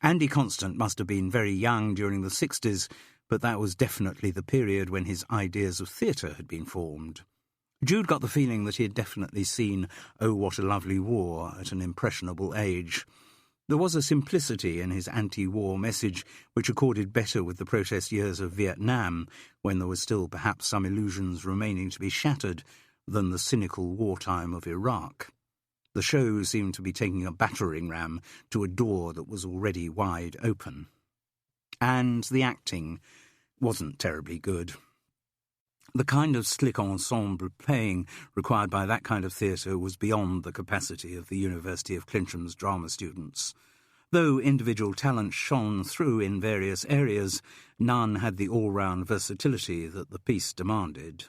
Andy Constant must have been very young during the 60s, but that was definitely the period when his ideas of theatre had been formed. Jude got the feeling that he had definitely seen Oh, What a Lovely War at an impressionable age. There was a simplicity in his anti-war message which accorded better with the protest years of Vietnam, when there were still perhaps some illusions remaining to be shattered, than the cynical wartime of Iraq. The show seemed to be taking a battering ram to a door that was already wide open. And the acting wasn't terribly good. The kind of slick ensemble playing required by that kind of theatre was beyond the capacity of the University of Clincham's drama students. Though individual talent shone through in various areas, none had the all-round versatility that the piece demanded.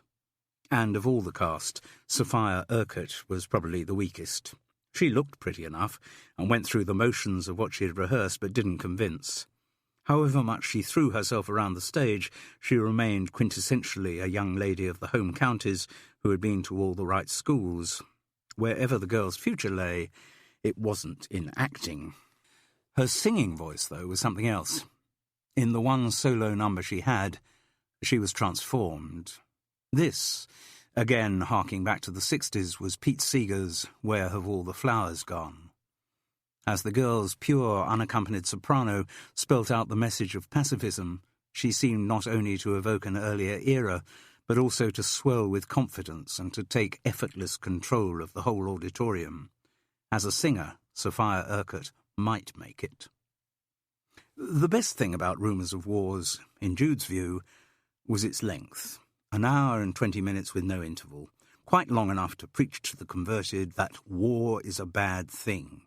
And of all the cast, Sophia Urquhart was probably the weakest. She looked pretty enough, and went through the motions of what she had rehearsed, but didn't convince. However much she threw herself around the stage, she remained quintessentially a young lady of the home counties who had been to all the right schools. Wherever the girl's future lay, it wasn't in acting. Her singing voice, though, was something else. In the one solo number she had, she was transformed. This, again harking back to the 60s, was Pete Seeger's Where Have All the Flowers Gone? As the girl's pure, unaccompanied soprano spelt out the message of pacifism, she seemed not only to evoke an earlier era, but also to swell with confidence and to take effortless control of the whole auditorium. As a singer, Sophia Urquhart might make it. The best thing about Rumours of Wars, in Jude's view, was its length. 1 hour and 20 minutes with no interval, quite long enough to preach to the converted that war is a bad thing.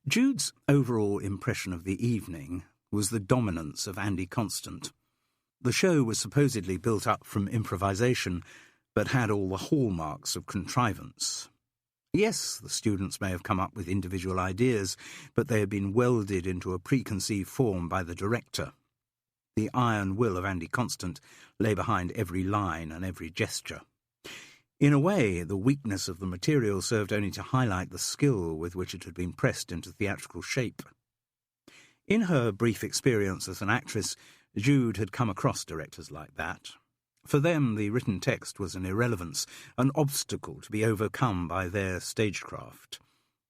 Jude's overall impression of the evening was the dominance of Andy Constant. The show was supposedly built up from improvisation, but had all the hallmarks of contrivance. Yes, the students may have come up with individual ideas, but they had been welded into a preconceived form by the director. The iron will of Andy Constant lay behind every line and every gesture. In a way, the weakness of the material served only to highlight the skill with which it had been pressed into theatrical shape. In her brief experience as an actress, Jude had come across directors like that. For them, the written text was an irrelevance, an obstacle to be overcome by their stagecraft.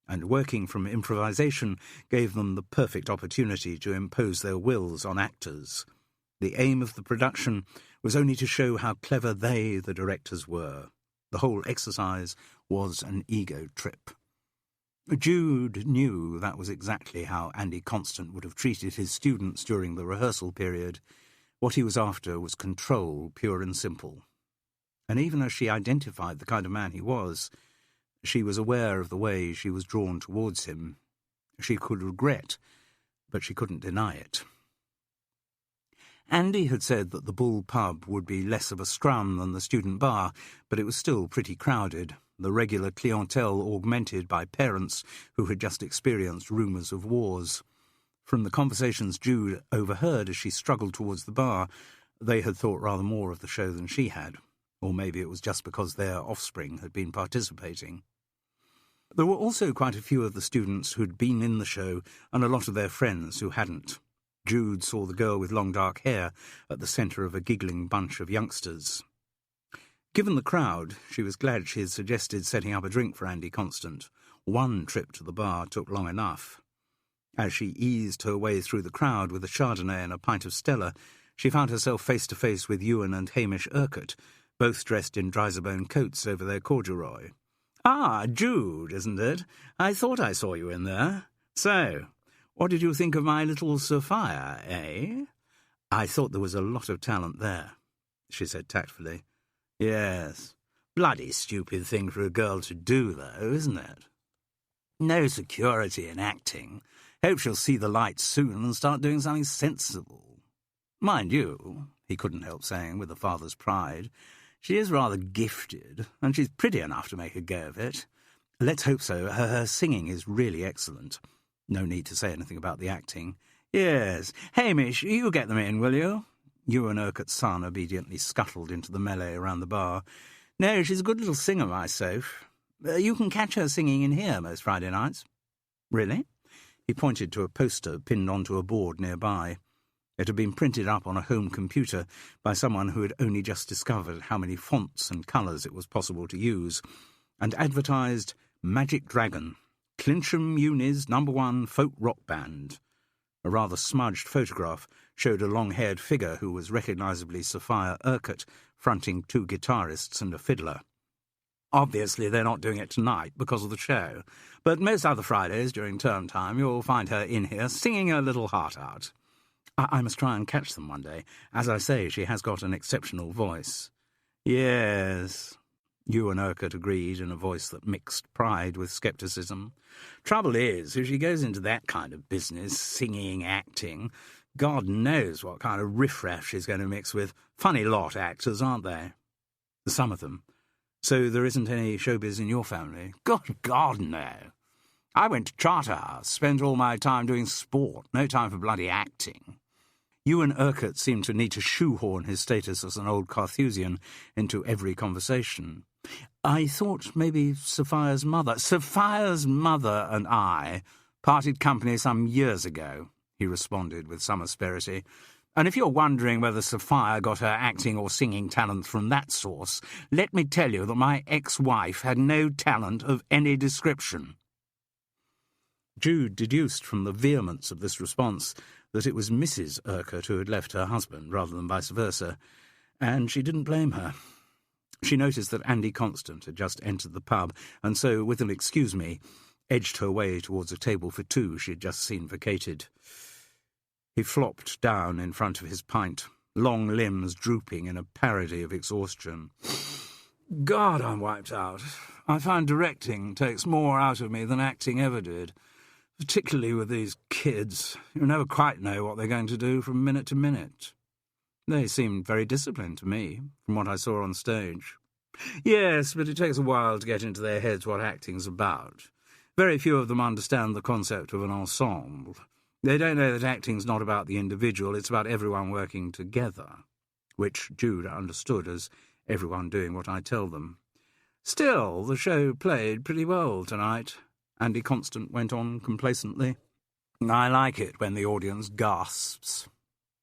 And working from improvisation gave them the perfect opportunity to impose their wills on actors. The aim of the production was only to show how clever they, the directors, were. The whole exercise was an ego trip. Jude knew that was exactly how Andy Constant would have treated his students during the rehearsal period. What he was after was control, pure and simple. And even as she identified the kind of man he was, she was aware of the way she was drawn towards him. She could regret, but she couldn't deny it. Andy had said that the Bull pub would be less of a scrum than the student bar, but it was still pretty crowded, the regular clientele augmented by parents who had just experienced rumours of wars. From the conversations Jude overheard as she struggled towards the bar, they had thought rather more of the show than she had, or maybe it was just because their offspring had been participating. There were also quite a few of the students who'd been in the show and a lot of their friends who hadn't. Jude saw the girl with long dark hair at the centre of a giggling bunch of youngsters. Given the crowd, she was glad she had suggested setting up a drink for Andy Constant. One trip to the bar took long enough. As she eased her way through the crowd with a Chardonnay and a pint of Stella, she found herself face to face with Ewan and Hamish Urquhart, both dressed in Dryserbone coats over their corduroy. "Ah, Jude, isn't it? I thought I saw you in there. So, what did you think of my little Sophia, eh?" "I thought there was a lot of talent there," she said tactfully. "Yes. Bloody stupid thing for a girl to do, though, isn't it? No security in acting. Hope she'll see the light soon and start doing something sensible. Mind you," he couldn't help saying with a father's pride, "she is rather gifted, and she's pretty enough to make a go of it. Let's hope so. Her singing is really excellent. No need to say anything about the acting. Yes. Hamish, you get them in, will you?" Ewan Urquhart's son obediently scuttled into the melee around the bar. "No, she's a good little singer, my Soph. You can catch her singing in here most Friday nights." "Really?" He pointed to a poster pinned onto a board nearby. It had been printed up on a home computer by someone who had only just discovered how many fonts and colours it was possible to use, and advertised Magic Dragon, Clincham Uni's #1 folk rock band. A rather smudged photograph showed a long-haired figure who was recognisably Sophia Urquhart, fronting 2 guitarists and a fiddler. Obviously they're not doing it tonight because of the show, but most other Fridays during term time you'll find her in here singing her little heart out. I must try and catch them one day. As I say, she has got an exceptional voice." "Yes," Ewan Urquhart agreed in a voice that mixed pride with scepticism. "Trouble is, if she goes into that kind of business, singing, acting, God knows what kind of riffraff she's going to mix with. Funny lot, actors, aren't they?" "Some of them. So there isn't any showbiz in your family?" "Good God, no. I went to Charterhouse, spent all my time doing sport, no time for bloody acting." Ewan Urquhart seemed to need to shoehorn his status as an old Carthusian into every conversation. "I thought maybe Sophia's mother—" "Sophia's mother and I parted company some years ago," he responded with some asperity. "And if you're wondering whether Sophia got her acting or singing talent from that source, let me tell you that my ex-wife had no talent of any description." Jude deduced from the vehemence of this response that it was Mrs. Urquhart who had left her husband rather than vice versa, and she didn't blame her. She noticed that Andy Constant had just entered the pub, and so, with an "excuse me," edged her way towards a table for 2 she had just seen vacated. He flopped down in front of his pint, long limbs drooping in a parody of exhaustion. "God, I'm wiped out. I find directing takes more out of me than acting ever did. Particularly with these kids. You never quite know what they're going to do from minute to minute. They seemed very disciplined to me, from what I saw on stage. Yes, but it takes a while to get into their heads what acting's about. Very few of them understand the concept of an ensemble. They don't know that acting's not about the individual, it's about everyone working together, which Jude understood as everyone doing what I tell them. Still, the show played pretty well tonight," Andy Constant went on complacently. "I like it when the audience gasps."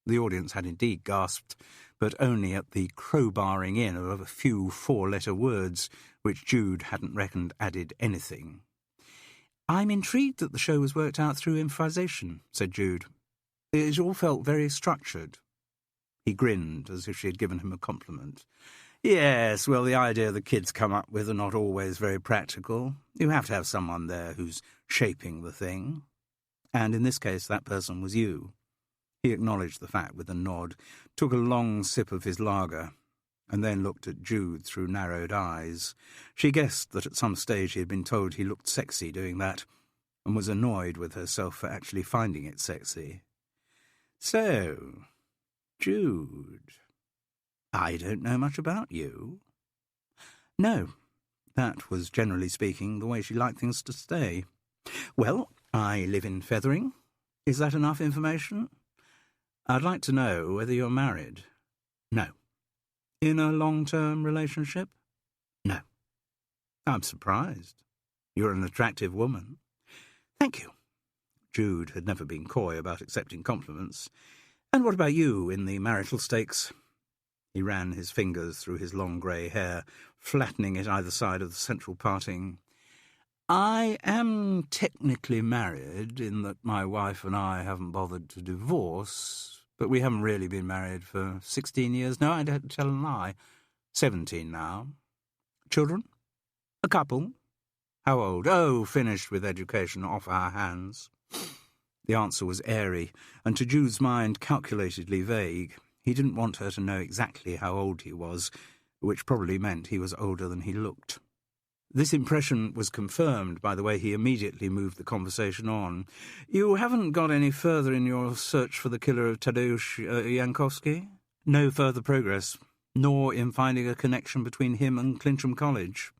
The audience had indeed gasped, but only at the crowbarring in of a few 4-letter words, which Jude hadn't reckoned added anything. "I'm intrigued that the show was worked out through improvisation," said Jude. "It all felt very structured." He grinned, as if she had given him a compliment. "Yes, well, the idea the kids come up with are not always very practical. You have to have someone there who's shaping the thing. And in this case, that person was you." He acknowledged the fact with a nod, took a long sip of his lager, and then looked at Jude through narrowed eyes. She guessed that at some stage he had been told he looked sexy doing that, and was annoyed with herself for actually finding it sexy. "So, Jude, I don't know much about you." "No," That was, generally speaking, the way she liked things to stay. Well, I live in Fethering. Is that enough information? I'd like to know whether you're married. No. In a long-term relationship? No. I'm surprised. You're an attractive woman. Thank you. Jude had never been coy about accepting compliments. And what about you in the marital stakes? He ran his fingers through his long grey hair, flattening it either side of the central parting. I am technically married in that my wife and I haven't bothered to divorce, but we haven't really been married for 16 years. No, I'd tell a lie. 17 now. Children? A couple. How old? Oh, finished with education off our hands. The answer was airy, and to Jude's mind calculatedly vague. He didn't want her to know exactly how old he was, which probably meant he was older than he looked. This impression was confirmed by the way he immediately moved the conversation on. You haven't got any further in your search for the killer of Tadeusz Jankowski? No further progress, nor in finding a connection between him and Clincham College.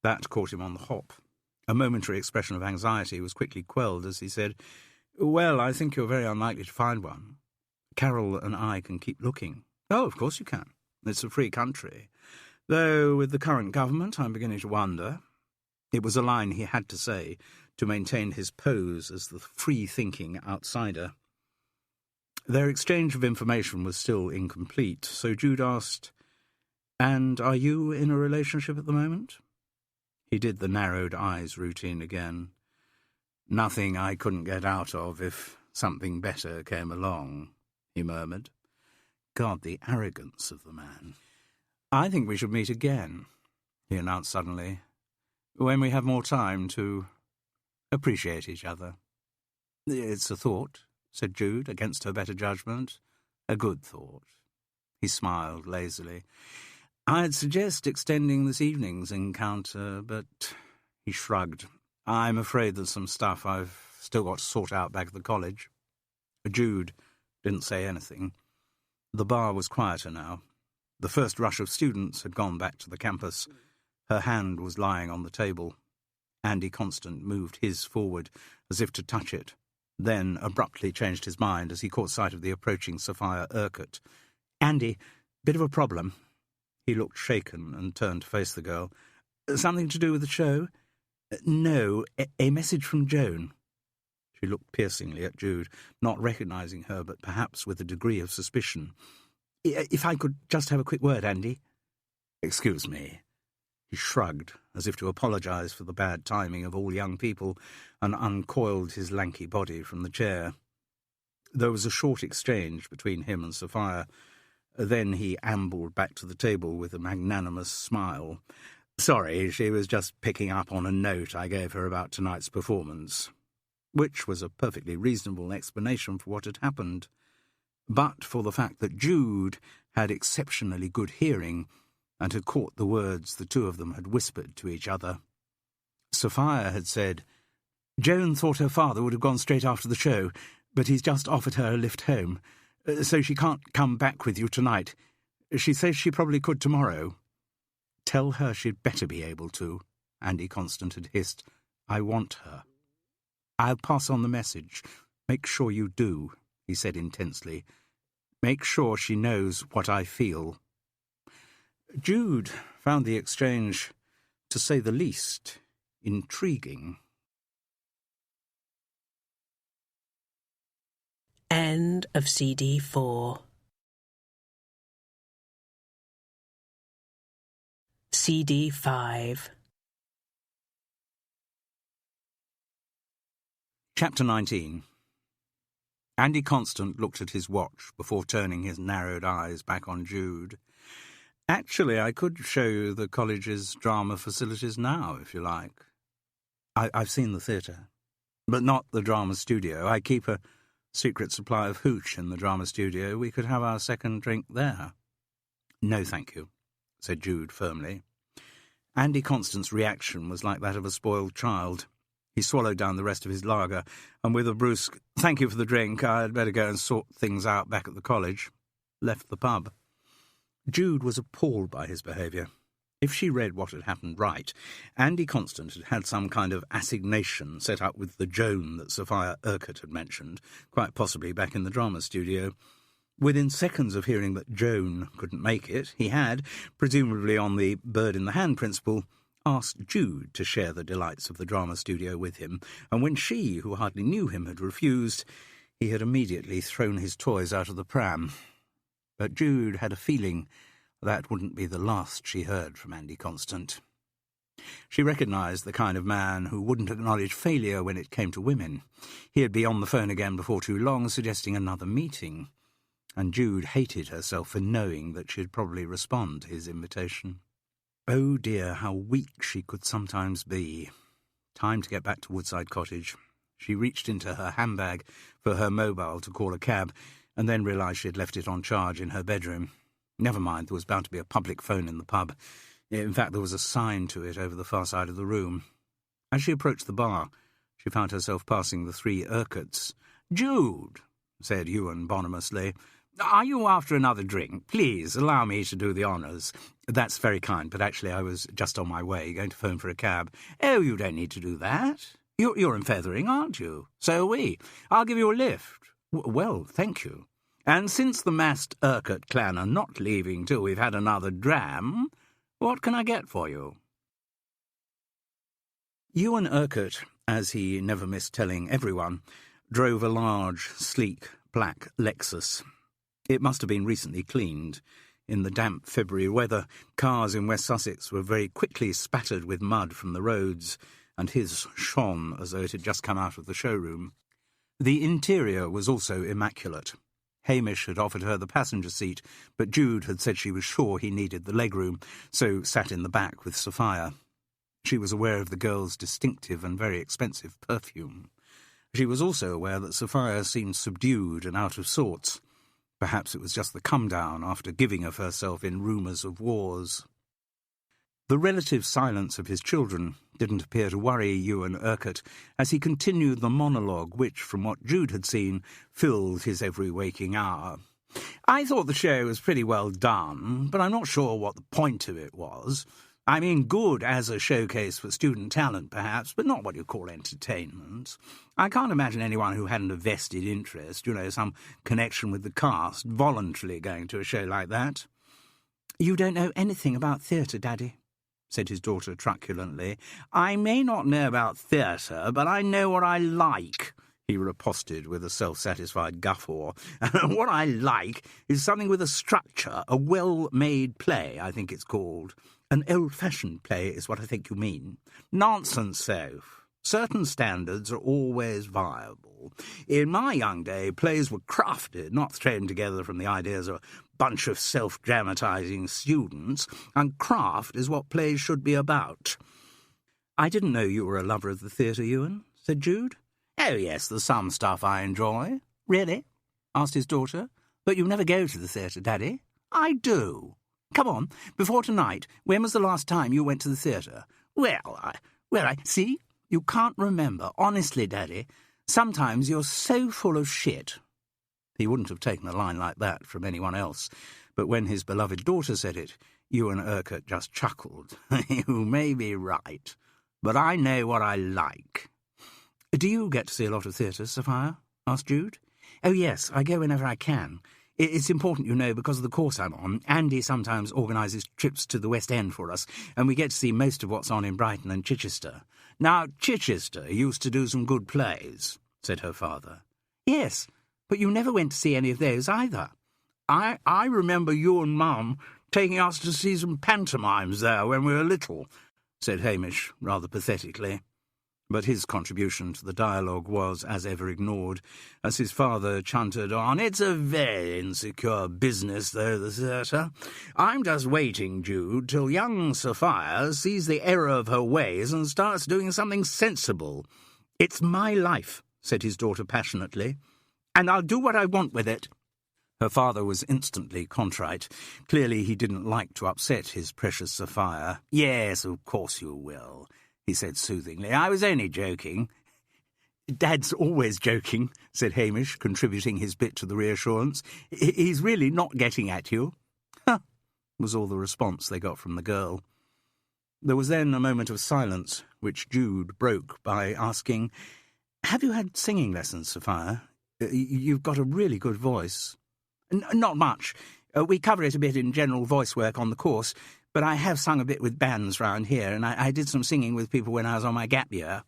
That caught him on the hop. A momentary expression of anxiety was quickly quelled as he said, Well, I think you're very unlikely to find one. Carol and I can keep looking. Oh, of course you can. It's a free country. Though with the current government, I'm beginning to wonder. It was a line he had to say to maintain his pose as the free-thinking outsider. Their exchange of information was still incomplete, so Jude asked, And are you in a relationship at the moment? He did the narrowed eyes routine again. Nothing I couldn't get out of if something better came along, he murmured. God, the arrogance of the man. I think we should meet again, he announced suddenly, when we have more time to appreciate each other. It's a thought, said Jude, against her better judgment. A good thought. He smiled lazily. I'd suggest extending this evening's encounter, but he shrugged. I'm afraid there's some stuff I've still got to sort out back at the college. Jude didn't say anything. The bar was quieter now. The first rush of students had gone back to the campus. Her hand was lying on the table. Andy Constant moved his forward, as if to touch it, then abruptly changed his mind as he caught sight of the approaching Sophia Urquhart. Andy, bit of a problem. He looked shaken and turned to face the girl. Something to do with the show? No, a message from Joan. She looked piercingly at Jude, not recognising her, but perhaps with a degree of suspicion. If I could just have a quick word, Andy. Excuse me. He shrugged, as if to apologise for the bad timing of all young people, and uncoiled his lanky body from the chair. There was a short exchange between him and Sophia. Then he ambled back to the table with a magnanimous smile. Sorry, she was just picking up on a note I gave her about tonight's performance, which was a perfectly reasonable explanation for what had happened. But for the fact that Jude had exceptionally good hearing and had caught the words the two of them had whispered to each other. Sophia had said, Joan thought her father would have gone straight after the show, but he's just offered her a lift home, so she can't come back with you tonight. She says she probably could tomorrow. Tell her she'd better be able to, Andy Constant had hissed. I want her. I'll pass on the message. Make sure you do, he said intensely. Make sure she knows what I feel. Jude found the exchange, to say the least, intriguing. End of CD 4. CD 5. Chapter 19. Andy Constant looked at his watch before turning his narrowed eyes back on Jude. Actually, I could show you the college's drama facilities now, if you like. I've seen the theatre, but not the drama studio. I keep a secret supply of hooch in the drama studio. We could have our second drink there. No, thank you, said Jude firmly. Andy Constant's reaction was like that of a spoiled child. He swallowed down the rest of his lager, and with a brusque, thank you for the drink, I'd better go and sort things out back at the college, left the pub. Jude was appalled by his behaviour. If she read what had happened right, Andy Constant had had some kind of assignation set up with the Joan that Sophia Urquhart had mentioned, quite possibly back in the drama studio. Within seconds of hearing that Joan couldn't make it, he had, presumably on the bird-in-the-hand principle, asked Jude to share the delights of the drama studio with him, and when she, who hardly knew him, had refused, he had immediately thrown his toys out of the pram. But Jude had a feeling that wouldn't be the last she heard from Andy Constant. She recognised the kind of man who wouldn't acknowledge failure when it came to women. He'd be on the phone again before too long, suggesting another meeting, and Jude hated herself for knowing that she'd probably respond to his invitation. Oh dear, how weak she could sometimes be. Time to get back to Woodside Cottage. She reached into her handbag for her mobile to call a cab, and then realised she had left it on charge in her bedroom. Never mind, there was bound to be a public phone in the pub. In fact, there was a sign to it over the far side of the room. As she approached the bar, she found herself passing the three Urquharts. "Jude," said Ewan bonhomously, "are you after another drink? Please, allow me to do the honours." "That's very kind, but actually I was just on my way, going to phone for a cab." "Oh, you don't need to do that. You're in Fethering, aren't you? So are we. I'll give you a lift." "Well, thank you. And since the massed Urquhart clan are not leaving till we've had another dram, what can I get for you?" Ewan Urquhart, as he never missed telling everyone, drove a large, sleek, black Lexus. It must have been recently cleaned. In the damp February weather, cars in West Sussex were very quickly spattered with mud from the roads, and his shone as though it had just come out of the showroom. The interior was also immaculate. Hamish had offered her the passenger seat, but Jude had said she was sure he needed the legroom, so sat in the back with Sophia. She was aware of the girl's distinctive and very expensive perfume. She was also aware that Sophia seemed subdued and out of sorts. Perhaps it was just the come-down after giving of herself in rumours of wars. The relative silence of his children didn't appear to worry Ewan Urquhart as he continued the monologue which, from what Jude had seen, filled his every waking hour. "I thought the show was pretty well done, but I'm not sure what the point of it was. I mean, good as a showcase for student talent, perhaps, but not what you call entertainment. I can't imagine anyone who hadn't a vested interest, some connection with the cast, voluntarily going to a show like that." "You don't know anything about theatre, Daddy," said his daughter truculently. "I may not know about theatre, but I know what I like," he riposted with a self-satisfied guffaw. "And what I like is something with a structure, a well-made play, I think it's called. An old-fashioned play is what I think you mean." "Nonsense, Soph. Certain standards are always viable. In my young day, plays were crafted, not thrown together from the ideas of a bunch of self-dramatising students, and craft is what plays should be about." "I didn't know you were a lover of the theatre, Ewan," said Jude. "Oh, yes, there's some stuff I enjoy." "Really?" asked his daughter. "But you never go to the theatre, Daddy." "I do. Come on, before tonight, when was the last time you went to the theatre?" Well, I see, you can't remember. Honestly, Daddy, sometimes you're so full of shit." He wouldn't have taken a line like that from anyone else, but when his beloved daughter said it, Ewan Urquhart just chuckled. "You may be right, but I know what I like." "Do you get to see a lot of theatre, Sophia?" asked Jude. "Oh, yes, I go whenever I can. It's important, because of the course I'm on. Andy sometimes organises trips to the West End for us, and we get to see most of what's on in Brighton and Chichester." "Now, Chichester used to do some good plays," said her father. "Yes, but you never went to see any of those either." I remember you and Mum taking us to see some pantomimes there when we were little," said Hamish, rather pathetically. But his contribution to the dialogue was, as ever, ignored, as his father chanted on, "It's a very insecure business, though, the theatre. I'm just waiting, Jude, till young Sophia sees the error of her ways and starts doing something sensible." "It's my life," said his daughter passionately, "and I'll do what I want with it." Her father was instantly contrite. Clearly he didn't like to upset his precious Sophia. "Yes, of course you will," he said soothingly. "I was only joking." "Dad's always joking," said Hamish, contributing his bit to the reassurance. "He's really not getting at you." "Huh," was all the response they got from the girl. There was then a moment of silence, which Jude broke by asking, "Have you had singing lessons, Sophia? You've got a really good voice." "Not much. We cover it a bit in general voice work on the course, but I have sung a bit with bands round here, and I did some singing with people when I was on my gap year."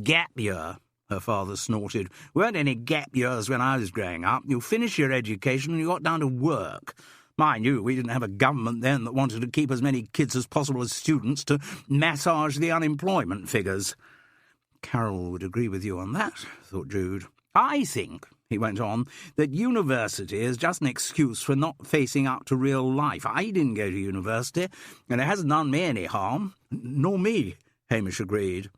"Gap year?" her father snorted. "Weren't any gap years when I was growing up. You finished your education and you got down to work. Mind you, we didn't have a government then that wanted to keep as many kids as possible as students to massage the unemployment figures." Carol would agree with you on that, thought Jude. "I think," he went on, "that university is just an excuse for not facing up to real life. I didn't go to university, and it hasn't done me any harm." "Nor me," Hamish agreed.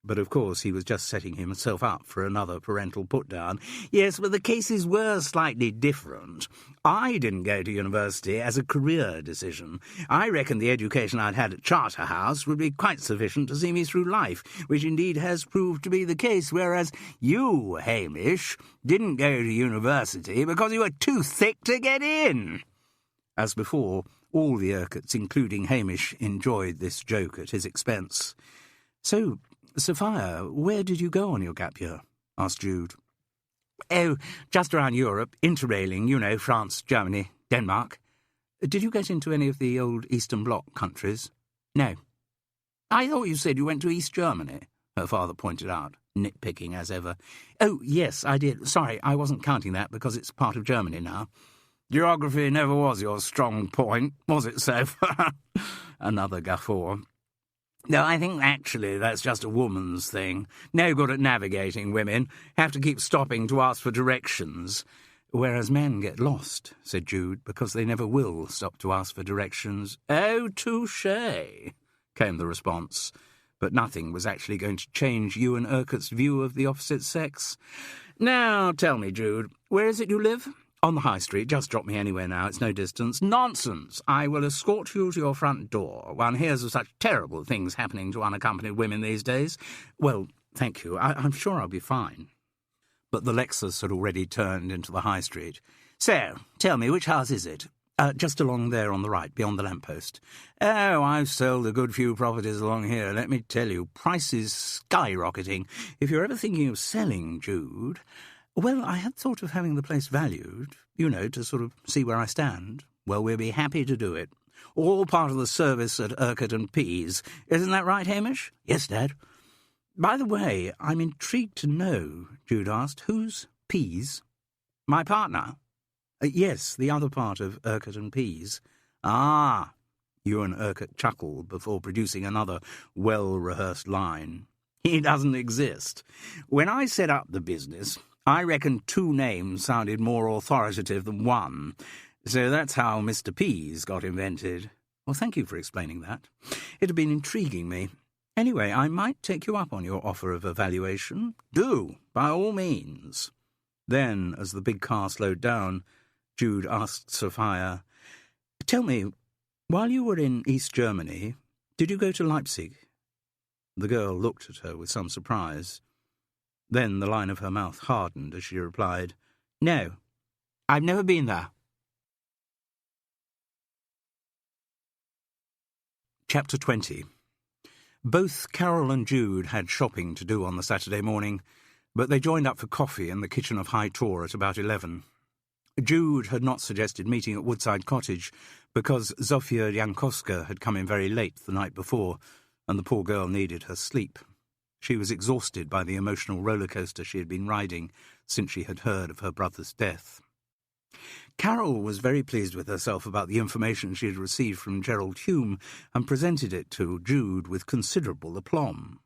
But of course he was just setting himself up for another parental put-down. "Yes, but the cases were slightly different. I didn't go to university as a career decision. I reckon the education I'd had at Charterhouse would be quite sufficient to see me through life, which indeed has proved to be the case, whereas you, Hamish, didn't go to university because you were too thick to get in." As before, all the Urquharts, including Hamish, enjoyed this joke at his expense. "So, Sophia, where did you go on your gap year?" asked Jude. "Oh, just around Europe, interrailing, you know, France, Germany, Denmark." "Did you get into any of the old Eastern Bloc countries?" "No." "I thought you said you went to East Germany," her father pointed out, nitpicking as ever. "Oh, yes, I did. Sorry, I wasn't counting that because it's part of Germany now." "Geography never was your strong point, was it, Soph?" Another guffaw. "No, I think actually that's just a woman's thing. No good at navigating, women. Have to keep stopping to ask for directions." "Whereas men get lost," said Jude, "because they never will stop to ask for directions." "Oh, touché," came the response. But nothing was actually going to change Ewan Urquhart's view of the opposite sex. "Now, tell me, Jude, where is it you live?" "On the High Street. Just drop me anywhere now. It's no distance." "Nonsense. I will escort you to your front door. One hears of such terrible things happening to unaccompanied women these days." "Well, thank you. I'm sure I'll be fine." But the Lexus had already turned into the High Street. "So, tell me, which house is it?" Just along there on the right, beyond the lamp-post." "Oh, I've sold a good few properties along here, let me tell you. Prices skyrocketing. If you're ever thinking of selling, Jude—" "Well, I had thought of having the place valued, you know, to sort of see where I stand." "Well, we'll be happy to do it. All part of the service at Urquhart and Pease. Isn't that right, Hamish?" "Yes, Dad." "By the way, I'm intrigued to know," Jude asked, "who's Pease?" "My partner?" Yes, the other part of Urquhart and Pease." "Ah," Ewan Urquhart chuckled before producing another well-rehearsed line. "He doesn't exist. When I set up the business, I reckon 2 names sounded more authoritative than one. So that's how Mr. Pease got invented." "Well, thank you for explaining that. It had been intriguing me. Anyway, I might take you up on your offer of a valuation." "Do, by all means." Then, as the big car slowed down, Jude asked Sophia, "Tell me, while you were in East Germany, did you go to Leipzig?" The girl looked at her with some surprise. Then the line of her mouth hardened as she replied, "No, I've never been there." Chapter 20. Both Carol and Jude had shopping to do on the Saturday morning, but they joined up for coffee in the kitchen of High Tor at about 11. Jude had not suggested meeting at Woodside Cottage because Zofia Jankowska had come in very late the night before, and the poor girl needed her sleep. She was exhausted by the emotional roller coaster she had been riding since she had heard of her brother's death. Carol was very pleased with herself about the information she had received from Gerald Hume and presented it to Jude with considerable aplomb.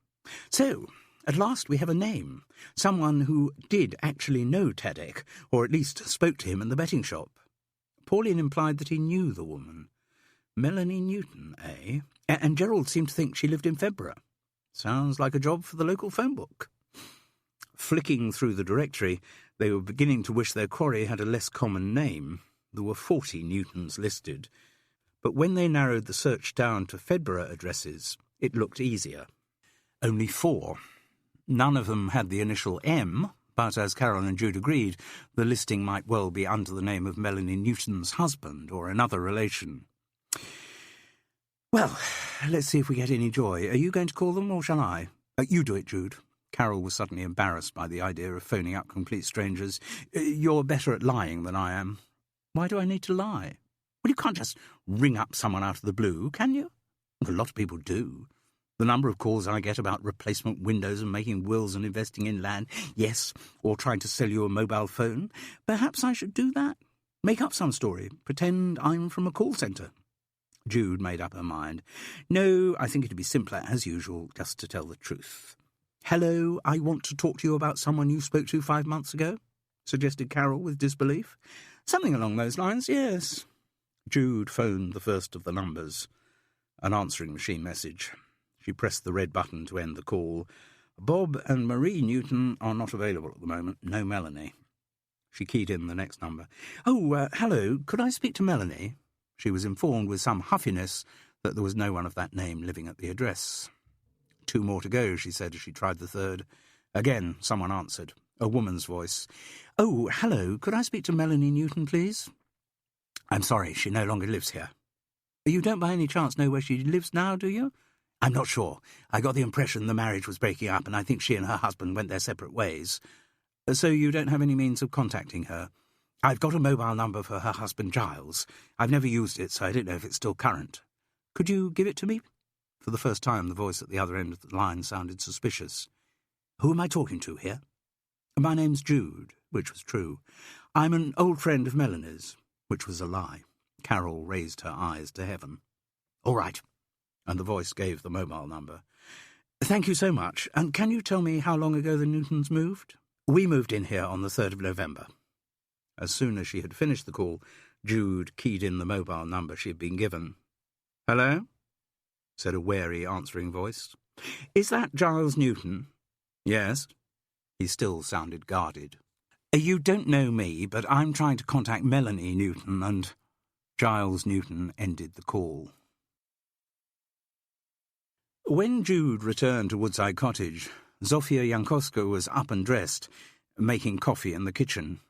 "So, at last we have a name. Someone who did actually know Tadek, or at least spoke to him in the betting shop." Pauline implied that he knew the woman. "Melanie Newton, eh? And Gerald seemed to think she lived in February. Sounds like a job for the local phone book." Flicking through the directory, they were beginning to wish their quarry had a less common name. There were 40 Newtons listed. But when they narrowed the search down to Fedborough addresses, it looked easier. Only 4. None of them had the initial M, but as Carol and Jude agreed, the listing might well be under the name of Melanie Newton's husband or another relation. Well, let's see if we get any joy. Are you going to call them, or shall I? You do it, Jude. Carol was suddenly embarrassed by the idea of phoning up complete strangers. You're better at lying than I am. Why do I need to lie? Well, you can't just ring up someone out of the blue, can you? A lot of people do. The number of calls I get about replacement windows and making wills and investing in land, yes, or trying to sell you a mobile phone. Perhaps I should do that. Make up some story. Pretend I'm from a call centre. Jude made up her mind. No, I think it'd be simpler, as usual, just to tell the truth. Hello, I want to talk to you about someone you spoke to 5 months ago, suggested Carol with disbelief. Something along those lines, yes. Jude phoned the first of the numbers. An answering machine message. She pressed the red button to end the call. Bob and Marie Newton are not available at the moment. No Melanie. She keyed in the next number. Oh, hello, could I speak to Melanie? She was informed with some huffiness that there was no one of that name living at the address. 2 more to go, she said as she tried the third. Again, someone answered. A woman's voice. Oh, hello, could I speak to Melanie Newton, please? I'm sorry, she no longer lives here. You don't by any chance know where she lives now, do you? I'm not sure. I got the impression the marriage was breaking up, and I think she and her husband went their separate ways. So you don't have any means of contacting her? I've got a mobile number for her husband, Giles. I've never used it, so I don't know if it's still current. Could you give it to me? For the first time, the voice at the other end of the line sounded suspicious. Who am I talking to here? My name's Jude, which was true. I'm an old friend of Melanie's, which was a lie. Carol raised her eyes to heaven. All right. And the voice gave the mobile number. Thank you so much. And can you tell me how long ago the Newtons moved? We moved in here on the 3rd of November. As soon as she had finished the call, Jude keyed in the mobile number she had been given. Hello? Said a wary answering voice. Is that Giles Newton? Yes. He still sounded guarded. You don't know me, but I'm trying to contact Melanie Newton, and Giles Newton ended the call. When Jude returned to Woodside Cottage, Zofia Jankowska was up and dressed, making coffee in the kitchen.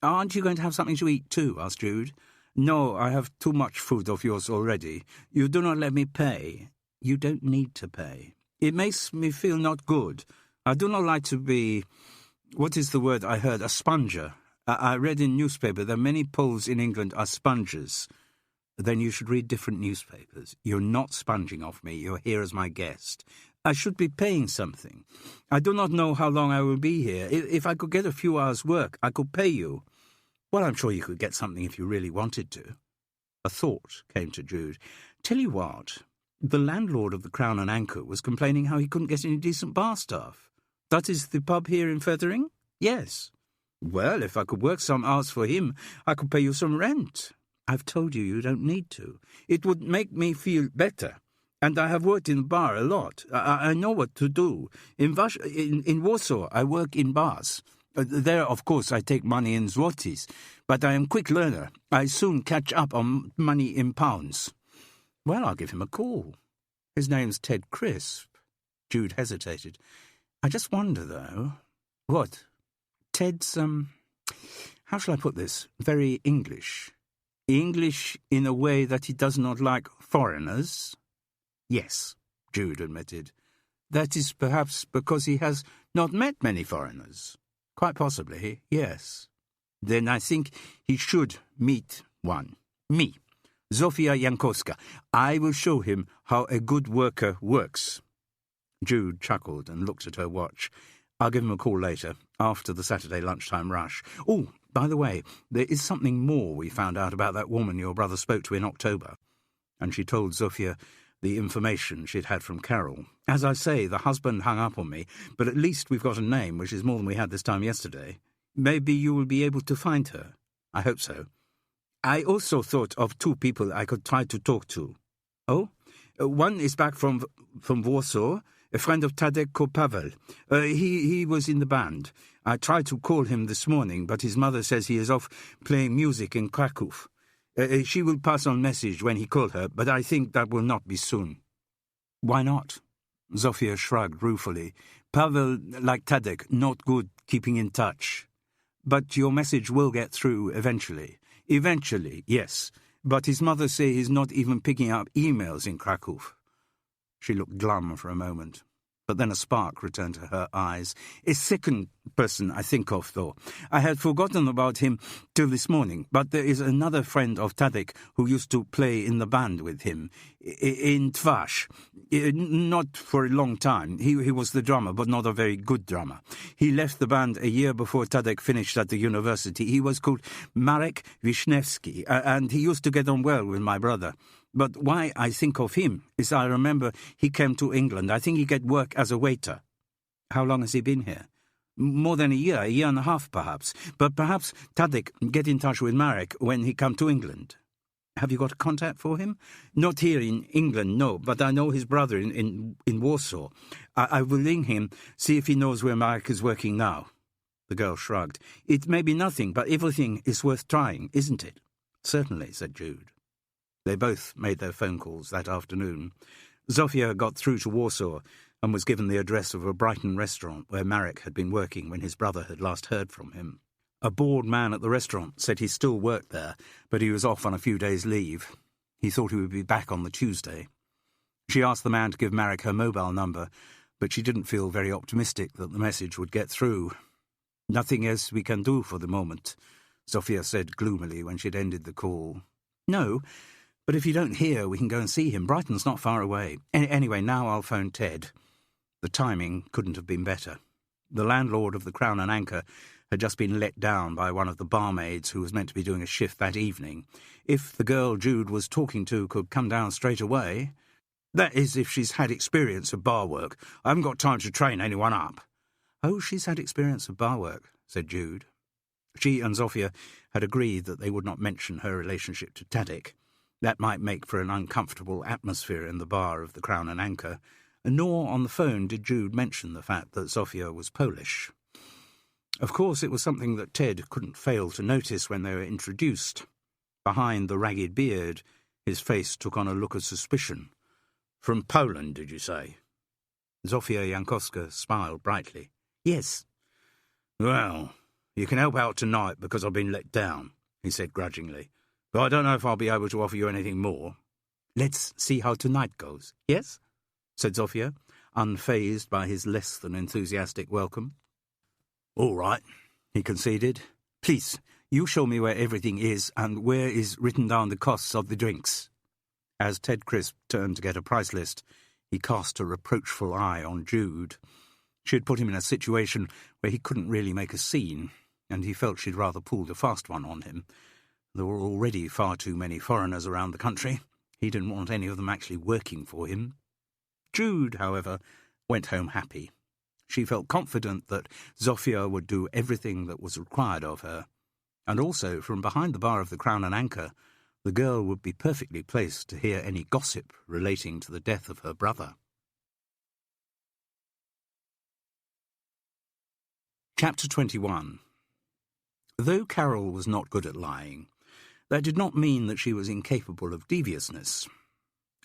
Aren't you going to have something to eat too? Asked Jude. No, I have too much food of yours already. You do not let me pay. You don't need to pay. It makes me feel not good. I do not like to be, what is the word I heard, a sponger. I read in newspaper that many Poles in England are spongers. Then you should read different newspapers. You're not sponging off me. You're here as my guest. I should be paying something. I do not know how long I will be here. If I could get a few hours' work, I could pay you. Well, I'm sure you could get something if you really wanted to. A thought came to Jude. Tell you what, the landlord of the Crown and Anchor was complaining how he couldn't get any decent bar staff. That is the pub here in Fethering? Yes. Well, if I could work some hours for him, I could pay you some rent. I've told you you don't need to. It would make me feel better. And I have worked in the bar a lot. I know what to do. In Warsaw, I work in bars. There, of course, I take money in zlotys, but I am a quick learner. I soon catch up on money in pounds. Well, I'll give him a call. His name's Ted Crisp. Jude hesitated. I just wonder, though. What? Ted's, how shall I put this? Very English. English in a way that he does not like foreigners? Yes, Jude admitted. That is perhaps because he has not met many foreigners. Quite possibly, yes. Then I think he should meet one. Me, Zofia Jankowska. I will show him how a good worker works. Jude chuckled and looked at her watch. I'll give him a call later, after the Saturday lunchtime rush. Oh, by the way, there is something more we found out about that woman your brother spoke to in October. And she told Zofia the information she'd had from Carol. As I say, the husband hung up on me, but at least we've got a name, which is more than we had this time yesterday. Maybe you will be able to find her. I hope so. I also thought of 2 people I could try to talk to. Oh? One is back from Warsaw, a friend of Tadek Pavel. He was in the band. I tried to call him this morning, but his mother says he is off playing music in Krakow. She will pass on message when he called her, but I think that will not be soon. Why not? Zofia shrugged ruefully. Pavel, like Tadek, not good keeping in touch. But your message will get through eventually. Eventually, yes. But his mother say he's not even picking up emails in Krakow. She looked glum for a moment, but then a spark returned to her eyes. A second person I think of, though. I had forgotten about him till this morning, but there is another friend of Tadek who used to play in the band with him, in Tvash. Not for a long time. He was the drummer, but not a very good drummer. He left the band a year before Tadek finished at the university. He was called Marek Wisniewski, and he used to get on well with my brother. But why I think of him is I remember he came to England. I think he get work as a waiter. How long has he been here? More than a year and a half perhaps. But perhaps Tadek get in touch with Marek when he come to England. Have you got a contact for him? Not here in England, no, but I know his brother in Warsaw. I will ring him, see if he knows where Marek is working now. The girl shrugged. It may be nothing, but everything is worth trying, isn't it? Certainly, said Jude. They both made their phone calls that afternoon. Zofia got through to Warsaw and was given the address of a Brighton restaurant where Marek had been working when his brother had last heard from him. A bored man at the restaurant said he still worked there, but he was off on a few days' leave. He thought he would be back on the Tuesday. She asked the man to give Marek her mobile number, but she didn't feel very optimistic that the message would get through. Nothing else we can do for the moment, Zofia said gloomily when she'd ended the call. No, but if you don't hear, we can go and see him. Brighton's not far away. Anyway, now I'll phone Ted. The timing couldn't have been better. The landlord of the Crown and Anchor had just been let down by one of the barmaids who was meant to be doing a shift that evening. If the girl Jude was talking to could come down straight away... That is, if she's had experience of bar work. I haven't got time to train anyone up. Oh, she's had experience of bar work, said Jude. She and Zofia had agreed that they would not mention her relationship to Tadek. That might make for an uncomfortable atmosphere in the bar of the Crown and Anchor, nor on the phone did Jude mention the fact that Zofia was Polish. Of course, it was something that Ted couldn't fail to notice when they were introduced. Behind the ragged beard, his face took on a look of suspicion. From Poland, did you say? Zofia Jankowska smiled brightly. Yes. Well, you can help out tonight because I've been let down, he said grudgingly. But I don't know if I'll be able to offer you anything more. Let's see how tonight goes, yes? Said Zofia, unfazed by his less than enthusiastic welcome. All right, he conceded. Please, you show me where everything is and where is written down the costs of the drinks. As Ted Crisp turned to get a price list, he cast a reproachful eye on Jude. She had put him in a situation where he couldn't really make a scene, and he felt she'd rather pulled a fast one on him. There were already far too many foreigners around the country. He didn't want any of them actually working for him. Jude, however, went home happy. She felt confident that Zofia would do everything that was required of her, and also, from behind the bar of the Crown and Anchor, the girl would be perfectly placed to hear any gossip relating to the death of her brother. Chapter 21. Though Carol was not good at lying, that did not mean that she was incapable of deviousness.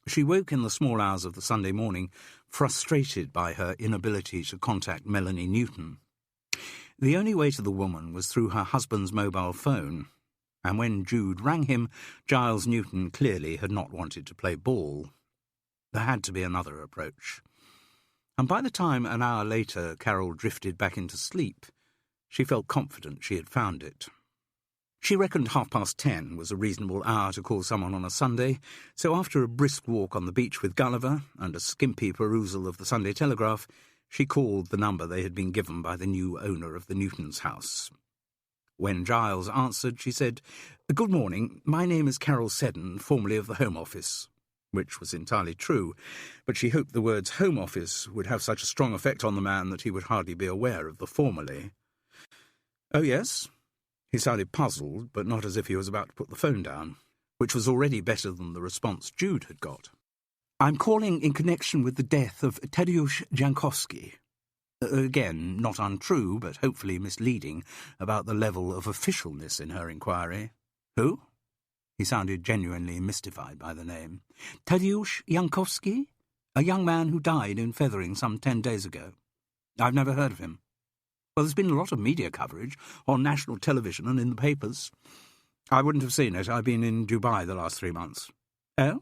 She woke in the small hours of the Sunday morning, frustrated by her inability to contact Melanie Newton. The only way to the woman was through her husband's mobile phone, and when Jude rang him, Giles Newton clearly had not wanted to play ball. There had to be another approach. And by the time, an hour later, Carol drifted back into sleep, she felt confident she had found it. She reckoned 10:30 was a reasonable hour to call someone on a Sunday, so after a brisk walk on the beach with Gulliver and a skimpy perusal of the Sunday Telegraph, she called the number they had been given by the new owner of the Newtons' house. When Giles answered, she said, "Good morning, my name is Carol Seddon, formerly of the Home Office," which was entirely true, but she hoped the words Home Office would have such a strong effect on the man that he would hardly be aware of the formerly. "Oh, yes?" He sounded puzzled, but not as if he was about to put the phone down, which was already better than the response Jude had got. "I'm calling in connection with the death of Tadeusz Jankowski." Again, not untrue, but hopefully misleading about the level of officialness in her inquiry. "Who?" He sounded genuinely mystified by the name. "Tadeusz Jankowski? A young man who died in Fethering some 10 days ago. I've never heard of him." "Well, there's been a lot of media coverage, on national television and in the papers." I wouldn't have seen it. I've been in Dubai the last 3 months. Oh?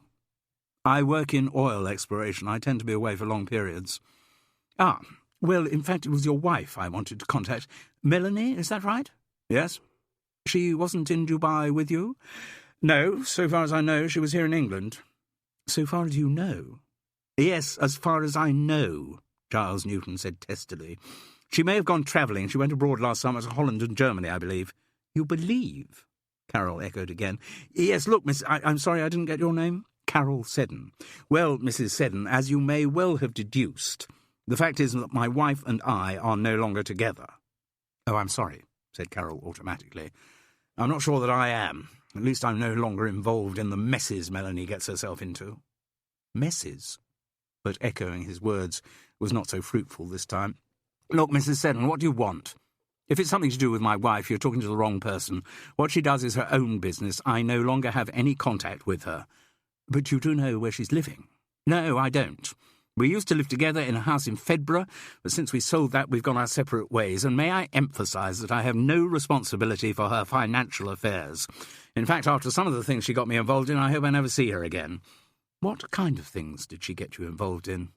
I work in oil exploration. I tend to be away for long periods. Ah, well, in fact, it was your wife I wanted to contact. Melanie, is that right? Yes. She wasn't in Dubai with you? No, so far as I know, she was here in England. So far as you know? Yes, as far as I know, Giles Newton said testily. She may have gone travelling. She went abroad last summer to Holland and Germany, I believe. You believe? Carol echoed again. Yes, look, Miss, I'm sorry I didn't get your name. Carol Seddon. Well, Mrs. Seddon, as you may well have deduced, the fact is that my wife and I are no longer together. Oh, I'm sorry, said Carol automatically. I'm not sure that I am. At least I'm no longer involved in the messes Melanie gets herself into. Messes? But echoing his words was not so fruitful this time. Look, Mrs. Seddon, what do you want? If it's something to do with my wife, you're talking to the wrong person. What she does is her own business. I no longer have any contact with her. But you do know where she's living? No, I don't. We used to live together in a house in Fedborough, but since we sold that, we've gone our separate ways, and may I emphasise that I have no responsibility for her financial affairs. In fact, after some of the things she got me involved in, I hope I never see her again. What kind of things did she get you involved in?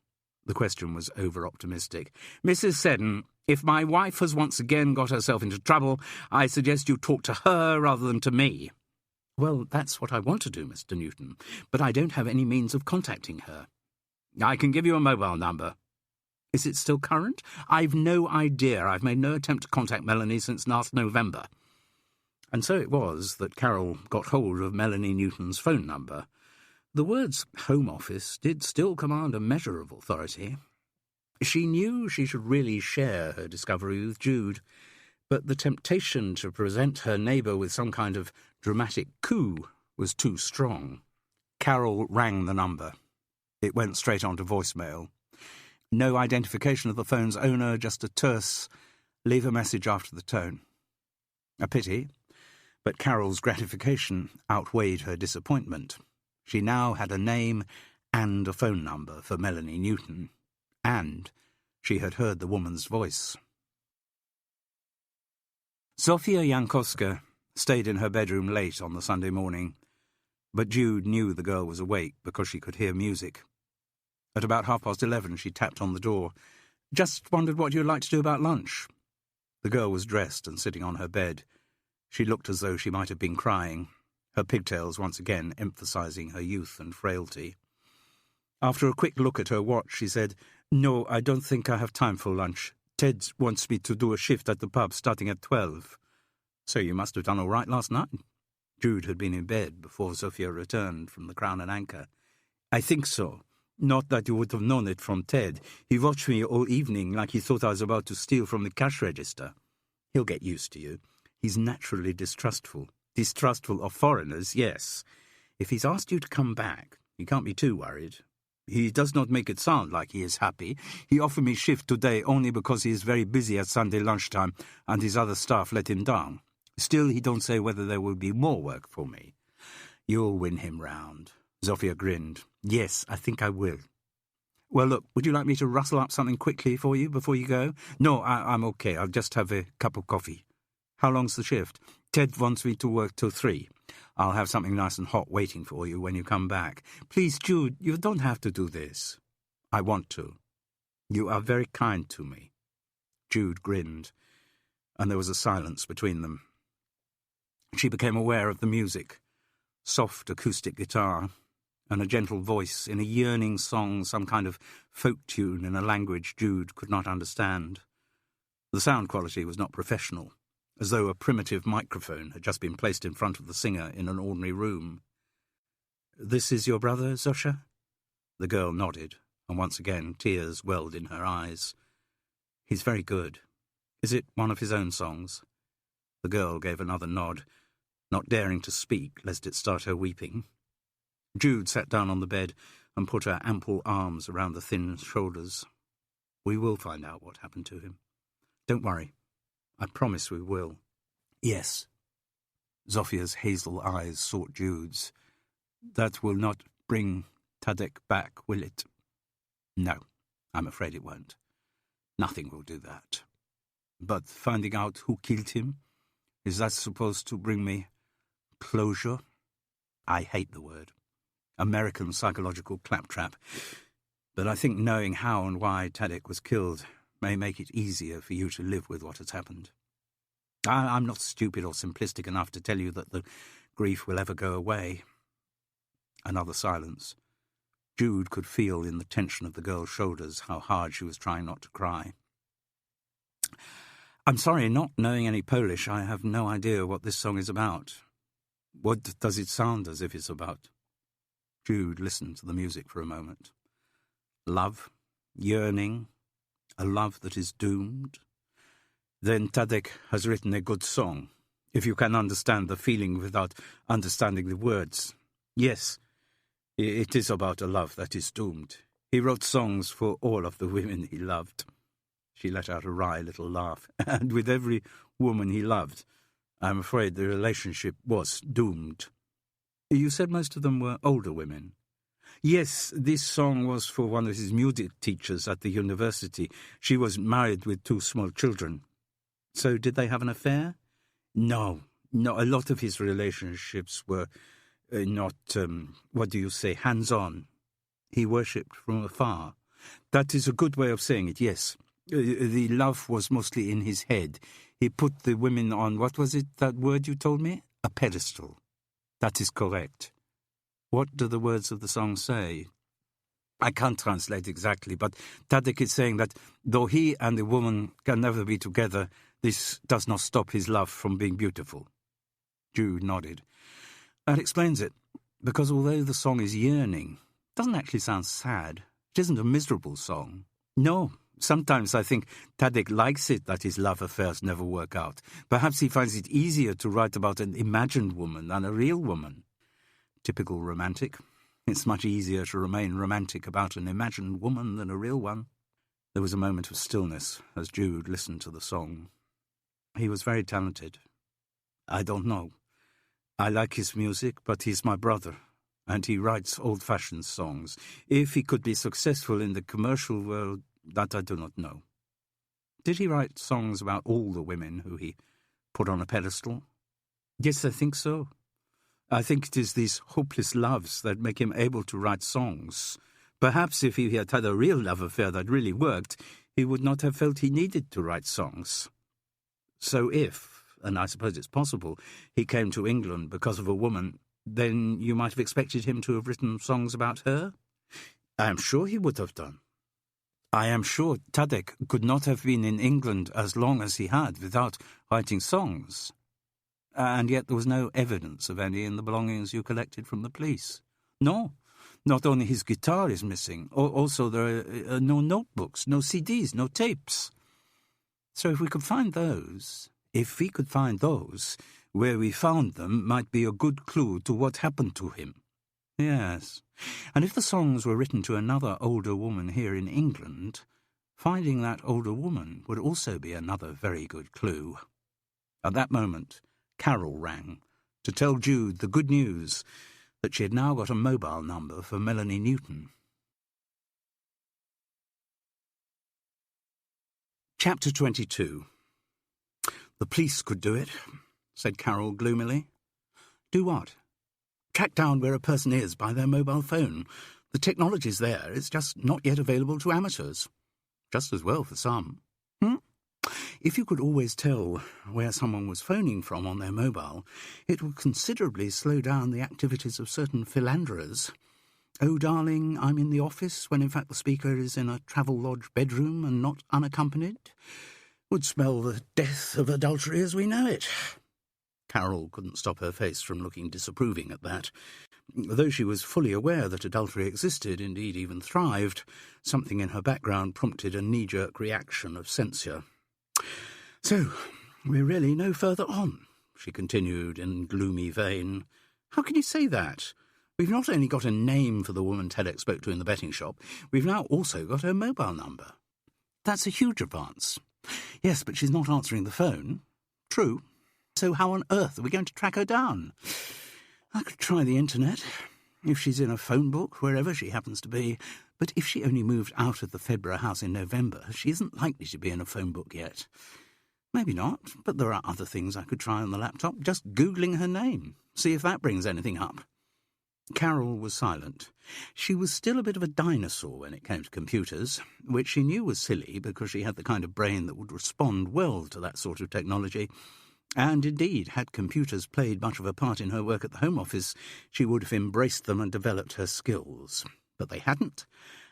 The question was over-optimistic. Mrs. Seddon, if my wife has once again got herself into trouble, I suggest you talk to her rather than to me. Well, that's what I want to do, Mr. Newton, but I don't have any means of contacting her. I can give you a mobile number. Is it still current? I've no idea. I've made no attempt to contact Melanie since last November. And so it was that Carol got hold of Melanie Newton's phone number. The words Home Office did still command a measure of authority. She knew she should really share her discovery with Jude, but the temptation to present her neighbour with some kind of dramatic coup was too strong. Carol rang the number. It went straight on to voicemail. No identification of the phone's owner, just a terse, leave a message after the tone. A pity, but Carol's gratification outweighed her disappointment. She now had a name and a phone number for Melanie Newton, and she had heard the woman's voice. Zofia Jankowska stayed in her bedroom late on the Sunday morning, but Jude knew the girl was awake because she could hear music. At about 11:30, she tapped on the door. Just wondered what you'd like to do about lunch. The girl was dressed and sitting on her bed. She looked as though she might have been crying, her pigtails once again emphasizing her youth and frailty. After a quick look at her watch, she said, No, I don't think I have time for lunch. Ted wants me to do a shift at the pub starting at 12. So you must have done all right last night. Jude had been in bed before Zofia returned from the Crown and Anchor. I think so. Not that you would have known it from Ted. He watched me all evening like he thought I was about to steal from the cash register. He'll get used to you. He's naturally distrustful. Distrustful of foreigners, yes. If he's asked you to come back, you can't be too worried. He does not make it sound like he is happy. He offered me shift today only because he is very busy at Sunday lunchtime and his other staff let him down. Still, he don't say whether there will be more work for me. You'll win him round. Zofia grinned. Yes, I think I will. Well, look, would you like me to rustle up something quickly for you before you go? No, I'm okay. I'll just have a cup of coffee. How long's the shift? Ted wants me to work till 3. I'll have something nice and hot waiting for you when you come back. Please, Jude, you don't have to do this. I want to. You are very kind to me. Jude grinned, and there was a silence between them. She became aware of the music, soft acoustic guitar, and a gentle voice in a yearning song, some kind of folk tune in a language Jude could not understand. The sound quality was not professional, as though a primitive microphone had just been placed in front of the singer in an ordinary room. This is your brother, Zosha? The girl nodded, and once again tears welled in her eyes. He's very good. Is it one of his own songs? The girl gave another nod, not daring to speak lest it start her weeping. Jude sat down on the bed and put her ample arms around the thin shoulders. We will find out what happened to him. Don't worry. I promise we will. Yes. Zofia's hazel eyes sought Jude's. That will not bring Tadek back, will it? No, I'm afraid it won't. Nothing will do that. But finding out who killed him, is that supposed to bring me closure. I hate the word. American psychological claptrap. But I think knowing how and why Tadek was killed may make it easier for you to live with what has happened. I'm not stupid or simplistic enough to tell you that the grief will ever go away. Another silence. Jude could feel in the tension of the girl's shoulders how hard she was trying not to cry. I'm sorry, not knowing any Polish, I have no idea what this song is about. What does it sound as if it's about? Jude listened to the music for a moment. Love, yearning, a love that is doomed. Then Tadek has written a good song, if you can understand the feeling without understanding the words. Yes, it is about a love that is doomed. He wrote songs for all of the women he loved. She let out a wry little laugh. And with every woman he loved, I'm afraid the relationship was doomed. You said most of them were older women. Yes, this song was for one of his music teachers at the university. She was married with 2 small children. So did they have an affair? No. A lot of his relationships were not, hands-on. He worshipped from afar. That is a good way of saying it, yes. The love was mostly in his head. He put the women on, what was it, that word you told me? A pedestal. That is correct. What do the words of the song say? I can't translate exactly, but Tadek is saying that though he and the woman can never be together, this does not stop his love from being beautiful. Jude nodded. That explains it, because although the song is yearning, it doesn't actually sound sad. It isn't a miserable song. No, sometimes I think Tadek likes it that his love affairs never work out. Perhaps he finds it easier to write about an imagined woman than a real woman. Typical romantic. It's much easier to remain romantic about an imagined woman than a real one. There was a moment of stillness as Jude listened to the song. He was very talented. I don't know. I like his music, but he's my brother, and he writes old-fashioned songs. If he could be successful in the commercial world, that I do not know. Did he write songs about all the women who he put on a pedestal? Yes, I think so. I think it is these hopeless loves that make him able to write songs. Perhaps if he had had a real love affair that really worked, he would not have felt he needed to write songs. So if, and I suppose it's possible, he came to England because of a woman, then you might have expected him to have written songs about her? I am sure he would have done. I am sure Tadek could not have been in England as long as he had without writing songs. And yet there was no evidence of any in the belongings you collected from the police. No, not only his guitar is missing, also there are no notebooks, no CDs, no tapes. So if we could find those, where we found them might be a good clue to what happened to him. Yes, and if the songs were written to another older woman here in England, finding that older woman would also be another very good clue. At that moment, Carol rang to tell Jude the good news that she had now got a mobile number for Melanie Newton. Chapter 22. The police could do it, said Carol gloomily. Do what? Track down where a person is by their mobile phone. The technology's there, it's just not yet available to amateurs. Just as well for some. If you could always tell where someone was phoning from on their mobile, it would considerably slow down the activities of certain philanderers. Oh, darling, I'm in the office, when in fact the speaker is in a travel lodge bedroom and not unaccompanied. Would smell the death of adultery as we know it. Carol couldn't stop her face from looking disapproving at that. Though she was fully aware that adultery existed, indeed even thrived, something in her background prompted a knee-jerk reaction of censure. So, we're really no further on, she continued in gloomy vein. How can you say that? We've not only got a name for the woman Tadek spoke to in the betting shop, we've now also got her mobile number. That's a huge advance. Yes, but she's not answering the phone. True. So how on earth are we going to track her down? I could try the internet, if she's in a phone book, wherever she happens to be. But if she only moved out of the Fedborough house in November, she isn't likely to be in a phone book yet. Maybe not, but there are other things I could try on the laptop. Just Googling her name. See if that brings anything up. Carol was silent. She was still a bit of a dinosaur when it came to computers, which she knew was silly because she had the kind of brain that would respond well to that sort of technology. And indeed, had computers played much of a part in her work at the Home Office, she would have embraced them and developed her skills. But they hadn't,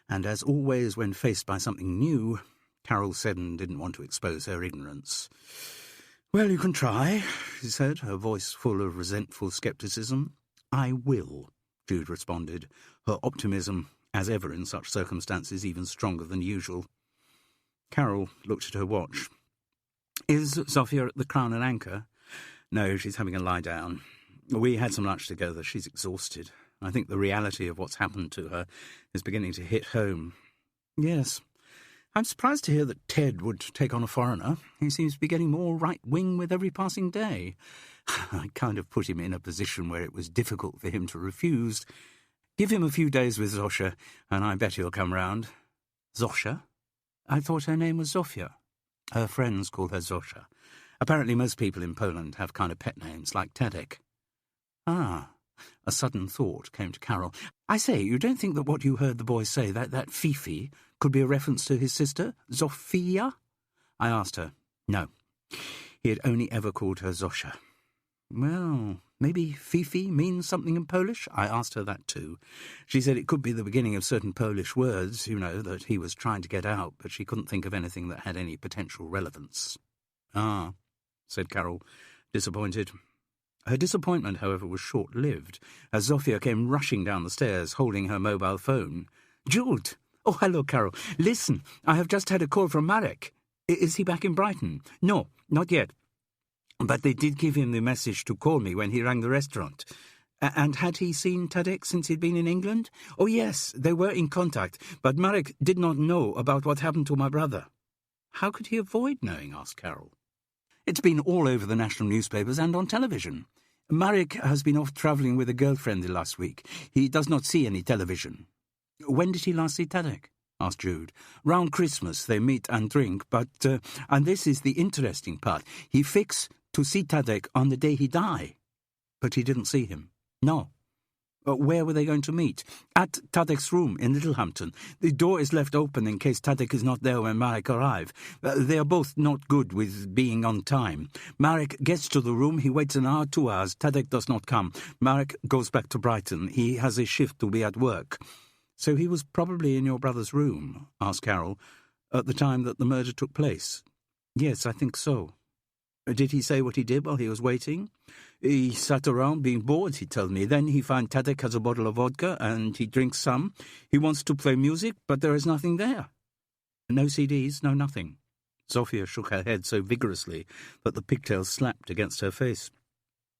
and as always when faced by something new, Carol Seddon didn't want to expose her ignorance. "Well, you can try," she said, her voice full of resentful scepticism. "I will," Jude responded, her optimism, as ever in such circumstances, even stronger than usual. Carol looked at her watch. "Is Zofia at the Crown and Anchor?" "No, she's having a lie down. We had some lunch together. She's exhausted. I think the reality of what's happened to her is beginning to hit home." "Yes. I'm surprised to hear that Ted would take on a foreigner. He seems to be getting more right-wing with every passing day. I kind of put him in a position where it was difficult for him to refuse. Give him a few days with Zosha, and I bet he'll come round." "Zosha? I thought her name was Zofia." "Her friends call her Zosha. Apparently most people in Poland have kind of pet names, like Tadek." "Ah." A sudden thought came to Carol. "I say, you don't think that what you heard the boy say, that Fifi, could be a reference to his sister, Zofia?" I asked her. No. He had only ever called her Zosha. "Well, maybe Fifi means something in Polish?" I asked her that too. She said it could be the beginning of certain Polish words, that he was trying to get out, but she couldn't think of anything that had any potential relevance. "Ah," said Carol, disappointed. Her disappointment, however, was short-lived, as Zofia came rushing down the stairs, holding her mobile phone. "Jude! Oh, hello, Carol. Listen, I have just had a call from Marek. Is he back in Brighton?" "No, not yet. But they did give him the message to call me when he rang the restaurant." "And had he seen Tadek since he'd been in England?" "Oh, yes, they were in contact, but Marek did not know about what happened to my brother." "How could he avoid knowing?" asked Carol. "It's been all over the national newspapers and on television. Marek has been off travelling with a girlfriend the last week. He does not see any television." "When did he last see Tadek?" asked Jude. "Round Christmas they meet and drink, but, and this is the interesting part, he fixed to see Tadek on the day he died." "But he didn't see him?" "No." "Where were they going to meet?" "At Tadek's room in Littlehampton. The door is left open in case Tadek is not there when Marek arrives. They are both not good with being on time. Marek gets to the room, he waits an hour, 2 hours, Tadek does not come. Marek goes back to Brighton. He has a shift to be at work." "So he was probably in your brother's room?" asked Carol, "at the time that the murder took place?" "Yes, I think so." "Did he say what he did while he was waiting?" "He sat around being bored, he told me. Then he finds Tadek has a bottle of vodka, and he drinks some. He wants to play music, but there is nothing there." "No CDs, no nothing." Zofia shook her head so vigorously that the pigtails slapped against her face.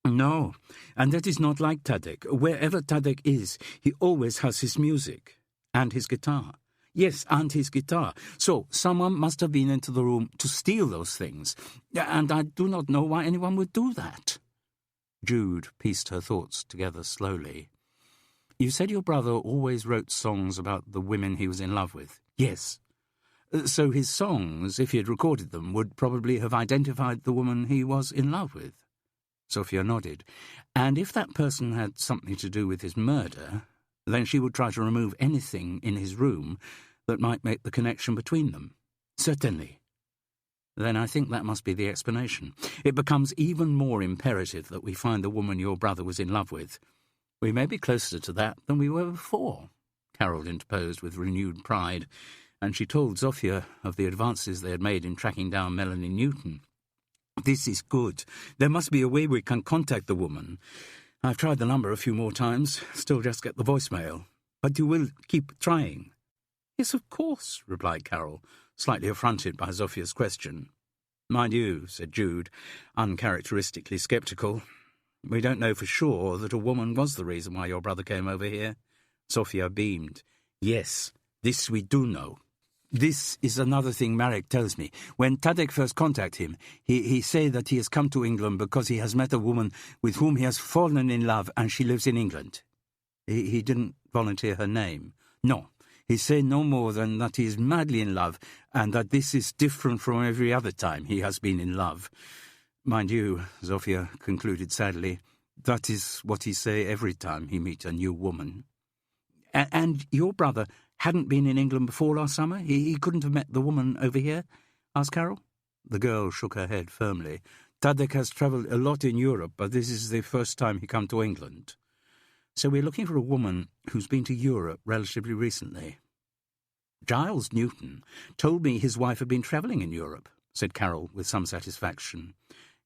"No, and that is not like Tadek. Wherever Tadek is, he always has his music. And his guitar. Yes, and his guitar. So someone must have been into the room to steal those things. And I do not know why anyone would do that." Jude pieced her thoughts together slowly. "You said your brother always wrote songs about the women he was in love with?" "Yes." "So his songs, if he had recorded them, would probably have identified the woman he was in love with?" Zofia nodded. "And if that person had something to do with his murder, then she would try to remove anything in his room that might make the connection between them?" "Certainly." "Then I think that must be the explanation. It becomes even more imperative that we find the woman your brother was in love with." "We may be closer to that than we were before," Carol interposed with renewed pride, and she told Zofia of the advances they had made in tracking down Melanie Newton. "This is good. There must be a way we can contact the woman. I've tried the number a few more times, still just get the voicemail. But you will keep trying?" "Yes, of course," replied Carol, slightly affronted by Zofia's question. "Mind you," said Jude, uncharacteristically sceptical, "we don't know for sure that a woman was the reason why your brother came over here." Zofia beamed. "Yes, this we do know. This is another thing Marek tells me. When Tadek first contacted him, he say that he has come to England because he has met a woman with whom he has fallen in love and she lives in England." He didn't volunteer her name?" "No. He said no more than that he is madly in love, and that this is different from every other time he has been in love. Mind you, Zofia concluded sadly, that is what he say every time he meet a new woman. And your brother hadn't been in England before last summer? He couldn't have met the woman over here? Asked Carol. The girl shook her head firmly. Tadek has travelled a lot in Europe, but this is the first time he come to England. So we're looking for a woman who's been to Europe relatively recently. Giles Newton told me his wife had been travelling in Europe, said Carol with some satisfaction.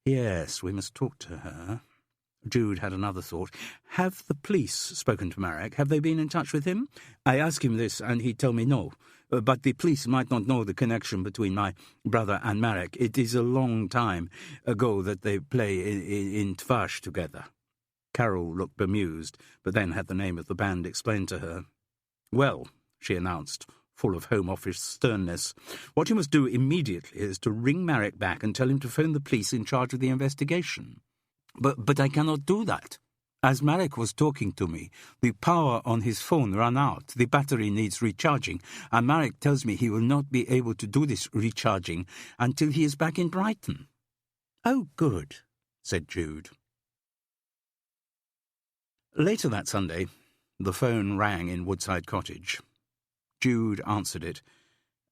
Yes, we must talk to her. Jude had another thought. Have the police spoken to Marek? Have they been in touch with him? I asked him this, and he told me no. But the police might not know the connection between my brother and Marek. It is a long time ago that they play in Tvarz together. Carol looked bemused, but then had the name of the band explained to her. Well, she announced, full of Home Office sternness, what you must do immediately is to ring Marek back and tell him to phone the police in charge of the investigation. But I cannot do that. As Marek was talking to me, the power on his phone ran out. The battery needs recharging, and Marek tells me he will not be able to do this recharging until he is back in Brighton. Oh, good, said Jude. Later that Sunday, the phone rang in Woodside Cottage. Jude answered it,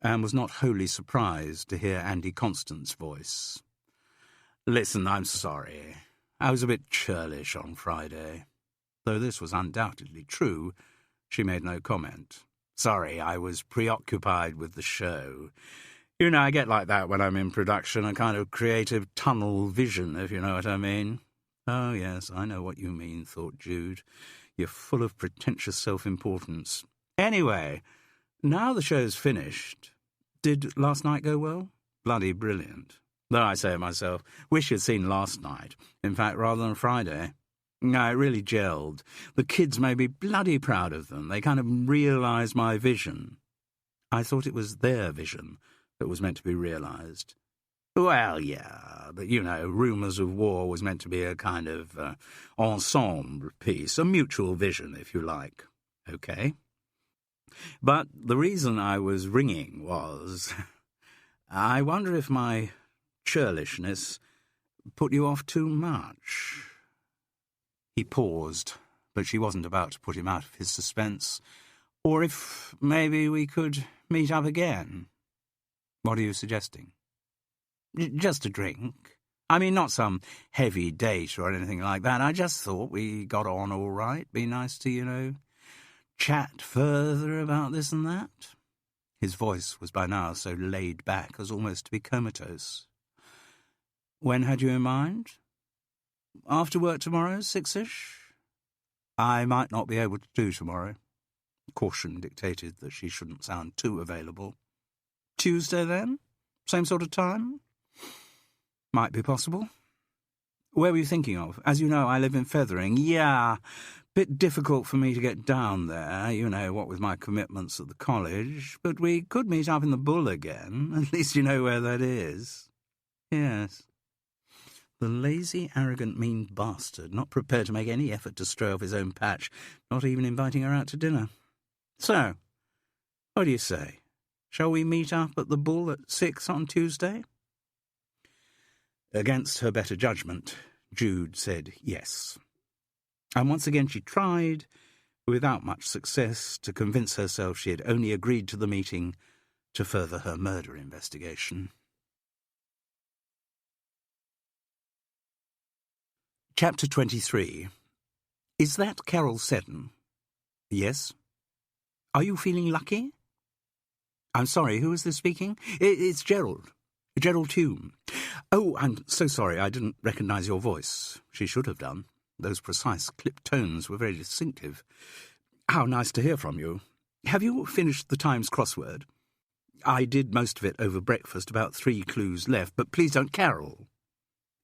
and was not wholly surprised to hear Andy Constant's voice. Listen, I'm sorry. I was a bit churlish on Friday. Though this was undoubtedly true, she made no comment. Sorry, I was preoccupied with the show. You know, I get like that when I'm in production, a kind of creative tunnel vision, if you know what I mean. Oh, yes, I know what you mean, thought Jude. You're full of pretentious self-importance. Anyway, now the show's finished. Did last night go well? Bloody brilliant. Though I say it myself, wish you'd seen last night. In fact, rather than Friday. No, it really gelled. The kids made me bloody proud of them. They kind of realised my vision. I thought it was their vision that was meant to be realised. Well, yeah, but, you know, Rumours of War was meant to be a kind of ensemble piece, a mutual vision, if you like. OK. But the reason I was ringing was, I wonder if my churlishness put you off too much. He paused, but she wasn't about to put him out of his suspense. Or if maybe we could meet up again. What are you suggesting? Just a drink. I mean, not some heavy date or anything like that. I just thought we got on all right. Be nice to, you know, chat further about this and that. His voice was by now so laid back as almost to be comatose. When had you in mind? After work tomorrow, 6-ish? I might not be able to do tomorrow. Caution dictated that she shouldn't sound too available. Tuesday, then? Same sort of time? Might be possible. Where were you thinking of? As you know, I live in Fethering. Yeah, bit difficult for me to get down there, you know, what with my commitments at the college. But we could meet up in the Bull again. At least you know where that is. Yes. The lazy, arrogant, mean bastard, not prepared to make any effort to stray off his own patch, not even inviting her out to dinner. So, what do you say? Shall we meet up at the Bull at 6 on Tuesday? Against her better judgment, Jude said yes. And once again she tried, without much success, to convince herself she had only agreed to the meeting to further her murder investigation. Chapter 23. Is that Carol Seddon? Yes. Are you feeling lucky? I'm sorry, who is this speaking? It's Gerald. Gerald Hume. Oh, I'm so sorry, I didn't recognise your voice. She should have done. Those precise, clipped tones were very distinctive. How nice to hear from you. Have you finished the Times crossword? I did most of it over breakfast, about 3 clues left, but please don't Carol.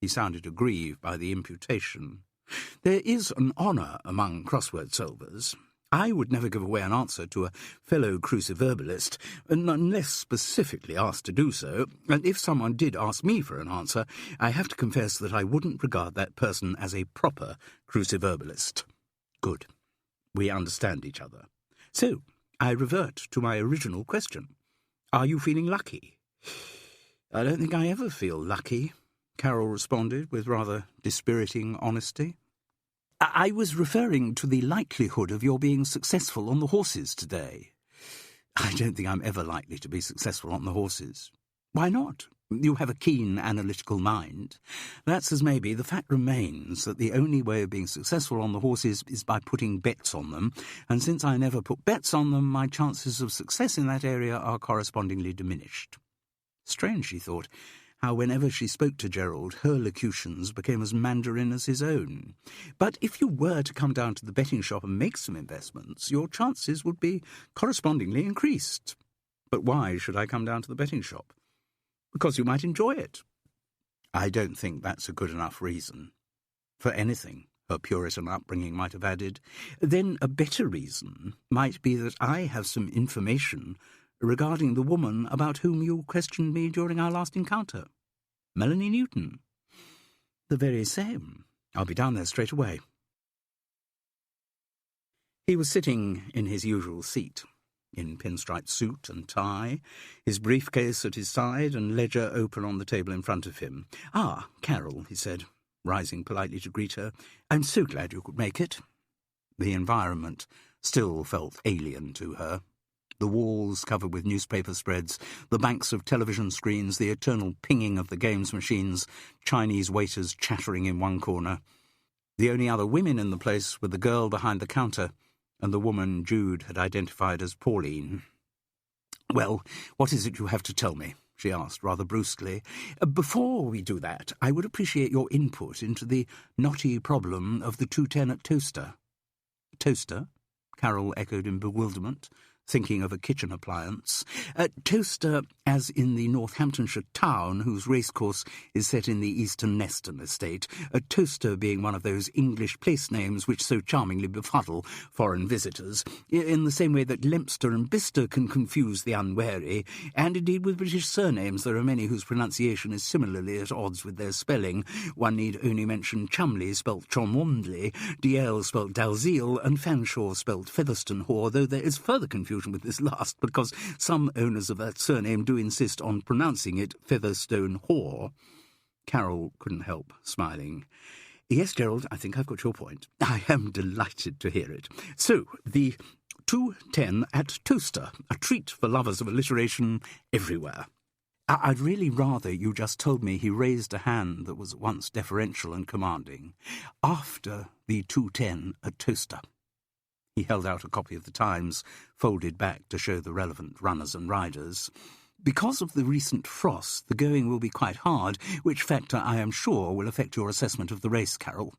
He sounded aggrieved by the imputation. There is an honour among crossword solvers. I would never give away an answer to a fellow cruciverbalist, unless specifically asked to do so, and if someone did ask me for an answer, I have to confess that I wouldn't regard that person as a proper cruciverbalist. Good. We understand each other. So, I revert to my original question. Are you feeling lucky? I don't think I ever feel lucky, Carol responded with rather dispiriting honesty. I was referring to the likelihood of your being successful on the horses today. I don't think I'm ever likely to be successful on the horses. Why not? You have a keen analytical mind. That's as maybe. The fact remains that the only way of being successful on the horses is by putting bets on them, and since I never put bets on them, my chances of success in that area are correspondingly diminished. Strange, she thought, how whenever she spoke to Gerald, her locutions became as Mandarin as his own. But if you were to come down to the betting shop and make some investments, your chances would be correspondingly increased. But why should I come down to the betting shop? Because you might enjoy it. I don't think that's a good enough reason. For anything, her Puritan upbringing might have added. Then a better reason might be that I have some information regarding the woman about whom you questioned me during our last encounter. Melanie Newton. The very same. I'll be down there straight away. He was sitting in his usual seat, in pinstripe suit and tie, his briefcase at his side and ledger open on the table in front of him. "Ah, Carol," he said, rising politely to greet her. "I'm so glad you could make it." The environment still felt alien to her. The walls covered with newspaper spreads, the banks of television screens, the eternal pinging of the games machines, Chinese waiters chattering in one corner. The only other women in the place were the girl behind the counter and the woman Jude had identified as Pauline. "Well, what is it you have to tell me?" she asked rather brusquely. "Before we do that, I would appreciate your input into the knotty problem of the 210 at Toaster." "Toaster?" Carol echoed in bewilderment, thinking of a kitchen appliance. "Toaster, as in the Northamptonshire town whose racecourse is set in the Eastern Neston estate, Toaster being one of those English place names which so charmingly befuddle foreign visitors, in the same way that Lempster and Bister can confuse the unwary, and indeed with British surnames there are many whose pronunciation is similarly at odds with their spelling. One need only mention Chumley, spelt Cholmondeley, Dalziel, spelt Dalziel, and Fanshawe, spelt Featherstone-Haugh, though there is further confusion with this last, because some owners of that surname do insist on pronouncing it Featherstone-Haugh. Carol couldn't help smiling. "Yes, Gerald, I think I've got your point. I am delighted to hear it. So, the 210 at Toaster, a treat for lovers of alliteration everywhere." "I'd really rather you just told me," he raised a hand that was at once deferential and commanding, "after the 210 at Toaster." He held out a copy of the Times, folded back to show the relevant runners and riders. "Because of the recent frost, the going will be quite hard, which factor, I am sure, will affect your assessment of the race, Carol.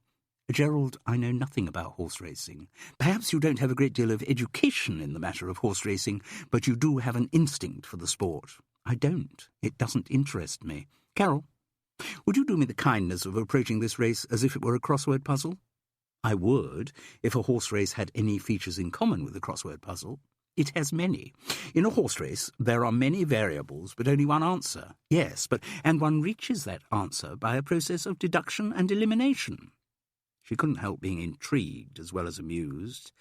Gerald, I know nothing about horse racing. Perhaps you don't have a great deal of education in the matter of horse racing, but you do have an instinct for the sport. I don't. It doesn't interest me. Carol, would you do me the kindness of approaching this race as if it were a crossword puzzle?" "I would, if a horse race had any features in common with a crossword puzzle. It has many. In a horse race, there are many variables, but only one answer. Yes, and one reaches that answer by a process of deduction and elimination." She couldn't help being intrigued as well as amused.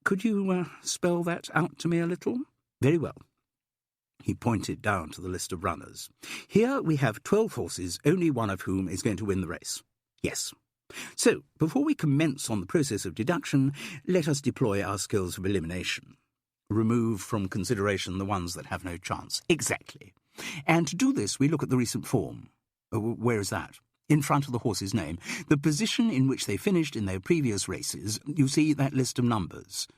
"Could you spell that out to me a little?" "Very well." He pointed down to the list of runners. "Here we have 12 horses, only one of whom is going to win the race. Yes. So, before we commence on the process of deduction, let us deploy our skills of elimination. Remove from consideration the ones that have no chance." "Exactly. And to do this, we look at the recent form." "Where is that?" "In front of the horse's name. The position in which they finished in their previous races. You see that list of numbers.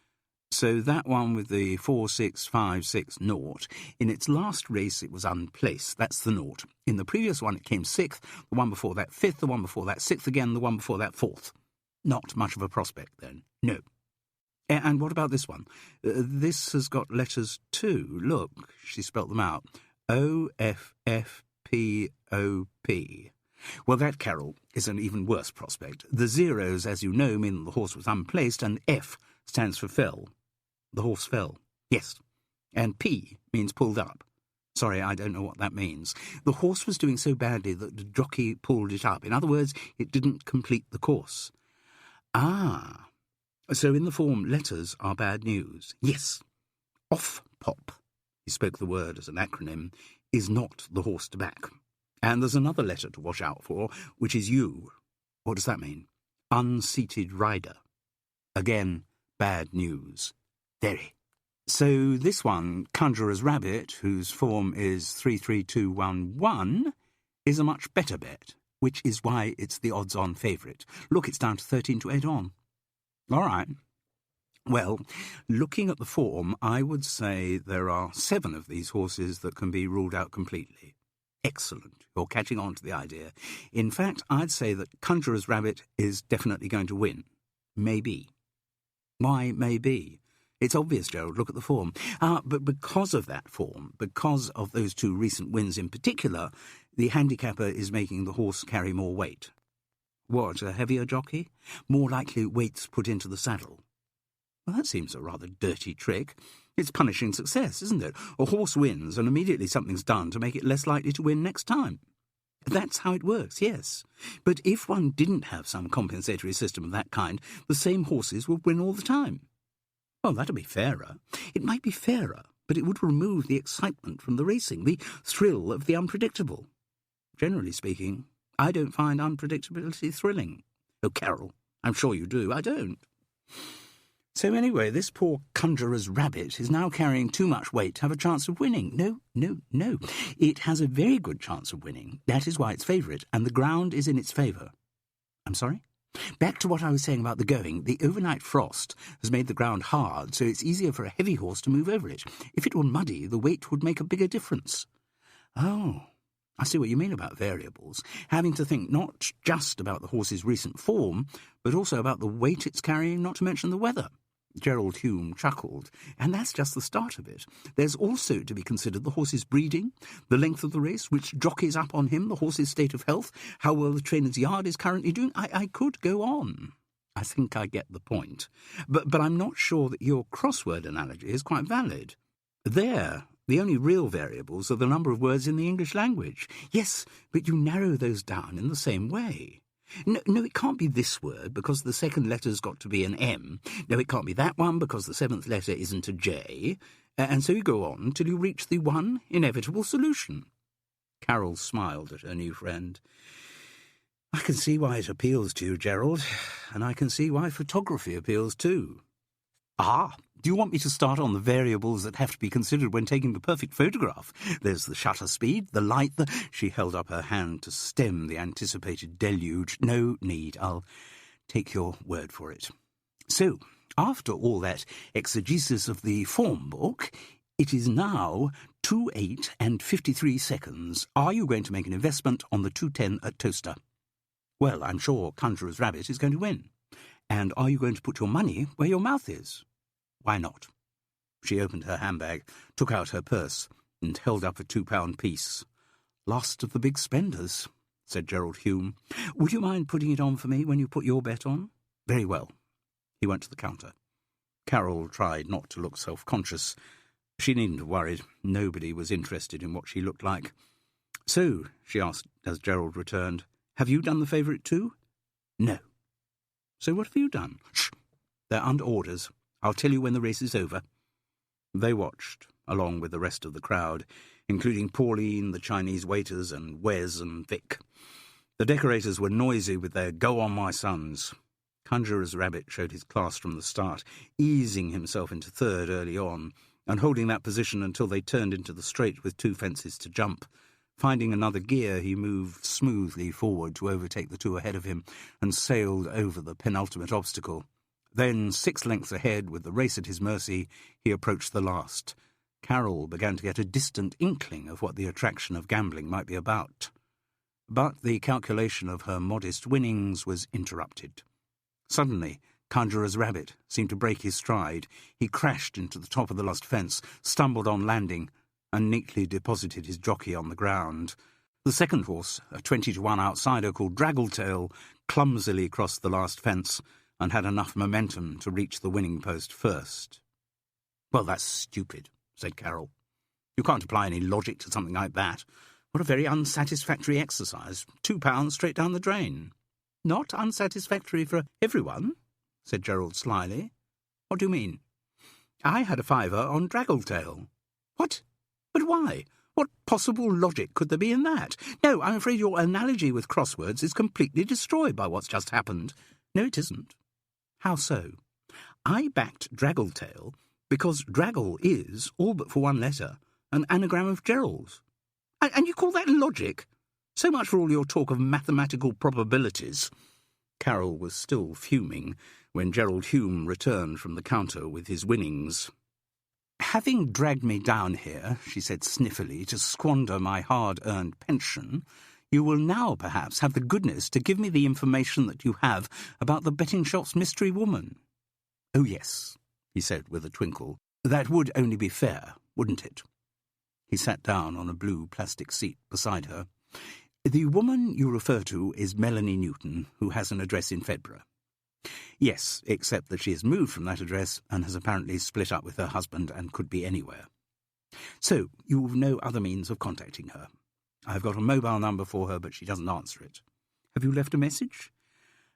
So that one with the 4-6-5-6-0, in its last race it was unplaced. That's the 0. In the previous one it came 6th, the one before that 5th, the one before that 6th again, the one before that 4th. Not much of a prospect, then." "No." "And what about this one? This has got letters too. Look," she spelt them out. OFFPOP. "Well, that, Carol, is an even worse prospect. The zeros, as you know, mean the horse was unplaced, and F stands for fell. The horse fell. Yes. And P means pulled up. Sorry, I don't know what that means. The horse was doing so badly that the jockey pulled it up. In other words, it didn't complete the course." "Ah. So in the form letters are bad news." "Yes. off-pop, he spoke the word as an acronym, is not the horse to back. And there's another letter to watch out for, which is U. What does that mean? Unseated rider. Again, bad news. Very. So this one, Conjurer's Rabbit, whose form is 33211, is a much better bet, which is why it's the odds-on favourite. Look, it's down to 13 to 8 on. All right. Well, looking at the form, I would say there are 7 of these horses that can be ruled out completely. Excellent. You're catching on to the idea. In fact, I'd say that Conjurer's Rabbit is definitely going to win. Maybe. Why maybe? It's obvious, Gerald. Look at the form. But because of that form, because of those 2 recent wins in particular, the handicapper is making the horse carry more weight. What, a heavier jockey? More likely weights put into the saddle. Well, that seems a rather dirty trick. It's punishing success, isn't it? A horse wins and immediately something's done to make it less likely to win next time. That's how it works, yes. But if one didn't have some compensatory system of that kind, the same horses would win all the time. Well, that'd be fairer. It might be fairer, but it would remove the excitement from the racing, the thrill of the unpredictable. Generally speaking, I don't find unpredictability thrilling. Oh, Carol, I'm sure you do. I don't. So anyway, this poor Conjurer's Rabbit is now carrying too much weight to have a chance of winning. No. It has a very good chance of winning. That is why it's favourite, and the ground is in its favour. I'm sorry? Back to what I was saying about the going. The overnight frost has made the ground hard, so it's easier for a heavy horse to move over it. If it were muddy, the weight would make a bigger difference. Oh, I see what you mean about variables. Having to think not just about the horse's recent form, but also about the weight it's carrying, not to mention the weather. Gerald Hume chuckled. And that's just the start of it. There's also to be considered the horse's breeding, the length of the race, which jockeys up on him, the horse's state of health, how well the trainer's yard is currently doing. I could go on. I think I get the point. But I'm not sure that your crossword analogy is quite valid. There, the only real variables are the number of words in the English language. Yes, but you narrow those down in the same way. No, it can't be this word, because the second letter's got to be an M. No, it can't be that one, because the 7th letter isn't a J. And so you go on till you reach the one inevitable solution. Carol smiled at her new friend. I can see why it appeals to you, Gerald, and I can see why photography appeals too. Do you want me to start on the variables that have to be considered when taking the perfect photograph? There's the shutter speed, the light, She held up her hand to stem the anticipated deluge. No need. I'll take your word for it. So, after all that exegesis of the form book, it is now 2:08 and 53 seconds. Are you going to make an investment on the 2:10 at Toaster? Well, I'm sure Conjurer's Rabbit is going to win. And are you going to put your money where your mouth is? Why not? She opened her handbag, took out her purse, and held up a £2 piece. Last of the big spenders, said Gerald Hume. Would you mind putting it on for me when you put your bet on? Very well. He went to the counter. Carol tried not to look self-conscious. She needn't have worried. Nobody was interested in what she looked like. So, she asked as Gerald returned, have you done the favourite too? No. So what have you done? Shh! They're under orders. I'll tell you when the race is over. They watched, along with the rest of the crowd, including Pauline, the Chinese waiters, and Wes and Vic. The decorators were noisy with their "Go on, my sons." Conjurer's Rabbit showed his class from the start, easing himself into third early on, and holding that position until they turned into the straight with 2 fences to jump. Finding another gear, he moved smoothly forward to overtake the 2 ahead of him and sailed over the penultimate obstacle. Then, 6 lengths ahead, with the race at his mercy, he approached the last. Carol began to get a distant inkling of what the attraction of gambling might be about. But the calculation of her modest winnings was interrupted. Suddenly, Conjurer's Rabbit seemed to break his stride. He crashed into the top of the last fence, stumbled on landing, and neatly deposited his jockey on the ground. The second horse, a 20-to-1 outsider called Draggletail, clumsily crossed the last fence and had enough momentum to reach the winning post first. Well, that's stupid, said Carol. You can't apply any logic to something like that. What a very unsatisfactory exercise. £2 straight down the drain. Not unsatisfactory for everyone, said Gerald slyly. What do you mean? I had a fiver on Draggletail. What? But why? What possible logic could there be in that? No, I'm afraid your analogy with crosswords is completely destroyed by what's just happened. No, it isn't. How so? I backed Draggletail because Draggle is, all but for one letter, an anagram of Gerald's. And you call that logic? So much for all your talk of mathematical probabilities. Carol was still fuming when Gerald Hume returned from the counter with his winnings. "Having dragged me down here," she said sniffily, "to squander my hard-earned pension, you will now perhaps have the goodness to give me the information that you have about the betting shop's mystery woman." "Oh, yes," he said with a twinkle. "That would only be fair, wouldn't it?" He sat down on a blue plastic seat beside her. "The woman you refer to is Melanie Newton, who has an address in Fedborough." "Yes, except that she has moved from that address and has apparently split up with her husband and could be anywhere. So you've no other means of contacting her. I've got a mobile number for her, but she doesn't answer it. Have you left a message?"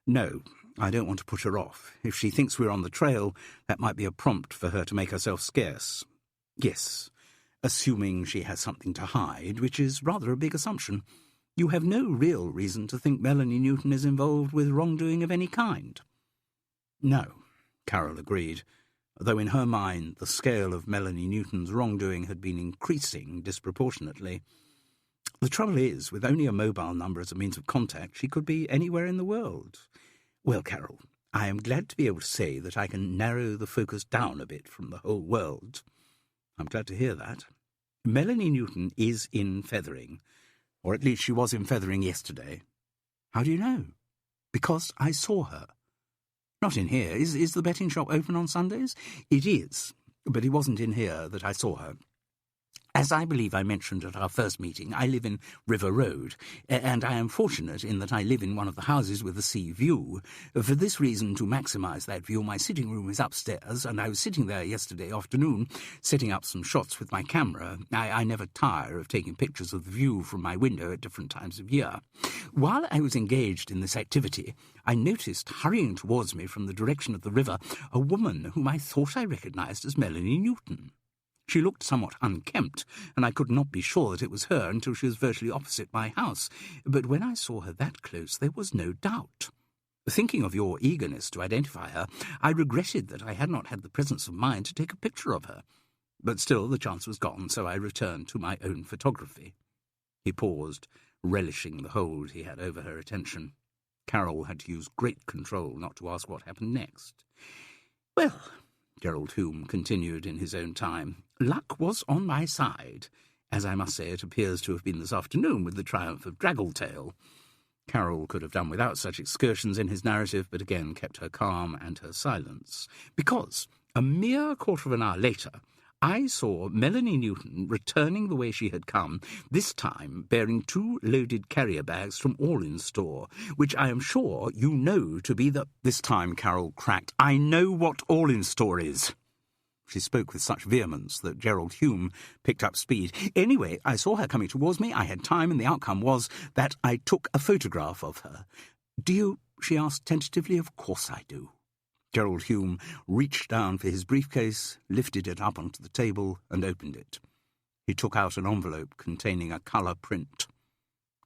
"No, I don't want to put her off. If she thinks we're on the trail, that might be a prompt for her to make herself scarce. Yes, assuming she has something to hide, which is rather a big assumption. You have no real reason to think Melanie Newton is involved with wrongdoing of any kind." "No," Carol agreed, though in her mind the scale of Melanie Newton's wrongdoing had been increasing disproportionately. "The trouble is, with only a mobile number as a means of contact, she could be anywhere in the world. Well, Carol, I am glad to be able to say that I can narrow the focus down a bit from the whole world." "I'm glad to hear that. Melanie Newton is in Fethering, or at least she was in Fethering yesterday." "How do you know?" "Because I saw her." "Not in here. Is the betting shop open on Sundays?" "It is, but it wasn't in here that I saw her. As I believe I mentioned at our first meeting, I live in River Road, and I am fortunate in that I live in one of the houses with a sea view. For this reason, to maximise that view, my sitting room is upstairs, and I was sitting there yesterday afternoon, setting up some shots with my camera. I never tire of taking pictures of the view from my window at different times of year. While I was engaged in this activity, I noticed, hurrying towards me from the direction of the river, a woman whom I thought I recognised as Melanie Newton. She looked somewhat unkempt, and I could not be sure that it was her until she was virtually opposite my house. But when I saw her that close, there was no doubt. Thinking of your eagerness to identify her, I regretted that I had not had the presence of mind to take a picture of her. But still the chance was gone, so I returned to my own photography." He paused, relishing the hold he had over her attention. Carol had to use great control not to ask what happened next. "Well," Gerald Hume continued in his own time, "luck was on my side, as I must say it appears to have been this afternoon with the triumph of Draggletail." Carol could have done without such excursions in his narrative, but again kept her calm and her silence, because a mere quarter of an hour later I saw Melanie Newton returning the way she had come, this time bearing 2 loaded carrier bags from Allin Store, which I am sure you know to be the— This time Carol cracked, "I know what Allin Store is." She spoke with such vehemence that Gerald Hume picked up speed. "Anyway, I saw her coming towards me, I had time, and the outcome was that I took a photograph of her." "Do you?" she asked tentatively. "Of course I do." Gerald Hume reached down for his briefcase, lifted it up onto the table, and opened it. He took out an envelope containing a colour print.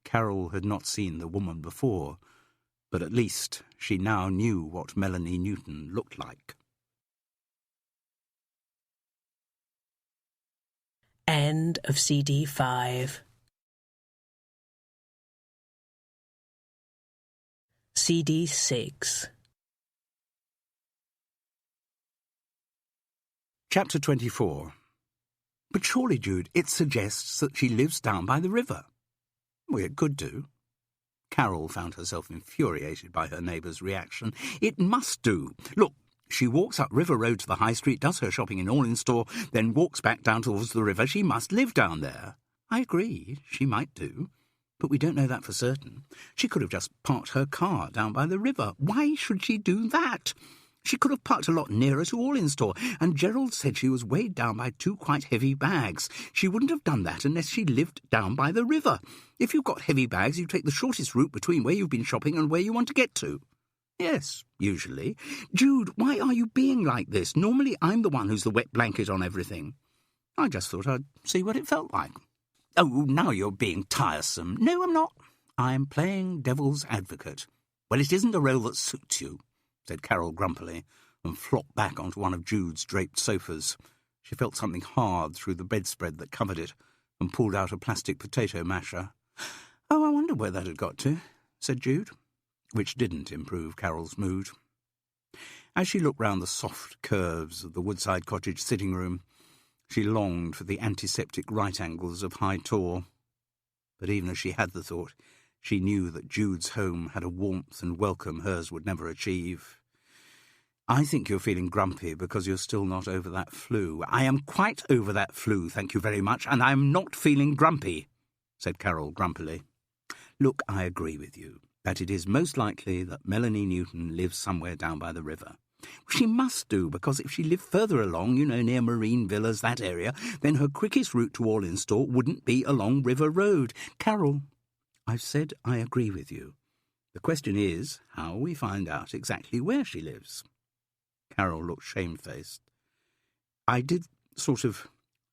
Carol had not seen the woman before, but at least she now knew what Melanie Newton looked like. End of CD 5. CD 6. Chapter 24. "But surely, Jude, it suggests that she lives down by the river." "Well, it could do." Carol found herself infuriated by her neighbour's reaction. "It must do. Look, she walks up River Road to the High Street, does her shopping in Allin Store, then walks back down towards the river. She must live down there." "I agree, she might do, but we don't know that for certain. She could have just parked her car down by the river. Why should she do that? She could have parked a lot nearer to Allin Store, and Gerald said she was weighed down by 2 quite heavy bags. She wouldn't have done that unless she lived down by the river. If you've got heavy bags, you take the shortest route between where you've been shopping and where you want to get to." Yes, usually. Jude, why are you being like this? Normally I'm the one who's the wet blanket on everything. I just thought I'd see what it felt like. Oh, now you're being tiresome. No, I'm not. I'm playing devil's advocate. Well, it isn't a role that suits you, said Carol grumpily, and flopped back onto one of Jude's draped sofas. She felt something hard through the bedspread that covered it, and pulled out a plastic potato masher. Oh, I wonder where that had got to, said Jude, which didn't improve Carol's mood. As she looked round the soft curves of the Woodside Cottage sitting room, she longed for the antiseptic right angles of High Tor. But even as she had the thought, she knew that Jude's home had a warmth and welcome hers would never achieve. I think you're feeling grumpy because you're still not over that flu. I am quite over that flu, thank you very much, and I'm not feeling grumpy, said Carol grumpily. Look, I agree with you that it is most likely that Melanie Newton lives somewhere down by the river. She must do, because if she lived further along, near Marine Villas, that area, then her quickest route to Orlinstall wouldn't be along River Road. Carol, I've said I agree with you. The question is how we find out exactly where she lives. Carol looked shamefaced. I did sort of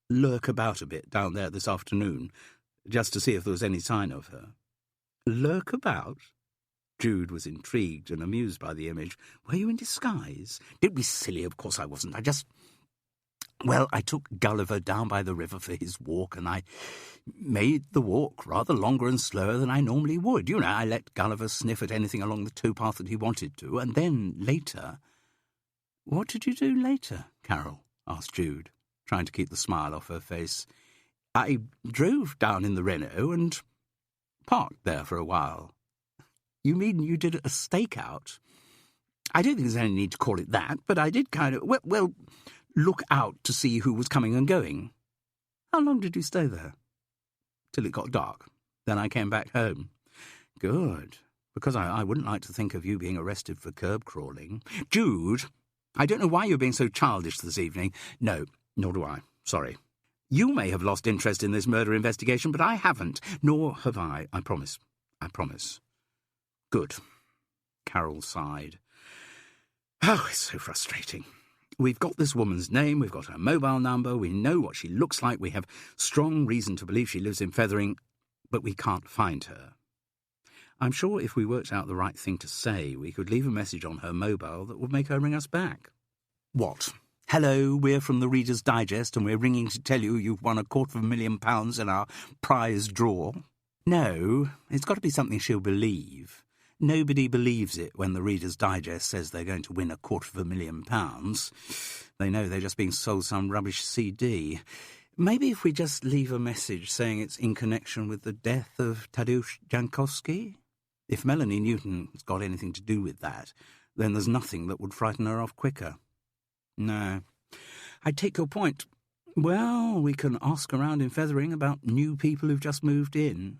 lurk about a bit down there this afternoon, just to see if there was any sign of her. Lurk about? Jude was intrigued and amused by the image. Were you in disguise? Don't be silly, of course I wasn't. I took Gulliver down by the river for his walk, and I made the walk rather longer and slower than I normally would. I let Gulliver sniff at anything along the towpath that he wanted to, and then later... What did you do later, Carol? Asked Jude, trying to keep the smile off her face. I drove down in the Renault and parked there for a while. You mean you did a stakeout? I don't think there's any need to call it that, but I did kind of, look out to see who was coming and going. How long did you stay there? Till it got dark. Then I came back home. Good, because I wouldn't like to think of you being arrested for curb crawling. Jude, I don't know why you're being so childish this evening. No, nor do I. Sorry. You may have lost interest in this murder investigation, but I haven't. Nor have I promise. I promise. Good. Carol sighed. Oh, it's so frustrating. We've got this woman's name, we've got her mobile number, we know what she looks like, we have strong reason to believe she lives in Fethering, but we can't find her. I'm sure if we worked out the right thing to say, we could leave a message on her mobile that would make her ring us back. What? Hello, we're from the Reader's Digest, and we're ringing to tell you you've won £250,000 in our prize draw. No, it's got to be something she'll believe. Nobody believes it when the Reader's Digest says they're going to win £250,000. They know they're just being sold some rubbish CD. Maybe if we just leave a message saying it's in connection with the death of Tadeusz Jankowski? If Melanie Newton's got anything to do with that, then there's nothing that would frighten her off quicker. No, I take your point. Well, we can ask around in Fethering about new people who've just moved in.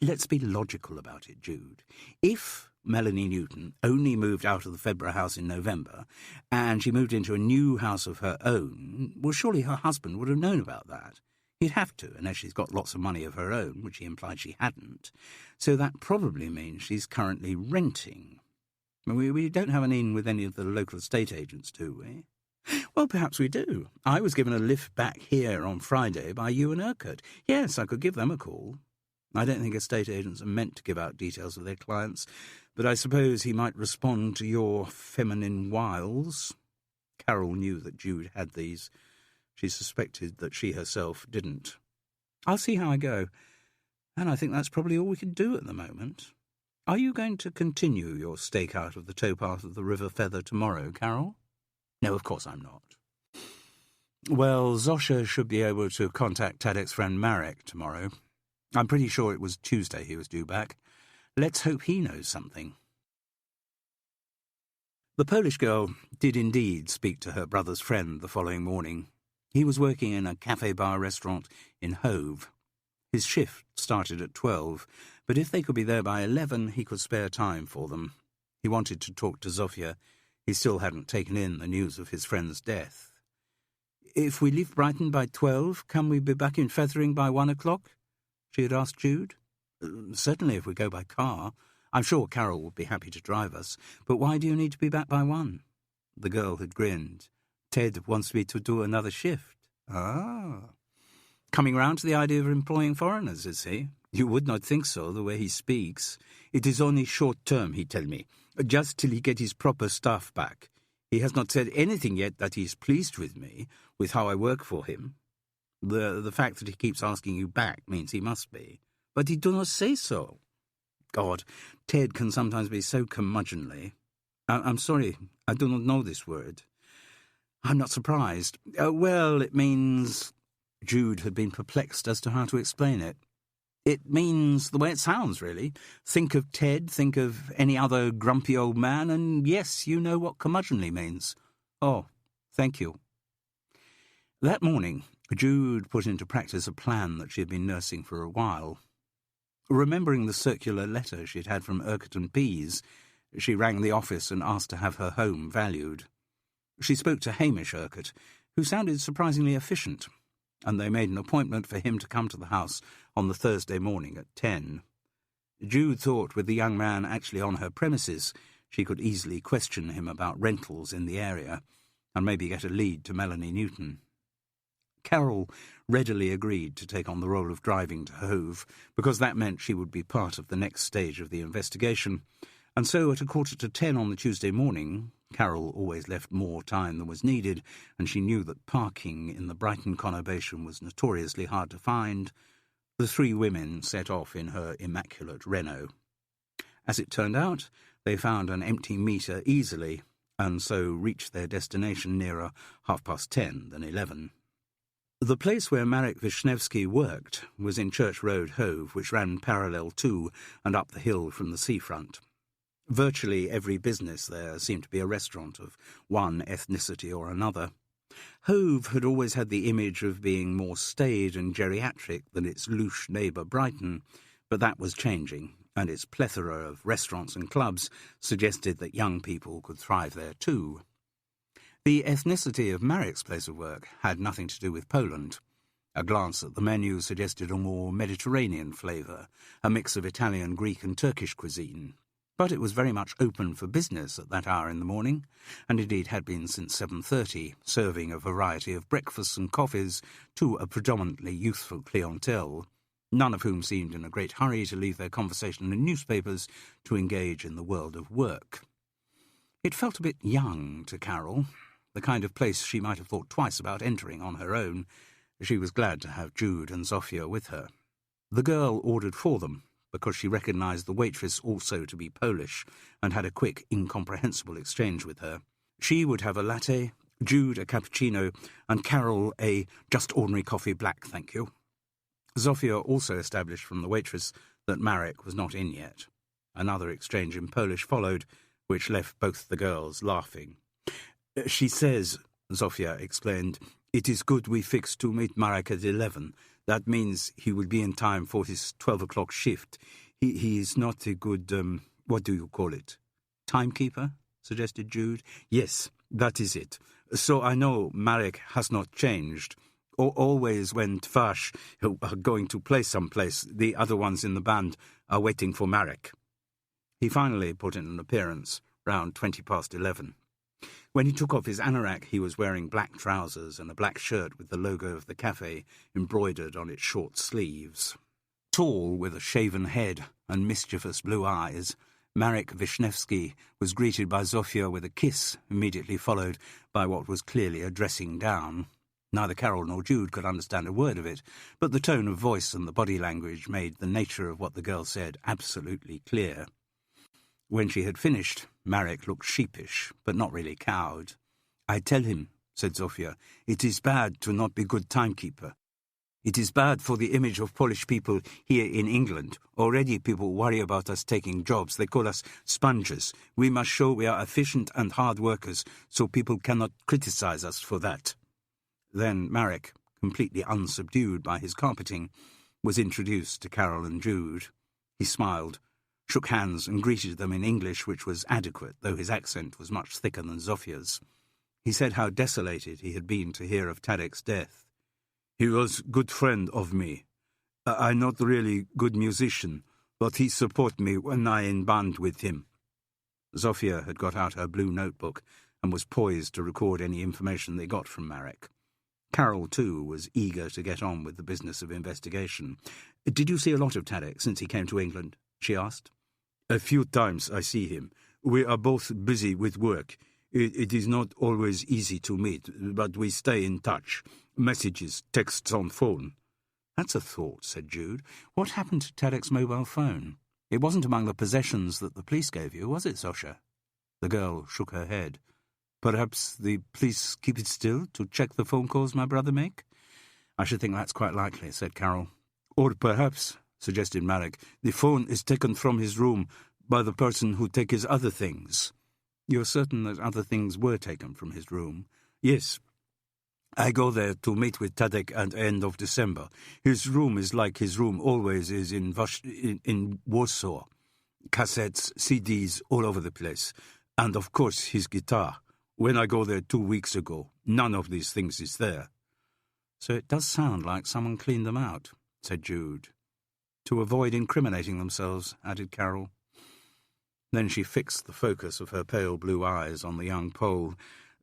Let's be logical about it, Jude. If Melanie Newton only moved out of the Febra house in November, and she moved into a new house of her own, well, surely her husband would have known about that. He'd have to, unless she's got lots of money of her own, which he implied she hadn't. So that probably means she's currently renting. We don't have an in with any of the local estate agents, do we? Well, perhaps we do. I was given a lift back here on Friday by you and Urquhart. Yes, I could give them a call. I don't think estate agents are meant to give out details of their clients, but I suppose he might respond to your feminine wiles. Carol knew that Jude had these. She suspected that she herself didn't. I'll see how I go, and I think that's probably all we can do at the moment. Are you going to continue your stakeout of the towpath of the River Feather tomorrow, Carol? No, of course I'm not. Well, Zosha should be able to contact Tadek's friend Marek tomorrow. I'm pretty sure it was Tuesday he was due back. Let's hope he knows something. The Polish girl did indeed speak to her brother's friend the following morning. He was working in a cafe-bar restaurant in Hove. His shift started at 12, but if they could be there by 11, he could spare time for them. He wanted to talk to Zofia. He still hadn't taken in the news of his friend's death. If we leave Brighton by 12, can we be back in Fethering by 1 o'clock? She had asked Jude. Certainly if we go by car. I'm sure Carol would be happy to drive us, but why do you need to be back by 1? The girl had grinned. Ted wants me to do another shift. Ah. Coming round to the idea of employing foreigners, is he? You would not think so, the way he speaks. It is only short term, he tell me, just till he get his proper staff back. He has not said anything yet that he is pleased with me, with how I work for him. The fact that he keeps asking you back means he must be. But he do not say so. God, Ted can sometimes be so curmudgeonly. I'm sorry, I do not know this word. I'm not surprised. Well, it means... Jude had been perplexed as to how to explain it. It means the way it sounds, really. Think of Ted, think of any other grumpy old man, and yes, you know what curmudgeonly means. Oh, thank you. That morning, Jude put into practice a plan that she had been nursing for a while. Remembering the circular letter she'd had from Urquhart and Pease, she rang the office and asked to have her home valued. She spoke to Hamish Urquhart, who sounded surprisingly efficient, and they made an appointment for him to come to the house on the Thursday morning at 10. Jude thought with the young man actually on her premises, she could easily question him about rentals in the area, and maybe get a lead to Melanie Newton. Carol readily agreed to take on the role of driving to Hove, because that meant she would be part of the next stage of the investigation, and so at 9:45 on the Tuesday morning, Carol always left more time than was needed, and she knew that parking in the Brighton conurbation was notoriously hard to find. The 3 women set off in her immaculate Renault. As it turned out, they found an empty meter easily, and so reached their destination nearer 10:30 than 11. The place where Marek Wisniewski worked was in Church Road, Hove, which ran parallel to and up the hill from the seafront. Virtually every business there seemed to be a restaurant of one ethnicity or another. Hove had always had the image of being more staid and geriatric than its louche neighbour Brighton, but that was changing, and its plethora of restaurants and clubs suggested that young people could thrive there too. The ethnicity of Marek's place of work had nothing to do with Poland. A glance at the menu suggested a more Mediterranean flavour, a mix of Italian, Greek and Turkish cuisine. But it was very much open for business at that hour in the morning, and indeed had been since 7:30, serving a variety of breakfasts and coffees to a predominantly youthful clientele, none of whom seemed in a great hurry to leave their conversation in newspapers to engage in the world of work. It felt a bit young to Carol, the kind of place she might have thought twice about entering on her own. She was glad to have Jude and Zofia with her. The girl ordered for them, because she recognised the waitress also to be Polish, and had a quick, incomprehensible exchange with her. She would have a latte, Jude a cappuccino, and Carol a just ordinary coffee black, thank you. Zofia also established from the waitress that Marek was not in yet. Another exchange in Polish followed, which left both the girls laughing. She says, Zofia explained, it is good we fixed to meet Marek at 11. That means he will be in time for his 12 o'clock shift. He is not a good, what do you call it? Timekeeper, suggested Jude. Yes, that is it. So I know Marek has not changed. Always when Tvarz are going to play someplace, the other ones in the band are waiting for Marek. He finally put in an appearance round 11:20. When he took off his anorak, he was wearing black trousers and a black shirt with the logo of the cafe embroidered on its short sleeves. Tall, with a shaven head and mischievous blue eyes, Marek Wisniewski was greeted by Zofia with a kiss, immediately followed by what was clearly a dressing down. Neither Carol nor Jude could understand a word of it, but the tone of voice and the body language made the nature of what the girl said absolutely clear. When she had finished, Marek looked sheepish, but not really cowed. I tell him, said Zofia, it is bad to not be good timekeeper. It is bad for the image of Polish people here in England. Already people worry about us taking jobs. They call us sponges. We must show we are efficient and hard workers, so people cannot criticize us for that. Then Marek, completely unsubdued by his carpeting, was introduced to Carol and Jude. He smiled, shook hands and greeted them in English, which was adequate, though his accent was much thicker than Zofia's. He said how desolated he had been to hear of Tadek's death. He was good friend of me. I not really good musician, but he support me when I in band with him." Zofia had got out her blue notebook and was poised to record any information they got from Marek. Carol, too, was eager to get on with the business of investigation. "Did you see a lot of Tadek since he came to England?" she asked. "A few times I see him. We are both busy with work. It is not always easy to meet, but we stay in touch. Messages, texts on phone." "That's a thought," said Jude. "What happened to Tadek's mobile phone? It wasn't among the possessions that the police gave you, was it, Zosha?" The girl shook her head. "Perhaps the police keep it still to check the phone calls my brother make?" "I should think that's quite likely," said Carol. "Or perhaps," suggested Marek, "the phone is taken from his room by the person who take his other things." "You're certain that other things were taken from his room?" "Yes. I go there to meet with Tadek at end of December. His room is like his room always is in Warsaw. Cassettes, CDs all over the place. And of course his guitar. When I go there 2 weeks ago, none of these things is there." "So it does sound like someone cleaned them out," said Jude. "To avoid incriminating themselves," added Carol. Then she fixed the focus of her pale blue eyes on the young Pole.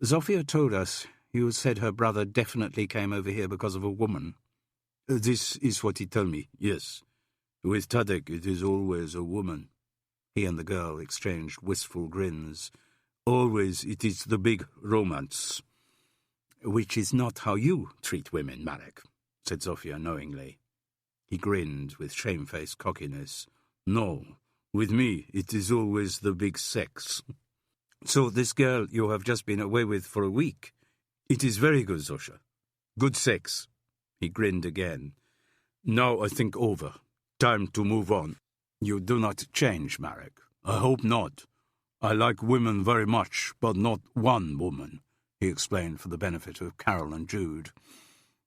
"Zofia told us you said her brother definitely came over here because of a woman." "This is what he tell me, yes. With Tadek it is always a woman." He and the girl exchanged wistful grins. "Always it is the big romance." "Which is not how you treat women, Marek," said Zofia knowingly. He grinned with shamefaced cockiness. "No, with me it is always the big sex." "So this girl you have just been away with for a week?" "It is very good, Zosha. Good sex." He grinned again. "Now I think over. Time to move on." "You do not change, Marek." "I hope not. I like women very much, but not one woman," he explained for the benefit of Carol and Jude.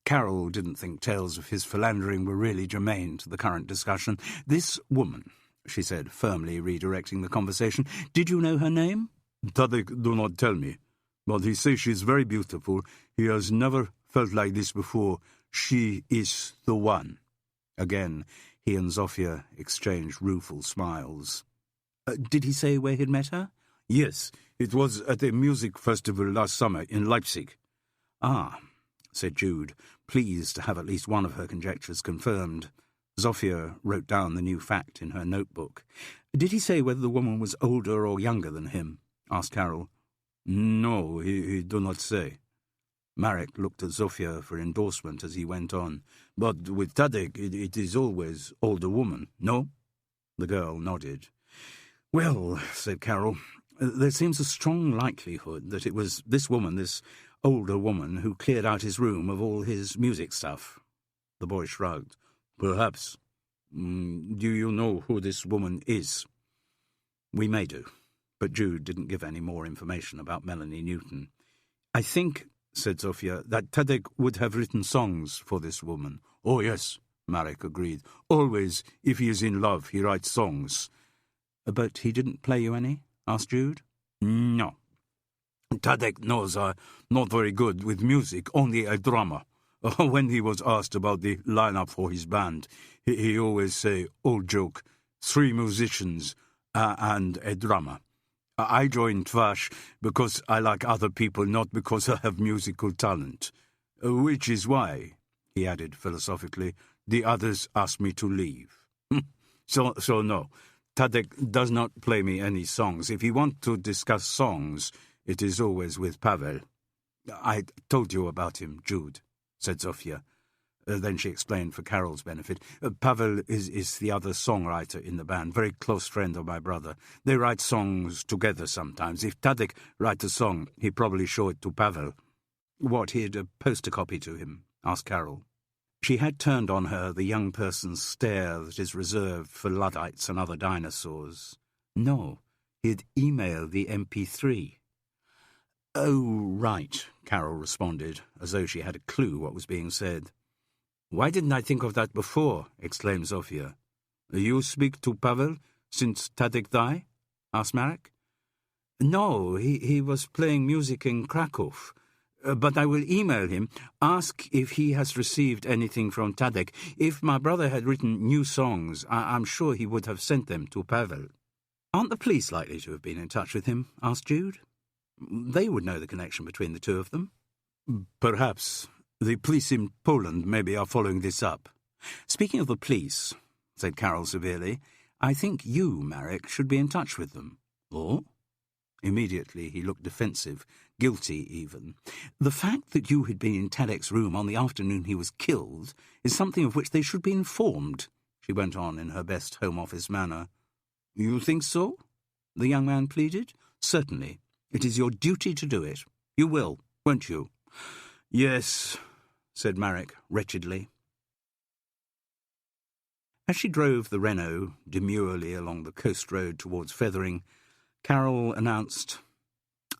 Carol didn't think tales of his philandering were really germane to the current discussion. "This woman," she said, firmly redirecting the conversation, "did you know her name?" "Tadek do not tell me, but he says she's very beautiful. He has never felt like this before. She is the one." Again, he and Zofia exchanged rueful smiles. "Did he say where he'd met her?" "Yes, it was at a music festival last summer in Leipzig." "Ah," said Jude, pleased to have at least one of her conjectures confirmed. Zofia wrote down the new fact in her notebook. "Did he say whether the woman was older or younger than him?" asked Carol. "No, he do not say." Marek looked at Zofia for endorsement as he went on. "But with Tadek it is always older woman, no?" The girl nodded. "Well," said Carol, "there seems a strong likelihood that it was this woman, this older woman, who cleared out his room of all his music stuff." The boy shrugged. "Perhaps. Do you know who this woman is?" "We may do." But Jude didn't give any more information about Melanie Newton. "I think," said Zofia, "that Tadek would have written songs for this woman." "Oh, yes," Marek agreed. "Always, if he is in love, he writes songs." "But he didn't play you any?" asked Jude. "No. Tadek knows I'm not very good with music, only a drummer. When he was asked about the lineup for his band, he always say, old joke, 3 musicians and a drummer. I joined Tvash because I like other people, not because I have musical talent. Which is why," he added philosophically, "the others asked me to leave. So no, Tadek does not play me any songs. If you want to discuss songs, it is always with Pavel." "I told you about him, Jude," said Zofia. Then she explained for Carol's benefit. "Pavel is the other songwriter in the band, very close friend of my brother. They write songs together sometimes. If Tadek write a song, he'd probably show it to Pavel." "What, he'd post a copy to him?" asked Carol. She had turned on her the young person's stare that is reserved for Luddites and other dinosaurs. "No, he'd email the MP3. "Oh, right," Carol responded, as though she had a clue what was being said. "Why didn't I think of that before?" exclaimed Zofia. "You speak to Pavel since Tadek died?" asked Marek. "No, he was playing music in Krakow. But I will email him, ask if he has received anything from Tadek. If my brother had written new songs, I'm sure he would have sent them to Pavel." "Aren't the police likely to have been in touch with him?" asked Jude. "They would know the connection between the two of them." "Perhaps. The police in Poland maybe are following this up." "Speaking of the police," said Carol severely, "I think you, Marek, should be in touch with them." "Oh?" Immediately he looked defensive, guilty even. "The fact that you had been in Tadek's room on the afternoon he was killed is something of which they should be informed," she went on in her best Home Office manner. "You think so?" the young man pleaded. "Certainly. It is your duty to do it. You will, won't you?" "Yes," said Marek wretchedly. As she drove the Renault demurely along the coast road towards Fethering, Carol announced,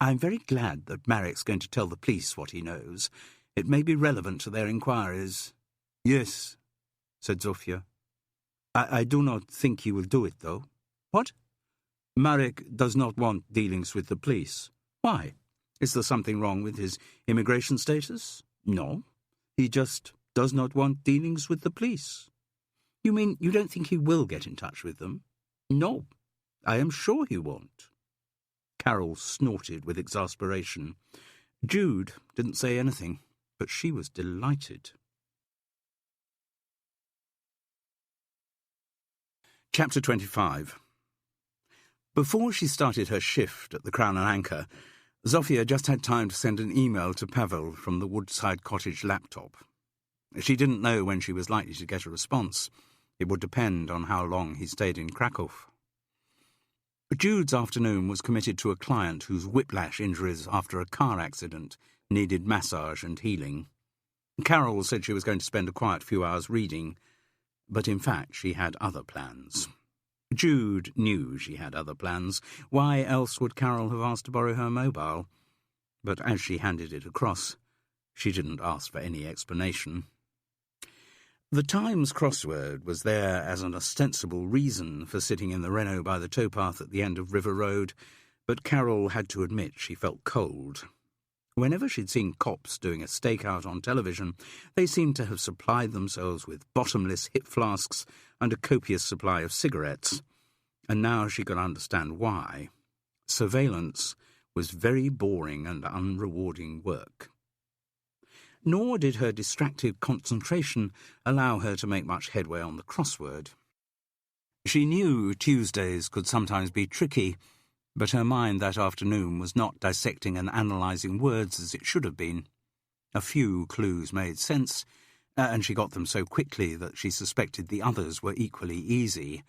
"I'm very glad that Marek's going to tell the police what he knows. It may be relevant to their inquiries." "Yes," said Zofia. I do not think he will do it, though." "What?" "Marek does not want dealings with the police." "Why? Is there something wrong with his immigration status?" "No. He just does not want dealings with the police." "You mean you don't think he will get in touch with them?" "No. I am sure he won't." Carol snorted with exasperation. Jude didn't say anything, but she was delighted. Chapter 25. Before she started her shift at the Crown and Anchor, Zofia just had time to send an email to Pavel from the Woodside Cottage laptop. She didn't know when she was likely to get a response. It would depend on how long he stayed in Krakow. Jude's afternoon was committed to a client whose whiplash injuries after a car accident needed massage and healing. Carol said she was going to spend a quiet few hours reading, but in fact she had other plans. Jude knew she had other plans. Why else would Carol have asked to borrow her mobile? But as she handed it across, she didn't ask for any explanation. The Times crossword was there as an ostensible reason for sitting in the Renault by the towpath at the end of River Road, but Carol had to admit she felt cold. Whenever she'd seen cops doing a stakeout on television, they seemed to have supplied themselves with bottomless hip flasks and a copious supply of cigarettes, and now she could understand why. Surveillance was very boring and unrewarding work. Nor did her distracted concentration allow her to make much headway on the crossword. She knew Tuesdays could sometimes be tricky, but her mind that afternoon was not dissecting and analysing words as it should have been. A few clues made sense, and she got them so quickly that she suspected the others were equally easy,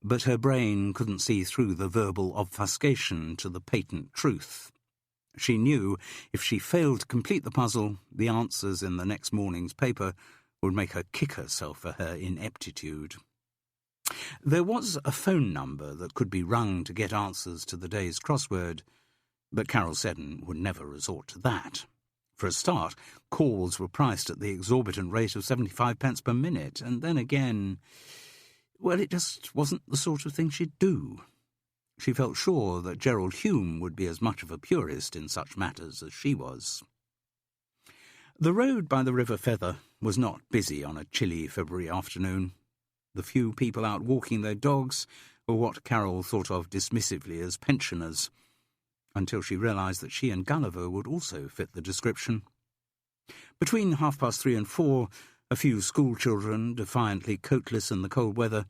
but her brain couldn't see through the verbal obfuscation to the patent truth. She knew if she failed to complete the puzzle, the answers in the next morning's paper would make her kick herself for her ineptitude. There was a phone number that could be rung to get answers to the day's crossword, but Carol Seddon would never resort to that. For a start, calls were priced at the exorbitant rate of 75 pence per minute, and then again, well, it just wasn't the sort of thing she'd do. She felt sure that Gerald Hume would be as much of a purist in such matters as she was. The road by the River Fether was not busy on a chilly February afternoon. The few people out walking their dogs were what Carol thought of dismissively as pensioners, until she realised that she and Gulliver would also fit the description. Between 3:30 and 4, a few schoolchildren, defiantly coatless in the cold weather,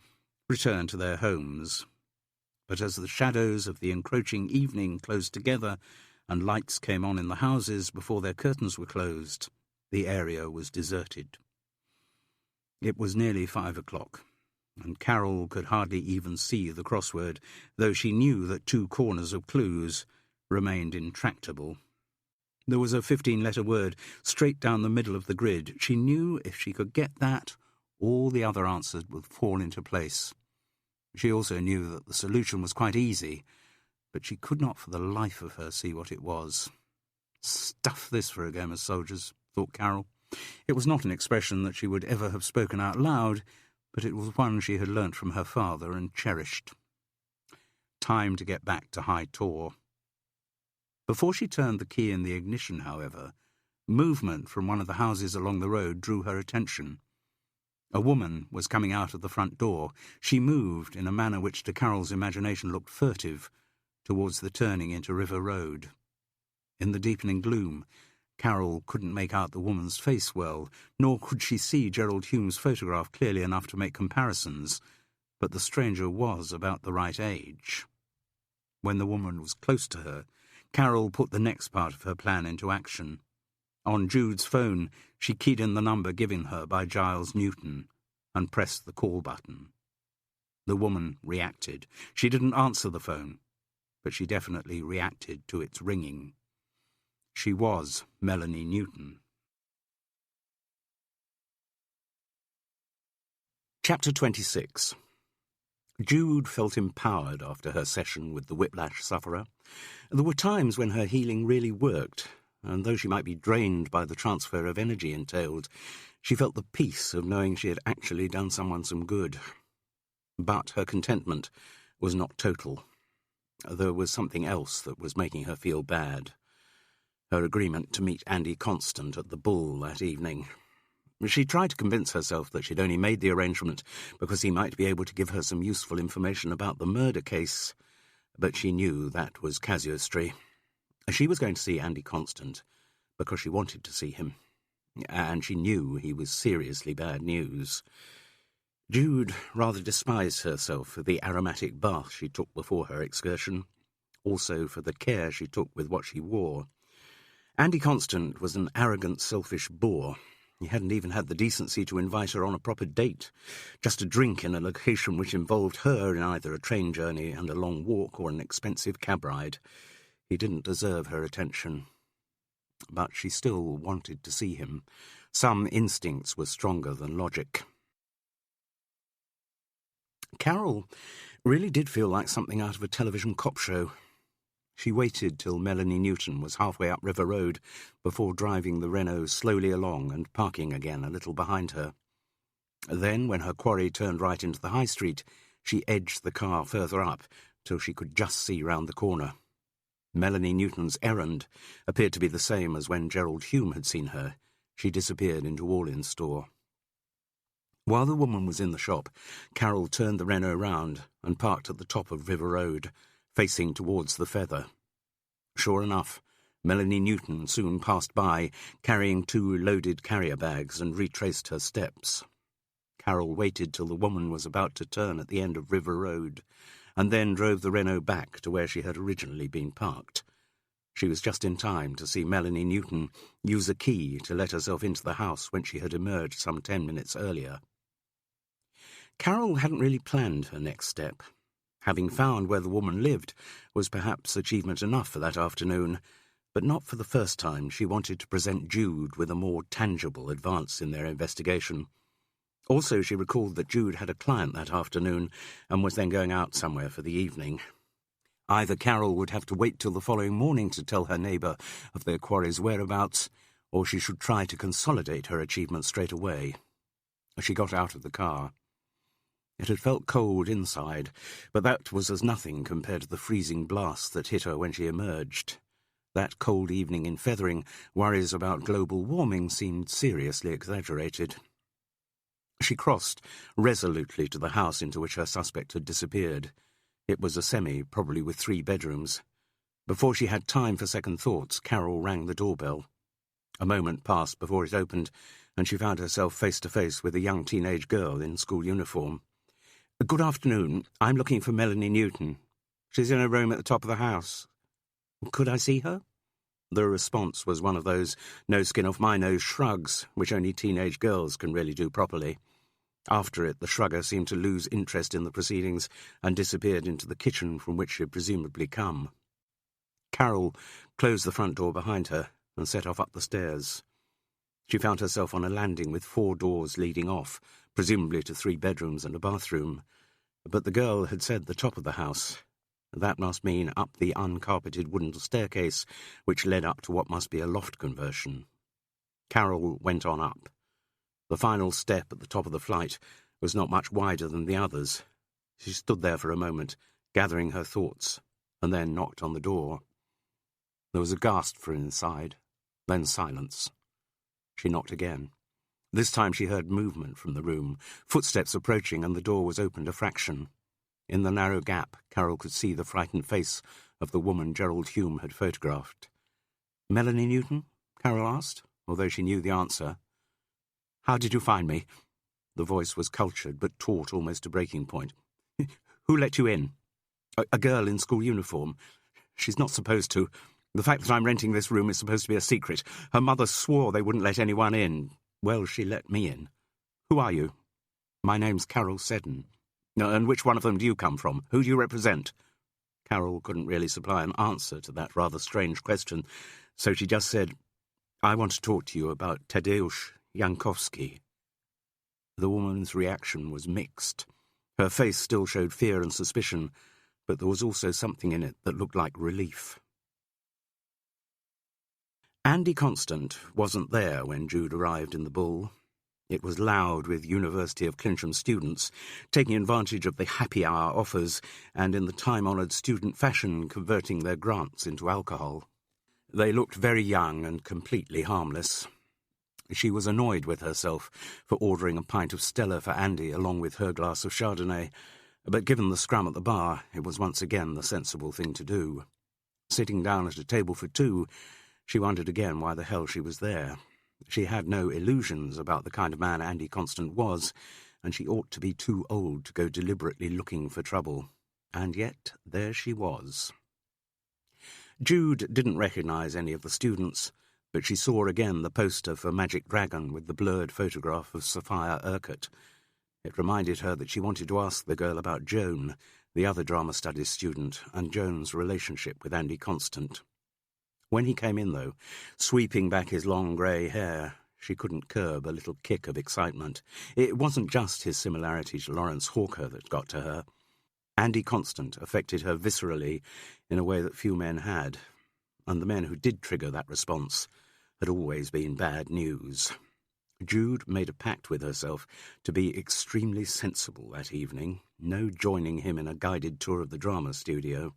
returned to their homes. But as the shadows of the encroaching evening closed together and lights came on in the houses before their curtains were closed, the area was deserted. It was nearly 5 o'clock, and Carol could hardly even see the crossword, though she knew that 2 corners of clues remained intractable. There was a 15-letter word straight down the middle of the grid. She knew if she could get that, all the other answers would fall into place. She also knew that the solution was quite easy, but she could not for the life of her see what it was. Stuff this for a game of soldiers, thought Carol. It was not an expression that she would ever have spoken out loud, but it was one she had learnt from her father and cherished. Time to get back to High Tor. Before she turned the key in the ignition, however, Movement from one of the houses along the road drew her attention. A woman was coming out of the front door. She moved in a manner which to Carol's imagination looked furtive, towards the turning into River Road. In the deepening gloom, Carol couldn't make out the woman's face well, nor could she see Gerald Hume's photograph clearly enough to make comparisons, but the stranger was about the right age. When the woman was close to her, Carol put the next part of her plan into action. On Jude's phone, she keyed in the number given her by Giles Newton and pressed the call button. The woman reacted. She didn't answer the phone, but she definitely reacted to its ringing. She was Melanie Newton. Chapter 26. Jude felt empowered after her session with the whiplash sufferer. There were times when her healing really worked, and though she might be drained by the transfer of energy entailed, she felt the peace of knowing she had actually done someone some good. But her contentment was not total. There was something else that was making her feel bad. Her agreement to meet Andy Constant at the Bull that evening. She tried to convince herself that she'd only made the arrangement because he might be able to give her some useful information about the murder case, but she knew that was casuistry. She was going to see Andy Constant because she wanted to see him, and she knew he was seriously bad news. Jude rather despised herself for the aromatic bath she took before her excursion, also for the care she took with what she wore. Andy Constant was an arrogant, selfish bore. He hadn't even had the decency to invite her on a proper date, just a drink in a location which involved her in either a train journey and a long walk or an expensive cab ride. He didn't deserve her attention. But she still wanted to see him. Some instincts were stronger than logic. Carol really did feel like something out of a television cop show. She waited till Melanie Newton was halfway up River Road before driving the Renault slowly along and parking again a little behind her. Then, when her quarry turned right into the high street, she edged the car further up till she could just see round the corner. Melanie Newton's errand appeared to be the same as when Gerald Hume had seen her. She disappeared into All-In store. While the woman was in the shop, Carol turned the Renault round and parked at the top of River Road, facing towards the Feather. Sure enough, Melanie Newton soon passed by, carrying 2 loaded carrier bags, and retraced her steps. Carol waited till the woman was about to turn at the end of River Road, and then drove the Renault back to where she had originally been parked. She was just in time to see Melanie Newton use a key to let herself into the house when she had emerged some 10 minutes earlier. Carol hadn't really planned her next step. Having found where the woman lived was perhaps achievement enough for that afternoon, but not for the first time. She wanted to present Jude with a more tangible advance in their investigation. Also, she recalled that Jude had a client that afternoon and was then going out somewhere for the evening. Either Carol would have to wait till the following morning to tell her neighbour of their quarry's whereabouts, or she should try to consolidate her achievement straight away. She got out of the car. It had felt cold inside, but that was as nothing compared to the freezing blast that hit her when she emerged. That cold evening in Fethering, worries about global warming seemed seriously exaggerated. She crossed resolutely to the house into which her suspect had disappeared. It was a semi, probably with 3 bedrooms. Before she had time for second thoughts, Carol rang the doorbell. A moment passed before it opened, and she found herself face to face with a young teenage girl in school uniform. "Good afternoon. I'm looking for Melanie Newton. She's in a room at the top of the house. Could I see her?" The response was one of those no-skin-off-my-nose shrugs, which only teenage girls can really do properly. After it, the shrugger seemed to lose interest in the proceedings and disappeared into the kitchen from which she had presumably come. Carol closed the front door behind her and set off up the stairs. She found herself on a landing with 4 doors leading off, presumably to 3 bedrooms and a bathroom. But the girl had said the top of the house. That must mean up the uncarpeted wooden staircase, which led up to what must be a loft conversion. Carol went on up. The final step at the top of the flight was not much wider than the others. She stood there for a moment, gathering her thoughts, and then knocked on the door. There was a gasp from inside, Then silence. She knocked again. This time she heard movement from the room, footsteps approaching, and the door was opened a fraction. In the narrow gap, Carol could see the frightened face of the woman Gerald Hume had photographed. "Melanie Newton?" Carol asked, although she knew the answer. "How did you find me?" The voice was cultured, but taut almost to breaking point. "Who let you in?" A girl in school uniform. She's not supposed to. The fact that I'm renting this room is supposed to be a secret. Her mother swore they wouldn't let anyone in. Well, she let me in. Who are you?" "My name's Carol Seddon." "And which one of them do you come from? Who do you represent?" Carol couldn't really supply an answer to that rather strange question, so she just said, "I want to talk to you about Tadeusz Jankowski." The woman's reaction was mixed. Her face still showed fear and suspicion, but there was also something in it that looked like relief. Andy Constant wasn't there when Jude arrived in the Bull. It was loud with University of Clincham students, taking advantage of the happy hour offers and, in the time-honoured student fashion, converting their grants into alcohol. They looked very young and completely harmless. She was annoyed with herself for ordering a pint of Stella for Andy along with her glass of Chardonnay, but given the scrum at the bar, it was once again the sensible thing to do. Sitting down at a table for two, she wondered again why the hell she was there. She had no illusions about the kind of man Andy Constant was, and she ought to be too old to go deliberately looking for trouble. And yet there she was. Jude didn't recognise any of the students, but she saw again the poster for Magic Dragon with the blurred photograph of Sophia Urquhart. It reminded her that she wanted to ask the girl about Joan, the other drama studies student, and Joan's relationship with Andy Constant. When he came in, though, sweeping back his long grey hair, she couldn't curb a little kick of excitement. It wasn't just his similarity to Lawrence Hawker that got to her. Andy Constant affected her viscerally in a way that few men had, and the men who did trigger that response had always been bad news. Jude made a pact with herself to be extremely sensible that evening, no joining him in a guided tour of the drama studio.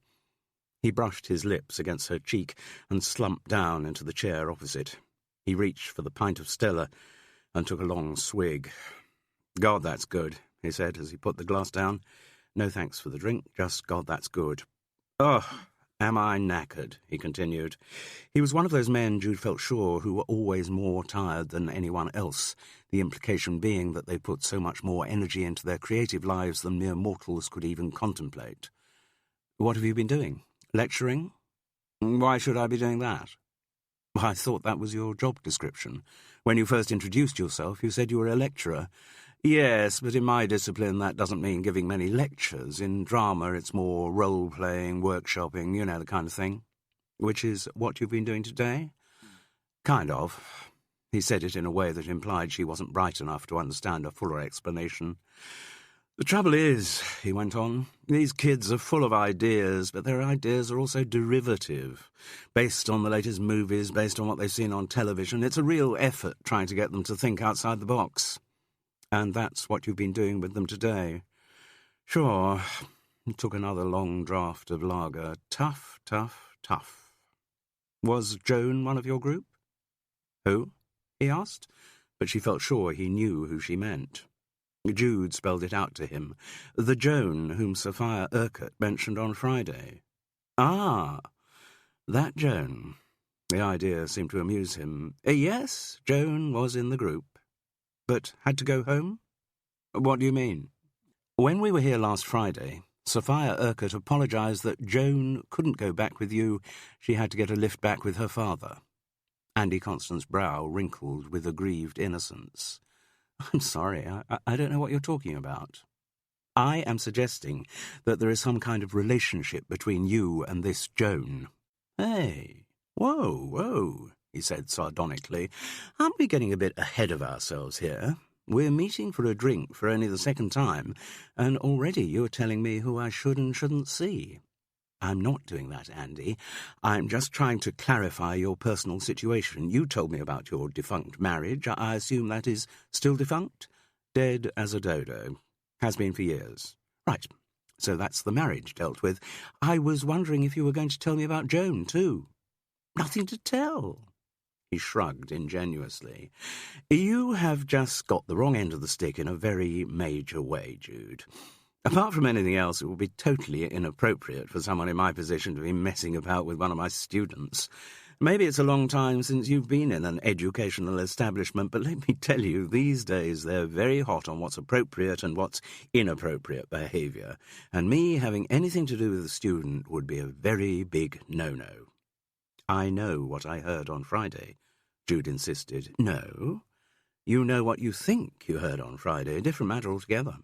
He brushed his lips against her cheek and slumped down into the chair opposite. He reached for the pint of Stella and took a long swig. "God, that's good," he said as he put the glass down. "No thanks for the drink, just God, that's good." "Oh, am I knackered?" he continued. He was one of those men, Jude felt sure, who were always more tired than anyone else, the implication being that they put so much more energy into their creative lives than mere mortals could even contemplate. "What have you been doing? Lecturing?" "Why should I be doing that?" "I thought that was your job description. When you first introduced yourself, you said you were a lecturer." "Yes, but in my discipline that doesn't mean giving many lectures. In drama it's more role-playing, workshopping, you know, the kind of thing." "Which is what you've been doing today?" "Kind of." He said it in a way that implied she wasn't bright enough to understand a fuller explanation. "The trouble is," he went on, "these kids are full of ideas, but their ideas are also derivative, based on the latest movies, based on what they've seen on television. It's a real effort trying to get them to think outside the box. And that's what you've been doing with them today." "Sure." He took another long draught of lager. "Tough, tough, tough." "Was Joan one of your group?" "Who?" he asked, but she felt sure he knew who she meant. Jude spelled it out to him. "The Joan whom Sophia Urquhart mentioned on Friday." "Ah, that Joan." The idea seemed to amuse him. "Yes, Joan was in the group." "But had to go home?" "What do you mean?" "When we were here last Friday, Sophia Urquhart apologised that Joan couldn't go back with you. She had to get a lift back with her father." Andy Constant's brow wrinkled with aggrieved innocence. "I'm sorry, I don't know what you're talking about." "I am suggesting that there is some kind of relationship between you and this Joan." "Hey, whoa, he said sardonically. "Aren't we getting a bit ahead of ourselves here? We're meeting for a drink for only the second time, and already you're telling me who I should and shouldn't see." "I'm not doing that, Andy. I'm just trying to clarify your personal situation. You told me about your defunct marriage. I assume that is still defunct?" "Dead as a dodo. Has been for years." "Right. So that's the marriage dealt with. I was wondering if you were going to tell me about Joan, too." "Nothing to tell." He shrugged ingenuously. You have just got the wrong end of the stick in a very major way, Jude. Apart from anything else, it would be totally inappropriate for someone in my position to be messing about with one of my students. Maybe it's a long time since you've been in an educational establishment, but let me tell you, these days they're very hot on what's appropriate and what's inappropriate behaviour, and me having anything to do with a student would be a very big no-no. I know what I heard on Friday, Jude insisted. No, you know what you think you heard on Friday, a different matter altogether.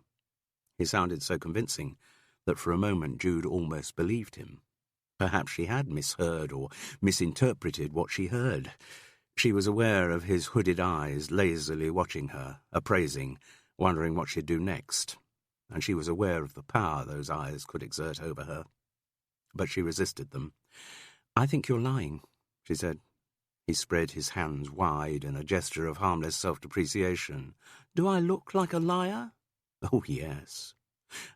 He sounded so convincing that for a moment Jude almost believed him. Perhaps she had misheard or misinterpreted what she heard. She was aware of his hooded eyes lazily watching her, appraising, wondering what she'd do next, and she was aware of the power those eyes could exert over her. But she resisted them. I think you're lying, she said. He spread his hands wide in a gesture of harmless self-depreciation. Do I look like a liar? Oh, yes.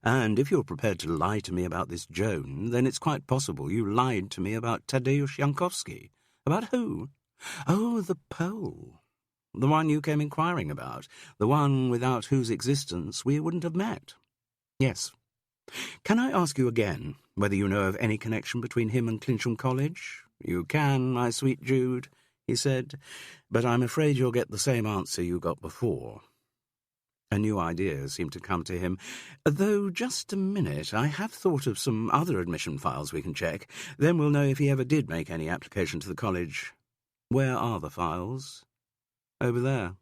And if you're prepared to lie to me about this Joan, then it's quite possible you lied to me about Tadeusz Jankowski. About who? Oh, the Pole. The one you came inquiring about. The one without whose existence we wouldn't have met. Yes. Can I ask you again whether you know of any connection between him and Clincham College? You can, my sweet Jude, he said, but I'm afraid you'll get the same answer you got before. A new idea seemed to come to him. Though, just a minute, I have thought of some other admission files we can check. Then we'll know if he ever did make any application to the college. Where are the files? Over there.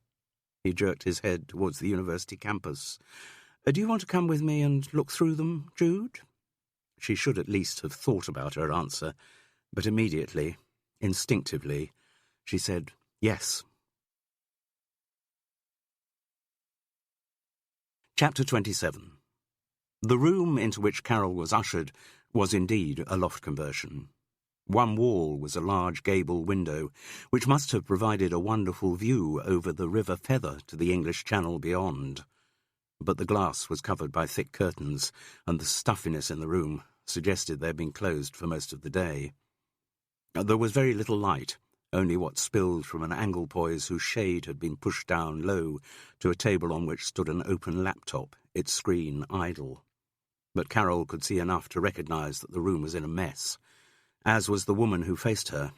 He jerked his head towards the university campus. Do you want to come with me and look through them, Jude? She should at least have thought about her answer, but immediately, instinctively, she said yes. Chapter 27. The room into which Carol was ushered was indeed a loft conversion. One wall was a large gable window, which must have provided a wonderful view over the River Feather to the English Channel beyond. But the glass was covered by thick curtains, and the stuffiness in the room suggested they had been closed for most of the day. There was very little light, only what spilled from an anglepoise whose shade had been pushed down low to a table on which stood an open laptop, its screen idle. But Carol could see enough to recognise that the room was in a mess, as was the woman who faced her.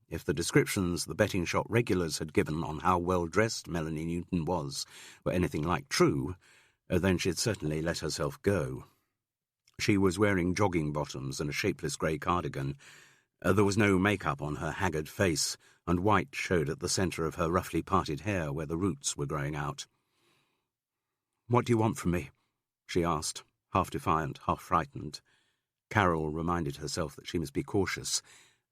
If the descriptions the betting shop regulars had given on how well-dressed Melanie Newton was were anything like true, then she'd certainly let herself go. She was wearing jogging bottoms and a shapeless grey cardigan. There was no makeup on her haggard face, and white showed at the centre of her roughly parted hair where the roots were growing out. "What do you want from me?" she asked, half defiant, half frightened. Carol reminded herself that she must be cautious.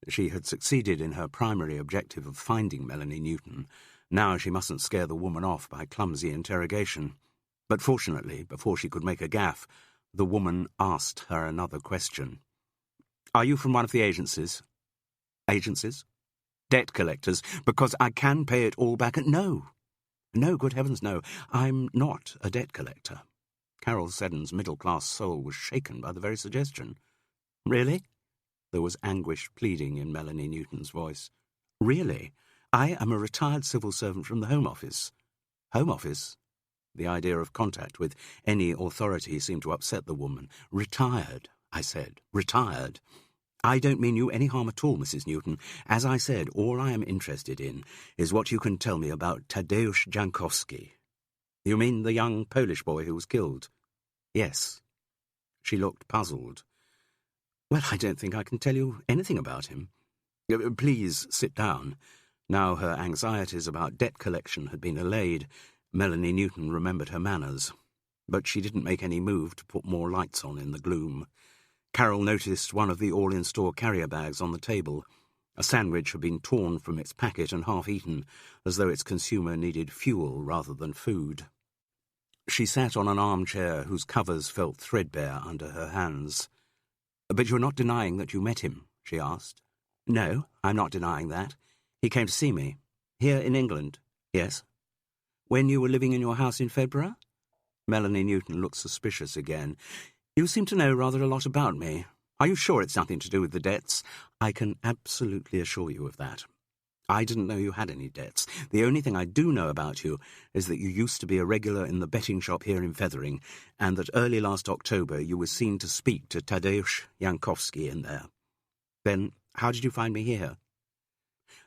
She had succeeded in her primary objective of finding Melanie Newton. Now she mustn't scare the woman off by clumsy interrogation. But fortunately, before she could make a gaffe, the woman asked her another question. "Are you from one of the agencies?" "Agencies?" "Debt collectors, because I can pay it all back and—" No, good heavens, no. I'm not a debt collector." Carol Seddon's middle-class soul was shaken by the very suggestion. "Really?" There was anguished pleading in Melanie Newton's voice. "Really? I am a retired civil servant from the Home Office." "Home Office?" The idea of contact with any authority seemed to upset the woman. "Retired," I said. "Retired. I don't mean you any harm at all, Mrs. Newton. As I said, all I am interested in is what you can tell me about Tadeusz Jankowski." "You mean the young Polish boy who was killed?" "Yes." She looked puzzled. "Well, I don't think I can tell you anything about him." "Please sit down." Now her anxieties about debt collection had been allayed. Melanie Newton remembered her manners, but she didn't make any move to put more lights on in the gloom. Carol noticed one of the all-in-store carrier bags on the table. A sandwich had been torn from its packet and half-eaten, as though its consumer needed fuel rather than food. She sat on an armchair whose covers felt threadbare under her hands. "But you're not denying that you met him?" she asked. "No, I'm not denying that. He came to see me. Here in England?" "Yes." "When you were living in your house in February?" Melanie Newton looked suspicious again. "You seem to know rather a lot about me. Are you sure it's nothing to do with the debts?" "I can absolutely assure you of that. I didn't know you had any debts. The only thing I do know about you is that you used to be a regular in the betting shop here in Fethering, and that early last October you were seen to speak to Tadeusz Jankowski in there. Then, how did you find me here?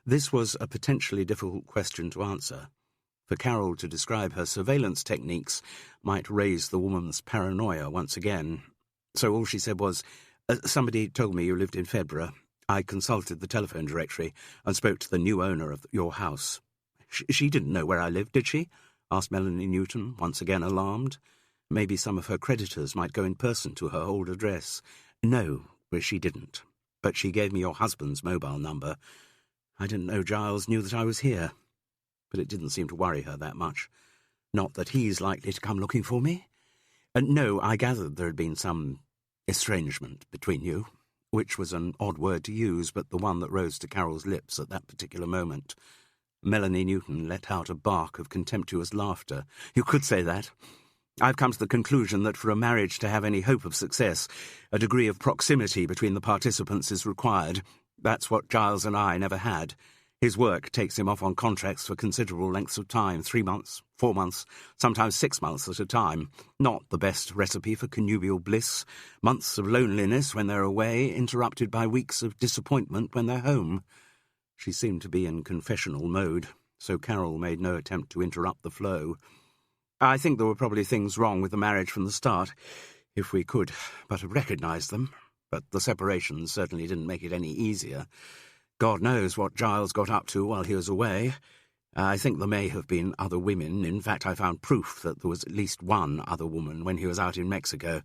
This was a potentially difficult question to answer. For Carol to describe her surveillance techniques might raise the woman's paranoia once again. So all she said was, somebody told me you lived in Febra. I consulted the telephone directory and spoke to the new owner of your house. She didn't know where I lived, did she? Asked Melanie Newton, once again alarmed. Maybe some of her creditors might go in person to her old address. No, she didn't. But she gave me your husband's mobile number. I didn't know Giles knew that I was here. But it didn't seem to worry her that much. Not that he's likely to come looking for me. No, I gathered there had been some estrangement between you, which was an odd word to use, but the one that rose to Carol's lips at that particular moment. Melanie Newton let out a bark of contemptuous laughter. You could say that. I've come to the conclusion that for a marriage to have any hope of success, a degree of proximity between the participants is required. That's what Giles and I never had. His work takes him off on contracts for considerable lengths of time, 3 months, 4 months, sometimes 6 months at a time. Not the best recipe for connubial bliss. Months of loneliness when they're away, interrupted by weeks of disappointment when they're home. She seemed to be in confessional mode, so Carol made no attempt to interrupt the flow. I think there were probably things wrong with the marriage from the start, if we could but have recognised them. But the separation certainly didn't make it any easier. God knows what Giles got up to while he was away. I think there may have been other women. In fact, I found proof that there was at least one other woman when he was out in Mexico.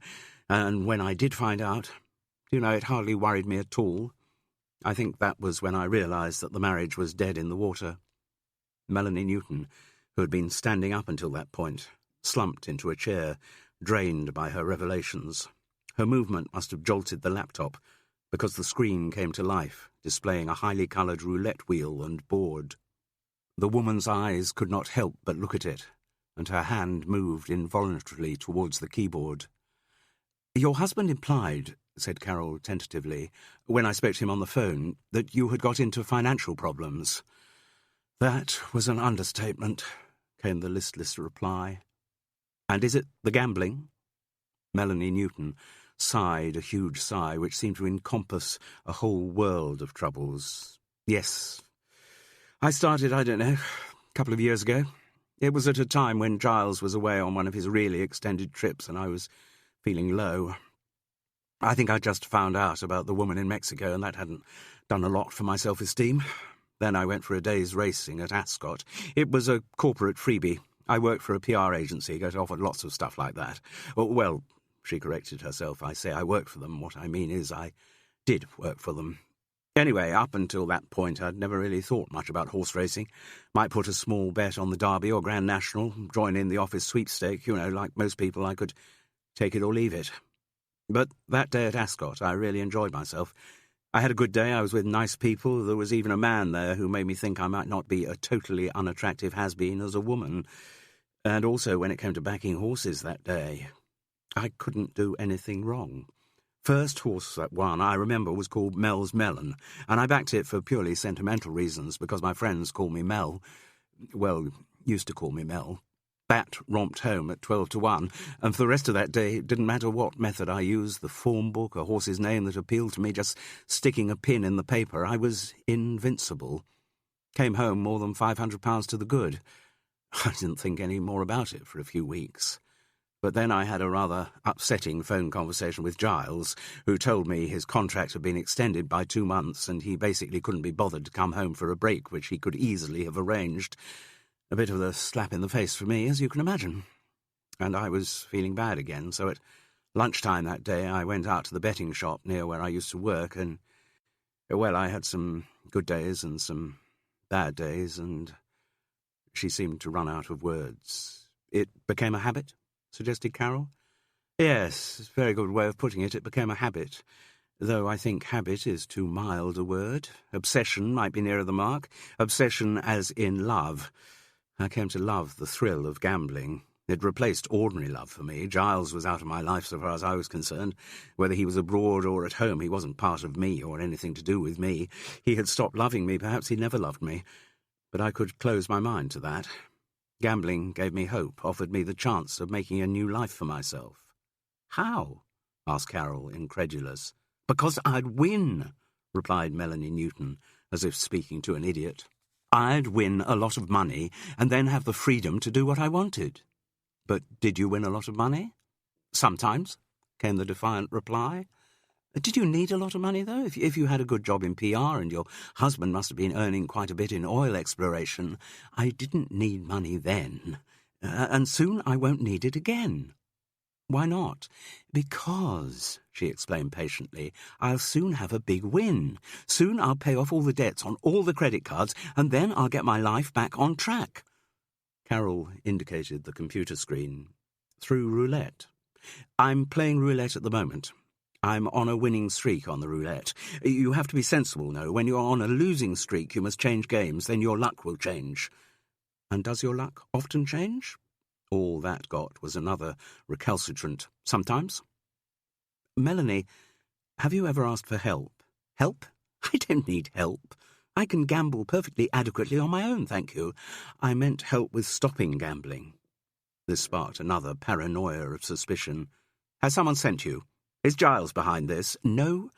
And when I did find out, it hardly worried me at all. I think that was when I realised that the marriage was dead in the water. Melanie Newton, who had been standing up until that point, slumped into a chair, drained by her revelations. Her movement must have jolted the laptop, because the screen came to life, displaying a highly coloured roulette wheel and board. The woman's eyes could not help but look at it, and her hand moved involuntarily towards the keyboard. Your husband implied, said Carol tentatively, when I spoke to him on the phone, that you had got into financial problems. That was an understatement, came the listless reply. And is it the gambling? Melanie Newton sighed a huge sigh which seemed to encompass a whole world of troubles. Yes. I started, a couple of years ago. It was at a time when Giles was away on one of his really extended trips and I was feeling low. I think I just found out about the woman in Mexico and that hadn't done a lot for my self-esteem. Then I went for a day's racing at Ascot. It was a corporate freebie. I worked for a PR agency, got offered lots of stuff like that. Well, she corrected herself. I say I worked for them. What I mean is I did work for them. Anyway, up until that point, I'd never really thought much about horse racing. Might put a small bet on the Derby or Grand National, join in the office sweepstake. Like most people, I could take it or leave it. But that day at Ascot, I really enjoyed myself. I had a good day. I was with nice people. There was even a man there who made me think I might not be a totally unattractive has-been as a woman. And also, when it came to backing horses that day, I couldn't do anything wrong. First horse that won, I remember, was called Mel's Melon, and I backed it for purely sentimental reasons because my friends call me Mel. Well, used to call me Mel. That romped home at 12-1, and for the rest of that day, it didn't matter what method I used, the form book, a horse's name that appealed to me, just sticking a pin in the paper, I was invincible. Came home more than £500 to the good. I didn't think any more about it for a few weeks. But then I had a rather upsetting phone conversation with Giles, who told me his contract had been extended by 2 months and he basically couldn't be bothered to come home for a break, which he could easily have arranged. A bit of a slap in the face for me, as you can imagine. And I was feeling bad again, so at lunchtime that day I went out to the betting shop near where I used to work and, I had some good days and some bad days, and she seemed to run out of words. It became a habit? Suggested Carol. Yes, it's a very good way of putting it. It became a habit, though I think habit is too mild a word. Obsession might be nearer the mark. Obsession as in love. I came to love the thrill of gambling. It replaced ordinary love for me. Giles was out of my life so far as I was concerned. Whether he was abroad or at home, he wasn't part of me or anything to do with me. He had stopped loving me. Perhaps he never loved me. But I could close my mind to that. Gambling gave me hope, offered me the chance of making a new life for myself. How? Asked Carol, incredulous. Because I'd win, replied Melanie Newton, as if speaking to an idiot. I'd win a lot of money and then have the freedom to do what I wanted. But did you win a lot of money? Sometimes, came the defiant reply. Did you need a lot of money, though? If you had a good job in PR and your husband must have been earning quite a bit in oil exploration, I didn't need money then, and soon I won't need it again. Why not? Because, she explained patiently, I'll soon have a big win. Soon I'll pay off all the debts on all the credit cards, and then I'll get my life back on track. Carol indicated the computer screen. Through roulette. I'm playing roulette at the moment. I'm on a winning streak on the roulette. You have to be sensible, no. When you're on a losing streak, you must change games, then your luck will change. And does your luck often change? All that got was another recalcitrant sometimes. Melanie, have you ever asked for help? Help? I don't need help. I can gamble perfectly adequately on my own, thank you. I meant help with stopping gambling. This sparked another paranoia of suspicion. Has someone sent you? Is Giles behind this? No,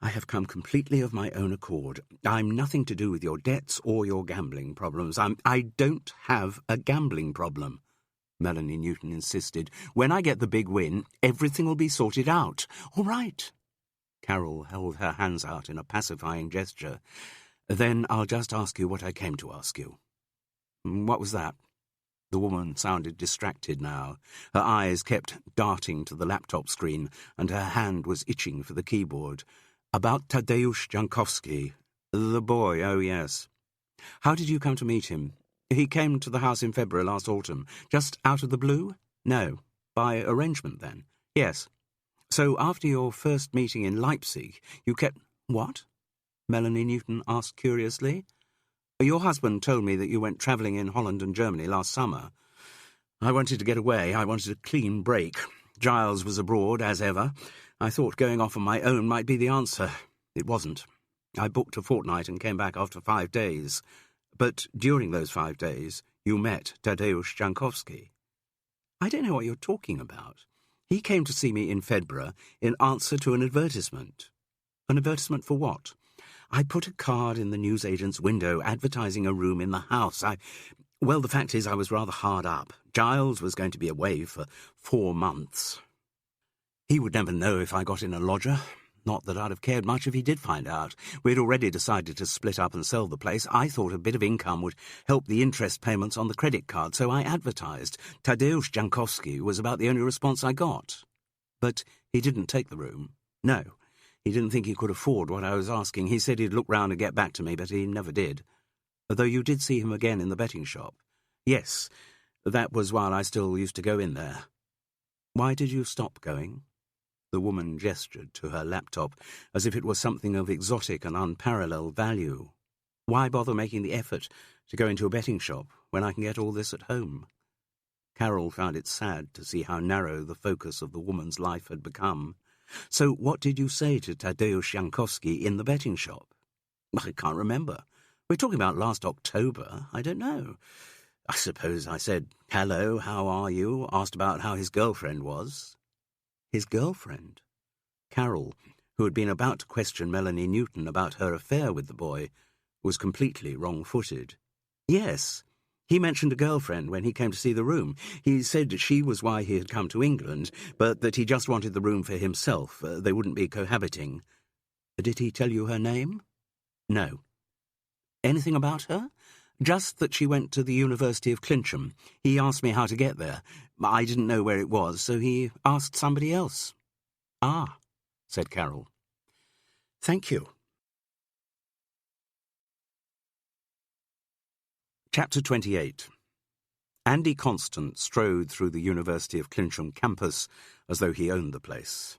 I have come completely of my own accord. I'm nothing to do with your debts or your gambling problems. I don't have a gambling problem, Melanie Newton insisted. When I get the big win, everything will be sorted out. All right. Carol held her hands out in a pacifying gesture. Then I'll just ask you what I came to ask you. What was that? The woman sounded distracted now. Her eyes kept darting to the laptop screen, and her hand was itching for the keyboard. About Tadeusz Jankowski. The boy, oh yes. How did you come to meet him? He came to the house in February last autumn. Just out of the blue? No. By arrangement, then? Yes. So after your first meeting in Leipzig, you kept... What? Melanie Newton asked curiously. Your husband told me that you went travelling in Holland and Germany last summer. I wanted to get away. I wanted a clean break. Giles was abroad, as ever. I thought going off on my own might be the answer. It wasn't. I booked a fortnight and came back after 5 days. But during those 5 days, you met Tadeusz Jankowski. I don't know what you're talking about. He came to see me in February in answer to an advertisement. An advertisement for what? I put a card in the newsagent's window advertising a room in the house. Well, the fact is I was rather hard up. Giles was going to be away for 4 months. He would never know if I got in a lodger. Not that I'd have cared much if he did find out. We'd already decided to split up and sell the place. I thought a bit of income would help the interest payments on the credit card, so I advertised. Tadeusz Jankowski was about the only response I got. But he didn't take the room. No. He didn't think he could afford what I was asking. He said he'd look round and get back to me, but he never did. Though you did see him again in the betting shop. Yes, that was while I still used to go in there. Why did you stop going? The woman gestured to her laptop, as if it was something of exotic and unparalleled value. Why bother making the effort to go into a betting shop when I can get all this at home? Carol found it sad to see how narrow the focus of the woman's life had become. So what did you say to Tadeusz Jankowski in the betting shop? I can't remember. We're talking about last October. I don't know. I suppose I said, hello, how are you? Asked about how his girlfriend was. His girlfriend? Carol, who had been about to question Melanie Newton about her affair with the boy, was completely wrong-footed. Yes, he mentioned a girlfriend when he came to see the room. He said that she was why he had come to England, but that he just wanted the room for himself. They wouldn't be cohabiting. Did he tell you her name? No. Anything about her? Just that she went to the University of Clincham. He asked me how to get there. I didn't know where it was, so he asked somebody else. Ah, said Carol. Thank you. Chapter 28. Andy Constant strode through the University of Clincham campus as though he owned the place,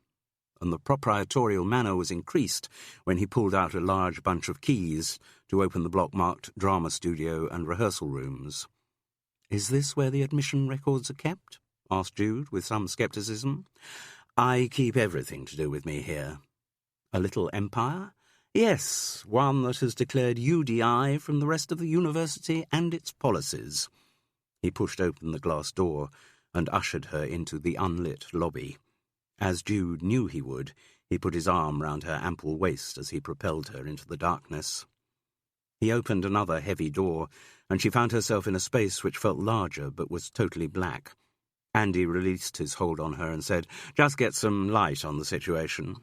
and the proprietorial manner was increased when he pulled out a large bunch of keys to open the block marked drama studio and rehearsal rooms. "Is this where the admission records are kept?" asked Jude, with some scepticism. "I keep everything to do with me here." "A little empire?" "Yes, one that has declared UDI from the rest of the university and its policies." He pushed open the glass door and ushered her into the unlit lobby. As Jude knew he would, he put his arm round her ample waist as he propelled her into the darkness. He opened another heavy door, and she found herself in a space which felt larger but was totally black. Andy released his hold on her and said, "Just get some light on the situation."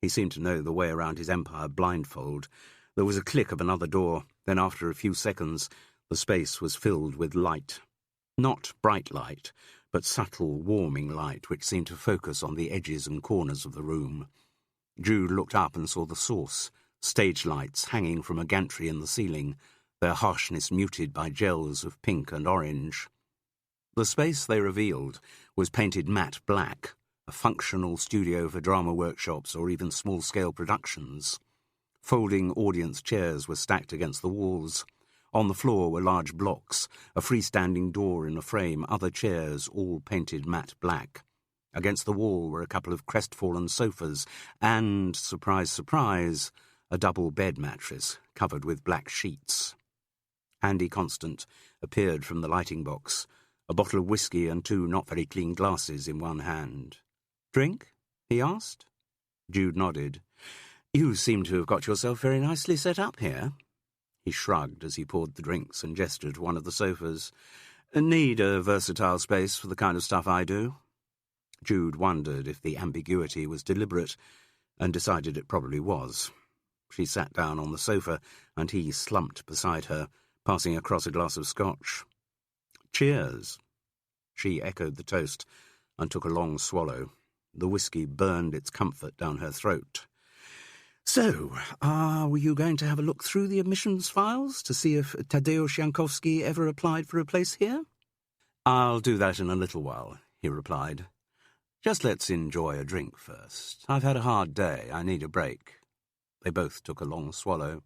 He seemed to know the way around his empire blindfold. There was a click of another door, then after a few seconds, the space was filled with light. Not bright light, but subtle, warming light which seemed to focus on the edges and corners of the room. Jude looked up and saw the source, stage lights hanging from a gantry in the ceiling, their harshness muted by gels of pink and orange. The space they revealed was painted matte black, a functional studio for drama workshops or even small-scale productions. Folding audience chairs were stacked against the walls. On the floor were large blocks, a freestanding door in a frame, other chairs, all painted matte black. Against the wall were a couple of crestfallen sofas and, surprise, surprise, a double bed mattress covered with black sheets. Andy Constant appeared from the lighting box, a bottle of whiskey and 2 not-very-clean glasses in one hand. "Drink?" he asked. Jude nodded. "You seem to have got yourself very nicely set up here." He shrugged as he poured the drinks and gestured to one of the sofas. "Need a versatile space for the kind of stuff I do." Jude wondered if the ambiguity was deliberate, and decided it probably was. She sat down on the sofa, and he slumped beside her, passing across a glass of scotch. "Cheers." She echoed the toast and took a long swallow. The whiskey burned its comfort down her throat. "So, were you going to have a look through the admissions files to see if Tadeusz Jankowski ever applied for a place here?" "I'll do that in a little while," he replied. "Just let's enjoy a drink first. I've had a hard day. I need a break." They both took a long swallow.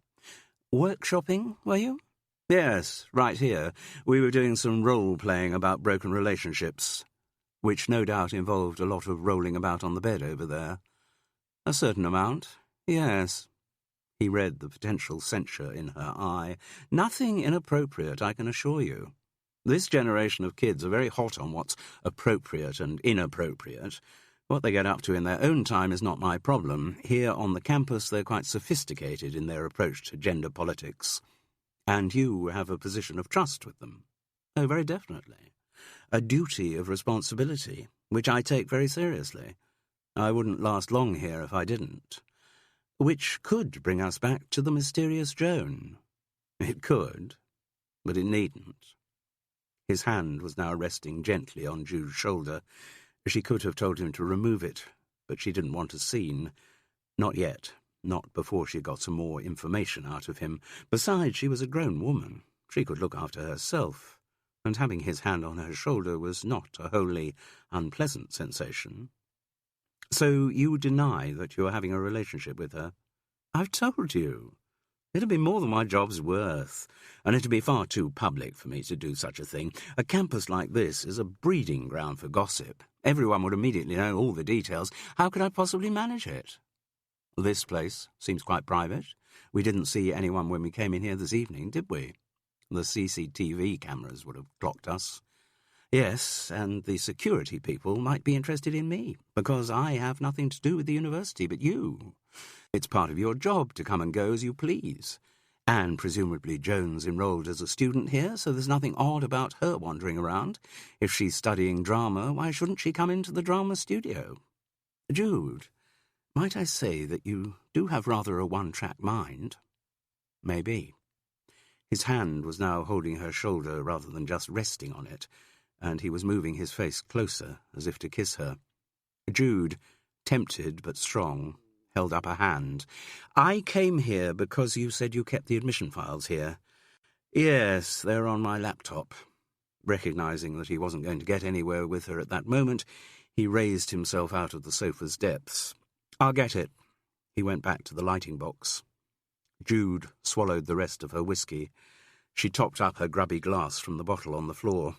"Workshopping, were you?" "Yes, right here. We were doing some role-playing about broken relationships, which no doubt involved a lot of rolling about on the bed over there." "A certain amount, yes." He read the potential censure in her eye. "Nothing inappropriate, I can assure you. This generation of kids are very hot on what's appropriate and inappropriate. What they get up to in their own time is not my problem. Here on the campus, they're quite sophisticated in their approach to gender politics. And you have a position of trust with them." "Oh, very definitely. A duty of responsibility, which I take very seriously. I wouldn't last long here if I didn't." "Which could bring us back to the mysterious Joan." "It could, but it needn't." His hand was now resting gently on Jude's shoulder. She could have told him to remove it, but she didn't want a scene. Not yet, not before she got some more information out of him. Besides, she was a grown woman. She could look after herself, and having his hand on her shoulder was not a wholly unpleasant sensation. "So you deny that you're having a relationship with her?" "I've told you. It'd be more than my job's worth, and it'd be far too public for me to do such a thing. A campus like this is a breeding ground for gossip. Everyone would immediately know all the details. How could I possibly manage it?" "This place seems quite private. We didn't see anyone when we came in here this evening, did we? The CCTV cameras would have clocked us." "Yes, and the security people might be interested in me, because I have nothing to do with the university but you. It's part of your job to come and go as you please. And presumably Joan's enrolled as a student here, so there's nothing odd about her wandering around. If she's studying drama, why shouldn't she come into the drama studio? Jude, might I say that you do have rather a one-track mind?" "Maybe." His hand was now holding her shoulder rather than just resting on it, and he was moving his face closer, as if to kiss her. Jude, tempted but strong, held up a hand. "I came here because you said you kept the admission files here." "Yes, they're on my laptop." Recognizing that he wasn't going to get anywhere with her at that moment, he raised himself out of the sofa's depths. "I'll get it." He went back to the lighting box. Jude swallowed the rest of her whiskey. She topped up her grubby glass from the bottle on the floor.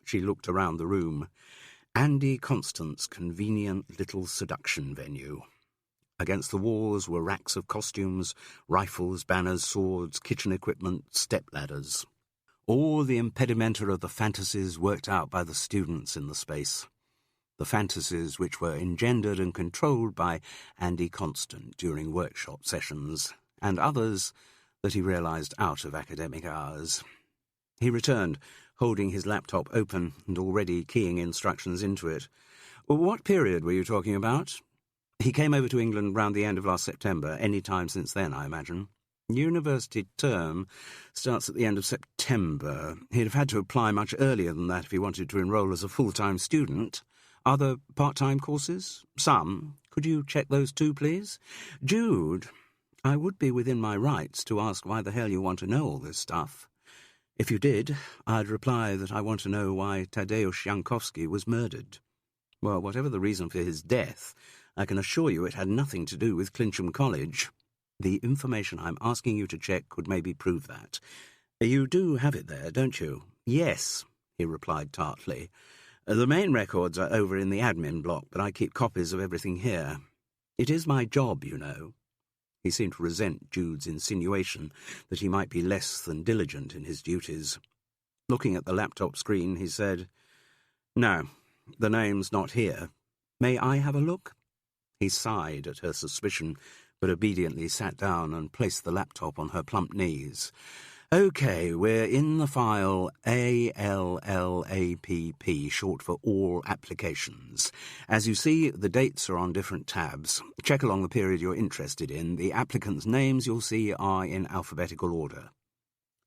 She looked around the room. Andy Constant's convenient little seduction venue. Against the walls were racks of costumes, rifles, banners, swords, kitchen equipment, step-ladders. All the impedimenta of the fantasies worked out by the students in the space. The fantasies which were engendered and controlled by Andy Constant during workshop sessions, and others that he realised out of academic hours. He returned, holding his laptop open and already keying instructions into it. "What period were you talking about?" "He came over to England round the end of last September, any time since then, I imagine. University term starts at the end of September. He'd have had to apply much earlier than that if he wanted to enrol as a full-time student. Other part-time courses? Some. Could you check those too, please? Jude, I would be within my rights to ask why the hell you want to know all this stuff. If you did, I'd reply that I want to know why Tadeusz Jankowski was murdered. Well, whatever the reason for his death, I can assure you it had nothing to do with Clincham College. The information I'm asking you to check could maybe prove that. You do have it there, don't you?" "Yes," he replied tartly. "The main records are over in the admin block, but I keep copies of everything here. It is my job, you know." He seemed to resent Jude's insinuation that he might be less than diligent in his duties. Looking at the laptop screen, he said, "No, the name's not here. May I have a look?" He sighed at her suspicion, but obediently sat down and placed the laptop on her plump knees. "OK, we're in the file ALLAPP, short for All Applications. As you see, the dates are on different tabs. Check along the period you're interested in. The applicants' names you'll see are in alphabetical order."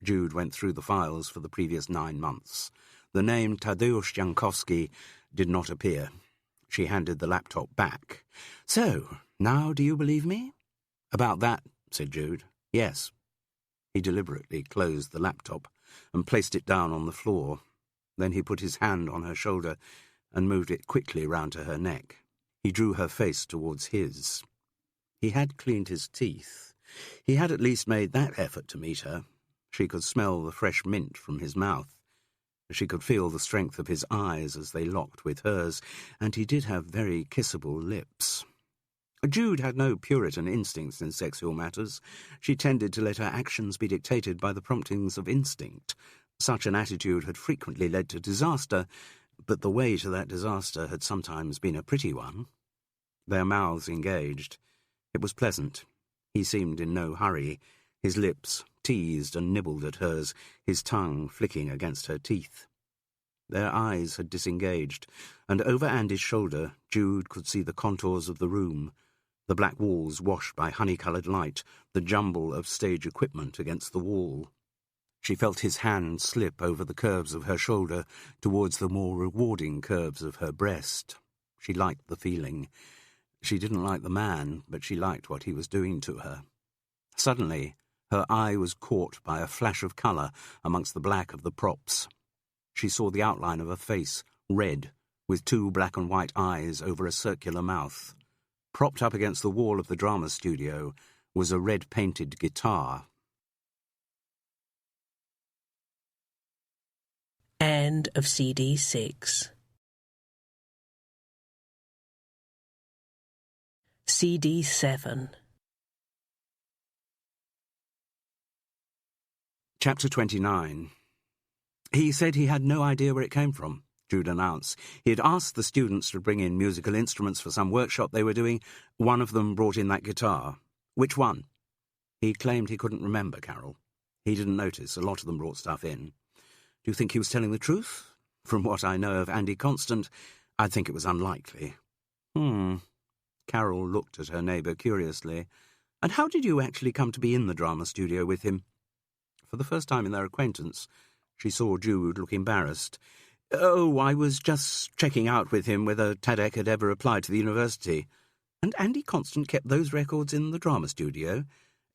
Jude went through the files for the previous 9 months. The name Tadeusz Jankowski did not appear. She handed the laptop back. "So, now do you believe me?" "About that," said Jude. "Yes." He deliberately closed the laptop and placed it down on the floor. Then he put his hand on her shoulder and moved it quickly round to her neck. He drew her face towards his. He had cleaned his teeth. He had at least made that effort to meet her. She could smell the fresh mint from his mouth. She could feel the strength of his eyes as they locked with hers, and he did have very kissable lips. Jude had no Puritan instincts in sexual matters. She tended to let her actions be dictated by the promptings of instinct. Such an attitude had frequently led to disaster, but the way to that disaster had sometimes been a pretty one. Their mouths engaged. It was pleasant. He seemed in no hurry. His lips teased and nibbled at hers, his tongue flicking against her teeth. Their eyes had disengaged, and over Andy's shoulder Jude could see the contours of the room, the black walls washed by honey-coloured light, the jumble of stage equipment against the wall. She felt his hand slip over the curves of her shoulder towards the more rewarding curves of her breast. She liked the feeling. She didn't like the man, but she liked what he was doing to her. Suddenly, her eye was caught by a flash of colour amongst the black of the props. She saw the outline of a face, red, with 2 black and white eyes over a circular mouth. Propped up against the wall of the drama studio was a red-painted guitar. End of CD 6. CD 7. Chapter 29. He said he had no idea where it came from, Jude announced. He had asked the students to bring in musical instruments for some workshop they were doing. One of them brought in that guitar. Which one? He claimed he couldn't remember, Carol. He didn't notice. A lot of them brought stuff in. Do you think he was telling the truth? From what I know of Andy Constant, I'd think it was unlikely. Carol looked at her neighbour curiously. And how did you actually come to be in the drama studio with him? For the first time in their acquaintance, she saw Jude look embarrassed. Oh, I was just checking out with him whether Tadek had ever applied to the university. And Andy Constant kept those records in the drama studio?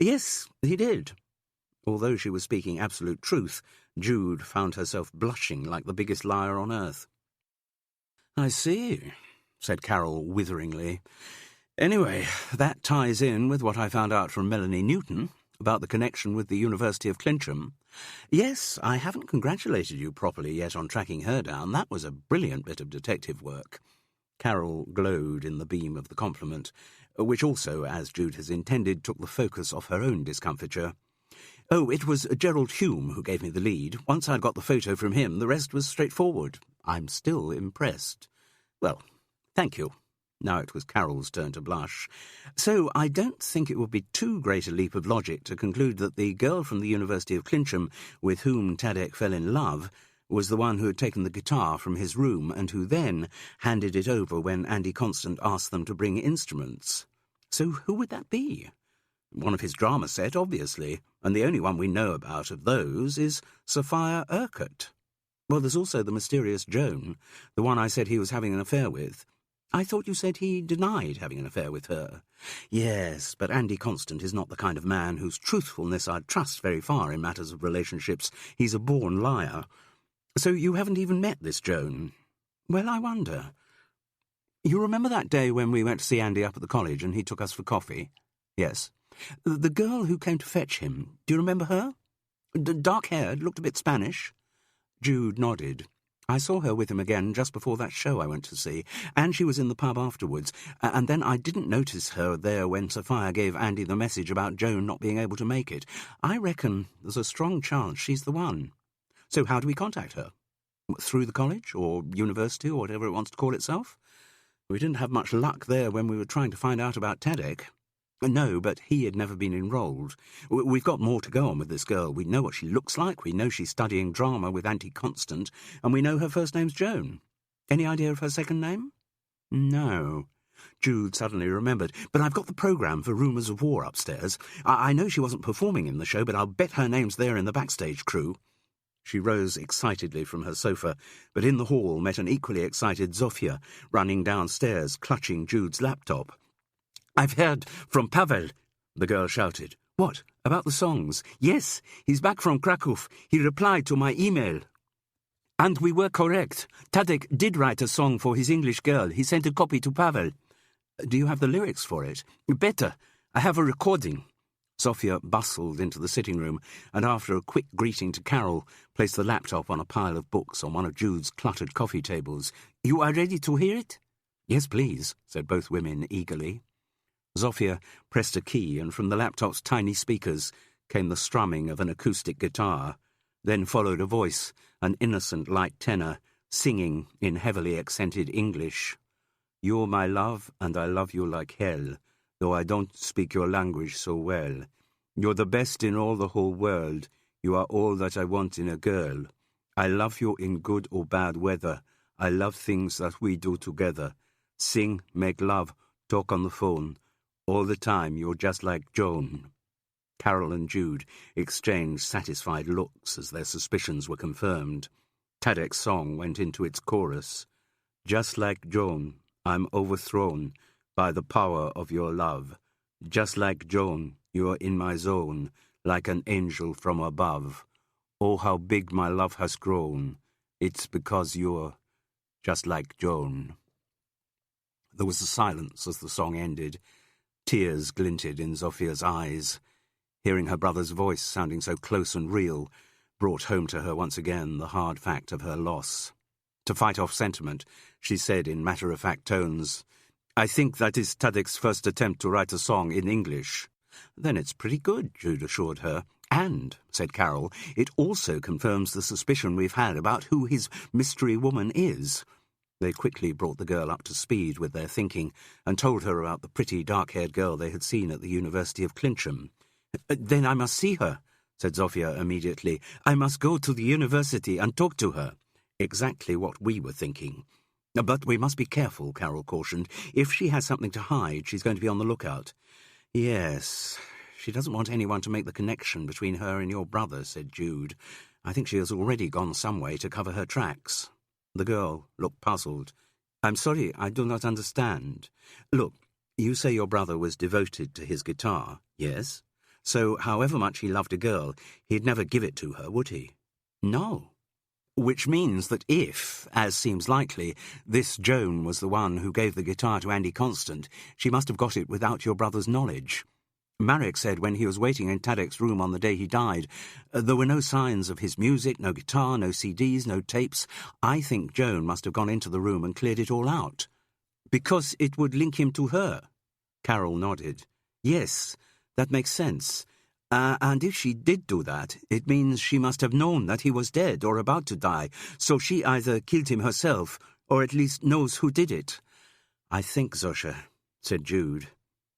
Yes, he did. Although she was speaking absolute truth, Jude found herself blushing like the biggest liar on earth. I see, said Carol witheringly. Anyway, that ties in with what I found out from Melanie Newton. About the connection with the University of Clincham? Yes, I haven't congratulated you properly yet on tracking her down. That was a brilliant bit of detective work. Carol glowed in the beam of the compliment, which also, as Jude has intended, took the focus off her own discomfiture. Oh, it was Gerald Hume who gave me the lead. Once I'd got the photo from him, the rest was straightforward. I'm still impressed. Well, thank you. Now it was Carol's turn to blush. So I don't think it would be too great a leap of logic to conclude that the girl from the University of Clincham with whom Tadek fell in love was the one who had taken the guitar from his room and who then handed it over when Andy Constant asked them to bring instruments. So who would that be? One of his drama set, obviously, and the only one we know about of those is Sophia Urquhart. Well, there's also the mysterious Joan, the one I said he was having an affair with. I thought you said he denied having an affair with her. Yes, but Andy Constant is not the kind of man whose truthfulness I'd trust very far in matters of relationships. He's a born liar. So you haven't even met this Joan? Well, I wonder. You remember that day when we went to see Andy up at the college and he took us for coffee? Yes. The girl who came to fetch him, do you remember her? Dark-haired, looked a bit Spanish. Jude nodded. I saw her with him again just before that show I went to see, and she was in the pub afterwards, and then I didn't notice her there when Sophia gave Andy the message about Joan not being able to make it. I reckon there's a strong chance she's the one. So how do we contact her? Through the college, or university, or whatever it wants to call itself? We didn't have much luck there when we were trying to find out about Tadek. No, but he had never been enrolled. We've got more to go on with this girl. We know what she looks like, we know she's studying drama with Andy Constant, and we know her first name's Joan. Any idea of her second name? No. Jude suddenly remembered. But I've got the programme for Rumours of War upstairs. I know she wasn't performing in the show, but I'll bet her name's there in the backstage crew. She rose excitedly from her sofa, but in the hall met an equally excited Zofia, running downstairs, clutching Jude's laptop. I've heard from Pavel, the girl shouted. What, about the songs? Yes, he's back from Krakow. He replied to my email. And we were correct. Tadek did write a song for his English girl. He sent a copy to Pavel. Do you have the lyrics for it? Better. I have a recording. Zofia bustled into the sitting room and, after a quick greeting to Carol, placed the laptop on a pile of books on one of Jude's cluttered coffee tables. You are ready to hear it? Yes, please, said both women eagerly. Zofia pressed a key, and from the laptop's tiny speakers came the strumming of an acoustic guitar. Then followed a voice, an innocent light tenor, singing in heavily accented English. You're my love, and I love you like hell, though I don't speak your language so well. You're the best in all the whole world. You are all that I want in a girl. I love you in good or bad weather. I love things that we do together. Sing, make love, talk on the phone. All the time you're just like Joan. Carol and Jude exchanged satisfied looks as their suspicions were confirmed. Tadek's song went into its chorus. Just like Joan, I'm overthrown by the power of your love. Just like Joan, you're in my zone, like an angel from above. Oh, how big my love has grown. It's because you're just like Joan. There was a silence as the song ended. Tears glinted in Zofia's eyes. Hearing her brother's voice sounding so close and real brought home to her once again the hard fact of her loss. To fight off sentiment, she said in matter-of-fact tones, I think that is Tadek's first attempt to write a song in English. Then it's pretty good, Jude assured her. And, said Carol, it also confirms the suspicion we've had about who his mystery woman is. They quickly brought the girl up to speed with their thinking and told her about the pretty dark-haired girl they had seen at the University of Clincham. Then I must see her, said Zofia immediately. I must go to the university and talk to her. Exactly what we were thinking. But we must be careful, Carol cautioned. If she has something to hide, she's going to be on the lookout. Yes, she doesn't want anyone to make the connection between her and your brother, said Jude. I think she has already gone some way to cover her tracks. The girl looked puzzled. I'm sorry, I do not understand. Look, you say your brother was devoted to his guitar, yes? So however much he loved a girl, he'd never give it to her, would he? No. Which means that if, as seems likely, this Joan was the one who gave the guitar to Andy Constant, she must have got it without your brother's knowledge. Marek said when he was waiting in Tadek's room on the day he died, there were no signs of his music, no guitar, no CDs, no tapes. I think Joan must have gone into the room and cleared it all out. Because it would link him to her. Carol nodded. Yes, that makes sense. And if she did do that, it means she must have known that he was dead or about to die, so she either killed him herself or at least knows who did it. I think, Zosha, said Jude,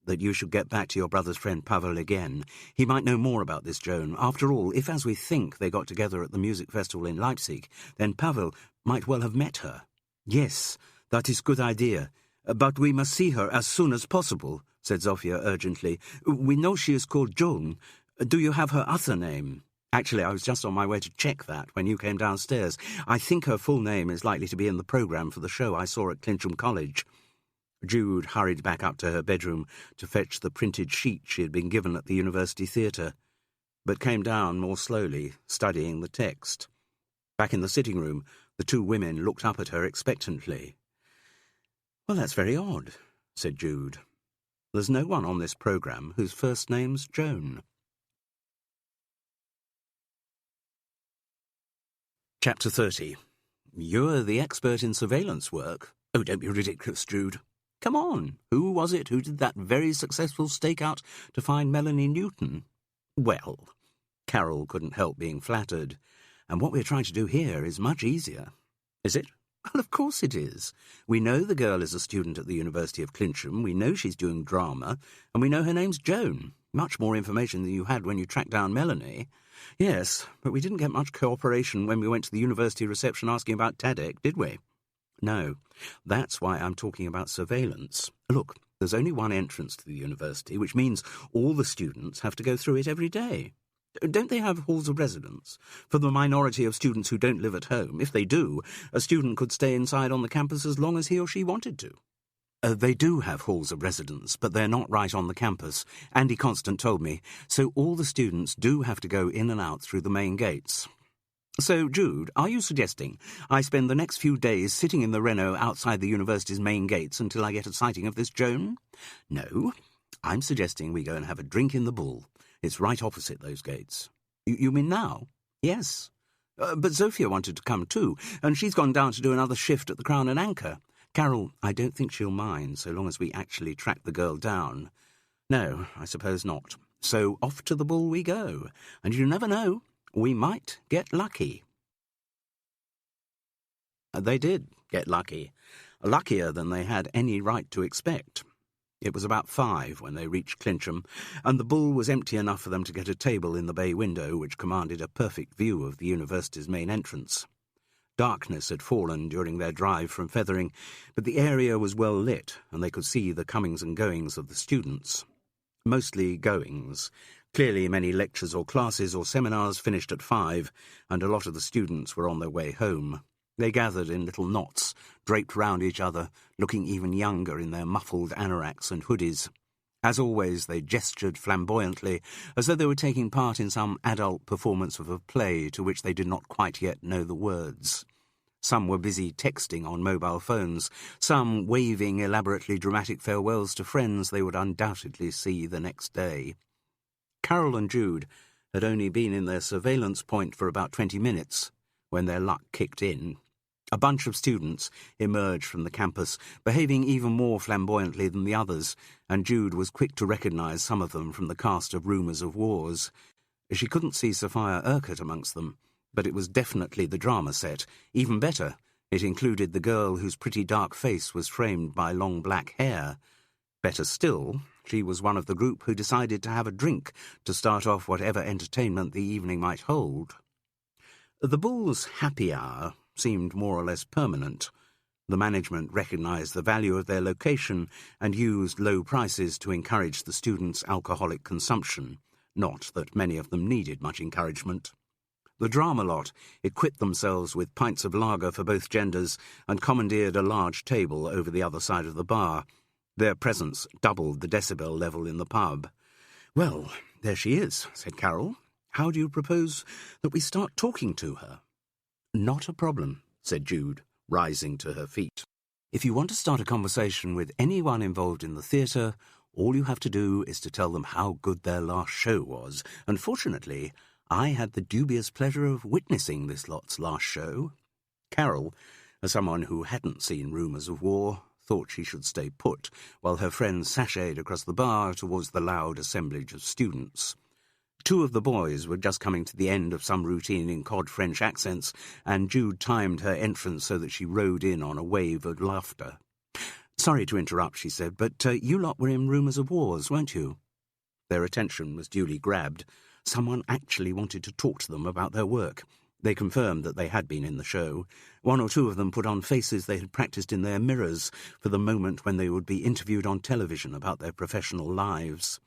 that you should get back to your brother's friend Pavel again. He might know more about this Joan. After all, if, as we think, they got together at the music festival in Leipzig, then Pavel might well have met her. Yes, that is good idea. But we must see her as soon as possible, said Zofia urgently. We know she is called Joan. Do you have her other name? Actually, I was just on my way to check that when you came downstairs. I think her full name is likely to be in the programme for the show I saw at Clincham College. Jude hurried back up to her bedroom to fetch the printed sheet she had been given at the University Theatre, but came down more slowly, studying the text. Back in the sitting room, the two women looked up at her expectantly. Well, that's very odd, said Jude. There's no one on this programme whose first name's Joan. Chapter 30. You're the expert in surveillance work. Oh, don't be ridiculous, Jude. Come on, who was it who did that very successful stakeout to find Melanie Newton? Well, Carol couldn't help being flattered. And what we're trying to do here is much easier. Is it? Well, of course it is. We know the girl is a student at the University of Clincham, we know she's doing drama, and we know her name's Joan. Much more information than you had when you tracked down Melanie. Yes, but we didn't get much cooperation when we went to the university reception asking about Tadek, did we? No, that's why I'm talking about surveillance. Look, there's only one entrance to the university, which means all the students have to go through it every day. Don't they have halls of residence? For the minority of students who don't live at home, if they do, a student could stay inside on the campus as long as he or she wanted to. They do have halls of residence, but they're not right on the campus. Andy Constant told me. So all the students do have to go in and out through the main gates. So, Jude, are you suggesting I spend the next few days sitting in the Renault outside the university's main gates until I get a sighting of this Joan? No, I'm suggesting we go and have a drink in the Bull. It's right opposite those gates. You mean now? Yes. But Zofia wanted to come too, and she's gone down to do another shift at the Crown and Anchor. Carol, I don't think she'll mind, so long as we actually track the girl down. No, I suppose not. So off to the Bull we go. And you never know, we might get lucky. They did get lucky. Luckier than they had any right to expect. It was about 5 when they reached Clincham, and the Bull was empty enough for them to get a table in the bay window which commanded a perfect view of the university's main entrance. Darkness had fallen during their drive from Fethering, but the area was well lit, and they could see the comings and goings of the students. Mostly goings. Clearly many lectures or classes or seminars finished at 5, and a lot of the students were on their way home. They gathered in little knots, draped round each other, looking even younger in their muffled anoraks and hoodies. As always, they gestured flamboyantly, as though they were taking part in some adult performance of a play to which they did not quite yet know the words. Some were busy texting on mobile phones, some waving elaborately dramatic farewells to friends they would undoubtedly see the next day. Carol and Jude had only been in their surveillance point for about 20 minutes when their luck kicked in. A bunch of students emerged from the campus, behaving even more flamboyantly than the others, and Jude was quick to recognise some of them from the cast of Rumours of Wars. She couldn't see Sophia Urquhart amongst them, but it was definitely the drama set. Even better, it included the girl whose pretty dark face was framed by long black hair. Better still, she was one of the group who decided to have a drink to start off whatever entertainment the evening might hold. The Bull's happy hour seemed more or less permanent. The management recognised the value of their location and used low prices to encourage the students' alcoholic consumption, not that many of them needed much encouragement. The drama lot equipped themselves with pints of lager for both genders and commandeered a large table over the other side of the bar. Their presence doubled the decibel level in the pub. "Well, there she is," said Carol. "How do you propose that we start talking to her?" "Not a problem," said Jude, rising to her feet. "If you want to start a conversation with anyone involved in the theatre, All you have to do is to tell them how good their last show was. Unfortunately, I had the dubious pleasure of witnessing this lot's last show. Carol, as someone who hadn't seen Rumours of War, thought she should stay put, while her friends sashayed across the bar towards the loud assemblage of students. Two of the boys were just coming to the end of some routine in cod French accents, and Jude timed her entrance so that she rode in on a wave of laughter. "Sorry to interrupt," she said, "but you lot were in Rumours of Wars, weren't you?" Their attention was duly grabbed. Someone actually wanted to talk to them about their work. They confirmed that they had been in the show. One or two of them put on faces they had practiced in their mirrors for the moment when they would be interviewed on television about their professional lives.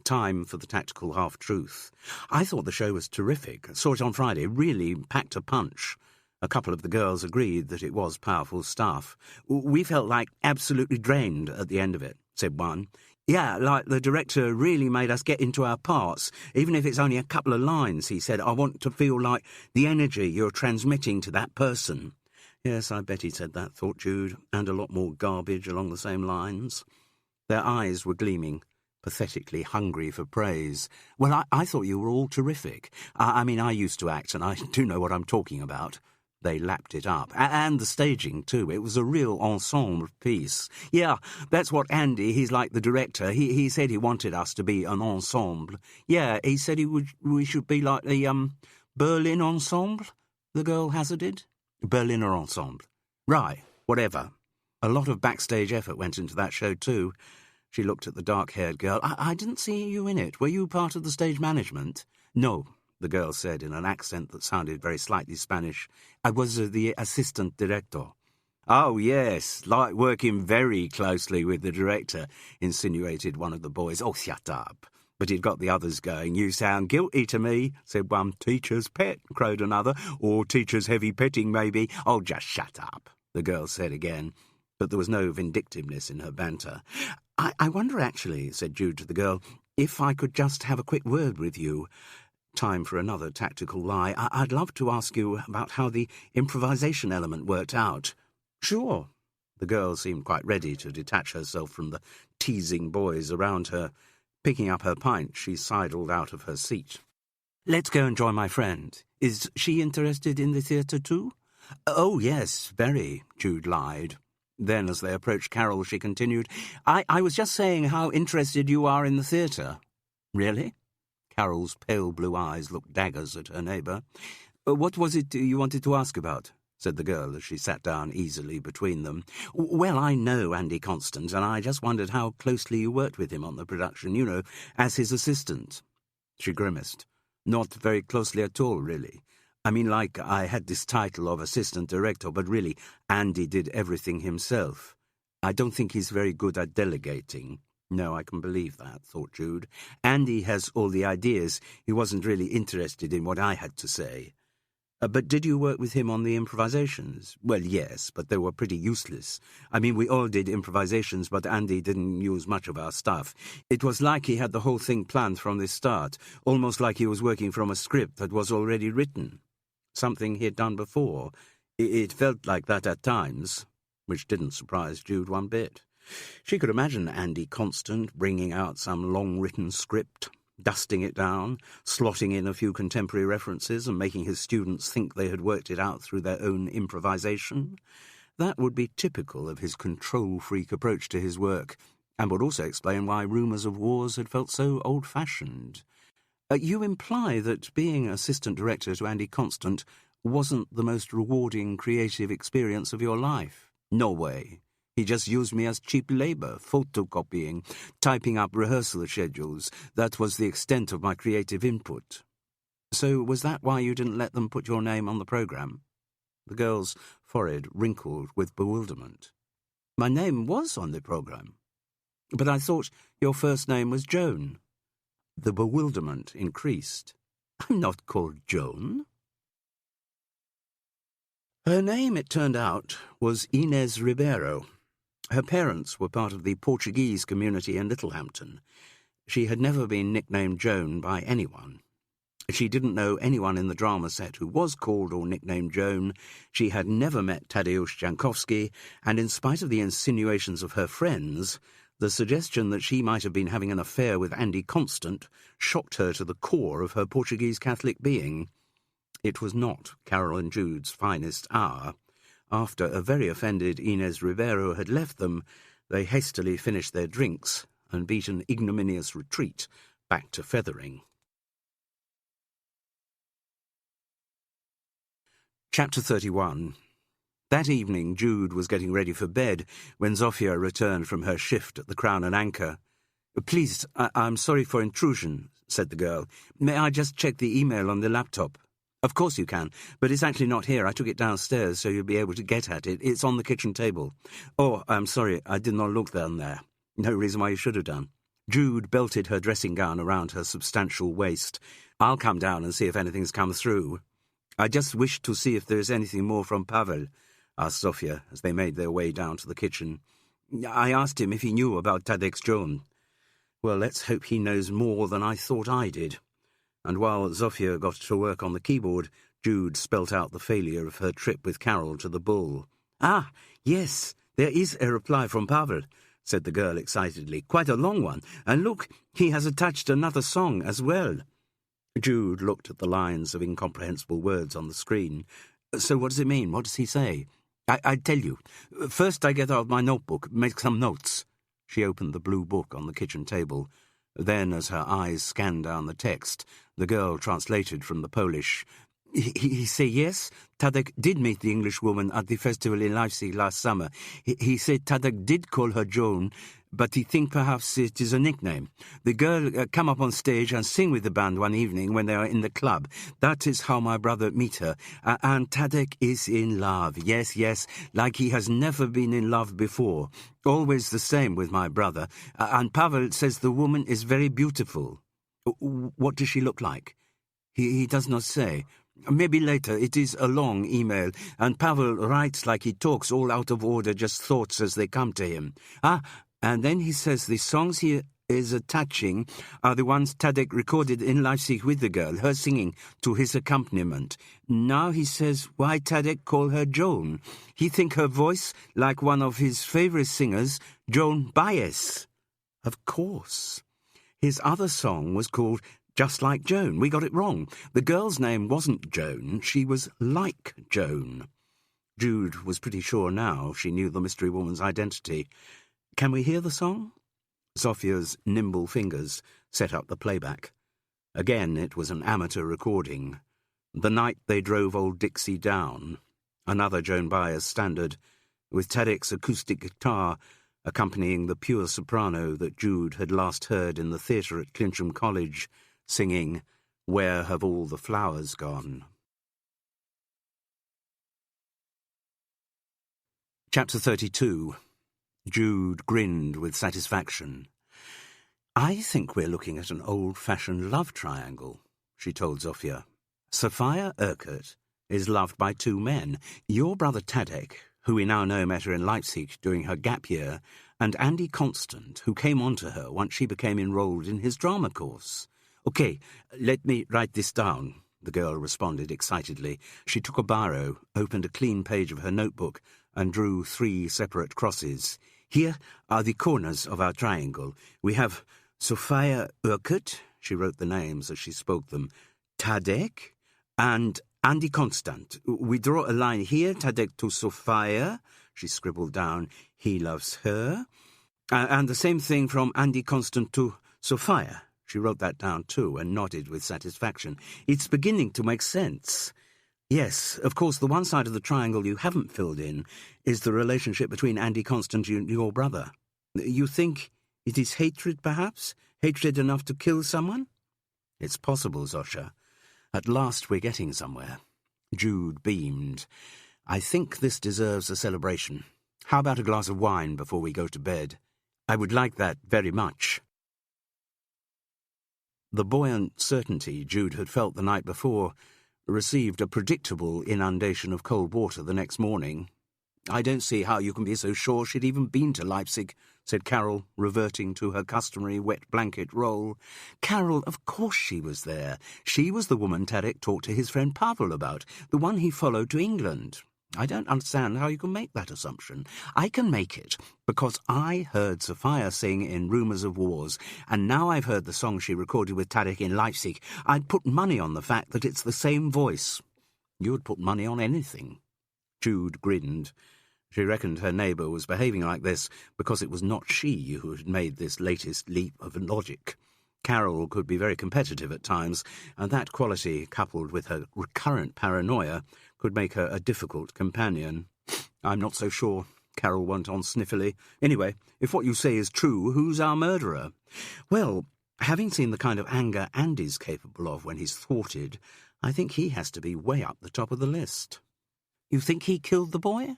Time for the tactical half-truth. "I thought the show was terrific. Saw it on Friday. Really packed a punch." A couple of the girls agreed that it was powerful stuff. "We felt like absolutely drained at the end of it," said one. "Yeah, like the director really made us get into our parts, even if it's only a couple of lines," he said. "I want to feel like the energy you're transmitting to that person." Yes, I bet he said that, thought Jude, and a lot more garbage along the same lines. Their eyes were gleaming, pathetically hungry for praise. "Well, I thought you were all terrific. I mean, I used to act, and I do know what I'm talking about." They lapped it up. "And the staging, too. It was a real ensemble piece." "Yeah, that's what Andy, he's like the director. He said he wanted us to be an ensemble. Yeah, he said we should be like the, Berlin Ensemble," the girl hazarded. "Berliner Ensemble. Right, whatever." A lot of backstage effort went into that show, too. She looked at the dark-haired girl. I didn't see you in it. Were you part of the stage management?" "No," the girl said in an accent that sounded very slightly Spanish. "I was the assistant director." "Oh, yes, like working very closely with the director," insinuated one of the boys. "Oh, shut up." But he'd got the others going. "You sound guilty to me," said one. "Teacher's pet," crowed another. "Or teacher's heavy petting, maybe." "Oh, just shut up," the girl said again. But there was no vindictiveness in her banter. I wonder, actually," said Jude to the girl, "if I could just have a quick word with you." Time for another tactical lie. "I'd love to ask you about how the improvisation element worked out." "Sure." The girl seemed quite ready to detach herself from the teasing boys around her. Picking up her pint, she sidled out of her seat. "Let's go and join my friend. Is she interested in the theatre too?" "Oh, yes, very," Jude lied. Then, as they approached Carol, she continued, I was just saying how interested you are in the theatre." "Really?" Carol's pale blue eyes looked daggers at her neighbour. "What was it you wanted to ask about?" said the girl as she sat down easily between them. "Well, I know Andy Constant, and I just wondered how closely you worked with him on the production, you know, as his assistant." She grimaced. "Not very closely at all, really. I mean, like, I had this title of assistant director, but really, Andy did everything himself. I don't think he's very good at delegating." "No, I can believe that," thought Jude. "Andy has all the ideas. He wasn't really interested in what I had to say." But did you work with him on the improvisations?" "Well, yes, but they were pretty useless. I mean, we all did improvisations, but Andy didn't use much of our stuff. It was like he had the whole thing planned from the start, almost like he was working from a script that was already written. Something he had done before. It felt like that at times," which didn't surprise Jude one bit. She could imagine Andy Constant bringing out some long-written script, dusting it down, slotting in a few contemporary references and making his students think they had worked it out through their own improvisation. That would be typical of his control-freak approach to his work, and would also explain why Rumours of Wars had felt so old-fashioned. You imply that being assistant director to Andy Constant wasn't the most rewarding creative experience of your life?" "No way. He just used me as cheap labour, photocopying, typing up rehearsal schedules. That was the extent of my creative input." "So was that why you didn't let them put your name on the programme?" The girl's forehead wrinkled with bewilderment. "My name was on the programme. But I thought your first name was Joan." The bewilderment increased. "I'm not called Joan." Her name, it turned out, was Inez Ribeiro. Her parents were part of the Portuguese community in Littlehampton. She had never been nicknamed Joan by anyone. She didn't know anyone in the drama set who was called or nicknamed Joan. She had never met Tadeusz Jankowski, and in spite of the insinuations of her friends, The suggestion that she might have been having an affair with Andy Constant shocked her to the core of her Portuguese Catholic being. It was not Carol and Jude's finest hour. After a very offended Inez Rivero had left them, they hastily finished their drinks and beat an ignominious retreat back to Fethering. Chapter 31. That evening Jude was getting ready for bed when Zofia returned from her shift at the Crown and Anchor. "Please, I'm sorry for intrusion," said the girl. "May I just check the email on the laptop?" "Of course you can, but it's actually not here. I took it downstairs so you'll be able to get at it. It's on the kitchen table." "Oh, I'm sorry, I did not look down there." "No reason why you should have done." Jude belted her dressing gown around her substantial waist. "I'll come down and see if anything's come through." "I just wish to see if there's anything more from Pavel," asked Zofia as they made their way down to the kitchen. "I asked him if he knew about Tadek's Joan." "Well, let's hope he knows more than I thought I did." And while Zofia got to work on the keyboard, Jude spelt out the failure of her trip with Carol to the Bull. "Ah, yes, there is a reply from Pavel," said the girl excitedly. "Quite a long one. And look, he has attached another song as well." Jude looked at the lines of incomprehensible words on the screen. "So what does it mean? What does he say?" I tell you. First I get out my notebook, make some notes." She opened the blue book on the kitchen table. Then, as her eyes scanned down the text, the girl translated from the Polish. He say yes, Tadek did meet the English woman at the festival in Leipzig last summer. He said Tadek did call her Joan, but he think perhaps it is a nickname. The girl come up on stage and sing with the band one evening when they are in the club. That is how my brother meet her. And Tadek is in love. Yes, like he has never been in love before. Always the same with my brother. And Pavel says the woman is very beautiful." "What does she look like?" He does not say. Maybe later. It is a long email, and Pavel writes like he talks, all out of order, just thoughts as they come to him. And then he says the songs he is attaching are the ones Tadek recorded in Leipzig with the girl, her singing to his accompaniment. Now he says why Tadek call her Joan. He think her voice like one of his favourite singers, Joan Baez. Of course. His other song was called Just Like Joan. We got it wrong. The girl's name wasn't Joan, she was like Joan. Jude was pretty sure now she knew the mystery woman's identity. "Can we hear the song?" Zofia's nimble fingers set up the playback. Again it was an amateur recording. "The Night They Drove Old Dixie Down," another Joan Baez standard, with Tadek's acoustic guitar accompanying the pure soprano that Jude had last heard in the theatre at Clincham College, singing Where Have All the Flowers Gone? Chapter 32. Jude grinned with satisfaction. "I think we're looking at an old-fashioned love triangle," she told Zofia. "Sophia Urquhart is loved by two men, your brother Tadek, who we now know met her in Leipzig during her gap year, and Andy Constant, who came on to her once she became enrolled in his drama course." "Okay, let me write this down," the girl responded excitedly. She took a biro, opened a clean page of her notebook, and drew 3 separate crosses. "Here are the corners of our triangle. We have Sophia Urquhart," she wrote the names as she spoke them, "Tadek, and Andy Constant. We draw a line here, Tadek to Sophia," she scribbled down, "he loves her. And the same thing from Andy Constant to Sophia." She wrote that down too and nodded with satisfaction. "It's beginning to make sense. Yes, of course, the one side of the triangle you haven't filled in is the relationship between Andy Constant and your brother. You think it is hatred, perhaps? Hatred enough to kill someone?" "It's possible, Zosha. At last we're getting somewhere." Jude beamed. "I think this deserves a celebration. How about a glass of wine before we go to bed?" "I would like that very much." The buoyant certainty Jude had felt the night before received a predictable inundation of cold water the next morning. "I don't see how you can be so sure she'd even been to Leipzig," said Carol, reverting to her customary wet blanket role. "Carol, of course she was there. She was the woman Tadek talked to his friend Pavel about, the one he followed to England." I don't understand how you can make that assumption. I can make it because I heard Sophia sing in Rumours of Wars, and now I've heard the song she recorded with Tadek in Leipzig. I'd put money on the fact that it's the same voice. You'd put money on anything. Jude grinned. She reckoned her neighbour was behaving like this because it was not she who had made this latest leap of logic. Carol could be very competitive at times, and that quality, coupled with her recurrent paranoia, could make her a difficult companion. I'm not so sure, Carol went on sniffily. Anyway, if what you say is true, who's our murderer? Well, having seen the kind of anger Andy's capable of when he's thwarted, I think he has to be way up the top of the list. You think he killed the boy?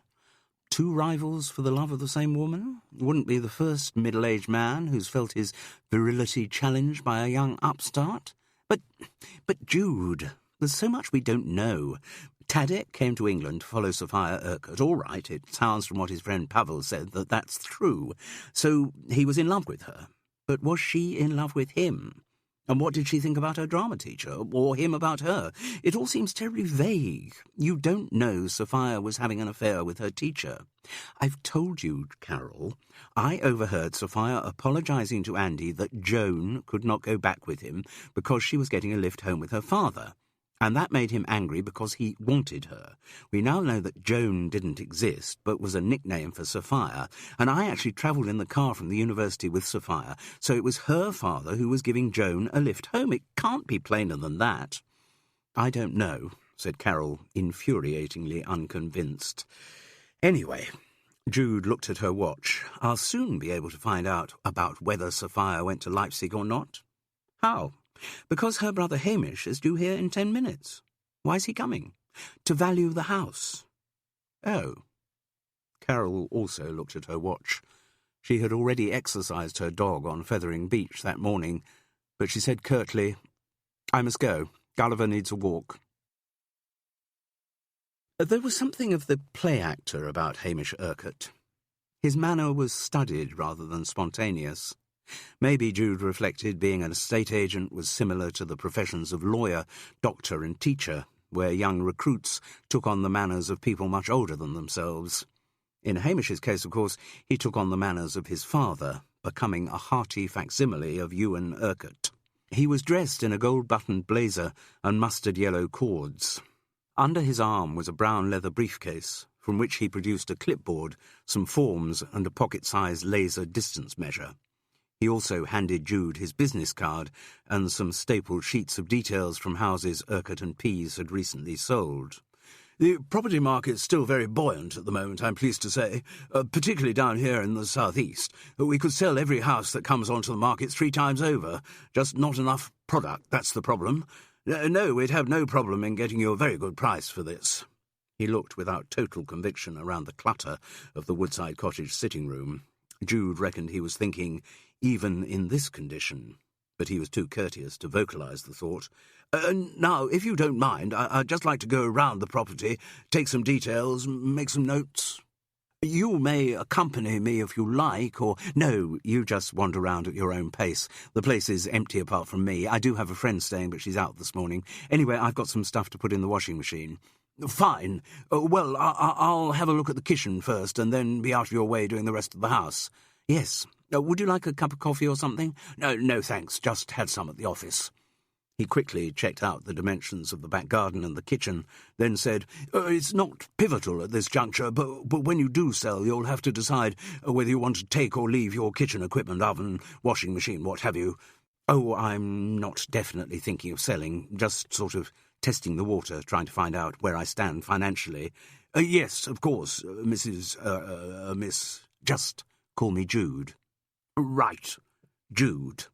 2 rivals for the love of the same woman? Wouldn't be the first middle-aged man who's felt his virility challenged by a young upstart. But Jude, there's so much we don't know. Tadek came to England to follow Sophia Urquhart. All right, it sounds from what his friend Pavel said that that's true. So he was in love with her. But was she in love with him? And what did she think about her drama teacher, or him about her? It all seems terribly vague. You don't know Sophia was having an affair with her teacher. I've told you, Carol, I overheard Sophia apologising to Andy that Joan could not go back with him because she was getting a lift home with her father. And that made him angry because he wanted her. We now know that Joan didn't exist, but was a nickname for Sophia, and I actually travelled in the car from the university with Sophia, so it was her father who was giving Joan a lift home. It can't be plainer than that. I don't know, said Carol, infuriatingly unconvinced. Anyway, Jude looked at her watch. I'll soon be able to find out about whether Sophia went to Leipzig or not. How? Because her brother Hamish is due here in 10 minutes. Why is he coming? To value the house. Oh. Carol also looked at her watch. She had already exercised her dog on Fethering Beach that morning, but she said curtly, I must go. Gulliver needs a walk. There was something of the play actor about Hamish Urquhart. His manner was studied rather than spontaneous. Maybe, Jude reflected, being an estate agent was similar to the professions of lawyer, doctor and teacher, where young recruits took on the manners of people much older than themselves. In Hamish's case, of course, he took on the manners of his father, becoming a hearty facsimile of Ewan Urquhart. He was dressed in a gold-buttoned blazer and mustard-yellow cords. Under his arm was a brown leather briefcase, from which he produced a clipboard, some forms and a pocket-sized laser distance measure. He also handed Jude his business card and some stapled sheets of details from houses Urquhart and Pease had recently sold. The property market's still very buoyant at the moment, I'm pleased to say, particularly down here in the southeast. We could sell every house that comes onto the market 3 times over. Just not enough product, that's the problem. No, we'd have no problem in getting you a very good price for this. He looked without total conviction around the clutter of the Woodside Cottage sitting room. Jude reckoned he was thinking, even in this condition, but he was too courteous to vocalise the thought. Now, if you don't mind, I'd just like to go round the property, take some details, make some notes. You may accompany me if you like, or... No, you just wander round at your own pace. The place is empty apart from me. I do have a friend staying, but she's out this morning. Anyway, I've got some stuff to put in the washing machine. Fine. Well, I'll have a look at the kitchen first, and then be out of your way doing the rest of the house. Yes. Would you like a cup of coffee or something? No, thanks. Just had some at the office. He quickly checked out the dimensions of the back garden and the kitchen, then said, It's not pivotal at this juncture, but when you do sell, you'll have to decide whether you want to take or leave your kitchen equipment, oven, washing machine, what have you. Oh, I'm not definitely thinking of selling, just sort of testing the water, trying to find out where I stand financially. Yes, of course, Miss... Just call me Jude. Right, Jude.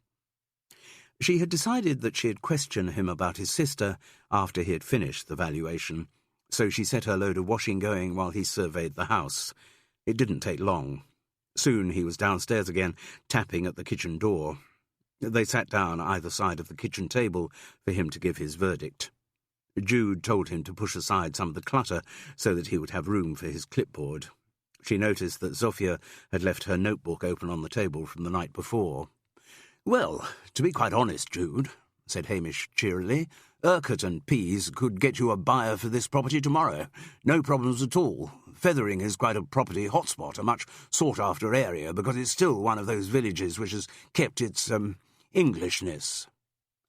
She had decided that she'd question him about his sister after he had finished the valuation, so she set her load of washing going while he surveyed the house. It didn't take long. Soon he was downstairs again, tapping at the kitchen door. They sat down either side of the kitchen table for him to give his verdict. Jude told him to push aside some of the clutter so that he would have room for his clipboard. She noticed that Zofia had left her notebook open on the table from the night before. Well, to be quite honest, Jude, said Hamish cheerily. "Urquhart and Pease could get you a buyer for this property tomorrow. No problems at all. Fethering is quite a property hotspot, a much sought-after area, because it's still one of those villages which has kept its, Englishness."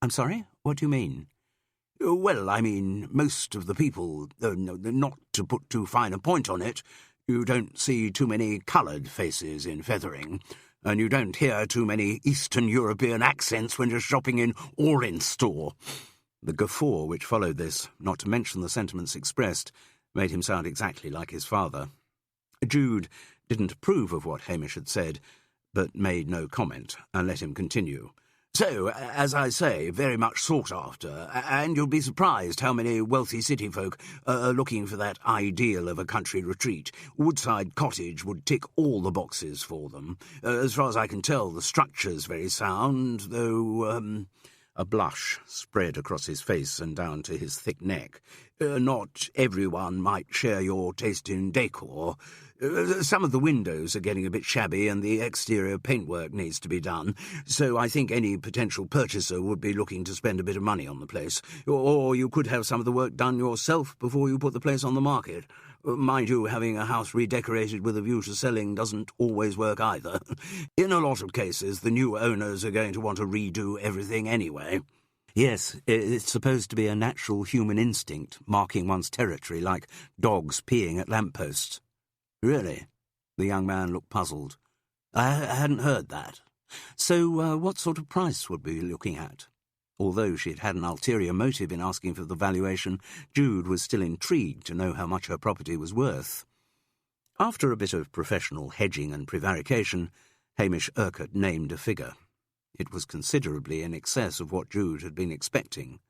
"I'm sorry? What do you mean?" "Well, I mean, most of the people, not to put too fine a point on it, you don't see too many coloured faces in Fethering, and you don't hear too many Eastern European accents when you're shopping in Orlin's store." The guffaw which followed this, not to mention the sentiments expressed, made him sound exactly like his father. Jude didn't approve of what Hamish had said, but made no comment and let him continue. "So, as I say, very much sought after, and you'll be surprised how many wealthy city folk are looking for that ideal of a country retreat. Woodside Cottage would tick all the boxes for them. As far as I can tell, the structure's very sound, though, A blush spread across his face and down to his thick neck. Not everyone might share your taste in decor. Some of the windows are getting a bit shabby and the exterior paintwork needs to be done, so I think any potential purchaser would be looking to spend a bit of money on the place. Or you could have some of the work done yourself before you put the place on the market. Mind you, having a house redecorated with a view to selling doesn't always work either. In a lot of cases, the new owners are going to want to redo everything anyway. Yes, it's supposed to be a natural human instinct, marking one's territory like dogs peeing at lampposts. Really? The young man looked puzzled. I hadn't heard that. So what sort of price would we be looking at? Although she had had an ulterior motive in asking for the valuation, Jude was still intrigued to know how much her property was worth. After a bit of professional hedging and prevarication, Hamish Urquhart named a figure. It was considerably in excess of what Jude had been expecting.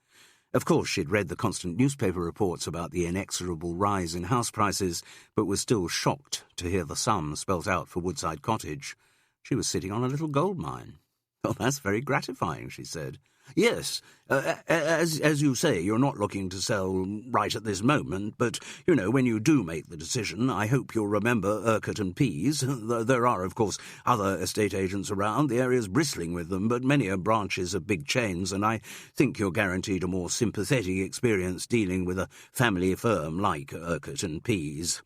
Of course, she'd read the constant newspaper reports about the inexorable rise in house prices, but was still shocked to hear the sum spelt out for Woodside Cottage. She was sitting on a little gold mine. "Well, that's very gratifying," she said. "Yes, as you say, you're not looking to sell right at this moment, but, when you do make the decision, I hope you'll remember Urquhart and Pease. There are, of course, other estate agents around. The area's bristling with them, but many are branches of big chains, and I think you're guaranteed a more sympathetic experience dealing with a family firm like Urquhart and Pease."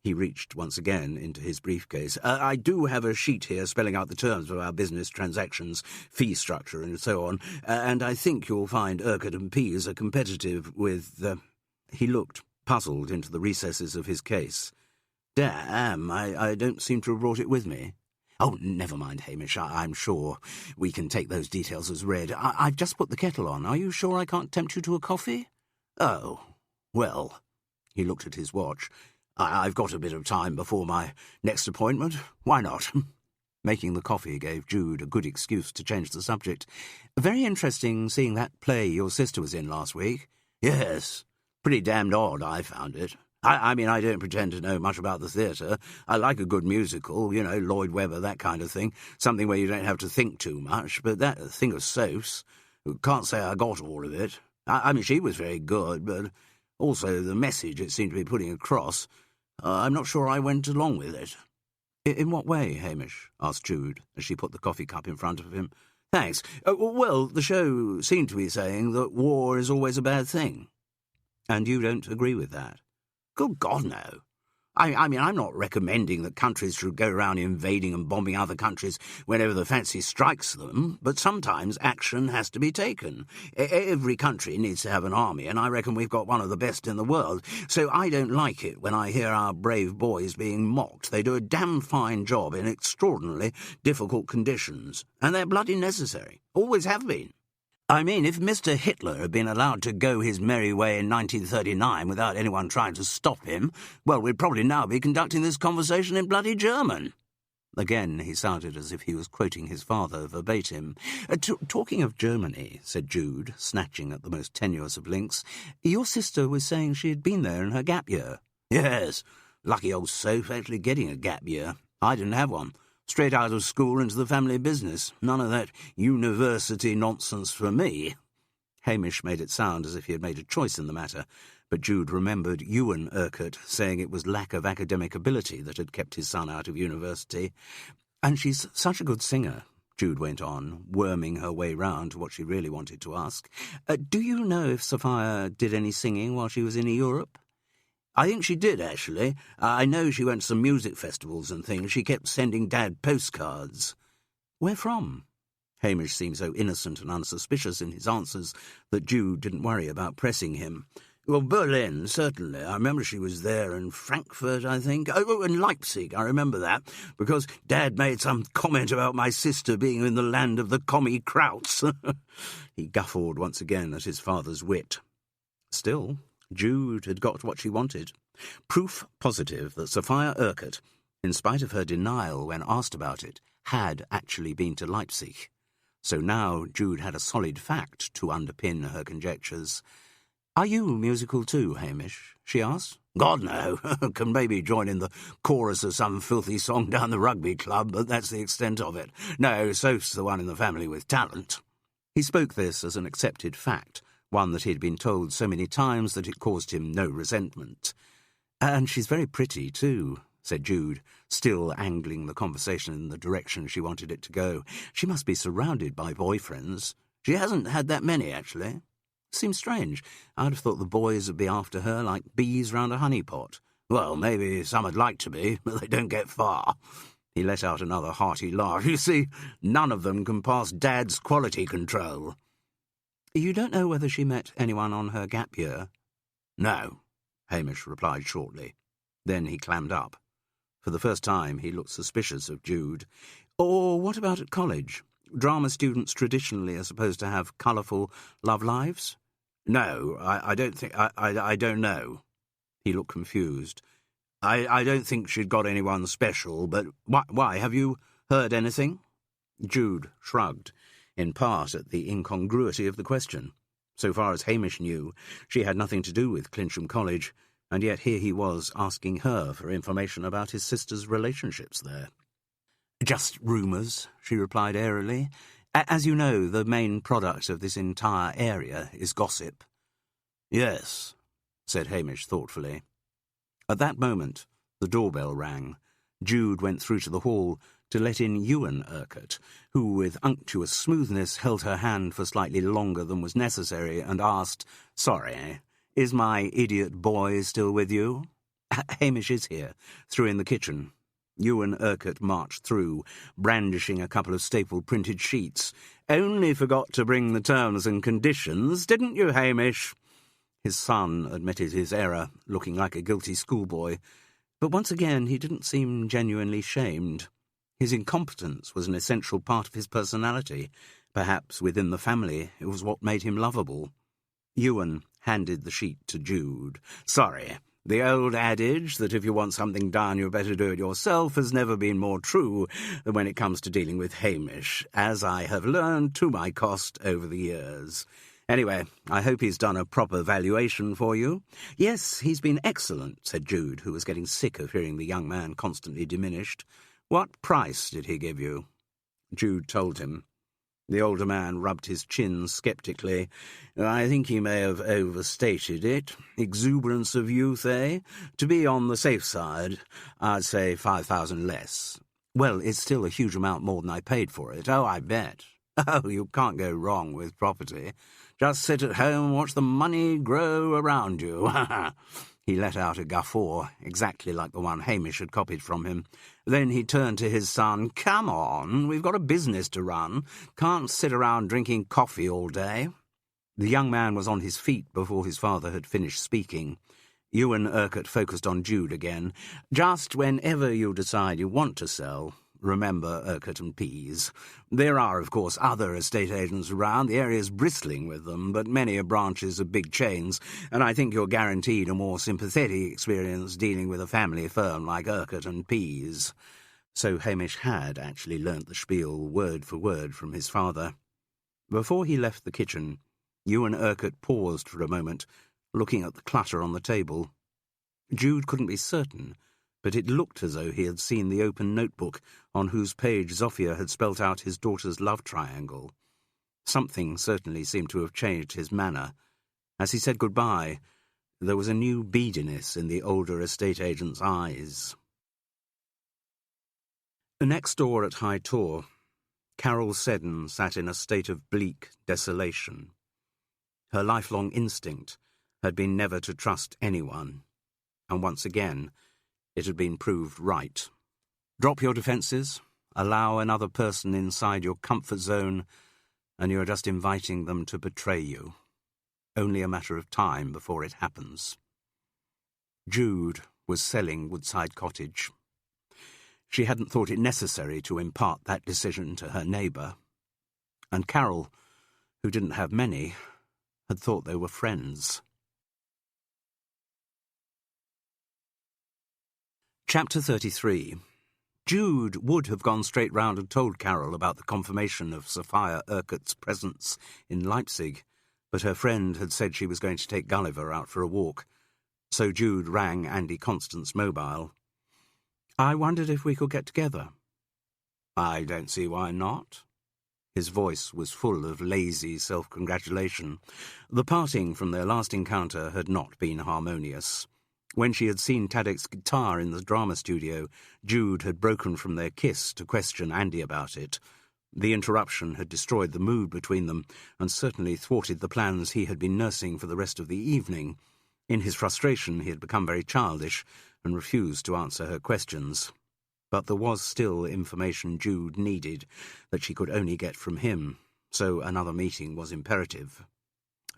He reached once again into his briefcase. "I do have a sheet here spelling out the terms of our business transactions, fee structure, and so on, and I think you'll find Urquhart and Pease are competitive with..." He looked puzzled into the recesses of his case. "Damn, I don't seem to have brought it with me." "Oh, never mind, Hamish. I'm sure we can take those details as read. I've just put the kettle on. Are you sure I can't tempt you to a coffee?" "Oh, well..." He looked at his watch. "I've got a bit of time before my next appointment. Why not?" Making the coffee gave Jude a good excuse to change the subject. "Very interesting seeing that play your sister was in last week." "Yes. Pretty damned odd, I found it. I mean, I don't pretend to know much about the theatre. I like a good musical, Lloyd Webber, that kind of thing. Something where you don't have to think too much. But that thing of Soph's, can't say I got all of it. I mean, she was very good, but also the message it seemed to be putting across... I'm not sure I went along with it." "In what way, Hamish?" asked Jude, as she put the coffee cup in front of him. "Thanks. Well, the show seemed to be saying that war is always a bad thing." "And you don't agree with that?" "Good God, no. I mean, I'm not recommending that countries should go around invading and bombing other countries whenever the fancy strikes them, but sometimes action has to be taken. Every country needs to have an army, and I reckon we've got one of the best in the world, so I don't like it when I hear our brave boys being mocked. They do a damn fine job in extraordinarily difficult conditions, and they're bloody necessary. Always have been. I mean, if Mr. Hitler had been allowed to go his merry way in 1939 without anyone trying to stop him, well, we'd probably now be conducting this conversation in bloody German." Again, he sounded as if he was quoting his father verbatim. "Talking of Germany," said Jude, snatching at the most tenuous of links, "your sister was saying she had been there in her gap year." "Yes, lucky old Soph actually getting a gap year. I didn't have one. Straight out of school into the family business. None of that university nonsense for me." Hamish made it sound as if he had made a choice in the matter, but Jude remembered Ewan Urquhart saying it was lack of academic ability that had kept his son out of university. "And she's such a good singer. Jude went on, worming her way round to what she really wanted to ask. Do you know if Sophia did any singing while she was in Europe? I think she did, actually. I know she went to some music festivals and things. She kept sending Dad postcards. Where from? Hamish seemed so innocent and unsuspicious in his answers that Jude didn't worry about pressing him. Well, Berlin, certainly. I remember she was there, and Frankfurt, I think. Oh, and Leipzig, I remember that, because Dad made some comment about my sister being in the land of the commie krauts. He guffawed once again at his father's wit. Still, Jude had got what she wanted. Proof positive that Sophia Urquhart, in spite of her denial when asked about it, had actually been to Leipzig. So now Jude had a solid fact to underpin her conjectures. "Are you musical too, Hamish?" she asked. God, no. Can maybe join in the chorus of some filthy song down the rugby club, but that's the extent of it. No, Soph's the one in the family with talent. He spoke this as an accepted fact, one that he had been told so many times that it caused him no resentment. "And she's very pretty, too," said Jude, still angling the conversation in the direction she wanted it to go. "She must be surrounded by boyfriends." "She hasn't had that many, actually." "Seems strange. I'd have thought the boys would be after her like bees round a honeypot." "Well, maybe some would like to be, but they don't get far." He let out another hearty laugh. "You see, none of them can pass Dad's quality control." "You don't know whether she met anyone on her gap year?" "No," Hamish replied shortly. Then he clammed up. For the first time he looked suspicious of Jude. "Or what about at college? Drama students traditionally are supposed to have colourful love lives?" "No, I don't think... I don't know." He looked confused. I don't think she'd got anyone special, but why? Have you heard anything?" Jude shrugged, in part at the incongruity of the question. So far as Hamish knew, she had nothing to do with Clincham College, and yet here he was asking her for information about his sister's relationships there. "Just rumours," she replied airily. "As you know, the main product of this entire area is gossip." "Yes," said Hamish thoughtfully. At that moment, the doorbell rang. Jude went through to the hall to let in Ewan Urquhart, who with unctuous smoothness held her hand for slightly longer than was necessary and asked, "Sorry, is my idiot boy still with you?" "Hamish is here, through in the kitchen." Ewan Urquhart marched through, brandishing a couple of staple printed sheets. "Only forgot to bring the terms and conditions, didn't you, Hamish?" His son admitted his error, looking like a guilty schoolboy. But once again he didn't seem genuinely shamed. His incompetence was an essential part of his personality. Perhaps within the family it was what made him lovable. Ewan handed the sheet to Jude. "Sorry. The old adage that if you want something done you better do it yourself has never been more true than when it comes to dealing with Hamish, as I have learned to my cost over the years. Anyway, I hope he's done a proper valuation for you." "Yes, he's been excellent," said Jude, who was getting sick of hearing the young man constantly diminished. "What price did he give you?" Jude told him. The older man rubbed his chin sceptically. "I think he may have overstated it. Exuberance of youth, eh? To be on the safe side, I'd say 5,000 less." "Well, it's still a huge amount more than I paid for it." "Oh, I bet. Oh, you can't go wrong with property. Just sit at home and watch the money grow around you." He let out a guffaw, exactly like the one Hamish had copied from him. Then he turned to his son. "Come on, we've got a business to run. Can't sit around drinking coffee all day." The young man was on his feet before his father had finished speaking. Ewan Urquhart focused on Jude again. "Just whenever you decide you want to sell, remember Urquhart and Pease. There are, of course, other estate agents around. The area's bristling with them, but many are branches of big chains, and I think you're guaranteed a more sympathetic experience dealing with a family firm like Urquhart and Pease." So Hamish had actually learnt the spiel word for word from his father. Before he left the kitchen, Ewan Urquhart paused for a moment, looking at the clutter on the table. Jude couldn't be certain, but it looked as though he had seen the open notebook on whose page Sophia had spelt out his daughter's love triangle. Something certainly seemed to have changed his manner. As he said goodbye, there was a new beadiness in the older estate agent's eyes. Next door at High Tor, Carol Seddon sat in a state of bleak desolation. Her lifelong instinct had been never to trust anyone, and once again it had been proved right. Drop your defences, allow another person inside your comfort zone, and you are just inviting them to betray you. Only a matter of time before it happens. Jude was selling Woodside Cottage. She hadn't thought it necessary to impart that decision to her neighbour, and Carol, who didn't have many, had thought they were friends. Chapter 33. Jude would have gone straight round and told Carol about the confirmation of Sophia Urquhart's presence in Leipzig, but her friend had said she was going to take Gulliver out for a walk, so Jude rang Andy Constant's mobile. "I wondered if we could get together." "I don't see why not." His voice was full of lazy self-congratulation. The parting from their last encounter had not been harmonious. When she had seen Tadek's guitar in the drama studio, Jude had broken from their kiss to question Andy about it. The interruption had destroyed the mood between them, and certainly thwarted the plans he had been nursing for the rest of the evening. In his frustration he had become very childish, and refused to answer her questions. But there was still information Jude needed that she could only get from him, so another meeting was imperative.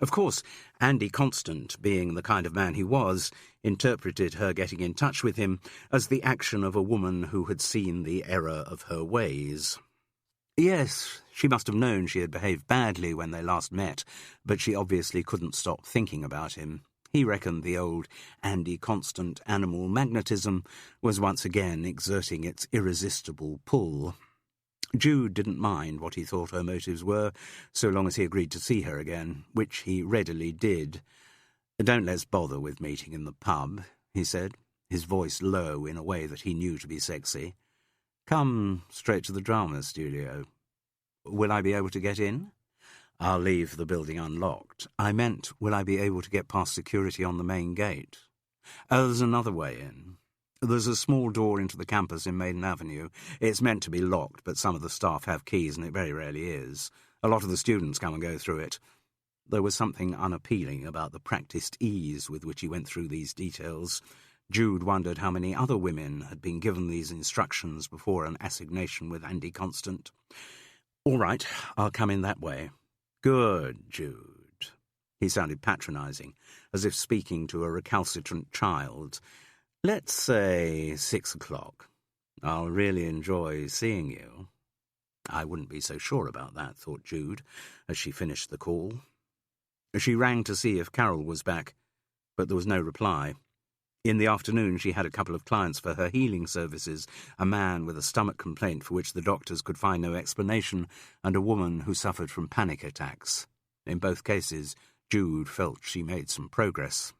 Of course, Andy Constant, being the kind of man he was, interpreted her getting in touch with him as the action of a woman who had seen the error of her ways. Yes, she must have known she had behaved badly when they last met, but she obviously couldn't stop thinking about him. He reckoned the old Andy Constant animal magnetism was once again exerting its irresistible pull. Jude didn't mind what he thought her motives were, so long as he agreed to see her again, which he readily did. "Don't let's bother with meeting in the pub," he said, his voice low in a way that he knew to be sexy. "Come straight to the drama studio." "Will I be able to get in?" "I'll leave the building unlocked. I meant, will I be able to get past security on the main gate?" "Oh, there's another way in. There's a small door into the campus in Maiden Avenue. It's meant to be locked, but some of the staff have keys, and it very rarely is. A lot of the students come and go through it." There was something unappealing about the practised ease with which he went through these details. Jude wondered how many other women had been given these instructions before an assignation with Andy Constant. "All right, I'll come in that way." "Good, Jude." He sounded patronising, as if speaking to a recalcitrant child. "Let's say 6 o'clock. I'll really enjoy seeing you." I wouldn't be so sure about that, thought Jude, as she finished the call. She rang to see if Carol was back, but there was no reply. In the afternoon she had a couple of clients for her healing services, a man with a stomach complaint for which the doctors could find no explanation, and a woman who suffered from panic attacks. In both cases, Jude felt she made some progress.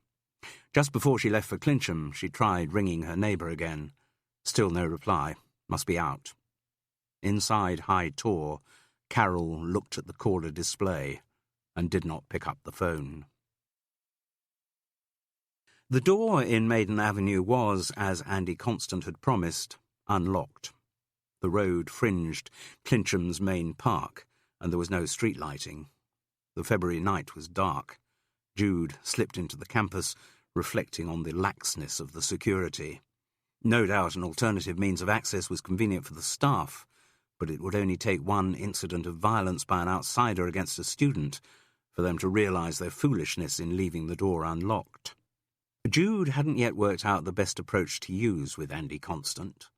Just before she left for Clincham, she tried ringing her neighbour again. Still no reply. Must be out. Inside High Tor, Carol looked at the caller display and did not pick up the phone. The door in Maiden Avenue was, as Andy Constant had promised, unlocked. The road fringed Clincham's main park, and there was no street lighting. The February night was dark. Jude slipped into the campus, reflecting on the laxness of the security. No doubt an alternative means of access was convenient for the staff, but it would only take one incident of violence by an outsider against a student for them to realise their foolishness in leaving the door unlocked. Jude hadn't yet worked out the best approach to use with Andy Constant.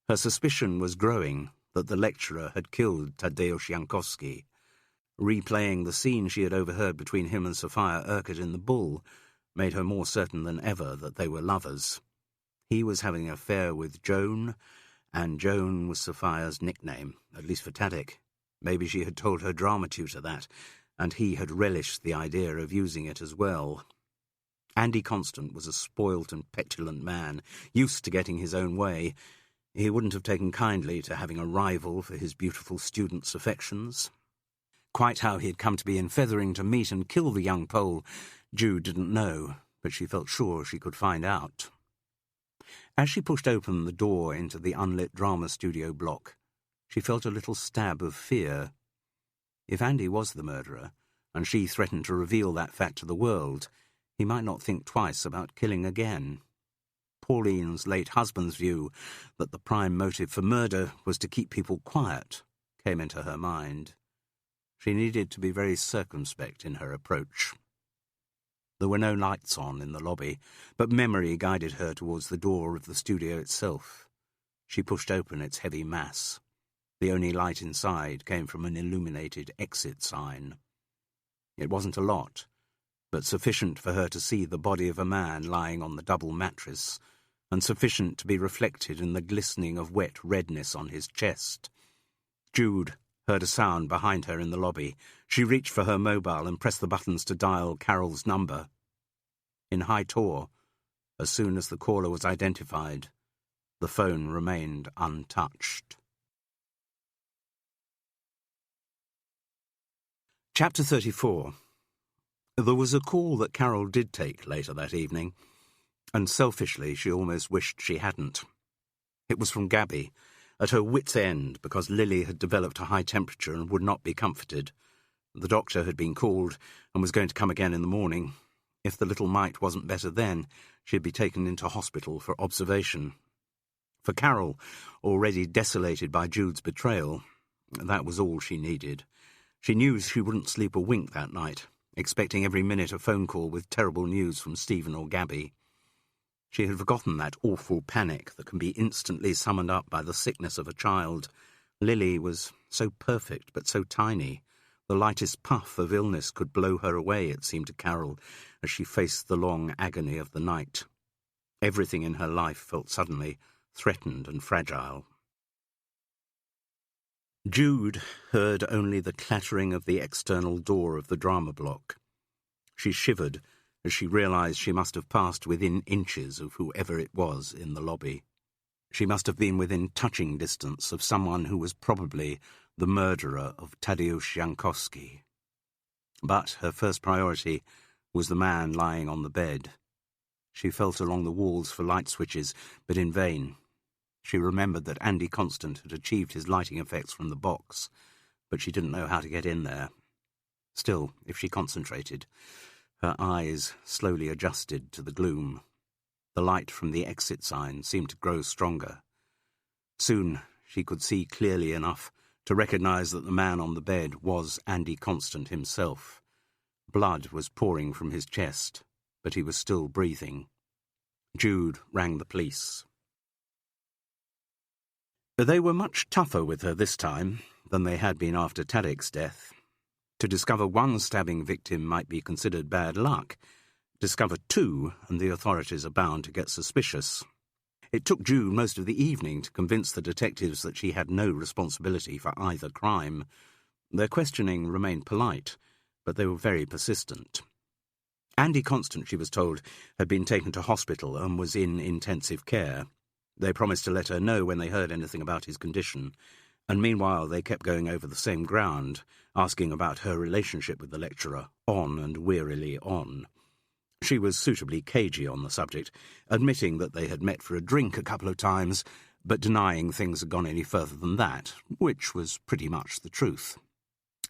Her suspicion was growing that the lecturer had killed Tadeusz Jankowski. Replaying the scene she had overheard between him and Sophia Urquhart in the Bull made her more certain than ever that they were lovers. He was having an affair with Joan, and Joan was Sophia's nickname, at least for Tadek. Maybe she had told her drama tutor that, and he had relished the idea of using it as well. Andy Constant was a spoilt and petulant man, used to getting his own way. He wouldn't have taken kindly to having a rival for his beautiful student's affections. Quite how he had come to be in Fethering to meet and kill the young Pole, Jude didn't know, but she felt sure she could find out. As she pushed open the door into the unlit drama studio block, She felt a little stab of fear. If Andy was the murderer, and she threatened to reveal that fact to the world, he might not think twice about killing again. Pauline's late husband's view that the prime motive for murder was to keep people quiet came into her mind. She needed to be very circumspect in her approach. There were no lights on in the lobby, but memory guided her towards the door of the studio itself. She pushed open its heavy mass. The only light inside came from an illuminated exit sign. It wasn't a lot, but sufficient for her to see the body of a man lying on the double mattress, and sufficient to be reflected in the glistening of wet redness on his chest. Jude heard a sound behind her in the lobby. She reached for her mobile and pressed the buttons to dial Carol's number. In high taut, as soon as the caller was identified, the phone remained untouched. Chapter 34. There was a call that Carol did take later that evening, and selfishly she almost wished she hadn't. It was from Gabby, at her wit's end because Lily had developed a high temperature and would not be comforted. The doctor had been called and was going to come again in the morning. If the little mite wasn't better then, she'd be taken into hospital for observation. For Carol, already desolated by Jude's betrayal, that was all she needed. She knew she wouldn't sleep a wink that night, expecting every minute a phone call with terrible news from Stephen or Gabby. She had forgotten that awful panic that can be instantly summoned up by the sickness of a child. Lily was so perfect but so tiny. The lightest puff of illness could blow her away, it seemed to Carol, as she faced the long agony of the night. Everything in her life felt suddenly threatened and fragile. Jude heard only the clattering of the external door of the drama block. She shivered as she realized she must have passed within inches of whoever it was in the lobby. She must have been within touching distance of someone who was probably the murderer of Tadeusz Jankowski. But her first priority was the man lying on the bed. She felt along the walls for light switches, but in vain. She remembered that Andy Constant had achieved his lighting effects from the box, but she didn't know how to get in there. Still, if she concentrated, her eyes slowly adjusted to the gloom. The light from the exit sign seemed to grow stronger. Soon she could see clearly enough to recognize that the man on the bed was Andy Constant himself. Blood was pouring from his chest, but he was still breathing. Jude rang the police. They were much tougher with her this time than they had been after Tadek's death. To discover one stabbing victim might be considered bad luck. Discover two, and the authorities are bound to get suspicious. It took Jude most of the evening to convince the detectives that she had no responsibility for either crime. Their questioning remained polite, but they were very persistent. Andy Constant, she was told, had been taken to hospital and was in intensive care. They promised to let her know when they heard anything about his condition, and meanwhile they kept going over the same ground, asking about her relationship with the lecturer, on and wearily on. She was suitably cagey on the subject, admitting that they had met for a drink a couple of times, but denying things had gone any further than that, which was pretty much the truth.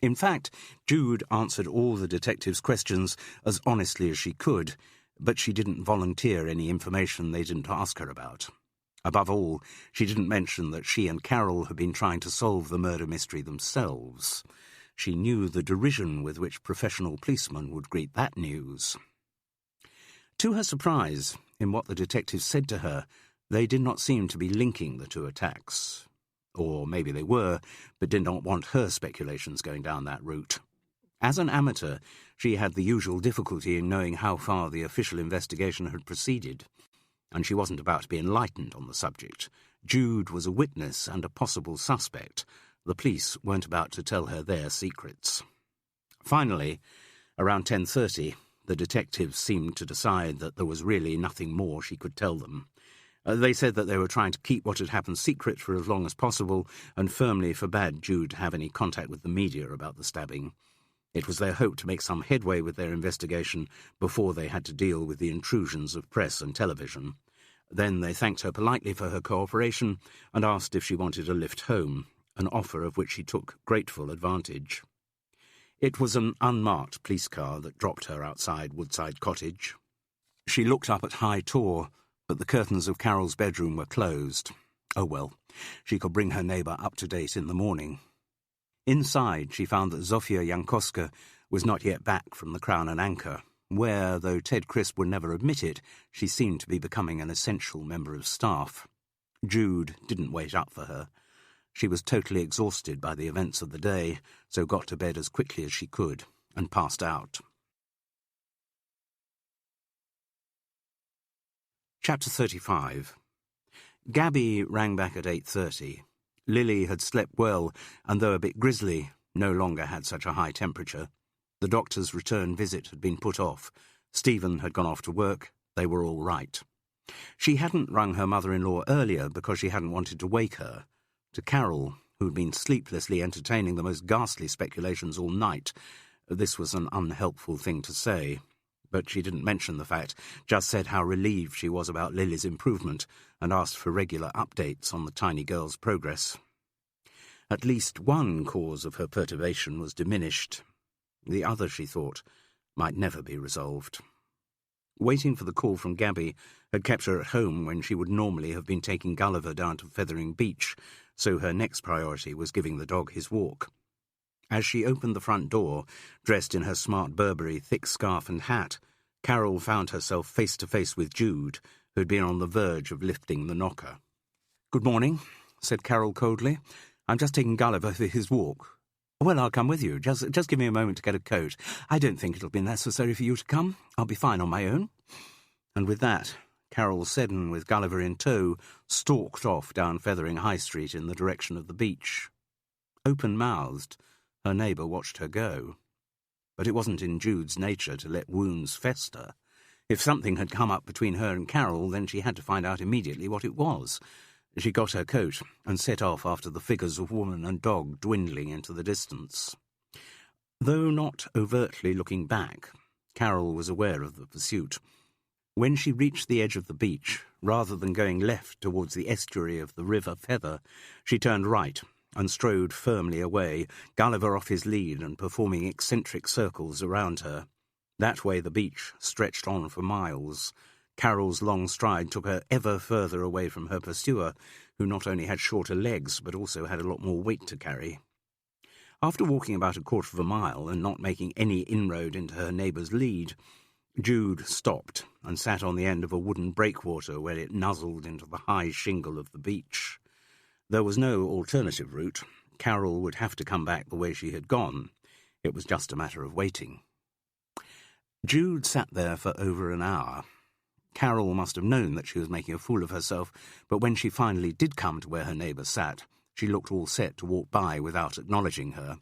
In fact, Jude answered all the detectives' questions as honestly as she could, but she didn't volunteer any information they didn't ask her about. Above all, she didn't mention that she and Carol had been trying to solve the murder mystery themselves. She knew the derision with which professional policemen would greet that news. To her surprise, in what the detectives said to her, they did not seem to be linking the two attacks. Or maybe they were, but did not want her speculations going down that route. As an amateur, she had the usual difficulty in knowing how far the official investigation had proceeded, and she wasn't about to be enlightened on the subject. Jude was a witness and a possible suspect. The police weren't about to tell her their secrets. Finally, around 10:30, the detectives seemed to decide that there was really nothing more she could tell them. They said that they were trying to keep what had happened secret for as long as possible and firmly forbade Jude to have any contact with the media about the stabbing. It was their hope to make some headway with their investigation before they had to deal with the intrusions of press and television. Then they thanked her politely for her cooperation and asked if she wanted a lift home, an offer of which she took grateful advantage. It was an unmarked police car that dropped her outside Woodside Cottage. She looked up at High Tor, but the curtains of Carol's bedroom were closed. Oh well, she could bring her neighbour up to date in the morning. Inside, she found that Zofia Jankowska was not yet back from the Crown and Anchor, where, though Ted Crisp would never admit it, she seemed to be becoming an essential member of staff. Jude didn't wait up for her. She was totally exhausted by the events of the day, so got to bed as quickly as she could and passed out. Chapter 35. Gabby rang back at 8:30. Lily had slept well, and though a bit grizzly, no longer had such a high temperature. The doctor's return visit had been put off. Stephen had gone off to work. They were all right. She hadn't rung her mother-in-law earlier because she hadn't wanted to wake her. To Carol, who'd been sleeplessly entertaining the most ghastly speculations all night, this was an unhelpful thing to say. But she didn't mention the fact, just said how relieved she was about Lily's improvement and asked for regular updates on the tiny girl's progress. At least one cause of her perturbation was diminished. The other, she thought, might never be resolved. Waiting for the call from Gabby had kept her at home when she would normally have been taking Gulliver down to Fethering Beach, so her next priority was giving the dog his walk. As she opened the front door, dressed in her smart Burberry thick scarf and hat, Carol found herself face to face with Jude, who had been on the verge of lifting the knocker. "Good morning," said Carol coldly. "I'm just taking Gulliver for his walk." "Well, I'll come with you. Just give me a moment to get a coat. I don't think it'll be necessary for you to come. I'll be fine on my own." And with that, Carol Seddon, with Gulliver in tow, stalked off down Fethering High Street in the direction of the beach. Open-mouthed, her neighbour watched her go. But it wasn't in Jude's nature to let wounds fester. If something had come up between her and Carol, then she had to find out immediately what it was. She got her coat and set off after the figures of woman and dog dwindling into the distance. Though not overtly looking back, Carol was aware of the pursuit. When she reached the edge of the beach, rather than going left towards the estuary of the River Feather, she turned right and strode firmly away, Gulliver off his lead and performing eccentric circles around her. That way the beach stretched on for miles. Carol's long stride took her ever further away from her pursuer, who not only had shorter legs but also had a lot more weight to carry. After walking about a quarter of a mile and not making any inroad into her neighbour's lead, Jude stopped and sat on the end of a wooden breakwater where it nuzzled into the high shingle of the beach. There was no alternative route. Carol would have to come back the way she had gone. It was just a matter of waiting. Jude sat there for over an hour. Carol must have known that she was making a fool of herself, but when she finally did come to where her neighbour sat, she looked all set to walk by without acknowledging her.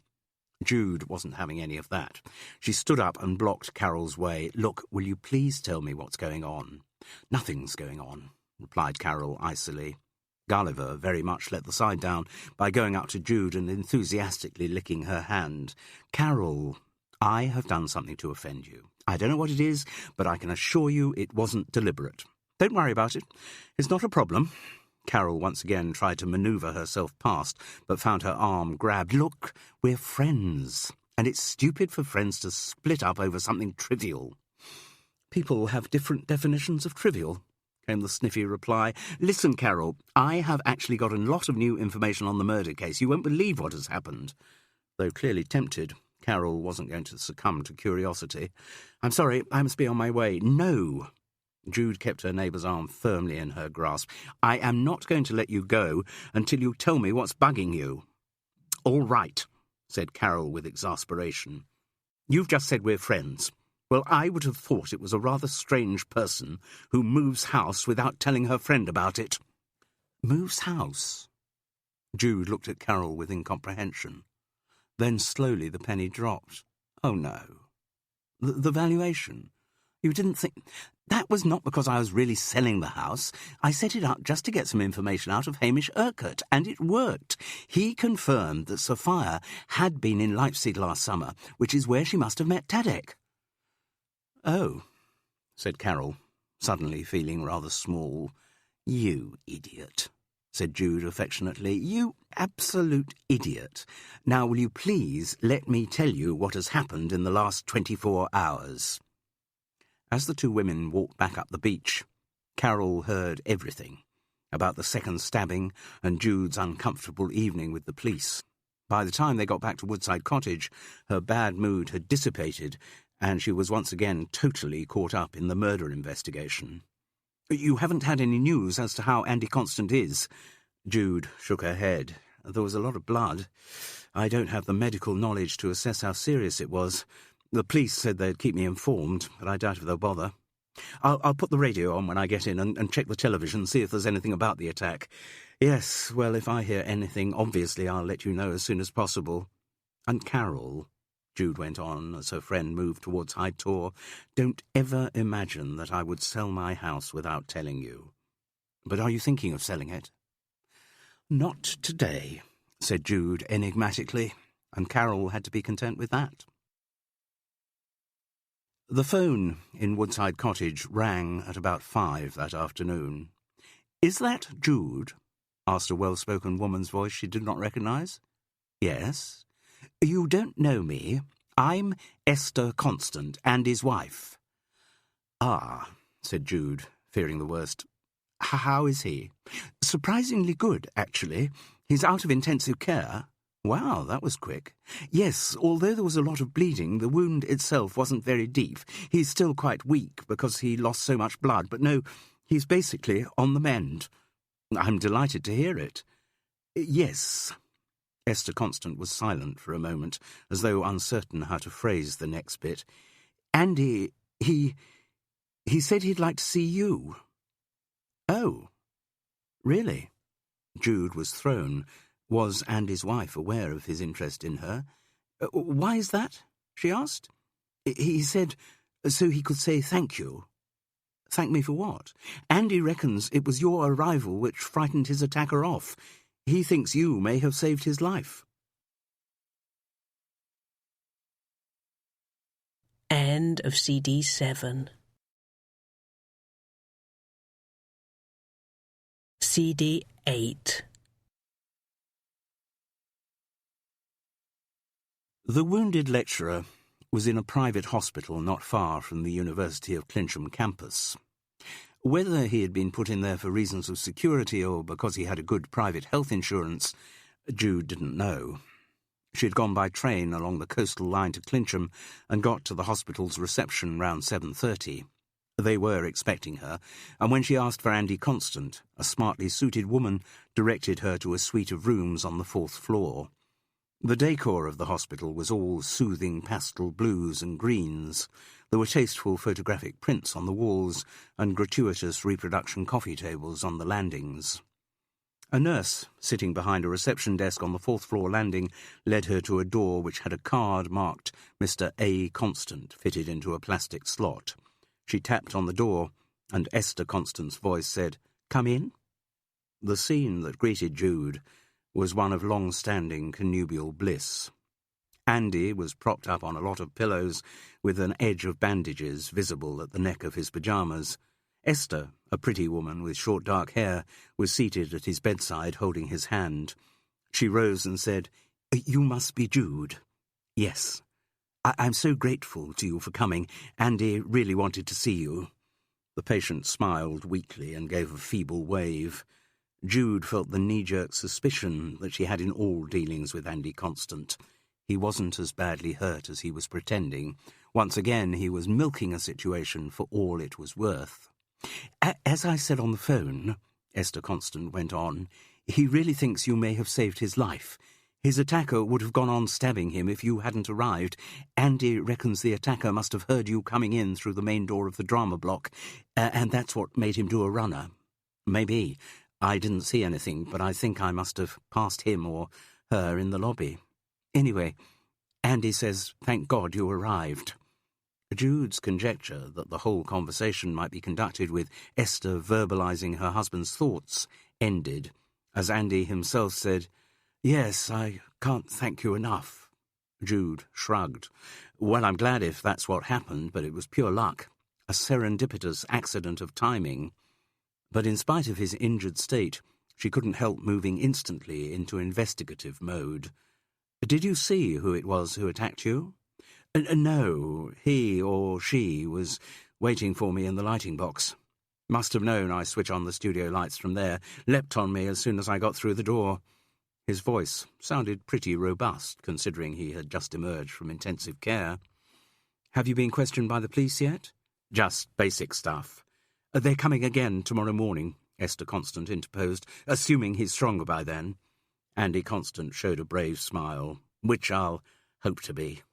Jude wasn't having any of that. She stood up and blocked Carol's way. "Look, will you please tell me what's going on?" "Nothing's going on," replied Carol icily. Gulliver very much let the side down by going up to Jude and enthusiastically licking her hand. "Carol, I have done something to offend you. I don't know what it is, but I can assure you it wasn't deliberate. Don't worry about it. It's not a problem." Carol once again tried to manoeuvre herself past, but found her arm grabbed. "Look, we're friends, and it's stupid for friends to split up over something trivial." "People have different definitions of trivial," came the sniffy reply. "Listen, Carol, I have actually got a lot of new information on the murder case. You won't believe what has happened." Though clearly tempted, Carol wasn't going to succumb to curiosity. "I'm sorry, I must be on my way." "No." Jude kept her neighbour's arm firmly in her grasp. "I am not going to let you go until you tell me what's bugging you." "All right," said Carol with exasperation. "You've just said we're friends. Well, I would have thought it was a rather strange person who moves house without telling her friend about it." "Moves house?" Jude looked at Carol with incomprehension. Then slowly the penny dropped. "Oh, no. The valuation. You didn't think—" "That was not because I was really selling the house. I set it up just to get some information out of Hamish Urquhart, and it worked. He confirmed that Sophia had been in Leipzig last summer, which is where she must have met Tadek." "Oh," said Carol, suddenly feeling rather small. "You idiot." said Jude affectionately. "You absolute idiot. Now will you please let me tell you what has happened in the last 24 hours?" As the two women walked back up the beach, Carol heard everything about the second stabbing and Jude's uncomfortable evening with the police. By the time they got back to Woodside Cottage, her bad mood had dissipated, and she was once again totally caught up in the murder investigation. "You haven't had any news as to how Andy Constant is?" Jude shook her head. "There was a lot of blood. I don't have the medical knowledge to assess how serious it was. The police said they'd keep me informed, but I doubt if they'll bother. I'll put the radio on when I get in and check the television, see if there's anything about the attack. Yes, well, if I hear anything, obviously I'll let you know as soon as possible. And Carol," Jude went on as her friend moved towards Hyde Tor, "don't ever imagine that I would sell my house without telling you. But are you thinking of selling it?" "Not today," said Jude enigmatically, and Carol had to be content with that. The phone in Woodside Cottage rang at about 5 that afternoon. "Is that Jude?" asked a well-spoken woman's voice she did not recognise. "Yes." "You don't know me. I'm Esther Constant, Andy's wife." "Ah," said Jude, fearing the worst. "How is he?" "Surprisingly good, actually. He's out of intensive care." "Wow, that was quick." "Yes, although there was a lot of bleeding, the wound itself wasn't very deep. He's still quite weak because he lost so much blood, but no, he's basically on the mend." "I'm delighted to hear it." "Yes." Esther Constant was silent for a moment, as though uncertain how to phrase the next bit. "Andy, he said he'd like to see you." "Oh, really?" Jude was thrown. Was Andy's wife aware of his interest in her? "Why is that?" she asked. "He said so he could say thank you." "Thank me for what?" "Andy reckons it was your arrival which frightened his attacker off. He thinks you may have saved his life." End of CD 7. CD 8. The wounded lecturer was in a private hospital not far from the University of Clincham campus. Whether he had been put in there for reasons of security or because he had a good private health insurance, Jude didn't know. She had gone by train along the coastal line to Clincham and got to the hospital's reception round 7:30. They were expecting her, and when she asked for Andy Constant, a smartly suited woman directed her to a suite of rooms on the 4th floor. The decor of the hospital was all soothing pastel blues and greens. There were tasteful photographic prints on the walls and gratuitous reproduction coffee tables on the landings. A nurse, sitting behind a reception desk on the 4th floor landing, led her to a door which had a card marked Mr. A. Constant fitted into a plastic slot. She tapped on the door, and Esther Constant's voice said, "Come in." The scene that greeted Jude was one of long-standing connubial bliss. Andy was propped up on a lot of pillows with an edge of bandages visible at the neck of his pyjamas. Esther, a pretty woman with short dark hair, was seated at his bedside holding his hand. She rose and said, "You must be Jude." "Yes. I'm so grateful to you for coming. Andy really wanted to see you." The patient smiled weakly and gave a feeble wave. Jude felt the knee-jerk suspicion that she had in all dealings with Andy Constant. He wasn't as badly hurt as he was pretending. Once again, he was milking a situation for all it was worth. "As I said on the phone," Esther Constant went on, "he really thinks you may have saved his life. His attacker would have gone on stabbing him if you hadn't arrived. Andy reckons the attacker must have heard you coming in through the main door of the drama block, and that's what made him do a runner." "Maybe. I didn't see anything, but I think I must have passed him or her in the lobby. Anyway, Andy says, thank God you arrived." Jude's conjecture that the whole conversation might be conducted with Esther verbalising her husband's thoughts ended, as Andy himself said, "Yes, I can't thank you enough." Jude shrugged. "Well, I'm glad if that's what happened, but it was pure luck. A serendipitous accident of timing." But in spite of his injured state, She couldn't help moving instantly into investigative mode. "Did you see who it was who attacked you?" No, he or she was waiting for me in the lighting box. Must have known I switch on the studio lights from there, leapt on me as soon as I got through the door." His voice sounded pretty robust, considering he had just emerged from intensive care. "Have you been questioned by the police yet?" "Just basic stuff." "They're coming again tomorrow morning," Esther Constant interposed, "assuming he's stronger by then." Andy Constant showed a brave smile, "Which I'll hope to be."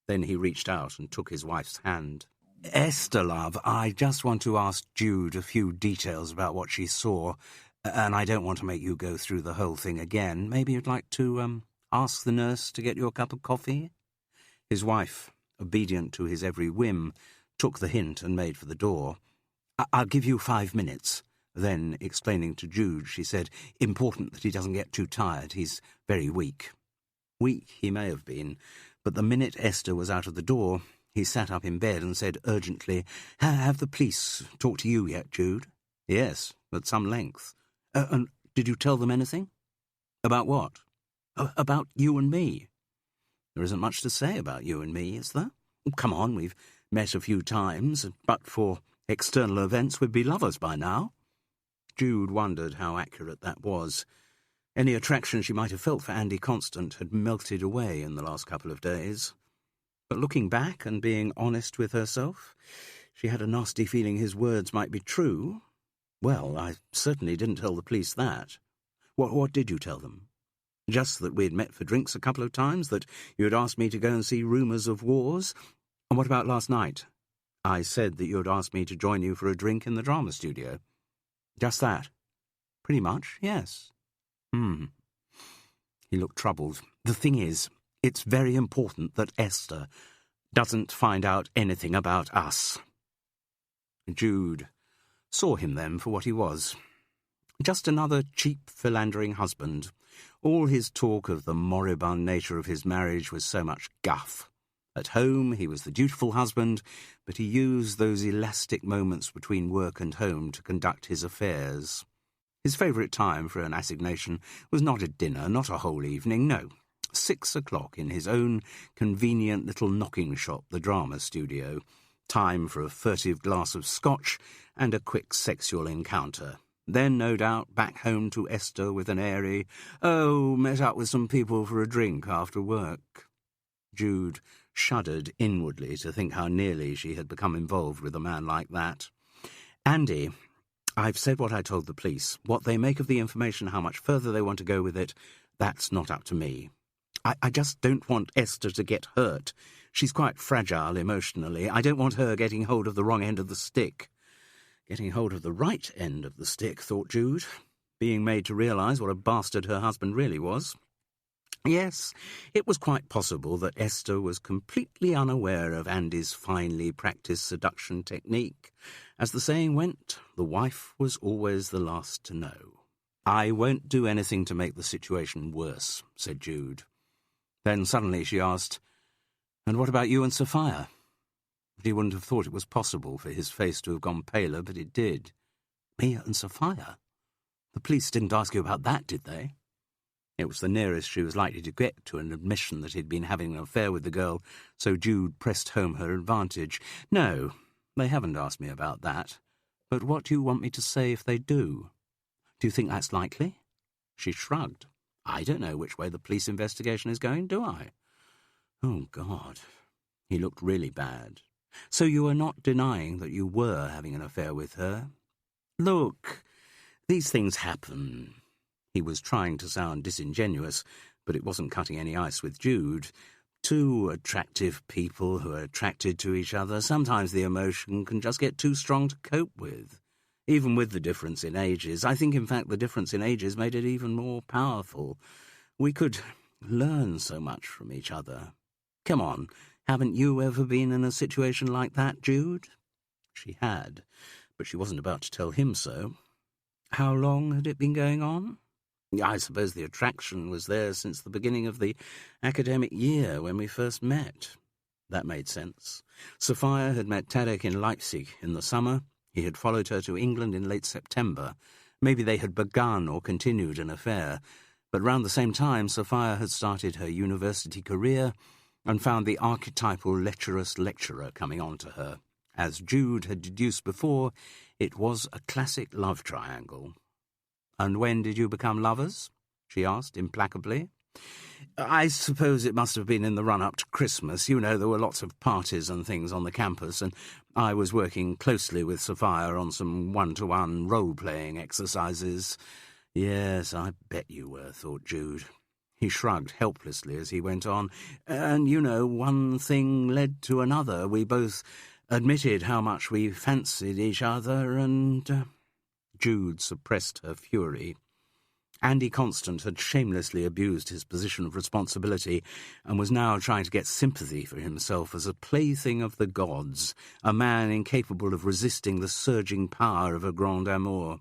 Then he reached out and took his wife's hand. "Esther, love, I just want to ask Jude a few details about what she saw, and I don't want to make you go through the whole thing again. Maybe you'd like to, ask the nurse to get you a cup of coffee?" His wife, obedient to his every whim, took the hint and made for the door. "I'll give you 5 minutes." Then, explaining to Jude, she said, "Important that he doesn't get too tired. He's very weak." Weak he may have been, but the minute Esther was out of the door, he sat up in bed and said urgently, "Have the police talked to you yet, Jude?" "Yes, at some length." And did you tell them anything?" "About what?" "About you and me." "There isn't much to say about you and me, is there? Come on, we've met a few times, but for external events we'd be lovers by now." Jude wondered how accurate that was. Any attraction she might have felt for Andy Constant had melted away in the last couple of days. But looking back and being honest with herself, she had a nasty feeling his words might be true. "Well, I certainly didn't tell the police that." What did you tell them?" "Just that we'd met for drinks a couple of times, that you had asked me to go and see rumours of wars." "And what about last night?" "I said that you had asked me to join you for a drink in the drama studio." "Just that?" "Pretty much, yes." He looked troubled. "The thing is, it's very important that Esther doesn't find out anything about us." Jude saw him then for what he was. Just another cheap, philandering husband. All his talk of the moribund nature of his marriage was so much guff. At home he was the dutiful husband, but he used those elastic moments between work and home to conduct his affairs. His favourite time for an assignation was not at dinner, not a whole evening, no. 6 o'clock in his own convenient little knocking shop, the drama studio. Time for a furtive glass of scotch and a quick sexual encounter. Then, no doubt, back home to Esther with an airy, "Oh, met up with some people for a drink after work." Jude shuddered inwardly to think how nearly she had become involved with a man like that. "Andy, I've said what I told the police. What they make of the information, how much further they want to go with it, that's not up to me. I just don't want Esther to get hurt. She's quite fragile emotionally. I don't want her getting hold of the wrong end of the stick." Getting hold of the right end of the stick, thought Jude, being made to realise what a bastard her husband really was. Yes, it was quite possible that Esther was completely unaware of Andy's finely practised seduction technique. As the saying went, the wife was always the last to know. "I won't do anything to make the situation worse," said Jude. Then suddenly she asked, "And what about you and Sophia?" He wouldn't have thought it was possible for his face to have gone paler, but it did. "Me and Sophia? The police didn't ask you about that, did they?" It was the nearest she was likely to get to an admission that he'd been having an affair with the girl, so Jude pressed home her advantage. "No, they haven't asked me about that. But what do you want me to say if they do? Do you think that's likely?" She shrugged. "I don't know which way the police investigation is going, do I?" Oh, God. He looked really bad. "So you are not denying that you were having an affair with her?" "Look, these things happen." He was trying to sound disingenuous, but it wasn't cutting any ice with Jude. Two attractive people who are attracted to each other, sometimes the emotion can just get too strong to cope with. Even with the difference in ages. I think, in fact, the difference in ages made it even more powerful. We could learn so much from each other. Come on, haven't you ever been in a situation like that, Jude? She had, but she wasn't about to tell him so. How long had it been going on? I suppose the attraction was there since the beginning of the academic year when we first met. That made sense. Sophia had met Tarek in Leipzig in the summer. He had followed her to England in late September. Maybe they had begun or continued an affair, but round the same time Sophia had started her university career and found the archetypal lecherous lecturer coming on to her. As Jude had deduced before, it was a classic love triangle. "And when did you become lovers?" she asked implacably. "I suppose it must have been in the run-up to Christmas. You know, there were lots of parties and things on the campus, and I was working closely with Sophia on some one-to-one role-playing exercises." "Yes, I bet you were," thought Jude. He shrugged helplessly as he went on. "And, you know, one thing led to another. We both admitted how much we fancied each other, and—" Jude suppressed her fury. Andy Constant had shamelessly abused his position of responsibility and was now trying to get sympathy for himself as a plaything of the gods, a man incapable of resisting the surging power of a grand amour.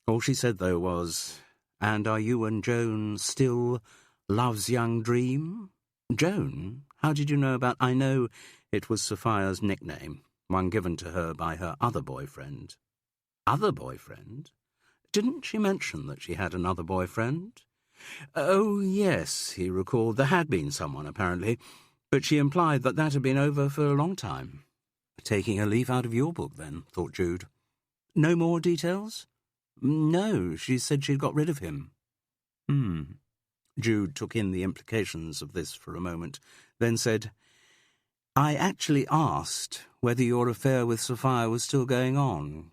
All she said, though, was, "And are you and Joan still love's young dream?" "Joan? How did you know about—" "I know it was Sophia's nickname, one given to her by her other boyfriend." "Other boyfriend? Didn't she mention that she had another boyfriend?" "Oh, yes," he recalled. "There had been someone, apparently, but she implied that that had been over for a long time." "Taking a leaf out of your book, then," thought Jude. "No more details?" "No, she said she'd got rid of him." Jude took in the implications of this for a moment, then said, "I actually asked whether your affair with Sophia was still going on."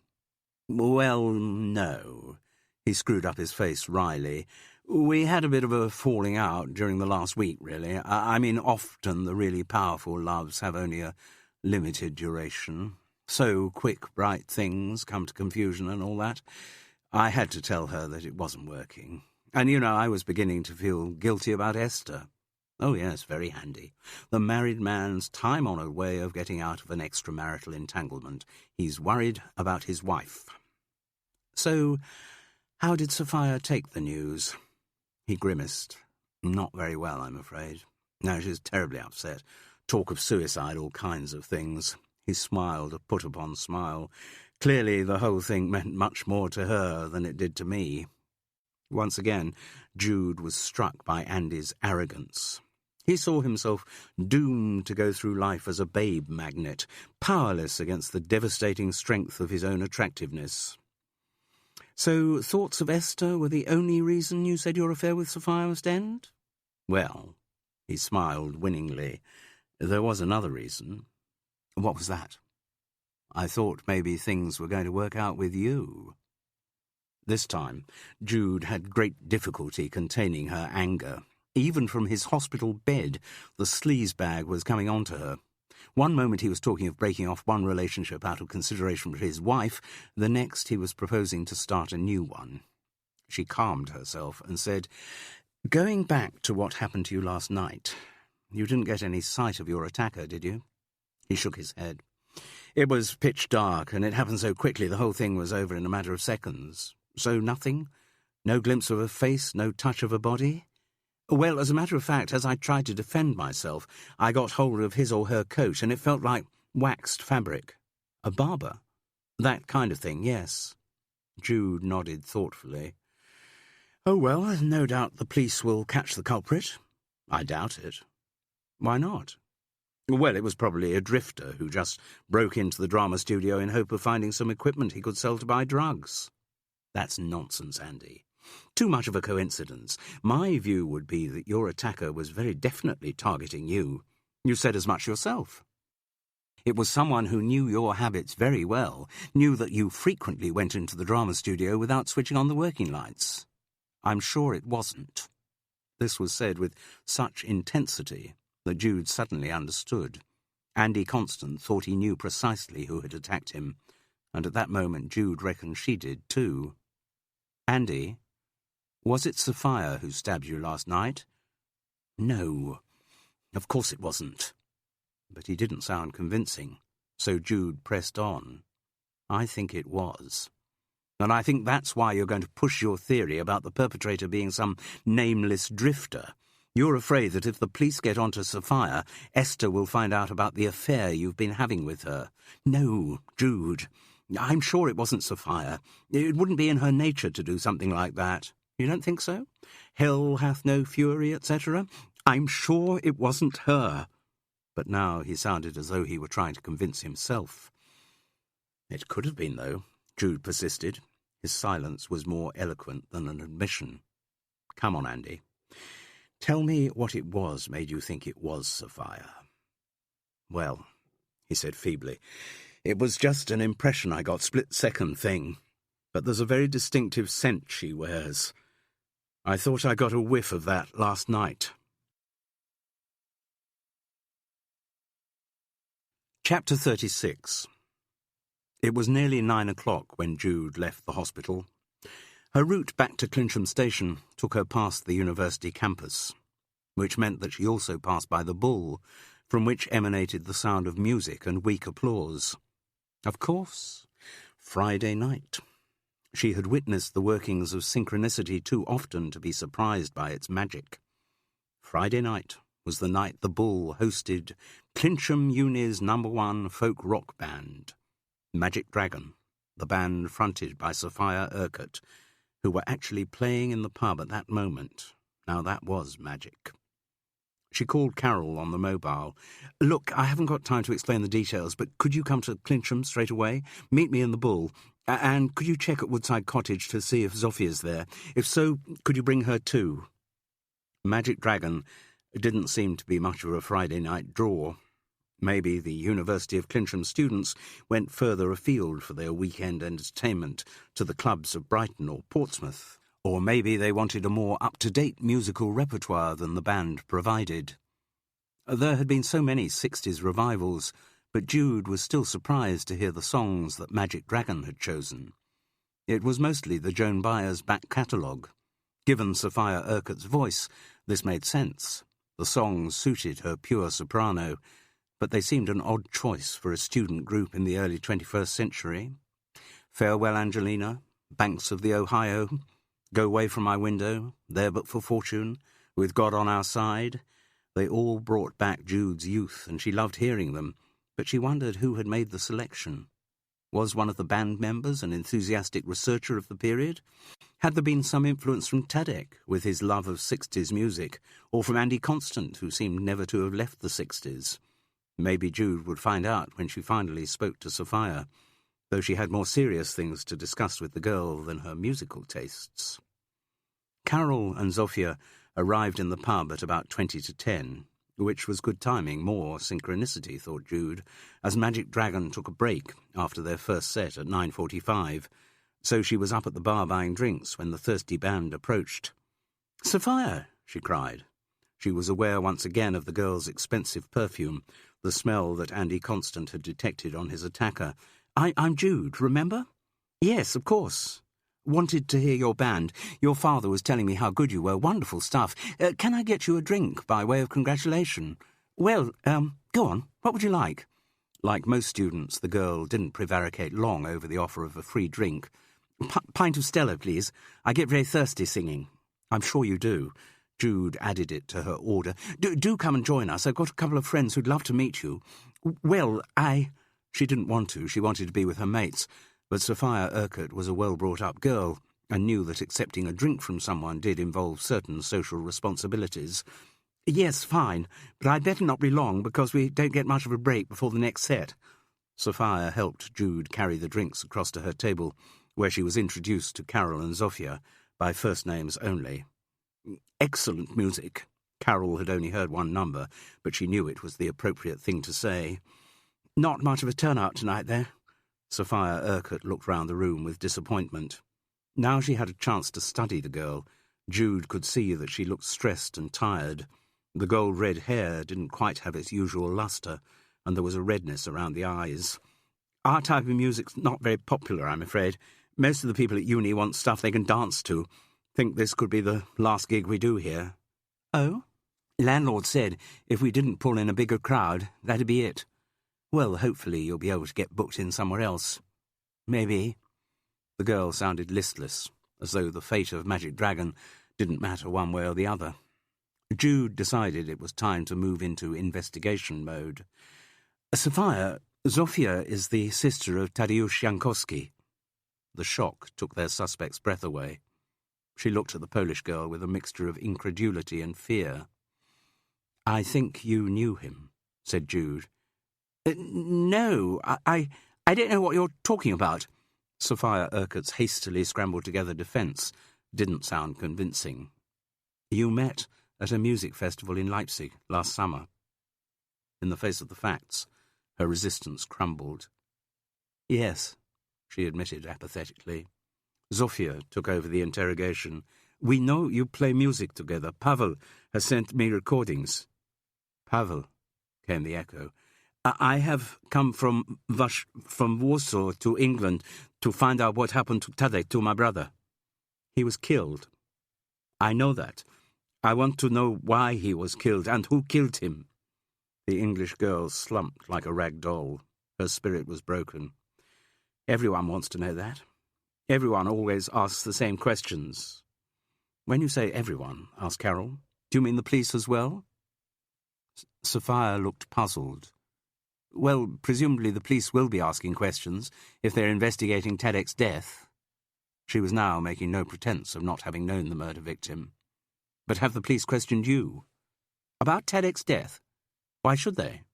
"Well, no." He screwed up his face wryly. "We had a bit of a falling out during the last week, really. I mean, often the really powerful loves have only a limited duration. So quick, bright things come to confusion and all that. I had to tell her that it wasn't working. And, you know, I was beginning to feel guilty about Esther. Oh, yes, very handy. The married man's time-honoured way of getting out of an extramarital entanglement. He's worried about his wife." "So, how did Sophia take the news?" He grimaced. "Not very well, I'm afraid. No, she's terribly upset. Talk of suicide, all kinds of things." He smiled a put-upon smile. Clearly the whole thing meant much more to her than it did to me. Once again, Jude was struck by Andy's arrogance. He saw himself doomed to go through life as a babe magnet, powerless against the devastating strength of his own attractiveness. "So thoughts of Esther were the only reason you said your affair with Sophia must end?" "Well," he smiled winningly, "there was another reason." "What was that?" "I thought maybe things were going to work out with you." This time, Jude had great difficulty containing her anger. Even from his hospital bed, the sleazebag was coming on to her. One moment he was talking of breaking off one relationship out of consideration for his wife, the next he was proposing to start a new one. She calmed herself and said, "Going back to what happened to you last night, you didn't get any sight of your attacker, did you?" He shook his head. "It was pitch dark, and it happened so quickly the whole thing was over in a matter of seconds. So nothing? No glimpse of a face, no touch of a body?" "Well, as a matter of fact, as I tried to defend myself, I got hold of his or her coat, and it felt like waxed fabric." "A barber?" "That kind of thing, yes." Jude nodded thoughtfully. "Oh, well, no doubt the police will catch the culprit." "I doubt it." "Why not?" "Well, it was probably a drifter who just broke into the drama studio in hope of finding some equipment he could sell to buy drugs." "That's nonsense, Andy. Too much of a coincidence. My view would be that your attacker was very definitely targeting you. You said as much yourself. It was someone who knew your habits very well, knew that you frequently went into the drama studio without switching on the working lights." "I'm sure it wasn't." This was said with such intensity that Jude suddenly understood. Andy Constant thought he knew precisely who had attacked him, and at that moment Jude reckoned she did too. "Andy, was it Sophia who stabbed you last night?" "No, of course it wasn't." But he didn't sound convincing, so Jude pressed on. "I think it was. And I think that's why you're going to push your theory about the perpetrator being some nameless drifter. You're afraid that if the police get onto Sophia, Esther will find out about the affair you've been having with her. No, Jude, I'm sure it wasn't Sophia. It wouldn't be in her nature to do something like that. You don't think so? Hell hath no fury, etc. I'm sure it wasn't her. But now he sounded as though he were trying to convince himself. It could have been, though, Jude persisted. His silence was more eloquent than an admission. Come on, Andy. Tell me what it was made you think it was Sophia. Well, he said feebly, it was just an impression I got, split-second thing. But there's a very distinctive scent she wears. I thought I got a whiff of that last night. Chapter 36. It was nearly 9 o'clock when Jude left the hospital. Her route back to Clincham Station took her past the university campus, which meant that she also passed by the Bull, from which emanated the sound of music and weak applause. Of course, Friday night. She had witnessed the workings of synchronicity too often to be surprised by its magic. Friday night was the night the Bull hosted Clincham Uni's #1 folk rock band, Magic Dragon, the band fronted by Sophia Urquhart, who were actually playing in the pub at that moment. Now that was magic. She called Carol on the mobile. Look, I haven't got time to explain the details, but could you come to Clincham straight away? Meet me in the Bull. And could you check at Woodside Cottage to see if Zofia's there? If so, could you bring her too? Magic Dragon didn't seem to be much of a Friday night draw. Maybe the University of Clincham students went further afield for their weekend entertainment, to the clubs of Brighton or Portsmouth. Or maybe they wanted a more up-to-date musical repertoire than the band provided. There had been so many 60s revivals, but Jude was still surprised to hear the songs that Magic Dragon had chosen. It was mostly the Joan Baez's back catalogue. Given Sophia Urquhart's voice, this made sense. The songs suited her pure soprano, but they seemed an odd choice for a student group in the early 21st century. Farewell, Angelina, Banks of the Ohio, Go Away From My Window, There But For Fortune, With God on Our Side. They all brought back Jude's youth, and she loved hearing them, but she wondered who had made the selection. Was one of the band members an enthusiastic researcher of the period? Had there been some influence from Tadek, with his love of 60s music, or from Andy Constant, who seemed never to have left the 60s? Maybe Jude would find out when she finally spoke to Sophia, though she had more serious things to discuss with the girl than her musical tastes. Carol and Zofia arrived in the pub at about 20 to 10, which was good timing, more synchronicity, thought Jude, as Magic Dragon took a break after their first set at 9:45, so she was up at the bar buying drinks when the thirsty band approached. "Sophia!" she cried. She was aware once again of the girl's expensive perfume, the smell that Andy Constant had detected on his attacker. I'm Jude, remember?" "Yes, of course. Wanted to hear your band. Your father was telling me how good you were. Wonderful stuff. Can I get you a drink by way of congratulation?" "Well, go on. What would you like?" Like most students, the girl didn't prevaricate long over the offer of a free drink. Pint of Stella, please. I get very thirsty singing." "I'm sure you do." Jude added it to her order. Do come and join us. I've got a couple of friends who'd love to meet you." "Well, She didn't want to. She wanted to be with her mates. But Sophia Urquhart was a well-brought-up girl and knew that accepting a drink from someone did involve certain social responsibilities. "Yes, fine, but I'd better not be long because we don't get much of a break before the next set." Sophia helped Jude carry the drinks across to her table, where she was introduced to Carol and Zofia by first names only. Excellent music. Carol had only heard one number, but she knew it was the appropriate thing to say. "Not much of a turnout tonight, though." Sophia Urquhart looked round the room with disappointment. Now she had a chance to study the girl. Jude could see that she looked stressed and tired. The gold-red hair didn't quite have its usual lustre, and there was a redness around the eyes. "Our type of music's not very popular, I'm afraid. Most of the people at uni want stuff they can dance to. Think this could be the last gig we do here." "Oh?" "Landlord said if we didn't pull in a bigger crowd, that'd be it." "Well, hopefully you'll be able to get booked in somewhere else." "Maybe." The girl sounded listless, as though the fate of Magic Dragon didn't matter one way or the other. Jude decided it was time to move into investigation mode. "Sophia, Zofia is the sister of Tadeusz Jankowski. The shock took their suspect's breath away. She looked at the Polish girl with a mixture of incredulity and fear. "I think you knew him," said Jude. No, I don't know what you're talking about." Sophia Urquhart's hastily scrambled together defence didn't sound convincing. "You met at a music festival in Leipzig last summer." In the face of the facts, her resistance crumbled. "Yes," she admitted apathetically. Zofia took over the interrogation. "We know you play music together. Pavel has sent me recordings." "Pavel," came the echo. "I have come from Warsaw to England to find out what happened to Tadek, to my brother. He was killed. I know that. I want to know why he was killed and who killed him." The English girl slumped like a rag doll. Her spirit was broken. "Everyone wants to know that. Everyone always asks the same questions." "When you say everyone," asked Carol, "do you mean the police as well?" Sophia looked puzzled. "Well, presumably the police will be asking questions if they're investigating Tadek's death." She was now making no pretence of not having known the murder victim. "But have the police questioned you? About Tadek's death? Why should they?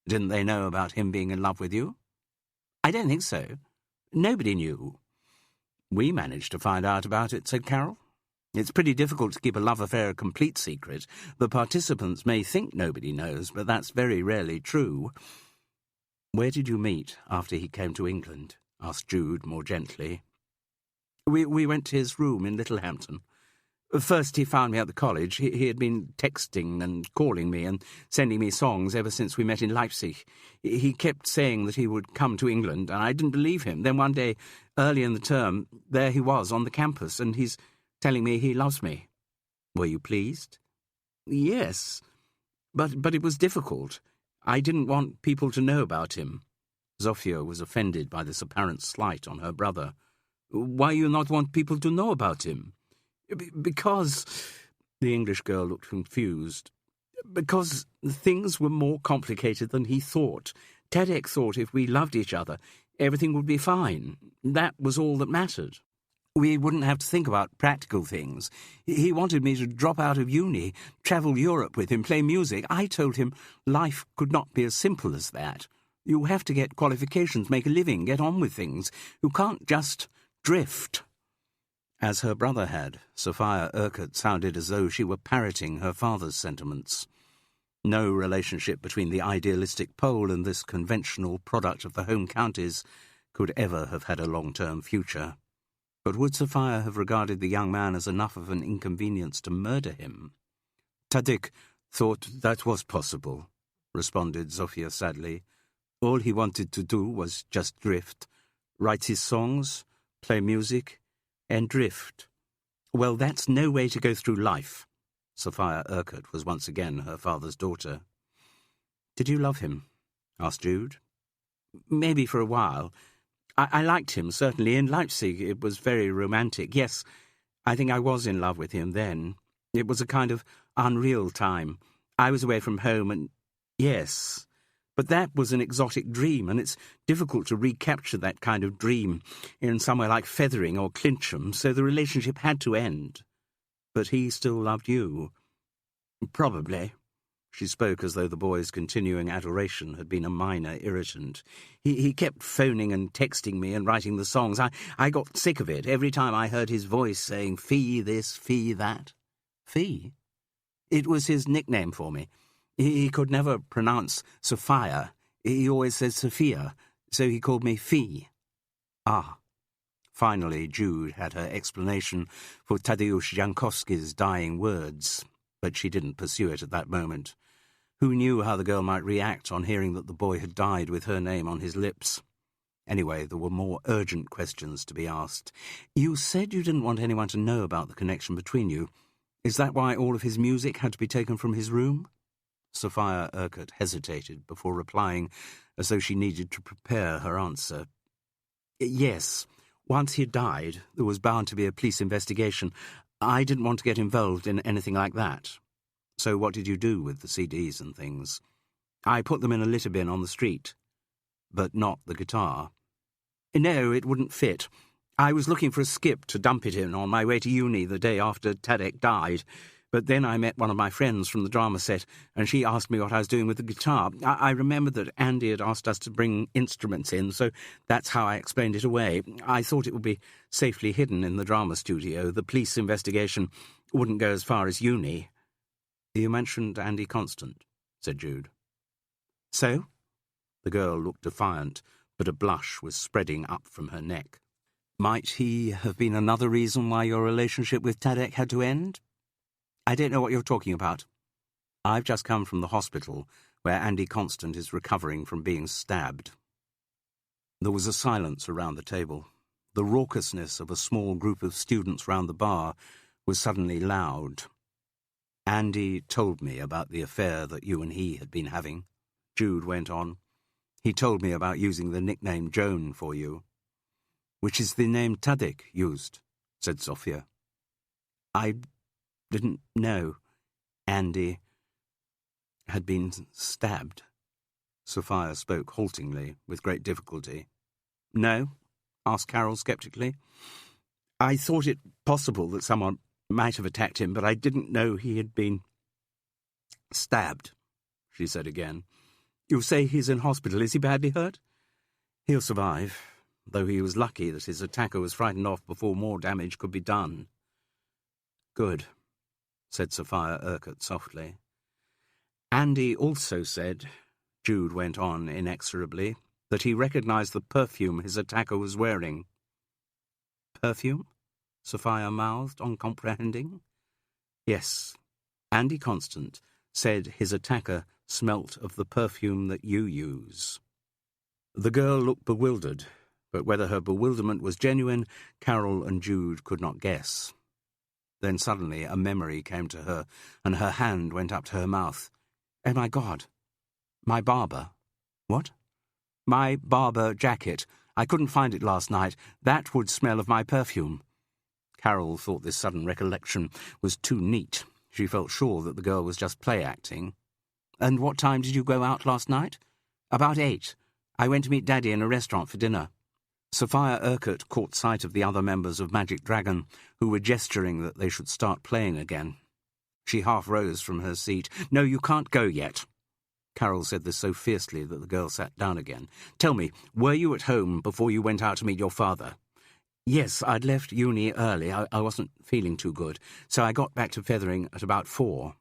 Didn't they know about him being in love with you?" "I don't think so. Nobody knew." "We managed to find out about it," said Carol. "It's pretty difficult to keep a love affair a complete secret. The participants may think nobody knows, but that's very rarely true." "Where did you meet after he came to England?" asked Jude more gently. We went to his room in Littlehampton. First he found me at the college. He had been texting and calling me and sending me songs ever since we met in Leipzig. He kept saying that he would come to England, and I didn't believe him. Then one day, early in the term, there he was on the campus, and he's telling me he loves me." "Were you pleased?" "Yes, but it was difficult. I didn't want people to know about him." Zofia was offended by this apparent slight on her brother. "Why you not want people to know about him?" Because," the English girl looked confused, "because things were more complicated than he thought. Tadek thought if we loved each other, everything would be fine. That was all that mattered. We wouldn't have to think about practical things. He wanted me to drop out of uni, travel Europe with him, play music. I told him life could not be as simple as that. You have to get qualifications, make a living, get on with things. You can't just drift." As her brother had, Sophia Urquhart sounded as though she were parroting her father's sentiments. No relationship between the idealistic Pole and this conventional product of the home counties could ever have had a long-term future. But would Sophia have regarded the young man as enough of an inconvenience to murder him? "Tadek thought that was possible," responded Zofia sadly. "All he wanted to do was just drift, write his songs, play music, and drift. Well, that's no way to go through life." Sophia Urquhart was once again her father's daughter. "Did you love him?" asked Jude. "Maybe for a while. I liked him, certainly. In Leipzig it was very romantic. Yes, I think I was in love with him then. It was a kind of unreal time. I was away from home and... Yes, but that was an exotic dream, and it's difficult to recapture that kind of dream in somewhere like Fethering or Clincham, so the relationship had to end. But he still loved you." "Probably." She spoke as though the boy's continuing adoration had been a minor irritant. He kept phoning and texting me and writing the songs. I got sick of it every time I heard his voice saying, "Fee this, fee that." Fee? It was his nickname for me. He could never pronounce Sophia. He always said Sophia, so he called me Fee. Ah. Finally, Jude had her explanation for Tadeusz Jankowski's dying words, but she didn't pursue it at that moment. Who knew how the girl might react on hearing that the boy had died with her name on his lips? Anyway, there were more urgent questions to be asked. "You said you didn't want anyone to know about the connection between you. Is that why all of his music had to be taken from his room?" Sophia Urquhart hesitated before replying, as though she needed to prepare her answer. "Yes. Once he died, there was bound to be a police investigation. I didn't want to get involved in anything like that." "So what did you do with the CDs and things?" "I put them in a litter bin on the street." but not the guitar. No, it wouldn't fit. I was looking for a skip to dump it in on my way to uni the day after Tadek died, but then I met one of my friends from the drama set, and she asked me what I was doing with the guitar. I remembered that Andy had asked us to bring instruments in, so that's how I explained it away. I thought it would be safely hidden in the drama studio. The police investigation wouldn't go as far as uni. You mentioned Andy Constant, said Jude. So? The girl looked defiant, but a blush was spreading up from her neck. Might he have been another reason why your relationship with Tadek had to end? I don't know what you're talking about. I've just come from the hospital where Andy Constant is recovering from being stabbed. There was a silence around the table. The raucousness of a small group of students round the bar was suddenly loud. Andy told me about the affair that you and he had been having. Jude went on. He told me about using the nickname Joan for you. Which is the name Tadek used, said Sophia. I didn't know Andy had been stabbed. Sophia spoke haltingly, with great difficulty. No? Asked Carol sceptically. I thought it possible that someone might have attacked him, but I didn't know he had been stabbed, she said again. You say he's in hospital. Is he badly hurt? He'll survive, though he was lucky that his attacker was frightened off before more damage could be done. Good, said Sophia Urquhart softly. Andy also said, Jude went on inexorably, that he recognised the perfume his attacker was wearing. Perfume? Sophia mouthed, uncomprehending. Yes, Andy Constant said his attacker smelt of the perfume that you use. The girl looked bewildered, but whether her bewilderment was genuine, Carol and Jude could not guess. Then suddenly a memory came to her, and her hand went up to her mouth. Oh, my God! My Barber. What? My Barber jacket. I couldn't find it last night. That would smell of my perfume. Carol thought this sudden recollection was too neat. She felt sure that the girl was just play-acting. And what time did you go out last night? About 8. I went to meet Daddy in a restaurant for dinner. Sophia Urquhart caught sight of the other members of Magic Dragon, who were gesturing that they should start playing again. She half rose from her seat. No, you can't go yet. Carol said this so fiercely that the girl sat down again. Tell me, were you at home before you went out to meet your father? Yes, I'd left uni early. I wasn't feeling too good, so I got back to Fethering at about 4,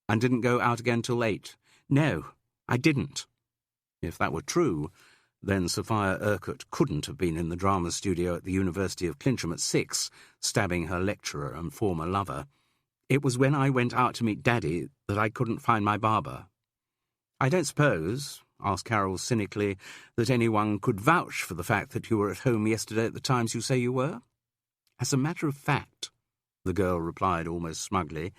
and didn't go out again till 8. No, I didn't. If that were true, then Sophia Urquhart couldn't have been in the drama studio at the University of Clincham at 6, stabbing her lecturer and former lover. It was when I went out to meet Daddy that I couldn't find my barber. I don't suppose, asked Carol cynically, that anyone could vouch for the fact that you were at home yesterday at the times you say you were? As a matter of fact, the girl replied almost smugly,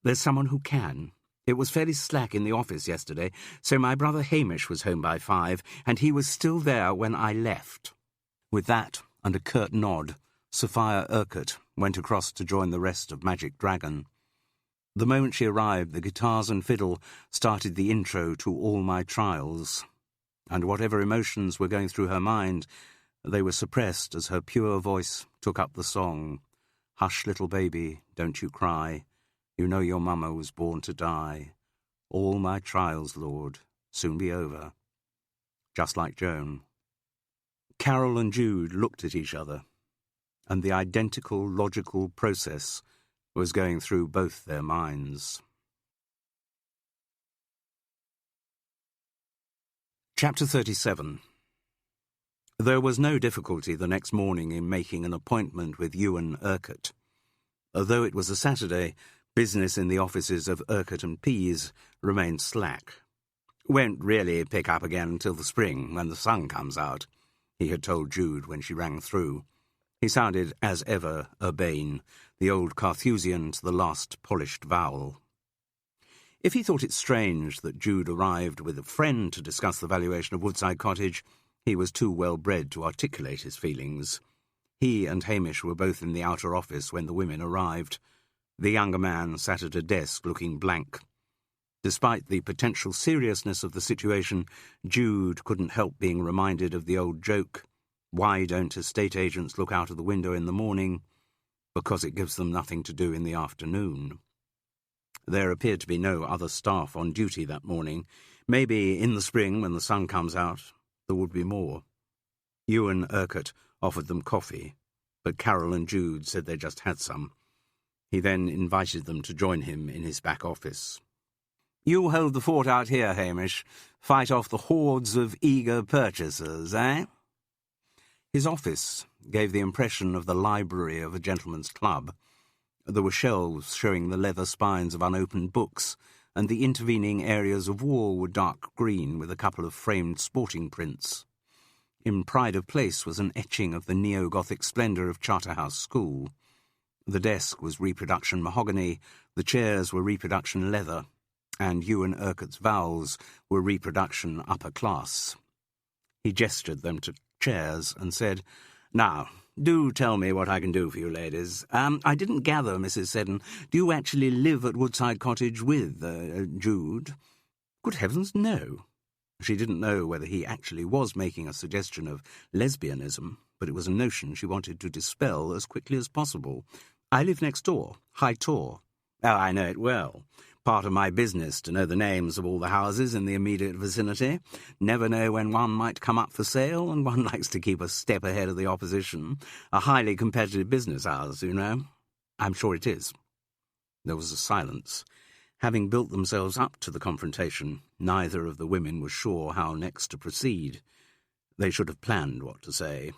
there's someone who can. It was fairly slack in the office yesterday, so my brother Hamish was home by 5, and he was still there when I left. With that, and a curt nod, Sophia Urquhart went across to join the rest of Magic Dragon. The moment she arrived, the guitars and fiddle started the intro to All My Trials, and whatever emotions were going through her mind, they were suppressed as her pure voice took up the song. Hush, little baby, don't you cry. You know your mamma was born to die. All my trials, Lord, soon be over. Just like Joan. Carol and Jude looked at each other, and the identical logical process was going through both their minds. Chapter 37. There was no difficulty the next morning in making an appointment with Ewan Urquhart. Although it was a Saturday, business in the offices of Urquhart and Pease remained slack. Won't really pick up again until the spring, when the sun comes out, he had told Jude when she rang through. He sounded, as ever, urbane, the old Carthusian to the last polished vowel. If he thought it strange that Jude arrived with a friend to discuss the valuation of Woodside Cottage, he was too well bred to articulate his feelings. He and Hamish were both in the outer office when the women arrived. The younger man sat at a desk looking blank. Despite the potential seriousness of the situation, Jude couldn't help being reminded of the old joke, why don't estate agents look out of the window in the morning? Because it gives them nothing to do in the afternoon. There appeared to be no other staff on duty that morning. Maybe in the spring, when the sun comes out, there would be more. Ewan Urquhart offered them coffee, but Carol and Jude said they just had some. He then invited them to join him in his back office. "You hold the fort out here, Hamish. Fight off the hordes of eager purchasers, eh?" His office gave the impression of the library of a gentleman's club. There were shelves showing the leather spines of unopened books, and the intervening areas of wall were dark green with a couple of framed sporting prints. In pride of place was an etching of the neo-Gothic splendour of Charterhouse School. The desk was reproduction mahogany, the chairs were reproduction leather, and Ewan Urquhart's vowels were reproduction upper class. He gestured them to chairs and said, "Now, do tell me what I can do for you ladies. I didn't gather, Mrs. Seddon, do you actually live at Woodside Cottage with Jude?" Good heavens, no. She didn't know whether he actually was making a suggestion of lesbianism, but it was a notion she wanted to dispel as quickly as possible. "I live next door, High Tor." "Oh, I know it well. Part of my business to know the names of all the houses in the immediate vicinity. Never know when one might come up for sale, and one likes to keep a step ahead of the opposition. A highly competitive business, ours, you know." "I'm sure it is." There was a silence. Having built themselves up to the confrontation, neither of the women was sure how next to proceed. They should have planned what to say.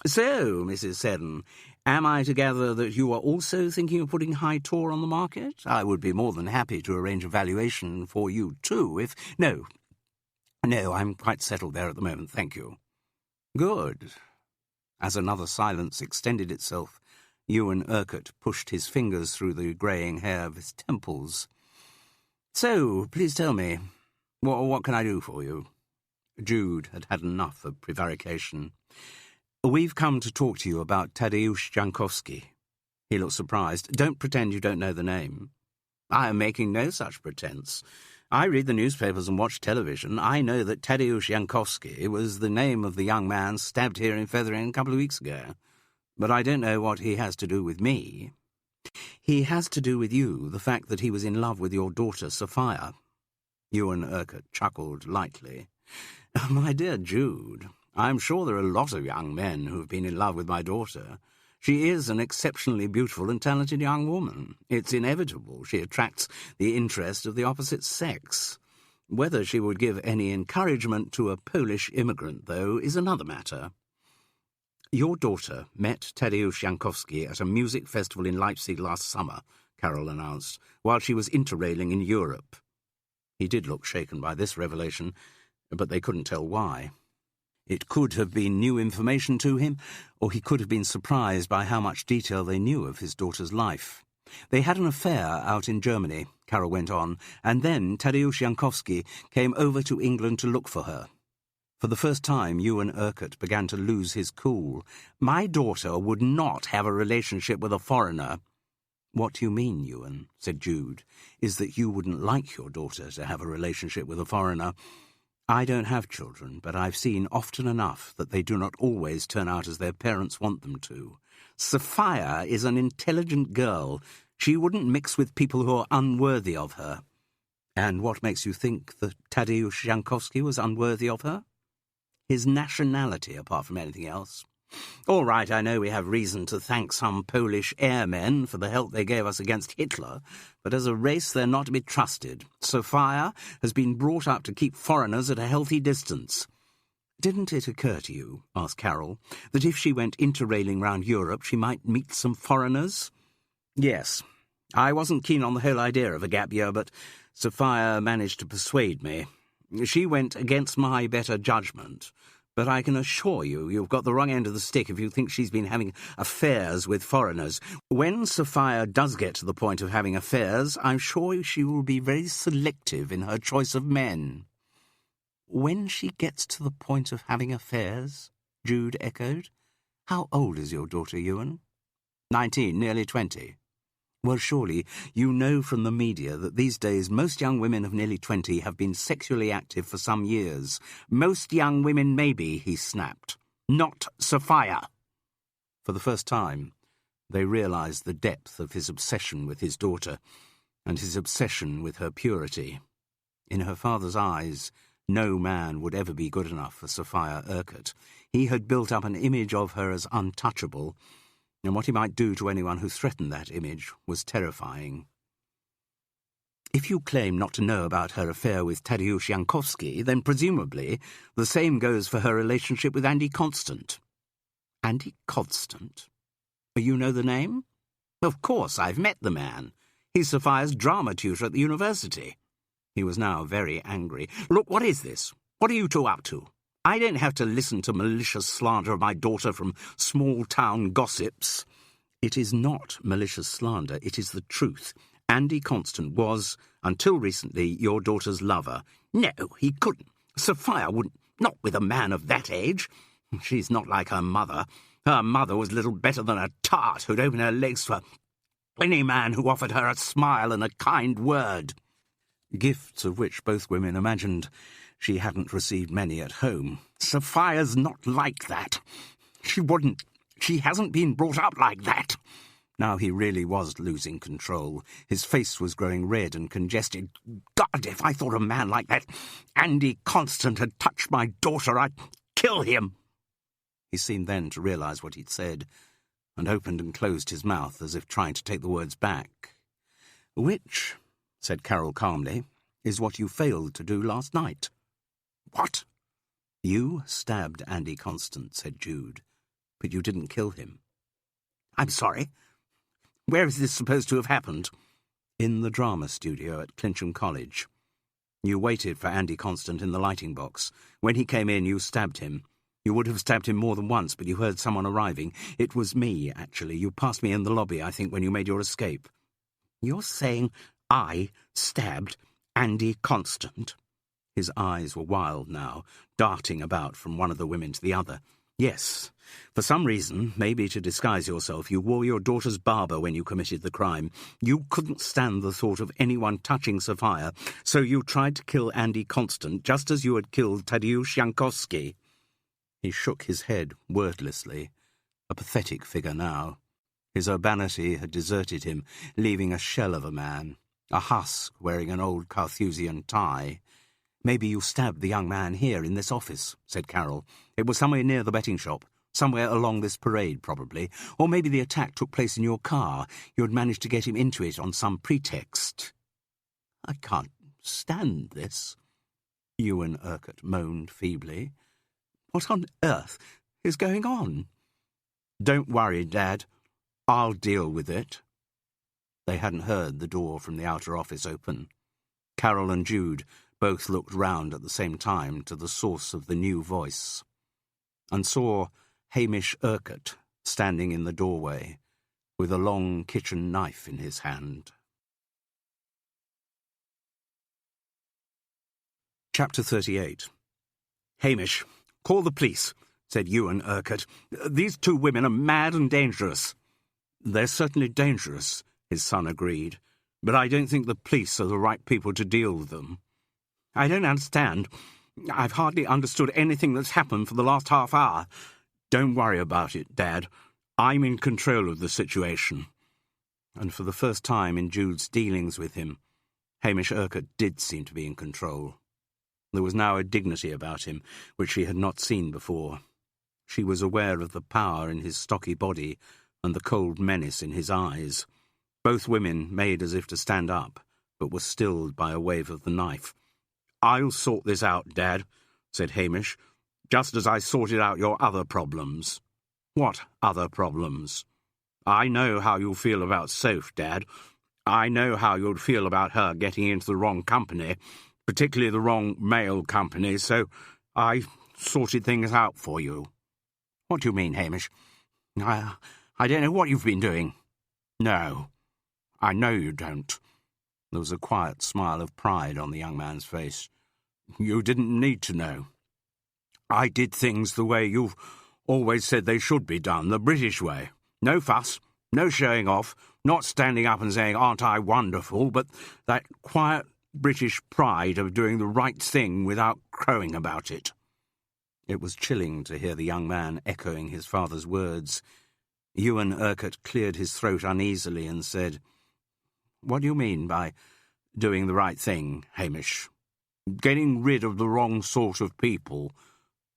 "So, Mrs. Seddon, am I to gather that you are also thinking of putting High Tor on the market? I would be more than happy to arrange a valuation for you too, if—" No, I'm quite settled there at the moment, thank you." "Good." As another silence extended itself, Ewan Urquhart pushed his fingers through the greying hair of his temples. "So, please tell me, what can I do for you?" Jude had had enough of prevarication. "We've come to talk to you about Tadeusz Jankowski." He looked surprised. "Don't pretend you don't know the name." "I am making no such pretence. I read the newspapers and watch television. I know that Tadeusz Jankowski was the name of the young man stabbed here in Fethering a couple of weeks ago. But I don't know what he has to do with me." "He has to do with you, the fact that he was in love with your daughter, Sophia." Ewan Urquhart chuckled lightly. "My dear Jude, I'm sure there are a lot of young men who have been in love with my daughter. She is an exceptionally beautiful and talented young woman. It's inevitable she attracts the interest of the opposite sex. Whether she would give any encouragement to a Polish immigrant, though, is another matter." "Your daughter met Tadeusz Jankowski at a music festival in Leipzig last summer," Carol announced, "while she was interrailing in Europe." He did look shaken by this revelation, but they couldn't tell why. It could have been new information to him, or he could have been surprised by how much detail they knew of his daughter's life. "They had an affair out in Germany," Carol went on, "and then Tadeusz Jankowski came over to England to look for her." For the first time, Ewan Urquhart began to lose his cool. "My daughter would not have a relationship with a foreigner." "What you mean, Ewan," said Jude, "is that you wouldn't like your daughter to have a relationship with a foreigner. I don't have children, but I've seen often enough that they do not always turn out as their parents want them to. Sophia is an intelligent girl. She wouldn't mix with people who are unworthy of her." "And what makes you think that Tadeusz Jankowski was unworthy of her?" "His nationality, apart from anything else. All right, I know we have reason to thank some Polish airmen for the help they gave us against Hitler, but as a race they're not to be trusted. Sophia has been brought up to keep foreigners at a healthy distance." "Didn't it occur to you," asked Carol, "that if she went interrailing round Europe she might meet some foreigners?" "Yes. I wasn't keen on the whole idea of a gap year, but Sophia managed to persuade me. She went against my better judgment, but I can assure you you've got the wrong end of the stick if you think she's been having affairs with foreigners. When Sophia does get to the point of having affairs, I'm sure she will be very selective in her choice of men." "When she gets to the point of having affairs?" Jude echoed. "How old is your daughter, Ewan?" 19, nearly 20. Well, surely you know from the media that these days most young women of nearly 20 have been sexually active for some years. Most young women, maybe, he snapped. Not Sophia. For the first time, they realized the depth of his obsession with his daughter, and his obsession with her purity. In her father's eyes, no man would ever be good enough for Sophia Urquhart. He had built up an image of her as untouchable, and what he might do to anyone who threatened that image was terrifying. If you claim not to know about her affair with Tadeusz Jankowski, then presumably the same goes for her relationship with Andy Constant. Andy Constant? You know the name? Of course, I've met the man. He's Sophia's drama tutor at the university. He was now very angry. Look, what is this? What are you two up to? I don't have to listen to malicious slander of my daughter from small-town gossips. It is not malicious slander, it is the truth. Andy Constant was, until recently, your daughter's lover. No, he couldn't. Sophia wouldn't. Not with a man of that age. She's not like her mother. Her mother was little better than a tart who'd open her legs for any man who offered her a smile and a kind word. Gifts of which both women imagined she hadn't received many at home. Sophia's not like that. She wouldn't. She hasn't been brought up like that. Now he really was losing control. His face was growing red and congested. God, if I thought a man like that Andy Constant had touched my daughter, I'd kill him. He seemed then to realize what he'd said, and opened and closed his mouth as if trying to take the words back. Which, said Carol calmly, is what you failed to do last night. What? You stabbed Andy Constant, said Jude, but you didn't kill him. I'm sorry. Where is this supposed to have happened? In the drama studio at Clincham College. You waited for Andy Constant in the lighting box. When he came in, you stabbed him. You would have stabbed him more than once, but you heard someone arriving. It was me, actually. You passed me in the lobby, I think, when you made your escape. You're saying I stabbed Andy Constant? His eyes were wild now, darting about from one of the women to the other. Yes. For some reason, maybe to disguise yourself, you wore your daughter's barber when you committed the crime. You couldn't stand the thought of anyone touching Sophia, so you tried to kill Andy Constant just as you had killed Tadeusz Jankowski. He shook his head wordlessly, a pathetic figure now. His urbanity had deserted him, leaving a shell of a man, a husk wearing an old Carthusian tie. Maybe you stabbed the young man here in this office, said Carol. It was somewhere near the betting shop, somewhere along this parade, probably. Or maybe the attack took place in your car. You had managed to get him into it on some pretext. I can't stand this, Ewan Urquhart moaned feebly. What on earth is going on? Don't worry, Dad. I'll deal with it. They hadn't heard the door from the outer office open. Carol and Jude both looked round at the same time to the source of the new voice, and saw Hamish Urquhart standing in the doorway, with a long kitchen knife in his hand. Chapter 38. Hamish, call the police, said Ewan Urquhart. These two women are mad and dangerous. They're certainly dangerous, his son agreed, but I don't think the police are the right people to deal with them. I don't understand. I've hardly understood anything that's happened for the last half hour. Don't worry about it, Dad. I'm in control of the situation. And for the first time in Jude's dealings with him, Hamish Urquhart did seem to be in control. There was now a dignity about him which she had not seen before. She was aware of the power in his stocky body and the cold menace in his eyes. Both women made as if to stand up, but were stilled by a wave of the knife. I'll sort this out, Dad, said Hamish, just as I sorted out your other problems. What other problems? I know how you'll feel about Soph, Dad. I know how you'd feel about her getting into the wrong company, particularly the wrong male company, so I sorted things out for you. What do you mean, Hamish? I don't know what you've been doing. No, I know you don't. There was a quiet smile of pride on the young man's face. You didn't need to know. I did things the way you've always said they should be done, the British way. No fuss, No showing off, not standing up and saying, "Aren't I wonderful?" but that quiet British pride of doing the right thing without crowing about it. It was chilling to hear the young man echoing his father's words. Ewan Urquhart cleared his throat uneasily and said, "What do you mean by doing the right thing, Hamish? Getting rid of the wrong sort of people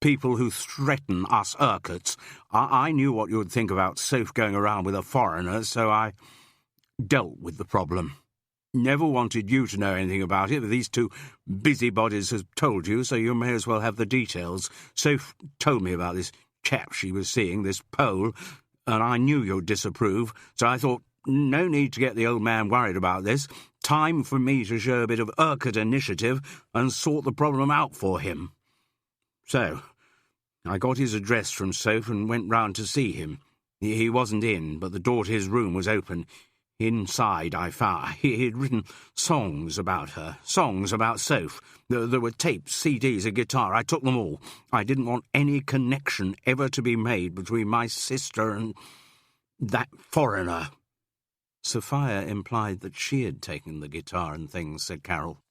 who threaten us Urquharts. I knew what you would think about Soph going around with a foreigner, so I dealt with the problem. Never wanted you to know anything about it, but these two busybodies have told you, so you may as well have the details. Soph told me about this chap she was seeing, this Pole, and I knew you'd disapprove, so I thought, no need to get the old man worried about this. Time for me to show a bit of Urquhart initiative and sort the problem out for him. So, I got his address from Soph and went round to see him. He wasn't in, but the door to his room was open. Inside, I found he'd written songs about her, songs about Soph. There were tapes, CDs, a guitar. I took them all. I didn't want any connection ever to be made between my sister and that foreigner." Sophia implied that she had taken the guitar and things, said Carol.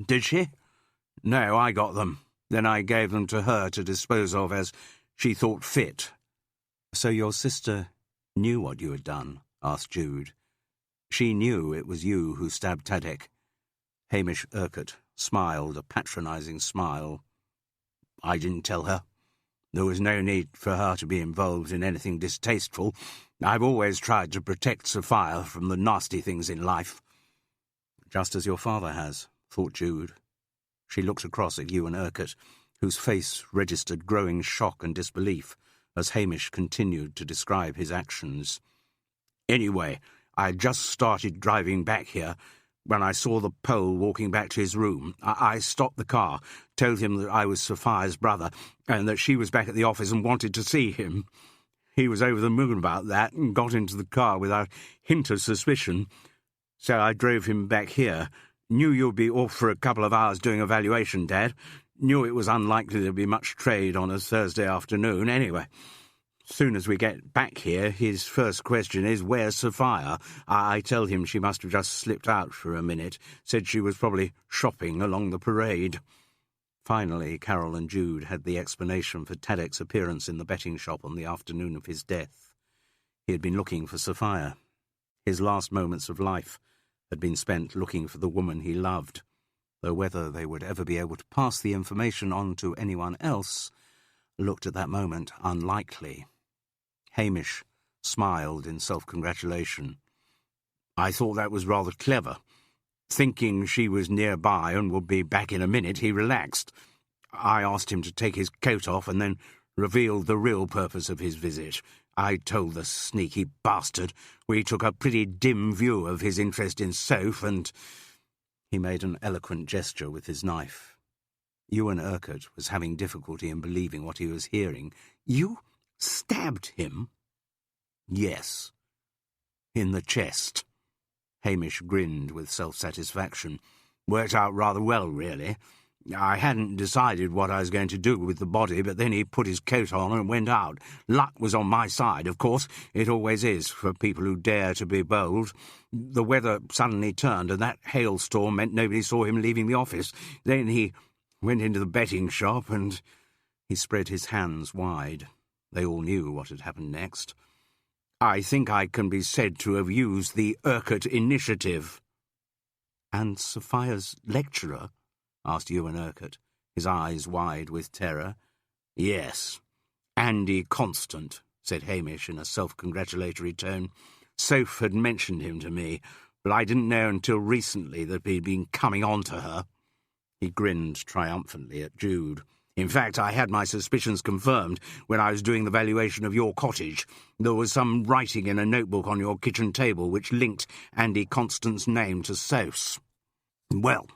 "Did she?" "No, I got them. Then I gave them to her to dispose of as she thought fit." "So your sister knew what you had done?" asked Jude. "She knew it was you who stabbed Tadek?" Hamish Urquhart smiled a patronising smile. "I didn't tell her. There was no need for her to be involved in anything distasteful. I've always tried to protect Sophia from the nasty things in life." "Just as your father has," thought Jude. She looked across at Ewan Urquhart, whose face registered growing shock and disbelief as Hamish continued to describe his actions. "Anyway, I just started driving back here when I saw the Pole walking back to his room. I stopped the car, told him that I was Sophia's brother, and that she was back at the office and wanted to see him. He was over the moon about that and got into the car without a hint of suspicion. So I drove him back here. Knew you'd be off for a couple of hours doing a valuation, Dad. Knew it was unlikely there'd be much trade on a Thursday afternoon. Anyway, soon as we get back here, his first question is, where's Sophia? I tell him she must have just slipped out for a minute, said she was probably shopping along the parade." Finally, Carol and Jude had the explanation for Tadek's appearance in the betting shop on the afternoon of his death. He had been looking for Sophia. His last moments of life had been spent looking for the woman he loved, though whether they would ever be able to pass the information on to anyone else looked at that moment unlikely. Hamish smiled in self-congratulation. "I thought that was rather clever." Thinking she was nearby and would be back in a minute, he relaxed. I asked him to take his coat off and then revealed the real purpose of his visit. I told the sneaky bastard we took a pretty dim view of his interest in Soph, and he made an eloquent gesture with his knife. Ewan Urquhart was having difficulty in believing what he was hearing. "You stabbed him?" "Yes." "In the chest?" Hamish grinned with self-satisfaction. "Worked out rather well, really. I hadn't decided what I was going to do with the body, but then he put his coat on and went out. Luck was on my side, of course. It always is for people who dare to be bold. The weather suddenly turned, and that hailstorm meant nobody saw him leaving the office. Then he went into the betting shop, and..." He spread his hands wide. They all knew what had happened next. "I think I can be said to have used the Urquhart initiative." "And Sophia's lecturer?" asked Ewan Urquhart, his eyes wide with terror. "Yes. Andy Constant," said Hamish in a self-congratulatory tone. "Soph had mentioned him to me, but I didn't know until recently that he'd been coming on to her." He grinned triumphantly at Jude. "In fact, I had my suspicions confirmed when I was doing the valuation of your cottage. There was some writing in a notebook on your kitchen table which linked Andy Constant's name to Soph's. Well,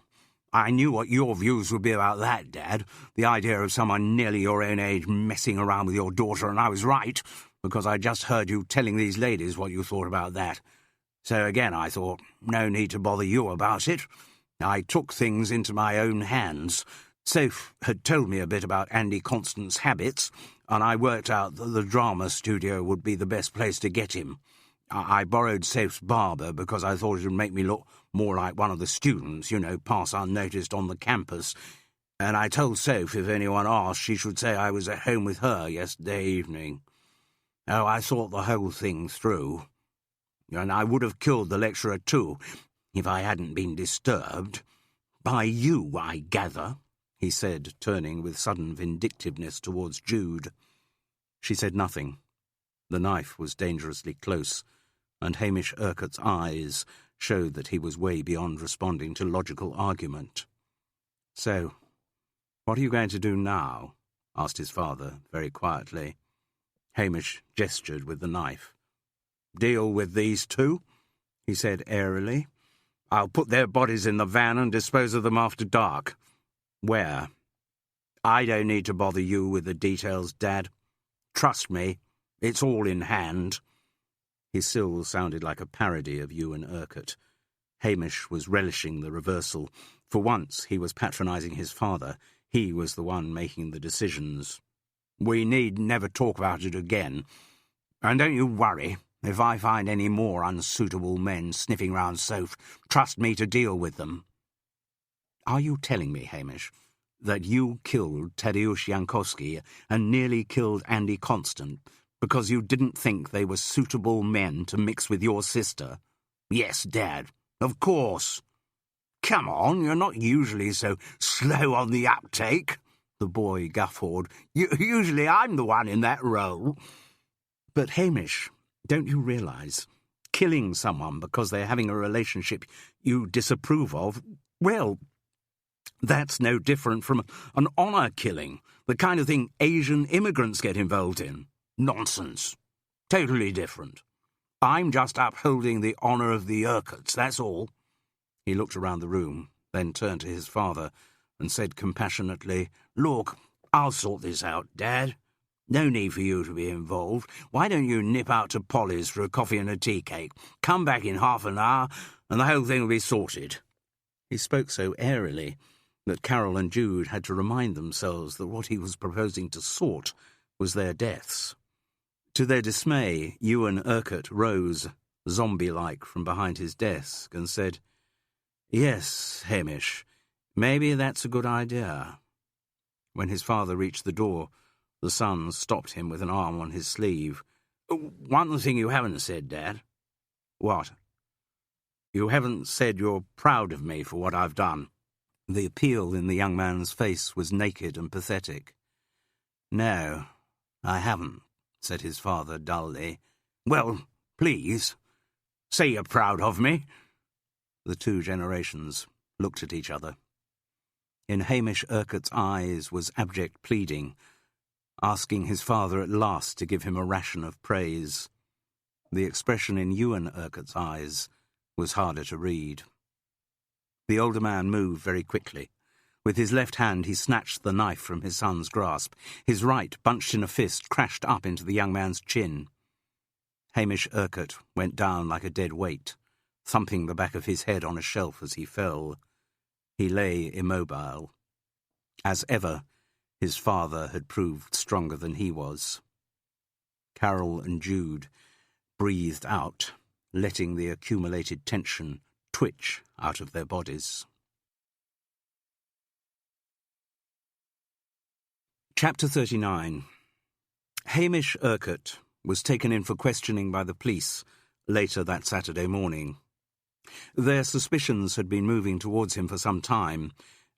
I knew what your views would be about that, Dad. The idea of someone nearly your own age messing around with your daughter, and I was right, because I just heard you telling these ladies what you thought about that. So again, I thought, no need to bother you about it. I took things into my own hands. Soph had told me a bit about Andy Constant's habits, and I worked out that the drama studio would be the best place to get him. I borrowed Soph's barber because I thought it would make me look more like one of the students, pass unnoticed on the campus. And I told Soph if anyone asked, she should say I was at home with her yesterday evening. Oh, I thought the whole thing through. And I would have killed the lecturer too, if I hadn't been disturbed. By you, I gather, he said, turning with sudden vindictiveness towards Jude. She said nothing. The knife was dangerously close, and Hamish Urquhart's eyes showed that he was way beyond responding to logical argument. "So, what are you going to do now?" asked his father, very quietly. Hamish gestured with the knife. "Deal with these two," he said airily. "I'll put their bodies in the van and dispose of them after dark. Where? I don't need to bother you with the details, Dad. Trust me, it's all in hand." His sill sounded like a parody of Ewan Urquhart. Hamish was relishing the reversal. For once he was patronising his father. He was the one making the decisions. "We need never talk about it again. And don't you worry. If I find any more unsuitable men sniffing round Soph, trust me to deal with them." "Are you telling me, Hamish, that you killed Tadeusz Jankowski and nearly killed Andy Constant because you didn't think they were suitable men to mix with your sister?" "Yes, Dad, of course." "Come on, you're not usually so slow on the uptake," the boy guffawed. "Usually I'm the one in that role." "But, Hamish, don't you realise, killing someone because they're having a relationship you disapprove of, well, that's no different from an honour killing, the kind of thing Asian immigrants get involved in." "Nonsense. Totally different. I'm just upholding the honour of the Urquharts, that's all." He looked around the room, then turned to his father and said compassionately, "Look, I'll sort this out, Dad. No need for you to be involved. Why don't you nip out to Polly's for a coffee and a tea cake? Come back in half an hour, and the whole thing will be sorted." He spoke so airily that Carol and Jude had to remind themselves that what he was proposing to sort was their deaths. To their dismay, Ewan Urquhart rose, zombie-like, from behind his desk and said, "Yes, Hamish, maybe that's a good idea." When his father reached the door, the son stopped him with an arm on his sleeve. "One thing you haven't said, Dad." "What?" "You haven't said you're proud of me for what I've done." The appeal in the young man's face was naked and pathetic. "No, I haven't," said his father dully. "Well, please, say you're proud of me." The two generations looked at each other. In Hamish Urquhart's eyes was abject pleading, asking his father at last to give him a ration of praise. The expression in Ewan Urquhart's eyes was harder to read. The older man moved very quickly. With his left hand he snatched the knife from his son's grasp. His right, bunched in a fist, crashed up into the young man's chin. Hamish Urquhart went down like a dead weight, thumping the back of his head on a shelf as he fell. He lay immobile. As ever, his father had proved stronger than he was. Carol and Jude breathed out, letting the accumulated tension twitch out of their bodies. Chapter 39. Hamish Urquhart was taken in for questioning by the police later that Saturday morning. Their suspicions had been moving towards him for some time,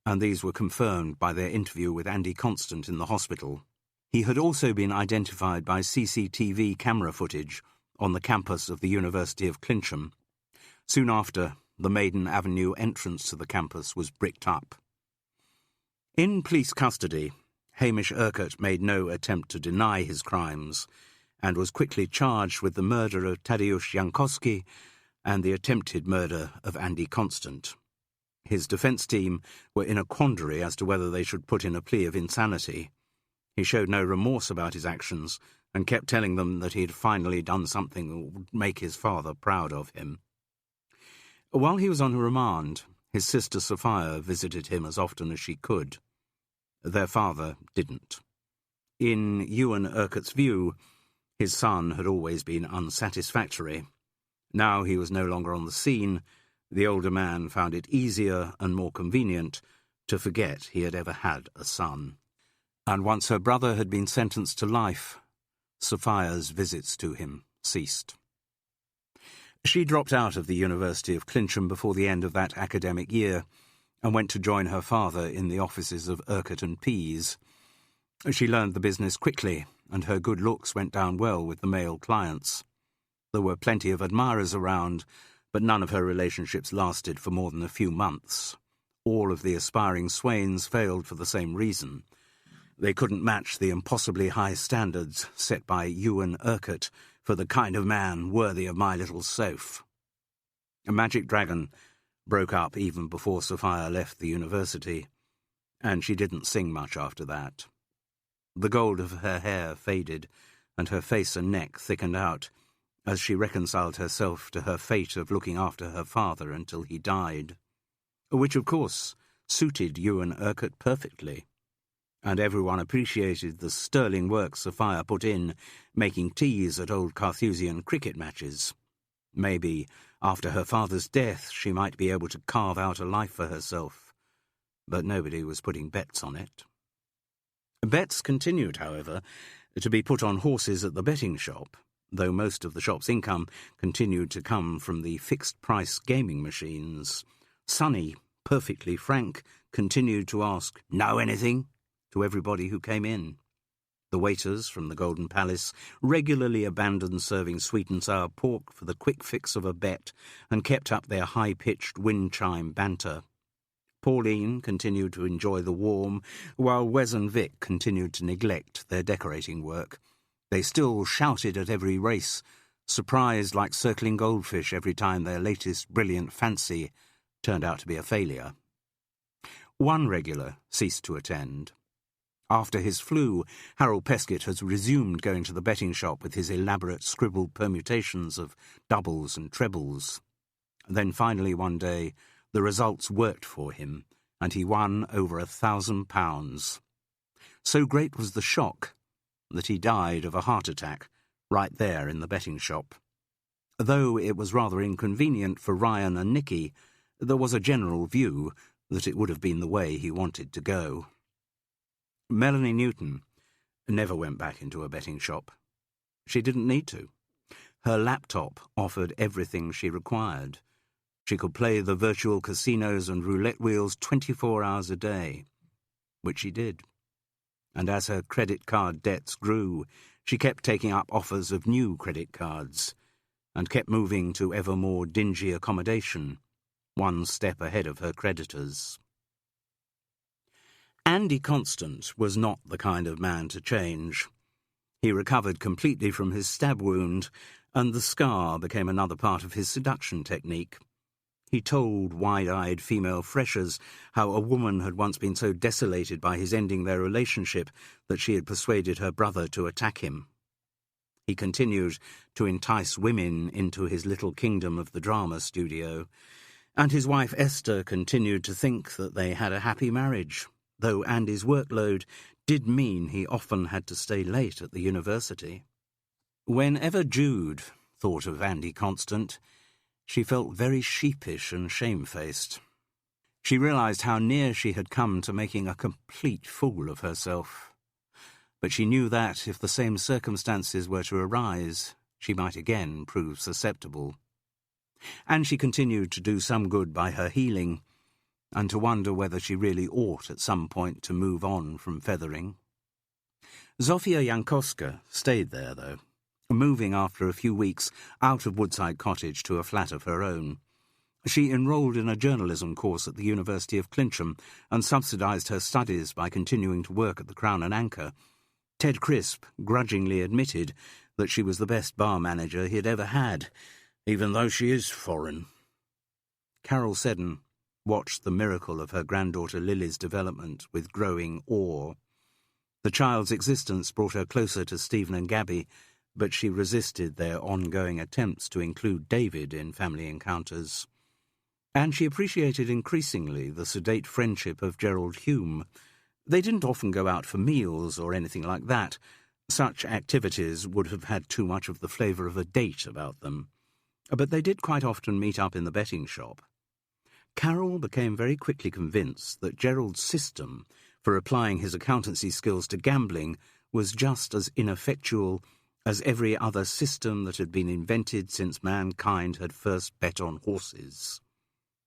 and these were confirmed by their interview with Andy Constant in the hospital. He had also been identified by CCTV camera footage on the campus of the University of Clincham. Soon after, the Maiden Avenue entrance to the campus was bricked up. In police custody, Hamish Urquhart made no attempt to deny his crimes, and was quickly charged with the murder of Tadeusz Jankowski and the attempted murder of Andy Constant. His defence team were in a quandary as to whether they should put in a plea of insanity. He showed no remorse about his actions and kept telling them that he had finally done something that would make his father proud of him. While he was on remand, his sister Sophia visited him as often as she could. Their father didn't. In Ewan Urquhart's view, his son had always been unsatisfactory, Now he was no longer on the scene, the older man found it easier and more convenient to forget he had ever had a son. And once her brother had been sentenced to life, Sophia's visits to him ceased. She dropped out of the University of Clincham before the end of that academic year and went to join her father in the offices of Urquhart and Pease. She learned the business quickly, and her good looks went down well with the male clients. There were plenty of admirers around, but none of her relationships lasted for more than a few months. All of the aspiring swains failed for the same reason. They couldn't match the impossibly high standards set by Ewan Urquhart for the kind of man worthy of my little Soph. A Magic Dragon broke up even before Sophia left the university, and she didn't sing much after that. The gold of her hair faded, and her face and neck thickened out, as she reconciled herself to her fate of looking after her father until he died, which, of course, suited Ewan Urquhart perfectly, and everyone appreciated the sterling work Sophia put in making teas at old Carthusian cricket matches. Maybe, after her father's death, she might be able to carve out a life for herself, but nobody was putting bets on it. Bets continued, however, to be put on horses at the betting shop, though most of the shop's income continued to come from the fixed-price gaming machines. Sonny, perfectly frank, continued to ask, "Know anything?" to everybody who came in. The waiters from the Golden Palace regularly abandoned serving sweet and sour pork for the quick fix of a bet and kept up their high-pitched wind-chime banter. Pauline continued to enjoy the warm, while Wes and Vic continued to neglect their decorating work. They still shouted at every race, surprised like circling goldfish every time their latest brilliant fancy turned out to be a failure. One regular ceased to attend. After his flu, Harold Peskett has resumed going to the betting shop with his elaborate scribbled permutations of doubles and trebles. Then finally one day, the results worked for him, and he won over £1,000. So great was the shock that he died of a heart attack right there in the betting shop. Though it was rather inconvenient for Ryan and Nicky, there was a general view that it would have been the way he wanted to go. Melanie Newton never went back into a betting shop. She didn't need to. Her laptop offered everything she required. She could play the virtual casinos and roulette wheels 24 hours a day, which she did. And as her credit card debts grew, she kept taking up offers of new credit cards and kept moving to ever more dingy accommodation, one step ahead of her creditors. Andy Constant was not the kind of man to change. He recovered completely from his stab wound, and the scar became another part of his seduction technique. He told wide-eyed female freshers how a woman had once been so desolated by his ending their relationship that she had persuaded her brother to attack him. He continued to entice women into his little kingdom of the drama studio, and his wife Esther continued to think that they had a happy marriage, though Andy's workload did mean he often had to stay late at the university. Whenever Jude thought of Andy Constant, she felt very sheepish and shamefaced. She realized how near she had come to making a complete fool of herself. But she knew that, if the same circumstances were to arise, she might again prove susceptible. And she continued to do some good by her healing, and to wonder whether she really ought at some point to move on from Fethering. Zofia Jankowska stayed there, though, moving after a few weeks out of Woodside Cottage to a flat of her own. She enrolled in a journalism course at the University of Clincham and subsidised her studies by continuing to work at the Crown and Anchor. Ted Crisp grudgingly admitted that she was the best bar manager he had ever had, even though she is foreign. Carol Seddon watched the miracle of her granddaughter Lily's development with growing awe. The child's existence brought her closer to Stephen and Gabby, but she resisted their ongoing attempts to include David in family encounters. And she appreciated increasingly the sedate friendship of Gerald Hume. They didn't often go out for meals or anything like that. Such activities would have had too much of the flavour of a date about them. But they did quite often meet up in the betting shop. Carroll became very quickly convinced that Gerald's system for applying his accountancy skills to gambling was just as ineffectual as every other system that had been invented since mankind had first bet on horses.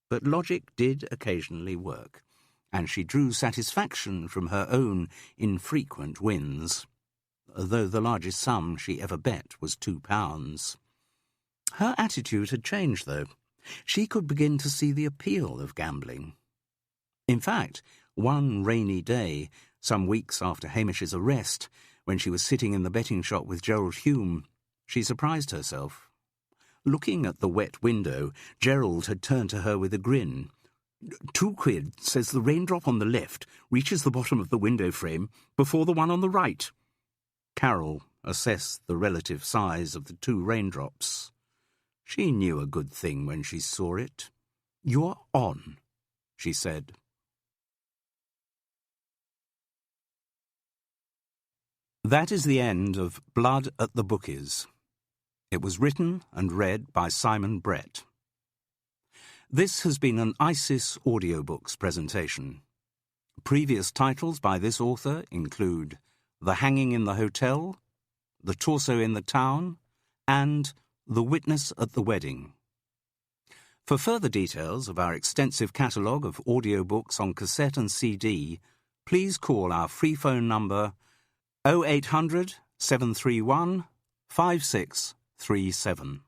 But logic did occasionally work, and she drew satisfaction from her own infrequent wins, though the largest sum she ever bet was £2. Her attitude had changed, though. She could begin to see the appeal of gambling. In fact, one rainy day, some weeks after Hamish's arrest, when she was sitting in the betting shop with Gerald Hume, she surprised herself. Looking at the wet window, Gerald had turned to her with a grin. £2 says the raindrop on the left reaches the bottom of the window frame before the one on the right. Carroll assessed the relative size of the two raindrops. She knew a good thing when she saw it. "You're on," she said. That is the end of Blood at the Bookies. It was written and read by Simon Brett. This has been an ISIS Audiobooks presentation. Previous titles by this author include The Hanging in the Hotel, The Torso in the Town, and The Witness at the Wedding. For further details of our extensive catalogue of audiobooks on cassette and CD, please call our free phone number 0800 731 5637.